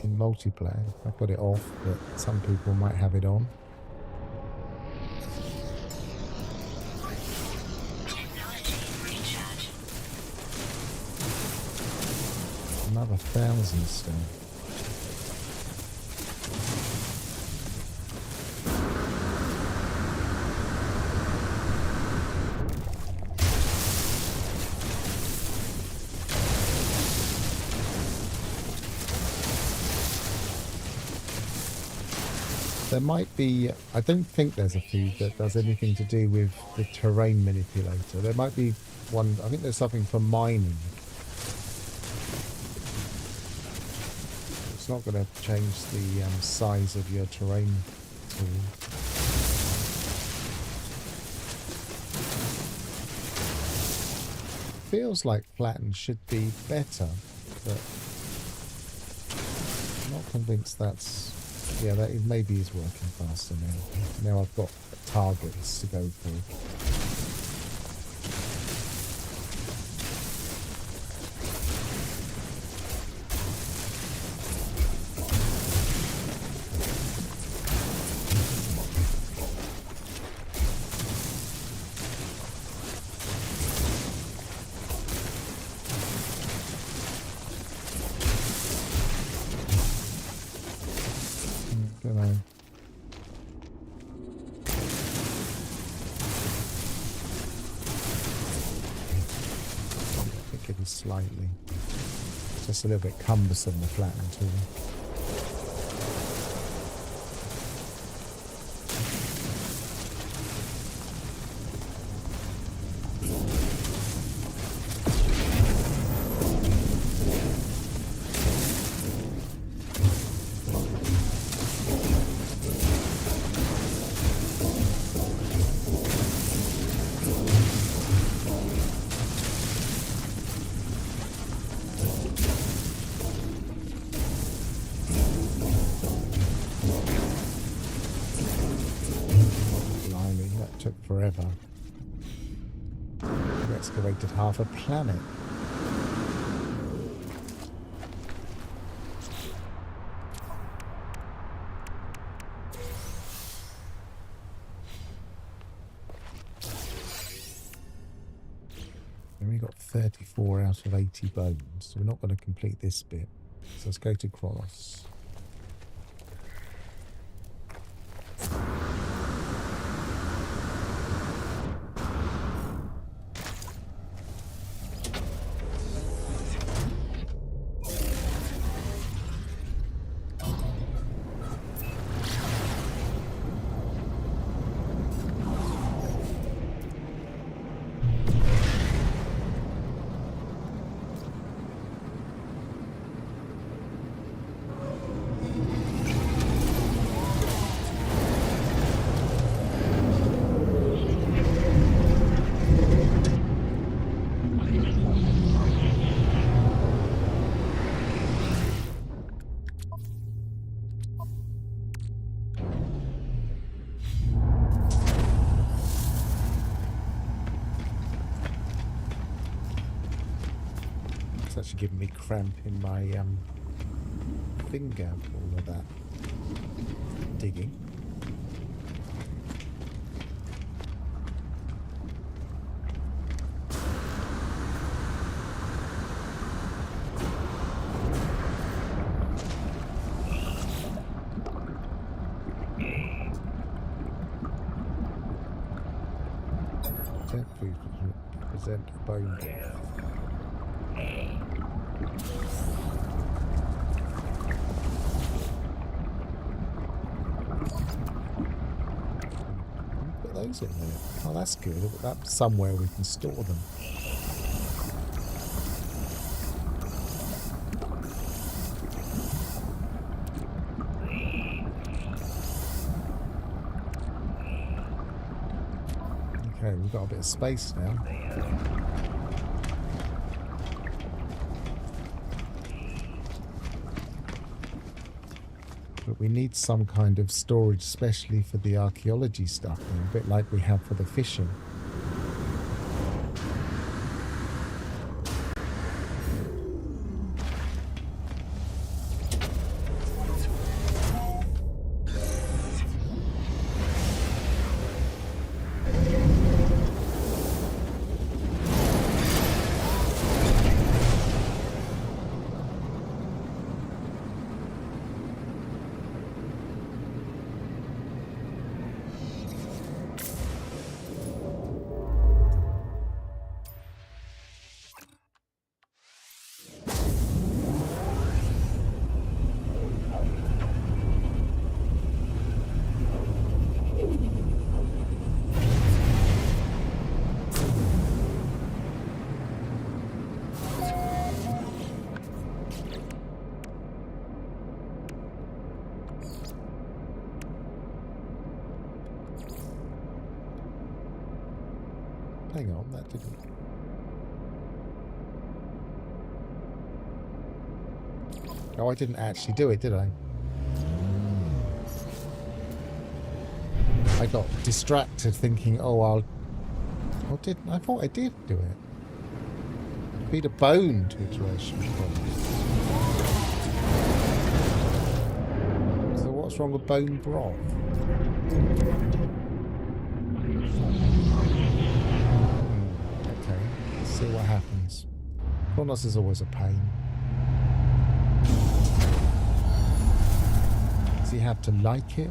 Speaker 1: In multiplayer, I've got it off, but some people might have it on.
Speaker 2: Technology recharge.
Speaker 1: Another 1,000 still. There might be, I don't think there's a feed that does anything to do with the terrain manipulator. There might be one, I think there's something for mining. It's not going to change the size of your terrain tool. Feels like flatten should be better, but I'm not convinced that's... Yeah, that is, maybe is working faster now. Now I've got targets to go for. Slightly. Just a little bit cumbersome, the flatten tool. Forever. We excavated half a planet. And we got 34 out of 80 bones, so we're not going to complete this bit. So let's go to Kronos. It's actually giving me cramp in my finger, all of that digging. Present a bone death. is in there? Oh, that's good. That's somewhere we can store them. Okay, we've got a bit of space now. But we need some kind of storage, especially for the archaeology stuff, a bit like we have for the fishing. Hang on, that didn't... Oh, I didn't actually do it, did I? I got distracted thinking, oh, I'll... Oh, didn't I? Thought I did do it. Feed a bone to iteration. So what's wrong with bone broth? Okay, let's see what happens. Kronos is always a pain. Does he have to like it?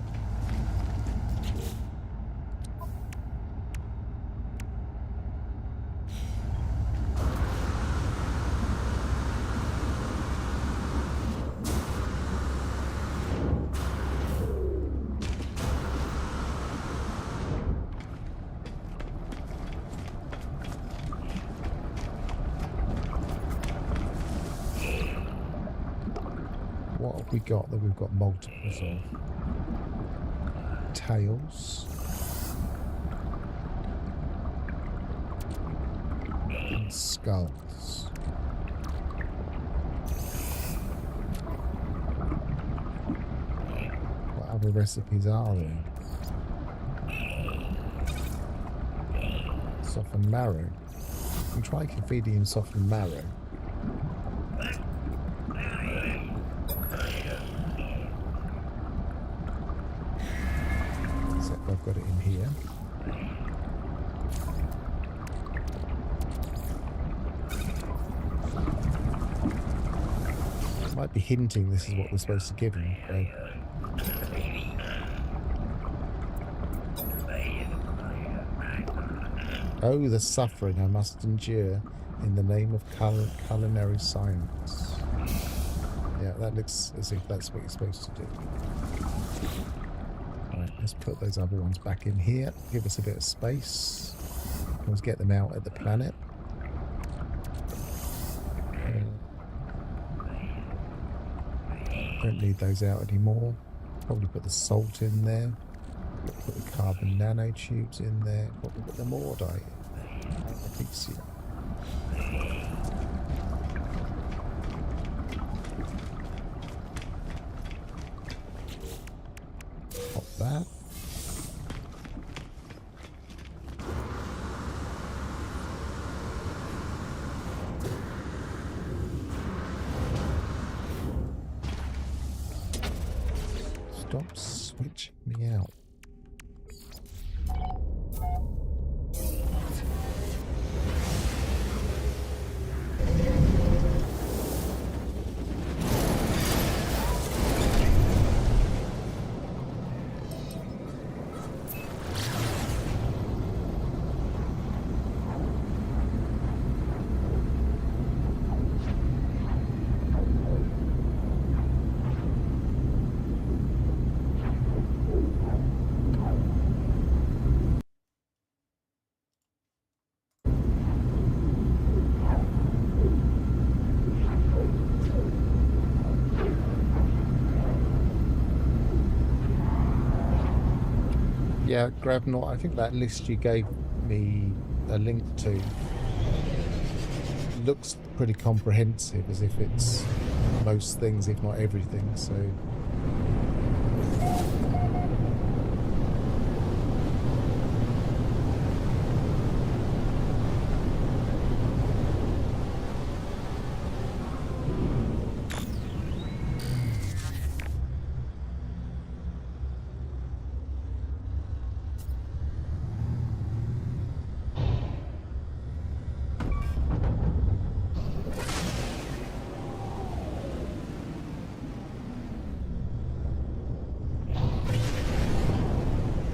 Speaker 1: What have we got that we've got multiples of? Tails. And skulls. What other recipes are there? Softened marrow. I'm trying feeding him softened marrow. I've got it in here. Might be hinting this is what we're supposed to give him. Oh, the suffering I must endure in the name of culinary science. Yeah, that looks as if that's what you're supposed to do. Right, let's put those other ones back in here. Give us a bit of space. Let's get them out at the planet. Don't need those out anymore. Probably put the salt in there. Put the carbon nanotubes in there. Probably put the Mordite in. Magnesium. Pop that. Stop switching me out. Yeah, Gravnot, I think that list you gave me a link to looks pretty comprehensive, as if it's most things, if not everything, so...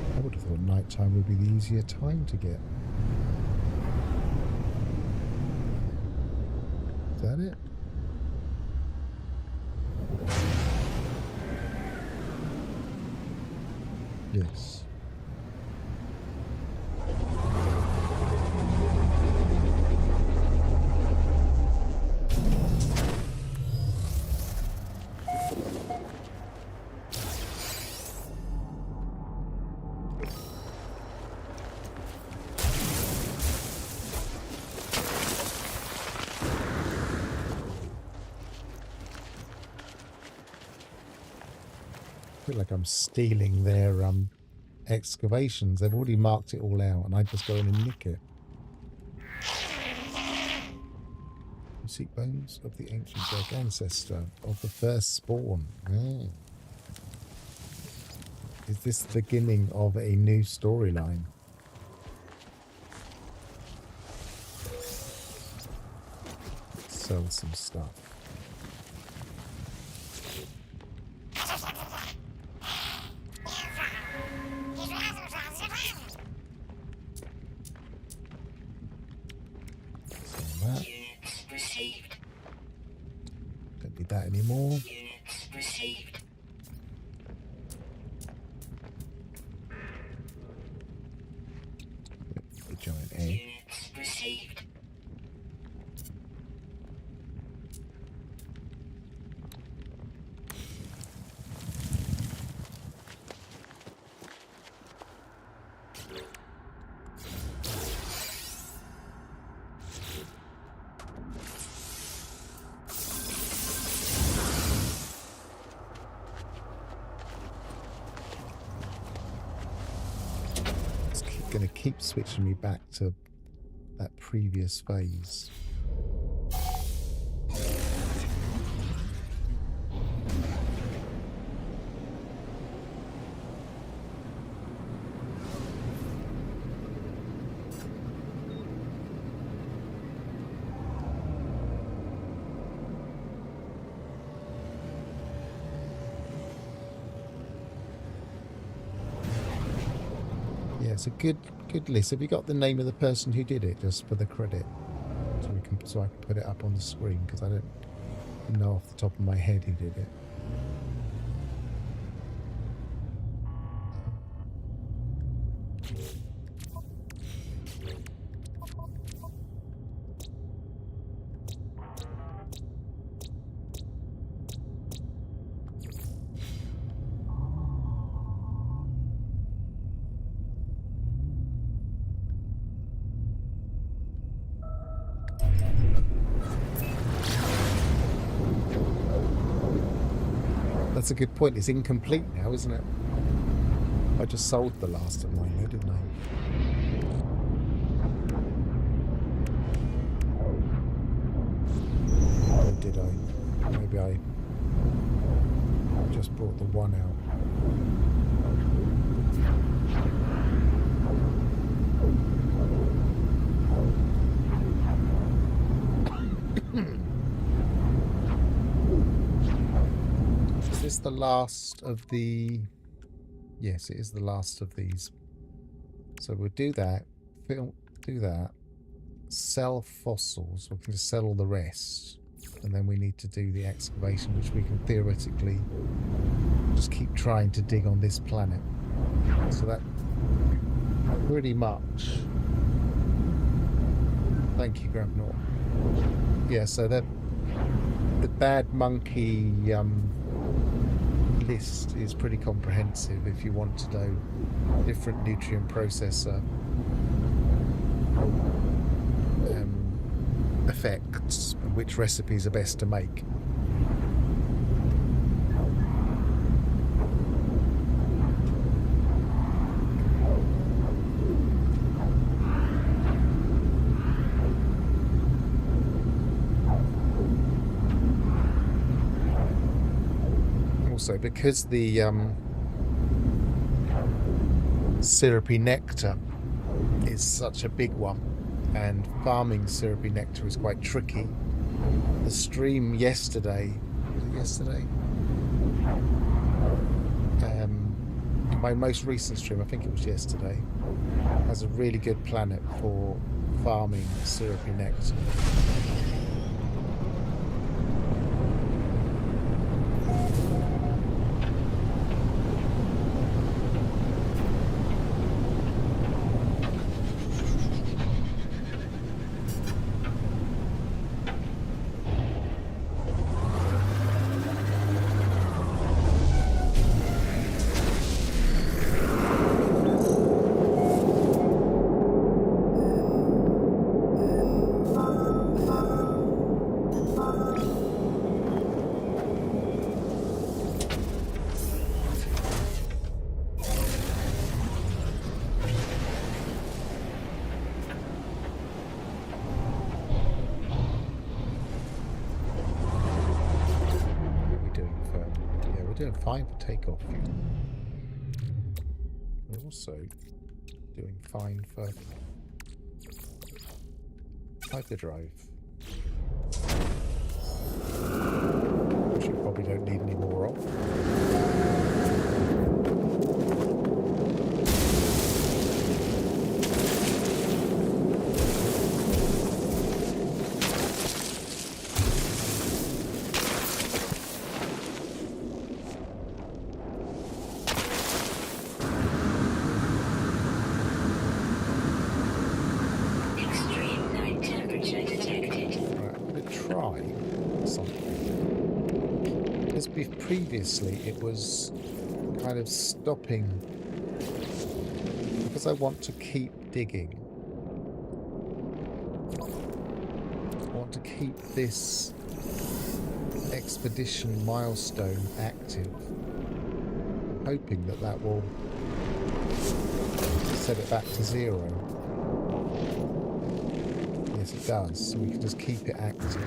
Speaker 1: I would have thought nighttime would be the easier time to get. Is that it? Yes. I feel like I'm stealing their excavations. They've already marked it all out, and I just go in and nick it. You seek bones of the ancient Greek ancestor of the first spawn. Mm. Is this the beginning of a new storyline? Sell some stuff. Don't need that anymore. The giant egg. Going to keep switching me back to that previous phase. It's a good list. Have you got the name of the person who did it, just for the credit, so I can put it up on the screen, because I don't know off the top of my head who did it. That's a good point. It's incomplete now, isn't it? I just sold the last of mine, though, didn't I? Or did I? Maybe I just brought the one out. Is this the last of the... Yes, it is the last of these. So we'll do that. Do that. Sell fossils. We can just sell all the rest. And then we need to do the excavation, which we can theoretically just keep trying to dig on this planet. So that pretty much... Thank you, Grabnor. Yeah, so that the bad monkey list is pretty comprehensive if you want to know different nutrient processor effects and which recipes are best to make. Also, because the syrupy nectar is such a big one, and farming syrupy nectar is quite tricky, the stream yesterday, my most recent stream, I think it was yesterday, has a really good planet for farming syrupy nectar. Doing fine for takeoff fuel. We're also doing fine for hyperdrive, which we probably don't need any more of. Previously it was kind of stopping because I want to keep digging. I want to keep this expedition milestone active, hoping that that will set it back to 0. Yes, it does, so we can just keep it active.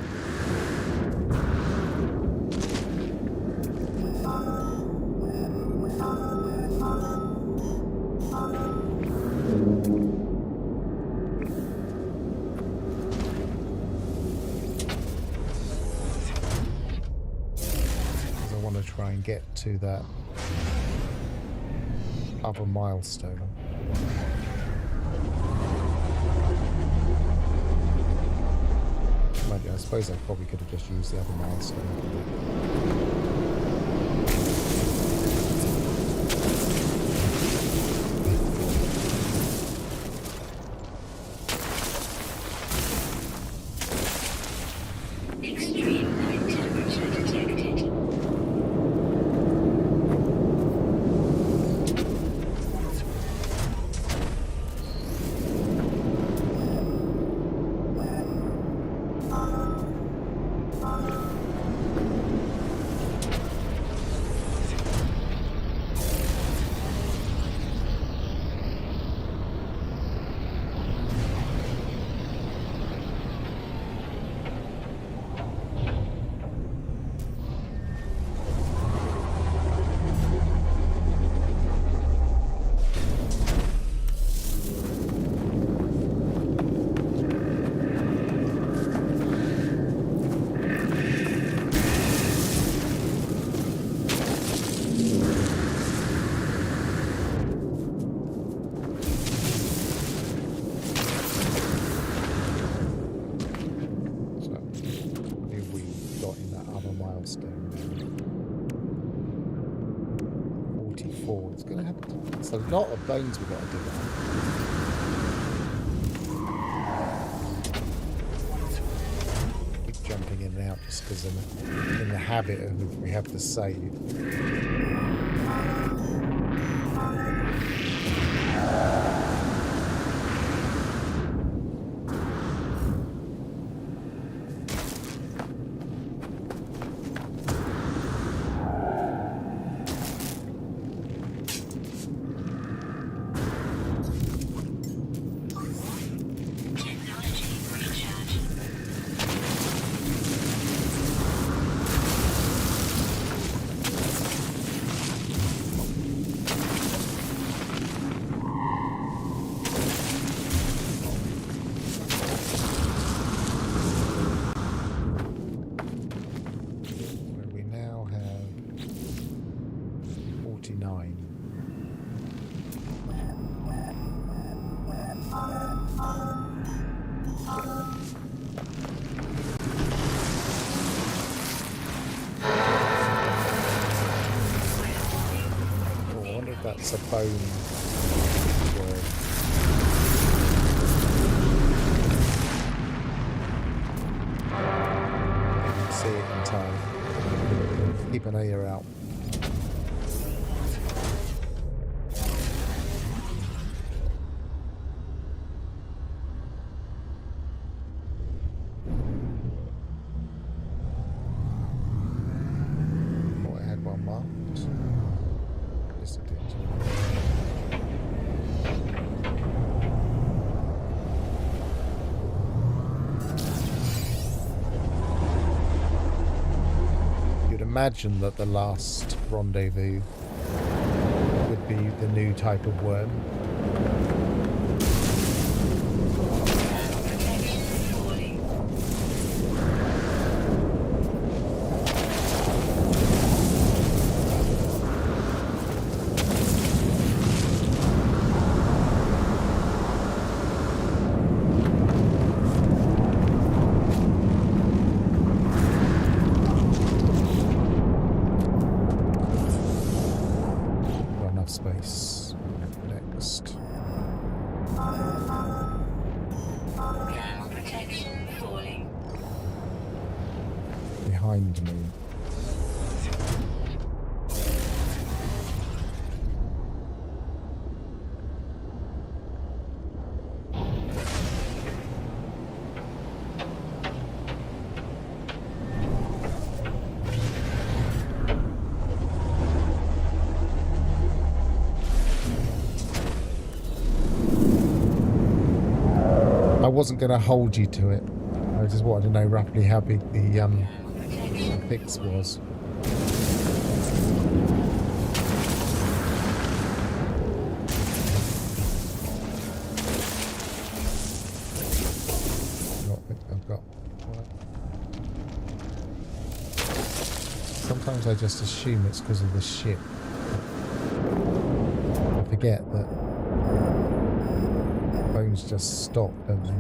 Speaker 1: Try and get to that other milestone. Maybe, I suppose I probably could have just used the other milestone. It's going to have a lot of bones we've got to dig out. Keep jumping in and out just because I'm in the habit of, if we have to save. that's a bone worm. See it in time. Keep an ear out. Oh, I had one marked. Yes, I did. Imagine that the last rendezvous would be the new type of worm. Space. Next.
Speaker 2: Protection falling.
Speaker 1: Behind me. I wasn't going to hold you to it. I just wanted to know roughly how big the fix was. I've got. Sometimes I just assume it's because of the ship. I forget that bones just stop, don't they?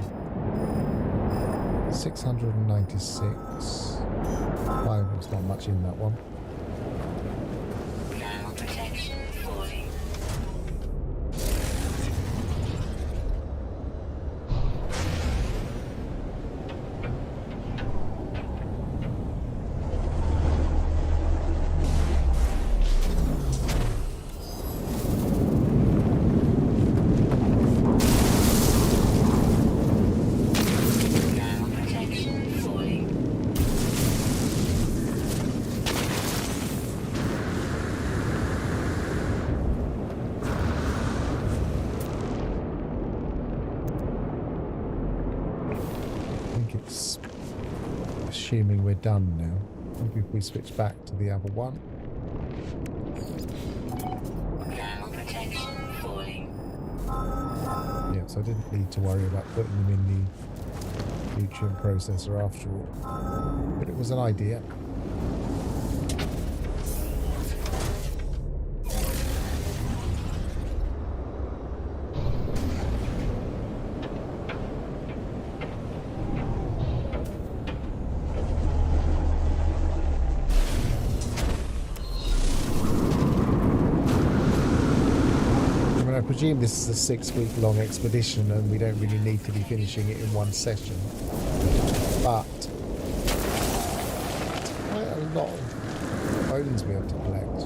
Speaker 1: 696. There's not much in that one.
Speaker 2: Protection falling.
Speaker 1: Assuming we're done now. Maybe if we switch back to the other one.
Speaker 2: Protection falling.
Speaker 1: Yeah, so I didn't need to worry about putting them in the nutrient processor after all. But it was an idea. I presume this is a 6-week-long expedition and we don't really need to be finishing it in one session. But it's quite a lot of bones we have to collect.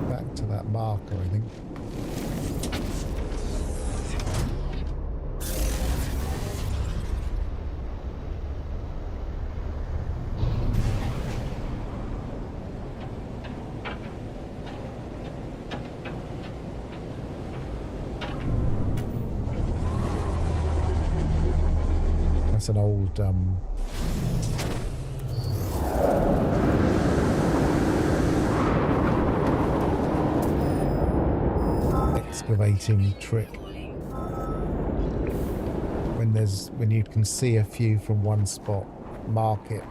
Speaker 1: Back to that marker, I think. That's an old excavating trick. When you can see a few from one spot, mark it.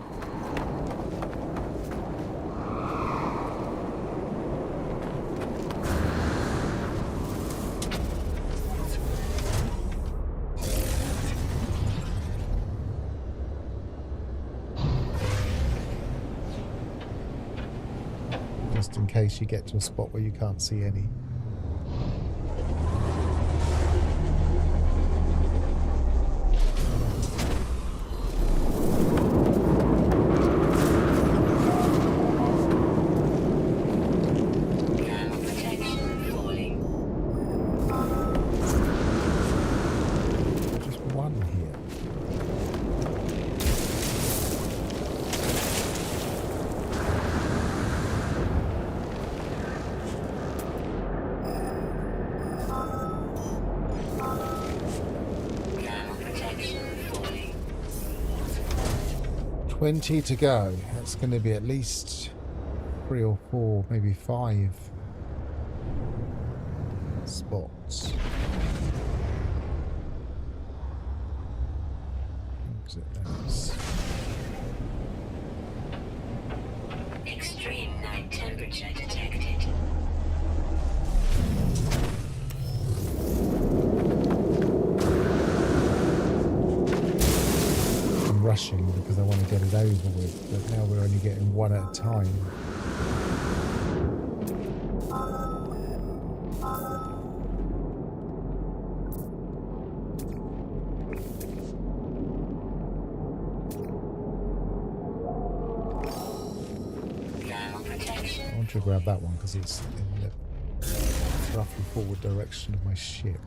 Speaker 1: just in case you get to a spot where you can't see any.
Speaker 2: Ground protection falling.
Speaker 1: Just one here.
Speaker 2: Ground protection falling.
Speaker 1: 20 to go. That's going to be at least 3 or 4, maybe 5 spots. Exit those.
Speaker 2: Extreme night temperature detected.
Speaker 1: I'm rushing because I want to get it over with, but now we're only getting one at a time.
Speaker 2: Ground protection.
Speaker 1: I want to grab that one because it's in the roughly forward direction of my ship.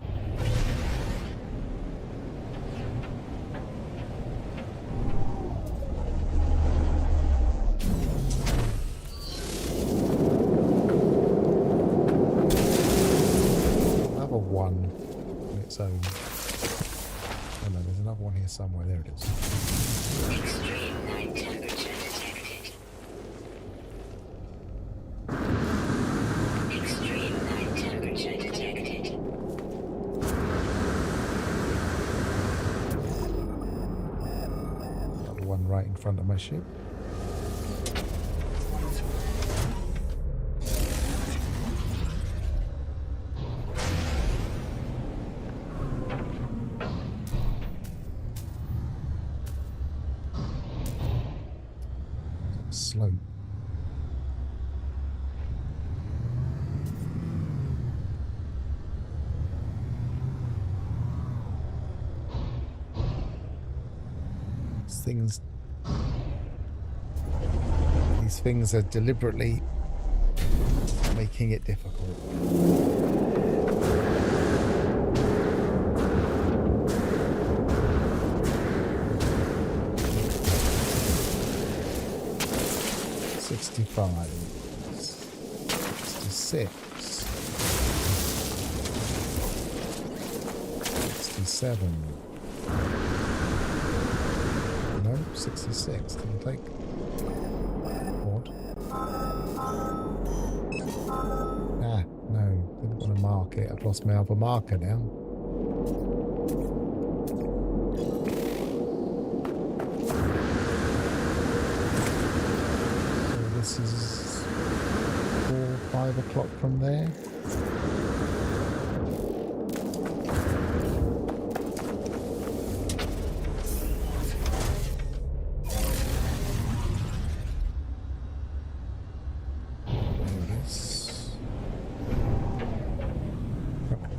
Speaker 1: Another one on its own. Oh no, there's another one here somewhere. There it is.
Speaker 2: Extreme night temperature detected. Extreme night temperature detected.
Speaker 1: Another one right in front of my ship. Slope. These things are deliberately making it difficult. $65, $66, $67. No, 66. Didn't take. Odd. Ah, no. Didn't want to mark it. I've lost my other marker now. So this is 4, 5 o'clock from there.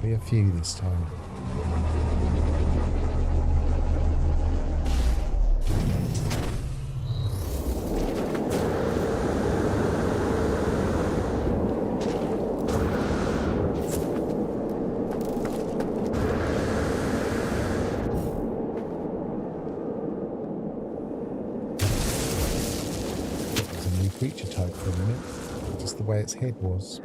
Speaker 1: Be a few this time. It was a new creature type for a minute, just the way its head was.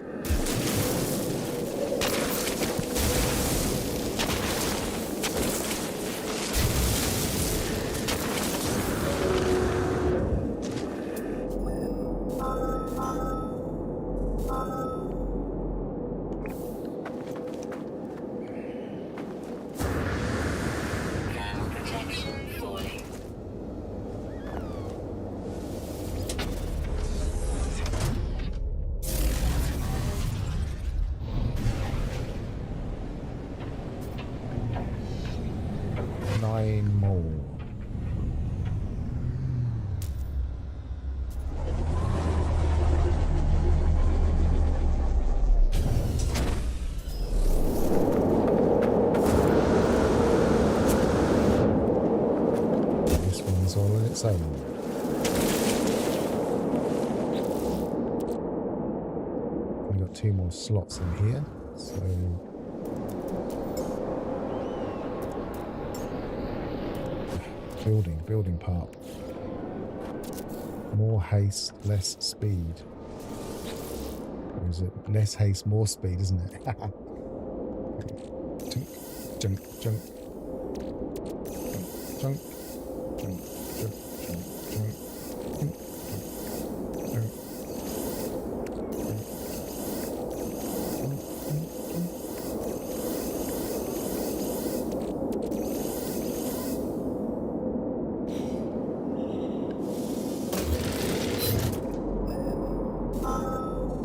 Speaker 2: Ground protection falling.
Speaker 1: 2 more slots in here, so building part. More haste, less speed. Or is it less haste, more speed, isn't it? Junk, junk, junk. Junk, junk, junk, junk, junk, junk, junk, junk, junk.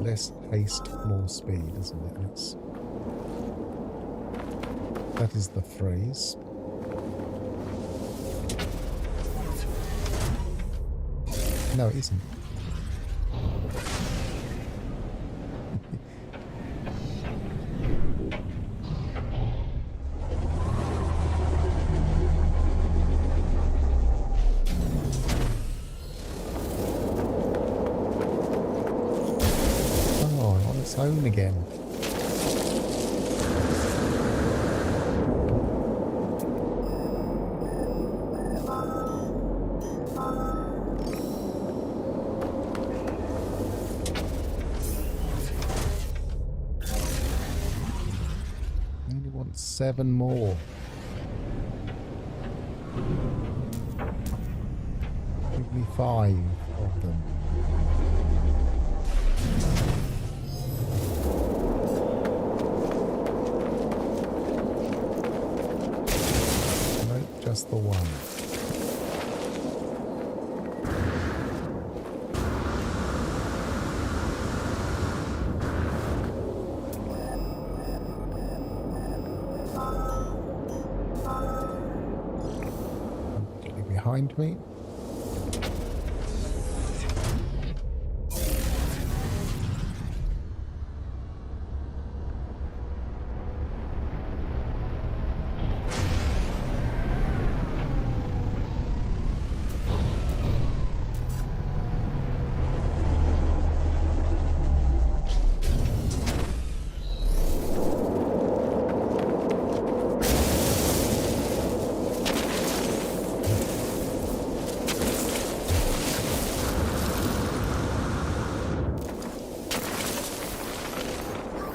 Speaker 1: Less haste, more speed, isn't it? That is the phrase. No, it isn't. Oh, on its own again. Only want 7 more. Give me 5 of them. Nope, just the one. Behind me.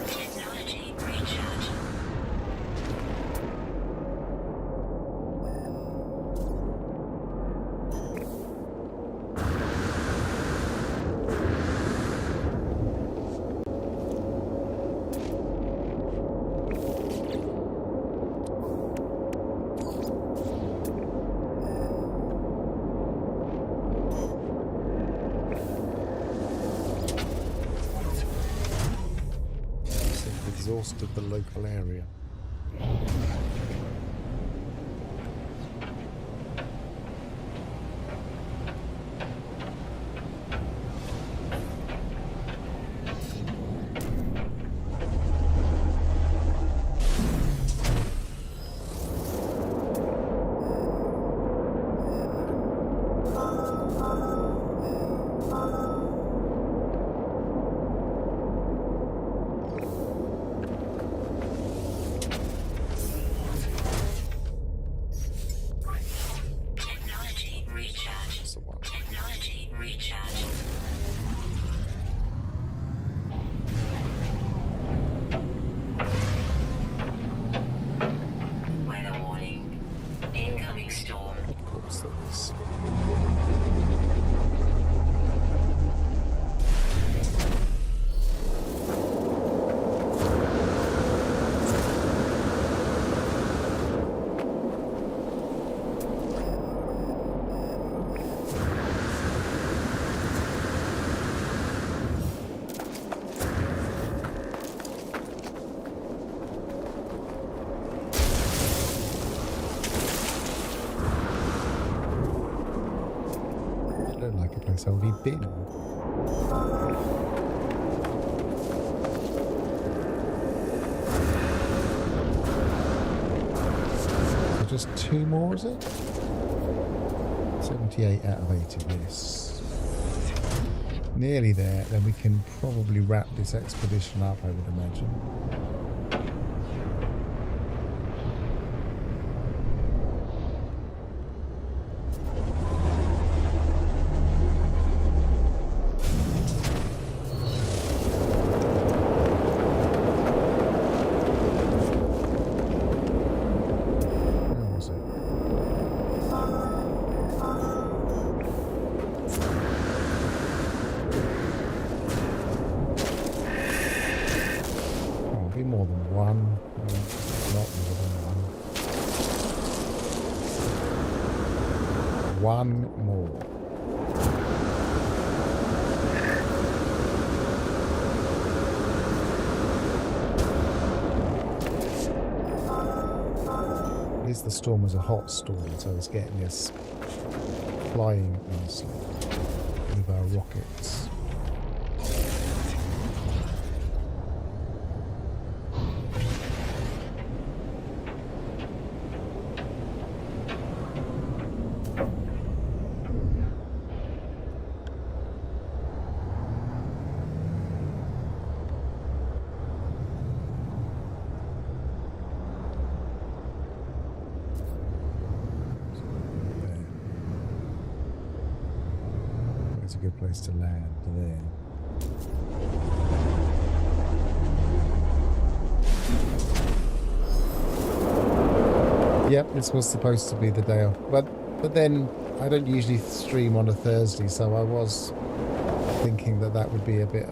Speaker 2: Technology recharge.
Speaker 1: Exhausted the local area.
Speaker 2: Technology recharge.
Speaker 1: That's the one.
Speaker 2: Technology recharge. Weather warning. Incoming storm.
Speaker 1: Of course there is. I don't like a place I've already been. So just 2 more, is it? 78 out of 80, yes. Nearly there, then we can probably wrap this expedition up, I would imagine. More than one, not more than one. One more. At least the storm was a hot storm, so it's getting us flying nicely with our rockets. It's a good place to land there. Yep, this was supposed to be the day off, but then I don't usually stream on a Thursday, so I was thinking that would be a bit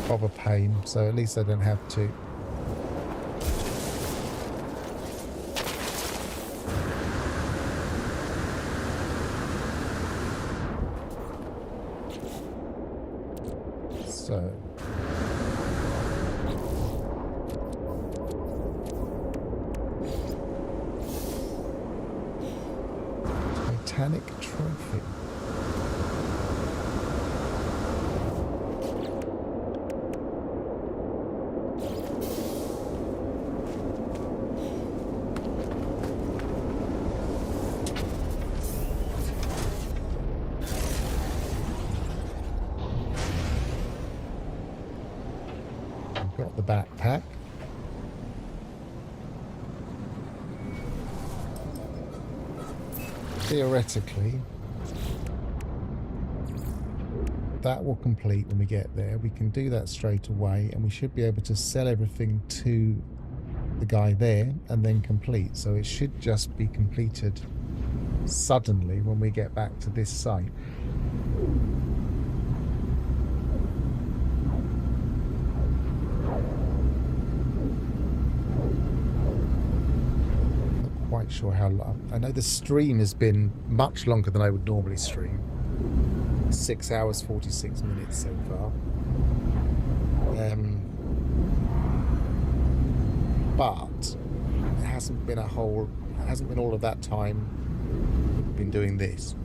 Speaker 1: of a pain, so at least I don't have to. So Titanic Trophy. Got the backpack. Theoretically, that will complete when we get there. We can do that straight away, and we should be able to sell everything to the guy there and then complete. So it should just be completed suddenly when we get back to this site. Quite sure how long. I know the stream has been much longer than I would normally stream. 6 hours 46 minutes so far. But it hasn't been all of that time we've been doing this.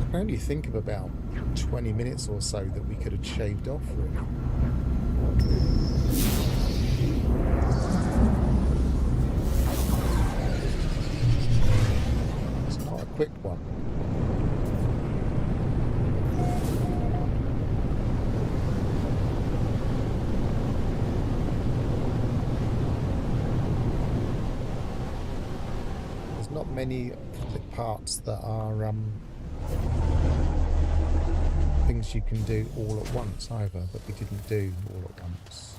Speaker 1: I can only think of about 20 minutes or so that we could have shaved off, really. It's not a quick one. There's not many parts that are things you can do all at once either, but we didn't do all at once.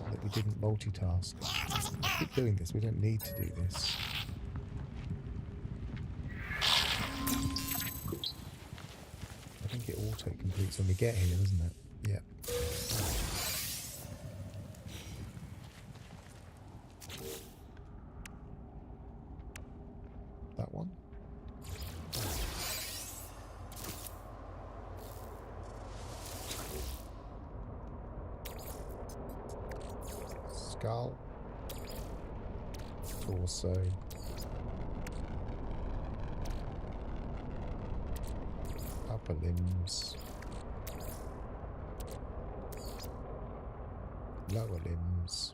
Speaker 1: That we didn't multitask. Keep doing this, we don't need to do this. I think it auto completes when we get here, doesn't it? Yeah. That one. Skull. Torso. Upper limbs. Lower limbs.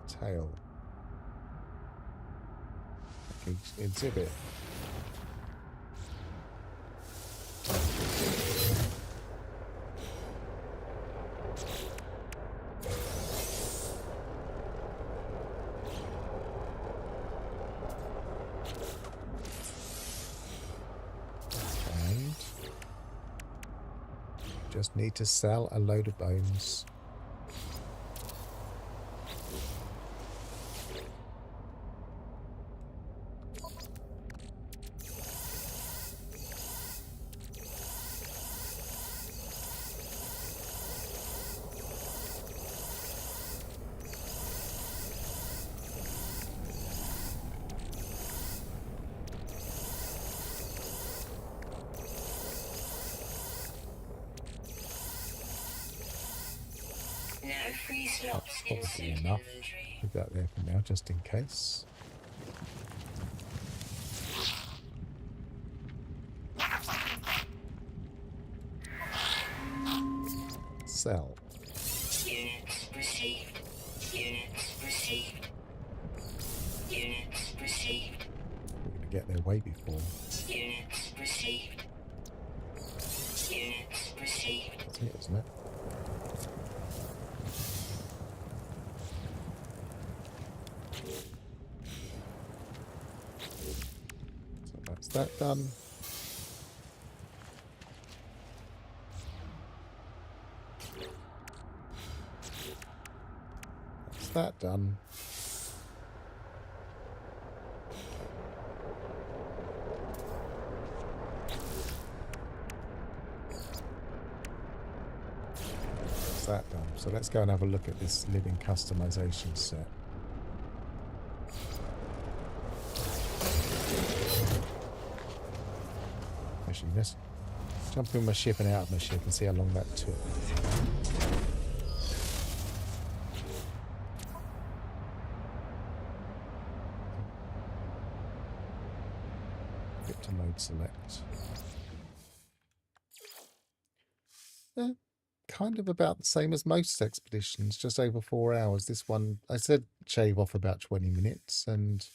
Speaker 1: Tail. Okay, exhibit. And just need to sell a load of bones.
Speaker 2: No free slots
Speaker 1: Probably
Speaker 2: insert
Speaker 1: enough.
Speaker 2: inventory.
Speaker 1: Leave that there for now, just in case. Sell.
Speaker 2: Units received. Units received. Units received.
Speaker 1: We're going to get there way before.
Speaker 2: Units received. Units received.
Speaker 1: That's it, isn't it? So that's that done. That's that done. That's that done. So let's go and have a look at this living customization set. Actually, let's jump in my ship and out of my ship and see how long that took. Get to load select. Kind of about the same as most expeditions, just over 4 hours. This one, I said shave off about 20 minutes, and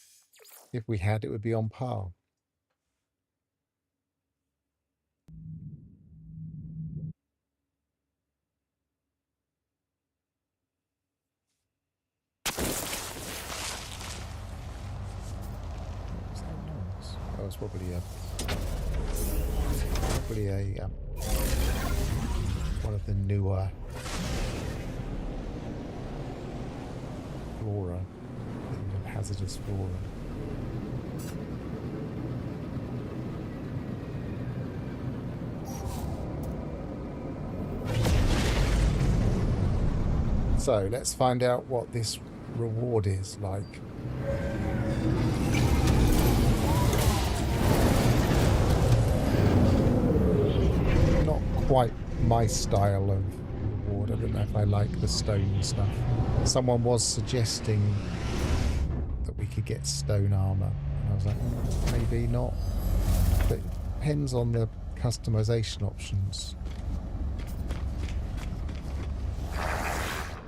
Speaker 1: if we had, it would be on par. Oh, it's probably a one of the newer flora, the hazardous flora. So let's find out what this reward is like. Not quite my style of reward. I don't know if I like the stone stuff. Someone was suggesting that we could get stone armor, and I was like, maybe not. But it depends on the customization options.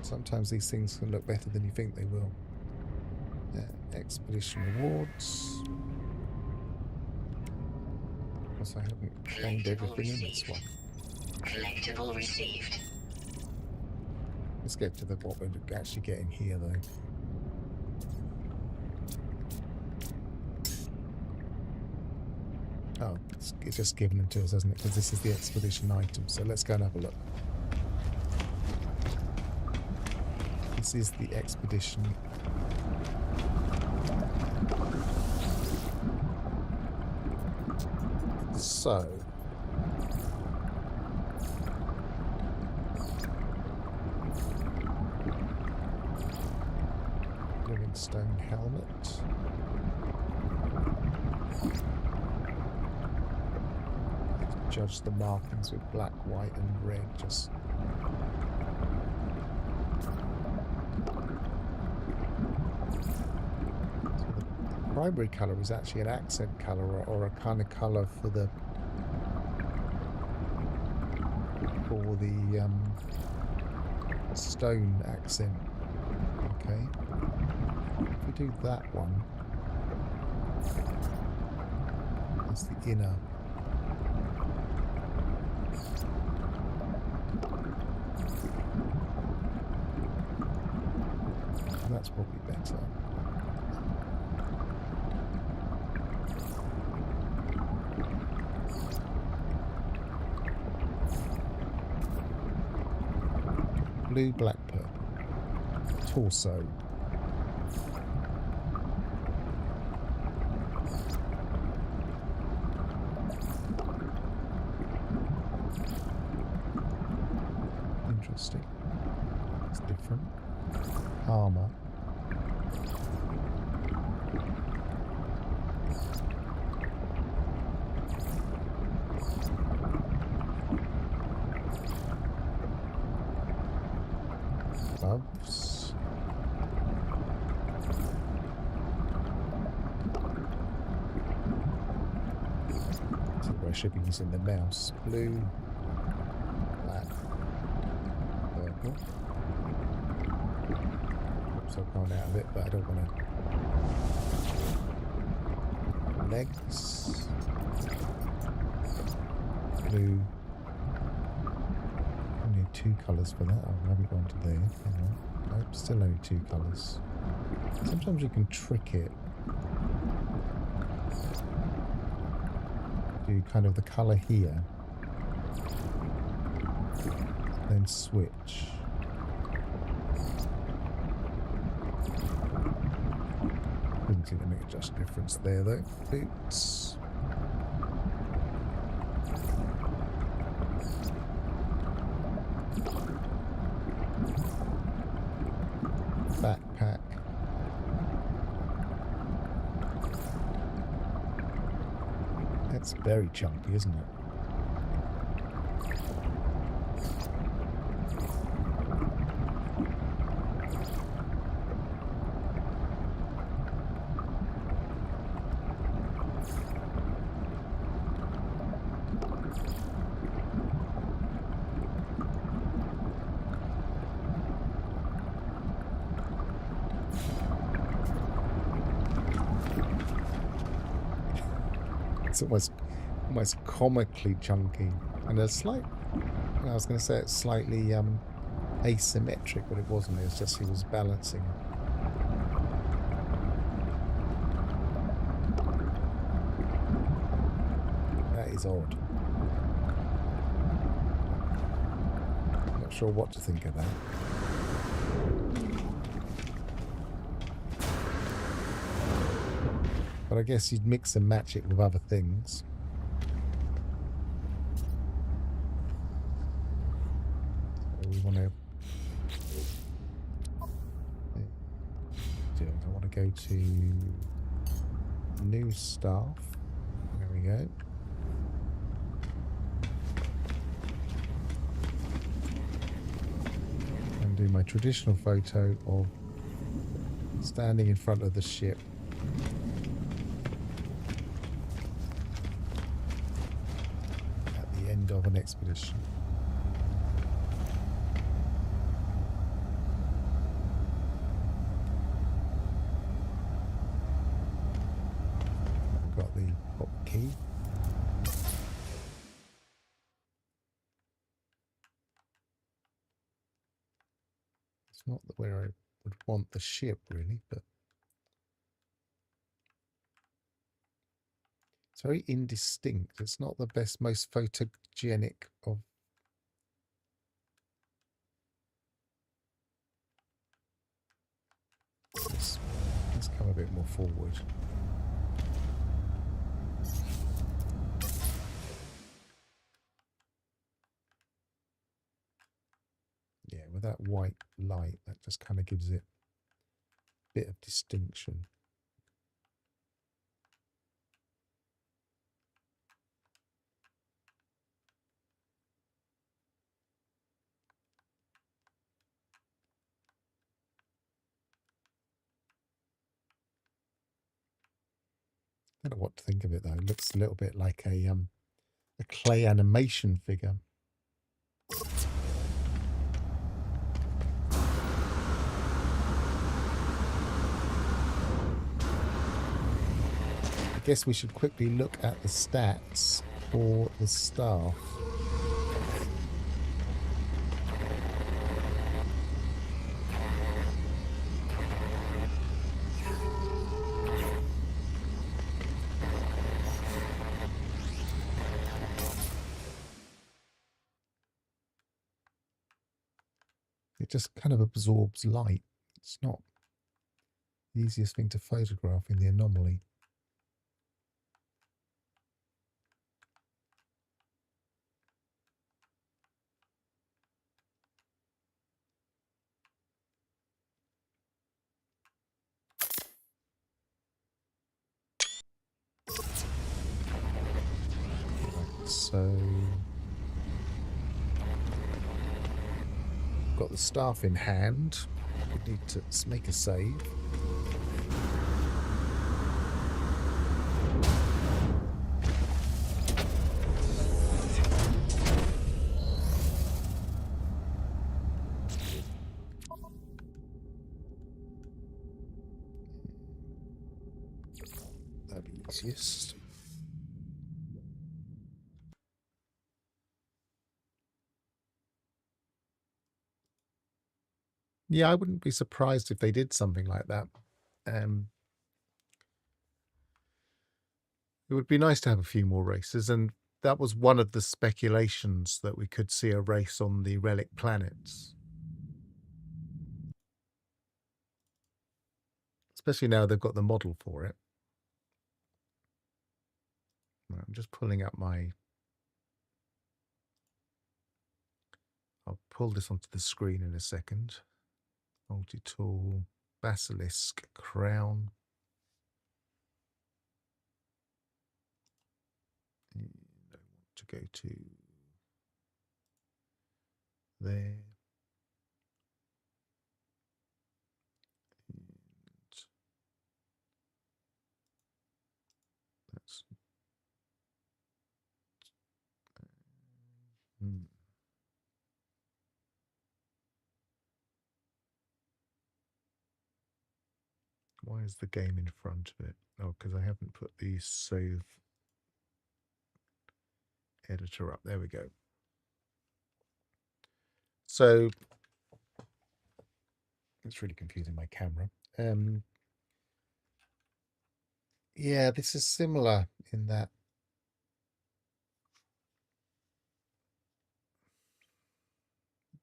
Speaker 1: Sometimes these things can look better than you think they will. Expedition rewards. Of course, I haven't claimed everything in this one.
Speaker 2: Collectible received.
Speaker 1: Let's get to what we're actually getting here, though. Oh, it's just given them to us, hasn't it? Because this is the expedition item. So let's go and have a look. This is the expedition. So, Livingstone helmet. Judge the markings with black, white, and red. Just primary colour is actually an accent colour or a kind of colour for the stone accent. Okay. If we do that one, that's the inner. That's probably better. Blue, black, purple. Torso. Interesting. It's different. Armor. Gloves. So I should be using the mouse. Blue, black, purple. Oops, I've gone out of it, but I don't want to. Legs. Blue. Only 2 colours for that. Oh, I haven't gone to there. Hang on. Nope, still only 2 colours. Sometimes you can trick it. Do kind of the colour here. Then switch. Didn't seem to make a difference there though. Boots. Backpack. That's very chunky, isn't it? It's almost comically chunky, and a slight. I was going to say it's slightly asymmetric, but it wasn't. It was just he was balancing. That is odd. Not sure what to think of that. But I guess you'd mix and match it with other things. So we want to... I want to go to new staff. There we go. And do my traditional photo of standing in front of the ship. Of an expedition. I've got the pop key. It's not where I would want the ship really, but it's very indistinct. It's not the best, most photogenic of. Let's come a bit more forward. Yeah, with that white light, that just kind of gives it a bit of distinction. I don't know what to think of it though. It looks a little bit like a clay animation figure. guess we should quickly look at the stats for the staff. It just kind of absorbs light. It's not the easiest thing to photograph in the anomaly. Right, so got the staff in hand. We need to make a save. That'd be easiest. Yeah, I wouldn't be surprised if they did something like that. It would be nice to have a few more races, and that was one of the speculations that we could see a race on the relic planets. Especially now they've got the model for it. Right, I'm just pulling up my... I'll pull this onto the screen in a second. Multi-tool, basilisk, crown. And I want to go to there. And that's... Why is the game in front of it? Oh, because I haven't put the save editor up. There we go. So it's really confusing my camera. Yeah, this is similar in that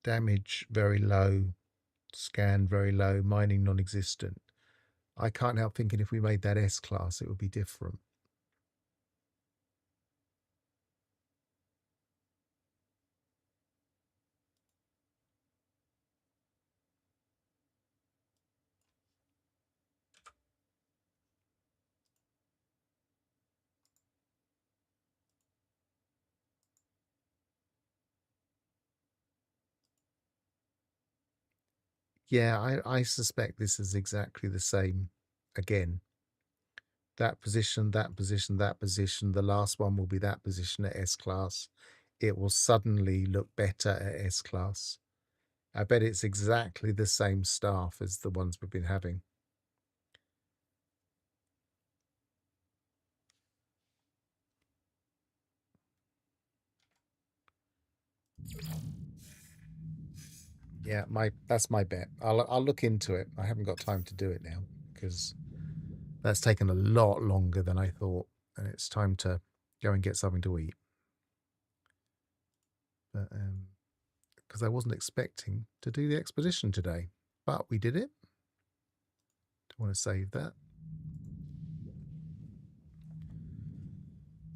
Speaker 1: damage very low, scan very low, mining non-existent. I can't help thinking if we made that S-class, it would be different. Yeah, I suspect this is exactly the same again. That position, that position, that position. The last one will be that position at S-class. It will suddenly look better at S-class. I bet it's exactly the same staff as the ones we've been having. Yeah, that's my bet. I'll look into it. I haven't got time to do it now because that's taken a lot longer than I thought, and it's time to go and get something to eat. But because I wasn't expecting to do the expedition today, but we did it. Don't want to save that.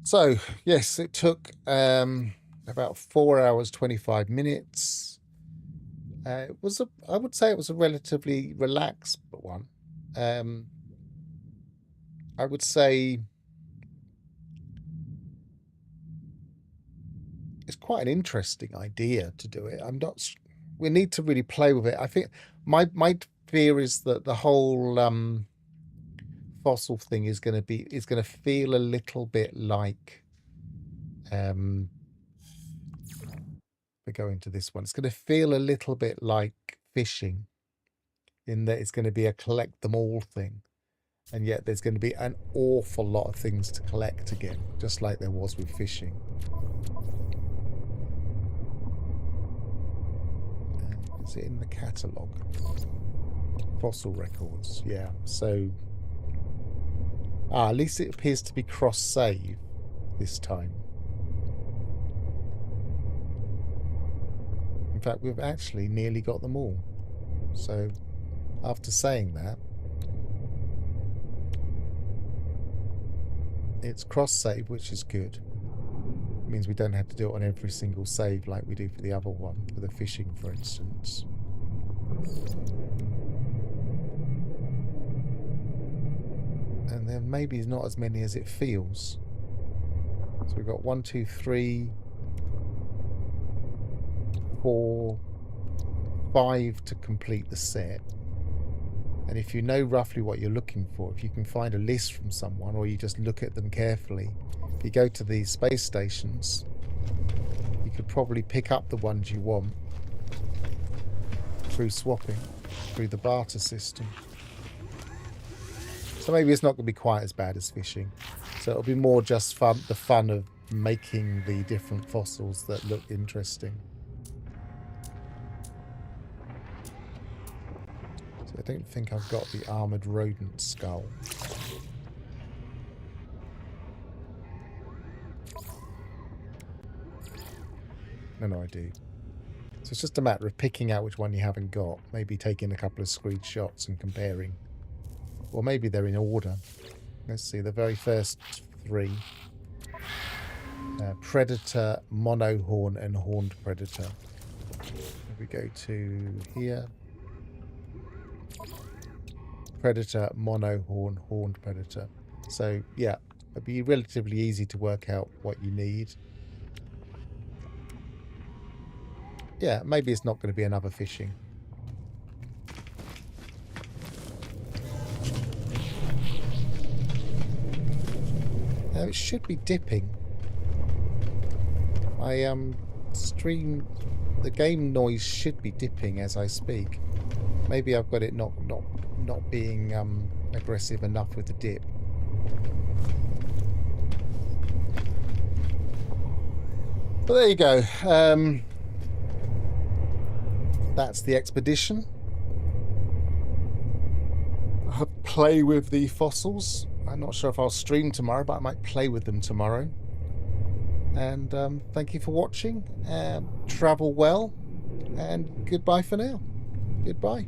Speaker 1: So yes, it took about 4 hours 25 minutes. It was I would say it was a relatively relaxed one. I would say it's quite an interesting idea to do it. We need to really play with it. I think my fear is that the whole fossil thing is going to feel a little bit like we go into this one. It's going to feel a little bit like fishing in that it's going to be a collect them all thing. And yet there's going to be an awful lot of things to collect again, just like there was with fishing. Is it in the catalogue? Fossil records, yeah. So, at least it appears to be cross-save this time. In fact, we've actually nearly got them all. So, after saying that, it's cross-save, which is good. It means we don't have to do it on every single save like we do for the other one, for the fishing, for instance. And then maybe not as many as it feels. So we've got 1, 2, 3, 4, 5 to complete the set. And if you know roughly what you're looking for, if you can find a list from someone, or you just look at them carefully, if you go to these space stations, you could probably pick up the ones you want through swapping, through the barter system. So maybe it's not going to be quite as bad as fishing. So it'll be more just fun, the fun of making the different fossils that look interesting. I don't think I've got the armoured rodent skull. No, I do. So it's just a matter of picking out which one you haven't got. Maybe taking a couple of screenshots and comparing. Or maybe they're in order. Let's see, the very first 3. Predator, monohorn and horned predator. If we go to here. Predator, monohorn, horned predator. So, yeah, it'd be relatively easy to work out what you need. Yeah, maybe it's not going to be another fishing. It should be dipping. I stream... The game noise should be dipping as I speak. Maybe I've got it not being aggressive enough with the dip. But there you go. That's the expedition. I'll play with the fossils. I'm not sure if I'll stream tomorrow, but I might play with them tomorrow. And thank you for watching. Travel well, and goodbye for now. Goodbye.